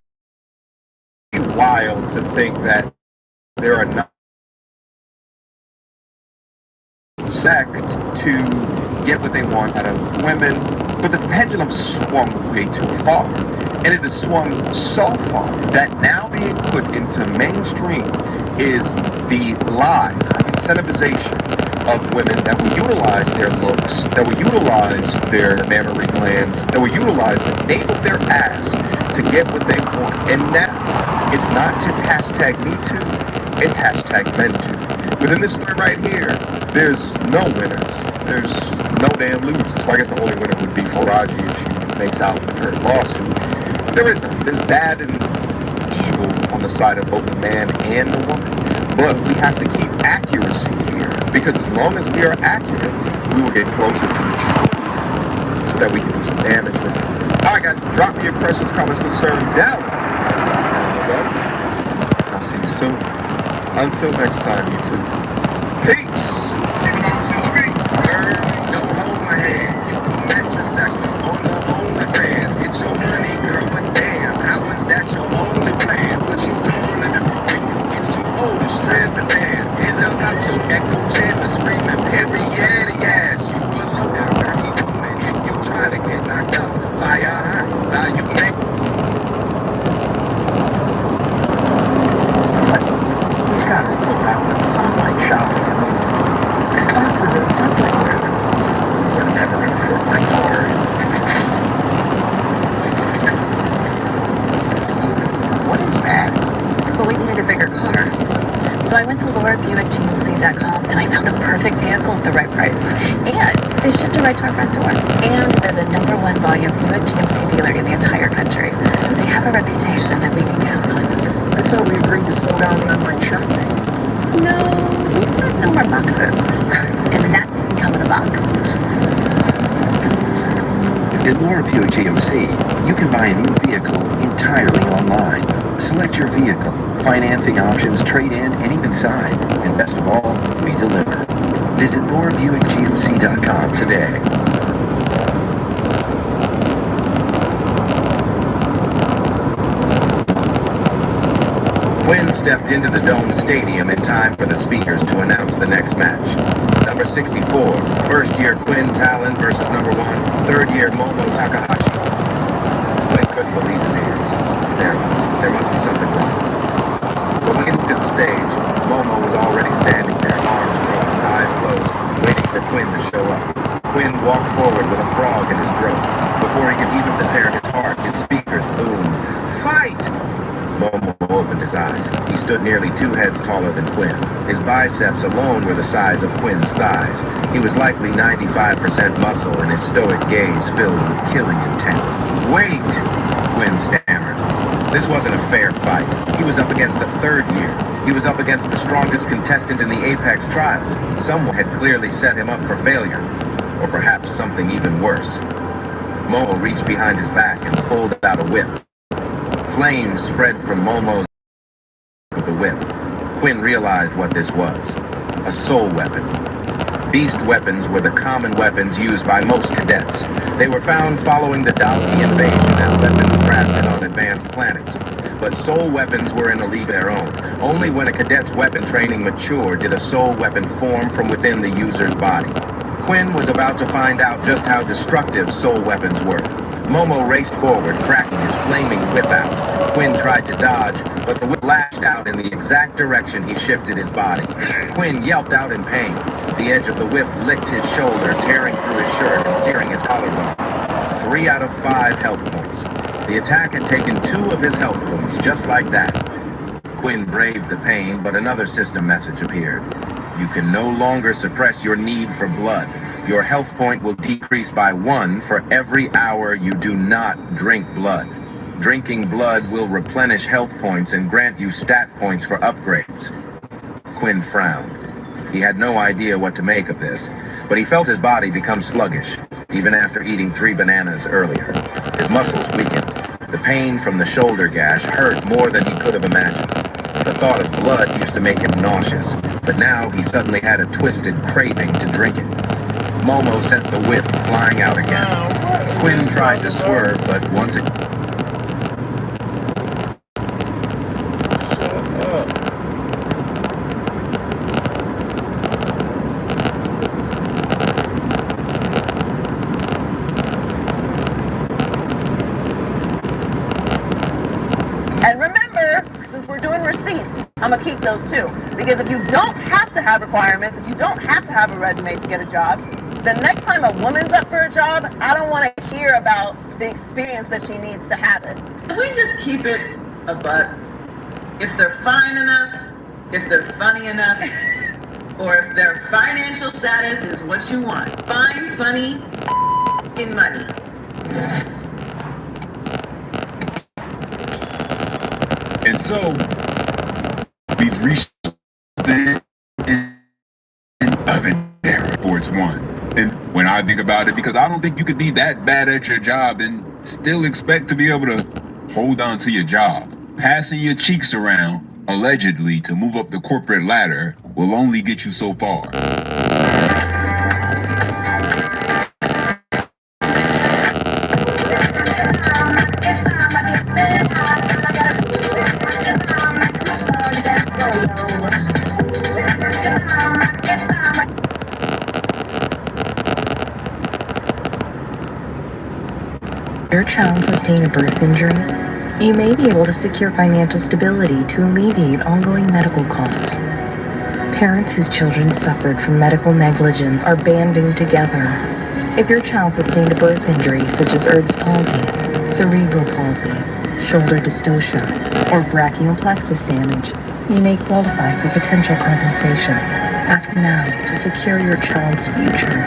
it's wild to think that there are not sect to get what they want out of women, but the pendulum swung way too far, and it has swung so far that now being put into mainstream is the lies, the incentivization of women that will utilize their looks, that will utilize their mammary glands, that will utilize the nape of their ass to get what they want. And now, it's not just hashtag MeToo, it's hashtag MenToo. Within this story right here, there's no winners. There's no damn losers. So I guess the only winner would be Faraji if she makes out with her lawsuit. But there is none. There's bad and evil on the side of both the man and the woman. But we have to keep accuracy here, because as long as we are accurate, we will get closer to the truth so that we can do some damage with it. Alright guys, drop me your questions, comments, concerns down. I'll see you soon. Until next time, YouTube. Peace! Don't hold my hand. Mattress actress on the OnlyFans. Get your money, girl, but damn, how is that your only plan? What you gonna do when you get too old to strap the bands? Get up out your echo chamber screaming, period, yes. You will look at dirty woman if you try to get knocked out by a high. Now you make Gotta see that with this online shopping. Classes are everywhere. You're never gonna fit my car. What is that? Well, we needed a bigger car. So I went to LauraBuickGMC.com and and I found the perfect vehicle at the right price. And they shipped it right to our front door. And they're the #1 volume Buick GMC dealer in the entire country. So they have a reputation that we can count on. I thought we agreed to slow down the online shopping. No, we said no more boxes. And that didn't come in a box. At Laura Buick GMC, you can buy a new vehicle entirely online. Select your vehicle, financing options, trade-in, and even sign. And best of all, we deliver. Visit LauraBuickGMC.com today. Quinn stepped into the Dome Stadium in time for the speakers to announce the next match. Number 64, first-year Quinn Talon versus number 1, third-year Momo Takahashi. Quinn couldn't believe his ears. There must be something wrong. But when he looked at the stage, Momo was already standing there, arms crossed, eyes closed, waiting for Quinn to show up. Quinn walked forward with a frog in his throat. Before he could even prepare his heart, his speakers boomed, "Fight!" Momo opened his eyes. He stood nearly 2 heads taller than Quinn. His biceps alone were the size of Quinn's thighs. He was likely 95% muscle, and his stoic gaze filled with killing intent. "Wait!" Quinn stammered. This wasn't a fair fight. He was up against a third year. He was up against the strongest contestant in the Apex trials. Someone had clearly set him up for failure. Or perhaps something even worse. Momo reached behind his back and pulled out a whip. Flames spread from Momo's with the whip. Quinn realized what this was. A soul weapon. Beast weapons were the common weapons used by most cadets. They were found following the Dalki invasion as weapons crafted on advanced planets. But soul weapons were in a league of their own. Only when a cadet's weapon training matured did a soul weapon form from within the user's body. Quinn was about to find out just how destructive soul weapons were. Momo raced forward, cracking his flaming whip out. Quinn tried to dodge, but the whip lashed out in the exact direction he shifted his body. Quinn yelped out in pain. The edge of the whip licked his shoulder, tearing through his shirt and searing his collarbone. 3 out of 5 health points. The attack had taken 2 of his health points, just like that. Quinn braved the pain, but another system message appeared. You can no longer suppress your need for blood. Your health point will decrease by 1 for every hour you do not drink blood. Drinking blood will replenish health points and grant you stat points for upgrades. Quinn frowned. He had no idea what to make of this, but he felt his body become sluggish, even after eating 3 bananas earlier. His muscles weakened. The pain from the shoulder gash hurt more than he could have imagined. The thought of blood used to make him nauseous, but now he suddenly had a twisted craving to drink it. Momo sent the whip flying out again. Quinn tried to swerve, but once it... And remember, since we're doing receipts, I'm gonna keep those too. Because if you don't have to have requirements, if you don't have to have a resume to get a job, the next time a woman's up for a job, I don't want to hear about the experience that she needs to have it. We just keep it a buck. If they're fine enough, if they're funny enough, or if their financial status is what you want. Fine, funny, in money. And so, we've reached the end of it there, Sports One. And when I think about it, because I don't think you could be that bad at your job and still expect to be able to hold on to your job. Passing your cheeks around, allegedly, to move up the corporate ladder will only get you so far. Your child sustained a birth injury, you may be able to secure financial stability to alleviate ongoing medical costs. Parents whose children suffered from medical negligence are banding together. If your child sustained a birth injury such as Erb's palsy, cerebral palsy, shoulder dystocia, or brachial plexus damage, you may qualify for potential compensation. Act now to secure your child's future.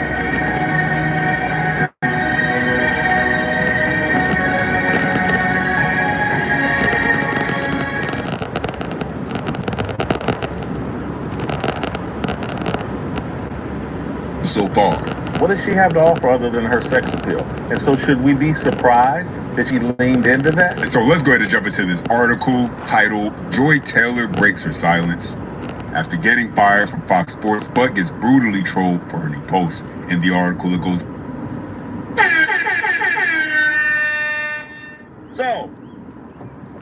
So far. What does she have to offer other than her sex appeal? And so should we be surprised that she leaned into that? And so let's go ahead and jump into this article titled Joy Taylor Breaks Her Silence After Getting Fired from Fox Sports but Gets Brutally Trolled for her new post. In the article it goes, so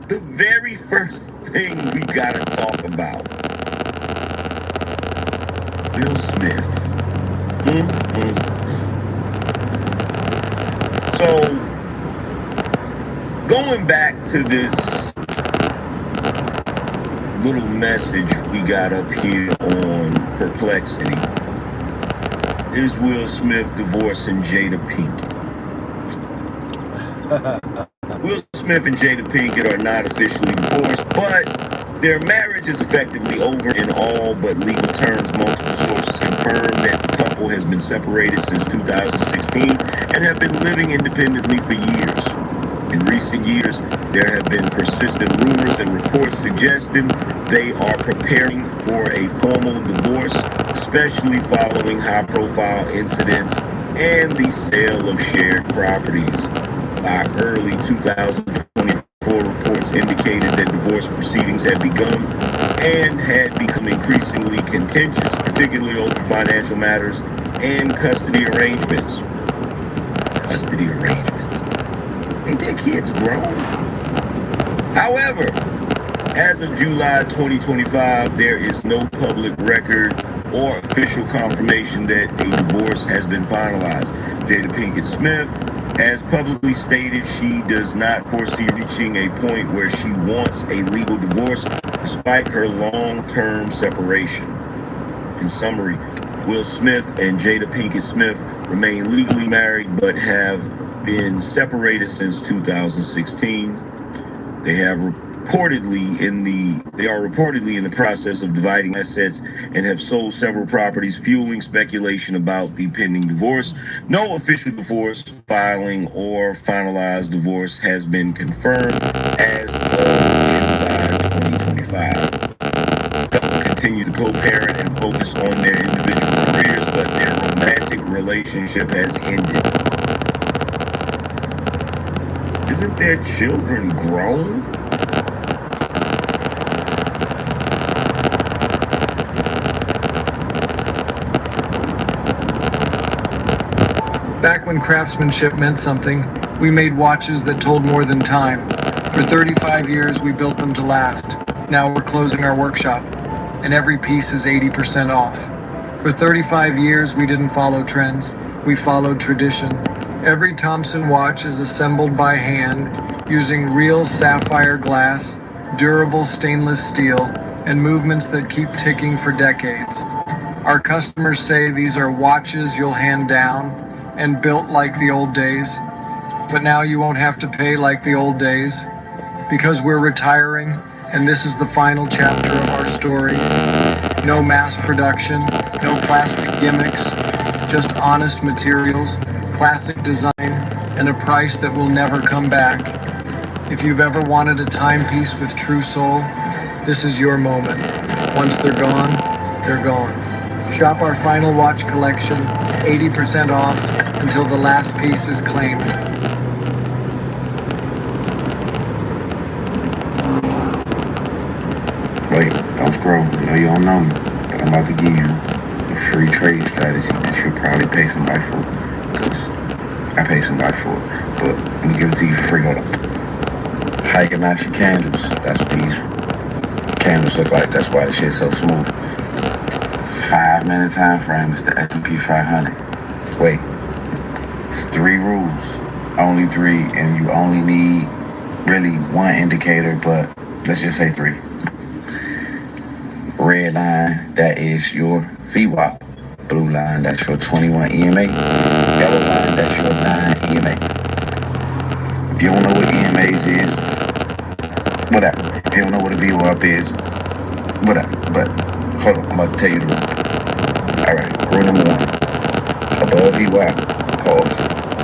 the very first thing we gotta talk about, Will Smith. So, going back to this little message we got up here on Perplexity, is Will Smith divorcing Jada Pinkett? Will Smith and Jada Pinkett are not officially divorced, but their marriage is effectively over in all but legal terms. Multiple sources confirm that the couple has been separated since 2016 and have been living independently for years. In recent years, there have been persistent rumors and reports suggesting they are preparing for a formal divorce, especially following high-profile incidents and the sale of shared properties. By early 2024, reports indicated that divorce proceedings had begun and had become increasingly contentious, particularly over financial matters and custody arrangements. Ain't their kids grown? However, as of July 2025, there is no public record or official confirmation that a divorce has been finalized. Jada Pinkett Smith has publicly stated she does not foresee reaching a point where she wants a legal divorce despite her long-term separation. In summary, Will Smith and Jada Pinkett Smith remain legally married but have been separated since 2016. They are reportedly in the process of dividing assets and have sold several properties, fueling speculation about the pending divorce. No official divorce filing or finalized divorce has been confirmed as of July 2025. The couple continue to co-parent and focus on their individual careers, but their romantic relationship has ended. Isn't their children grown? Back when craftsmanship meant something, we made watches that told more than time. For 35 years, we built them to last. Now we're closing our workshop, and every piece is 80% off. For 35 years, we didn't follow trends. We followed tradition. Every Thompson watch is assembled by hand using real sapphire glass, durable stainless steel, and movements that keep ticking for decades. Our customers say these are watches you'll hand down and built like the old days. But now you won't have to pay like the old days because we're retiring, and this is the final chapter of our story. No mass production, no plastic gimmicks, just honest materials, classic design, and a price that will never come back. If you've ever wanted a timepiece with true soul, this is your moment. Once they're gone, they're gone. Shop our final watch collection, 80% off until the last piece is claimed. Wait, don't scroll. I know you don't know me, but I'm about to give you a free trade strategy that you'll probably pay somebody for. Because I pay somebody for it. But let me give it to you for free. Hold on. High-Ganassi candles. That's what these candles look like. That's why the shit's so smooth. 5-minute time frame is the S&P 500. Wait. It's 3 rules. Only 3, and you only need really 1 indicator, but let's just say 3. Red line, that is your VWAP. Blue line, that's your 21 EMA. Yellow line, that's your 9 EMA. If you don't know what EMAs is, whatever. If you don't know what a VWAP is, whatever. But hold on, I'm about to tell you the rule. All right, rule number 1. Above VY, pause.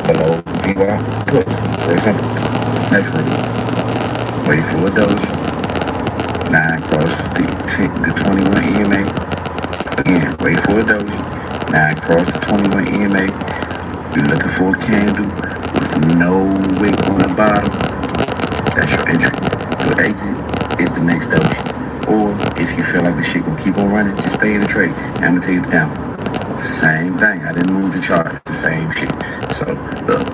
Below VY, push. Very simple. Next rule. Wait for a doji. 9 cross the 21 EMA. Again, wait for a doji. 9 cross the 21 EMA. You're looking for a candle with no wick on the bottom. That's your entry. Your exit is the next doji. Or if you feel like the shit gonna keep on running, just stay in the trade. And I'm gonna tell you the down. Same thing. I didn't move the chart. It's the same shit. So look,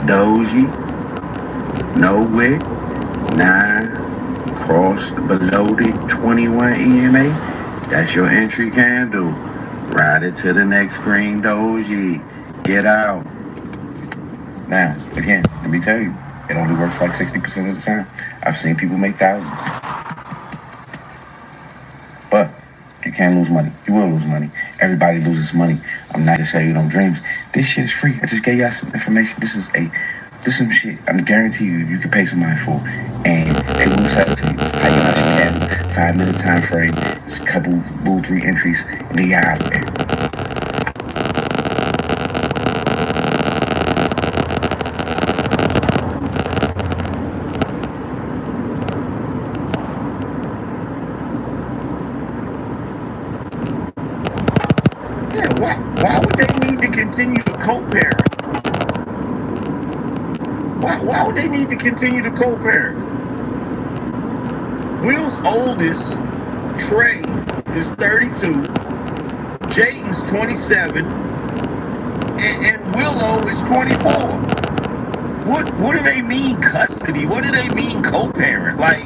doji, no wick, 9 cross below the 21 EMA. That's your entry candle. Ride it to the next green doji. Get out. Now, again, let me tell you, it only works like 60% of the time. I've seen people make thousands. But you can't lose money. You will lose money. Everybody loses money. I'm not to sell you no dreams. This shit is free. I just gave y'all some information. This is some shit. I'm guarantee you can pay somebody for. And they will sell it to you. How you should have 5-minute time frame. Just a couple bull 3 entries, and they got out there. Why would they need to continue to co-parent? Why would they need to continue to co-parent? Will's oldest, Trey, is 32. Jayden's 27. And Willow is 24. What do they mean custody? What do they mean co-parent? Like,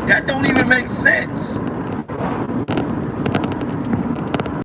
that don't even make sense.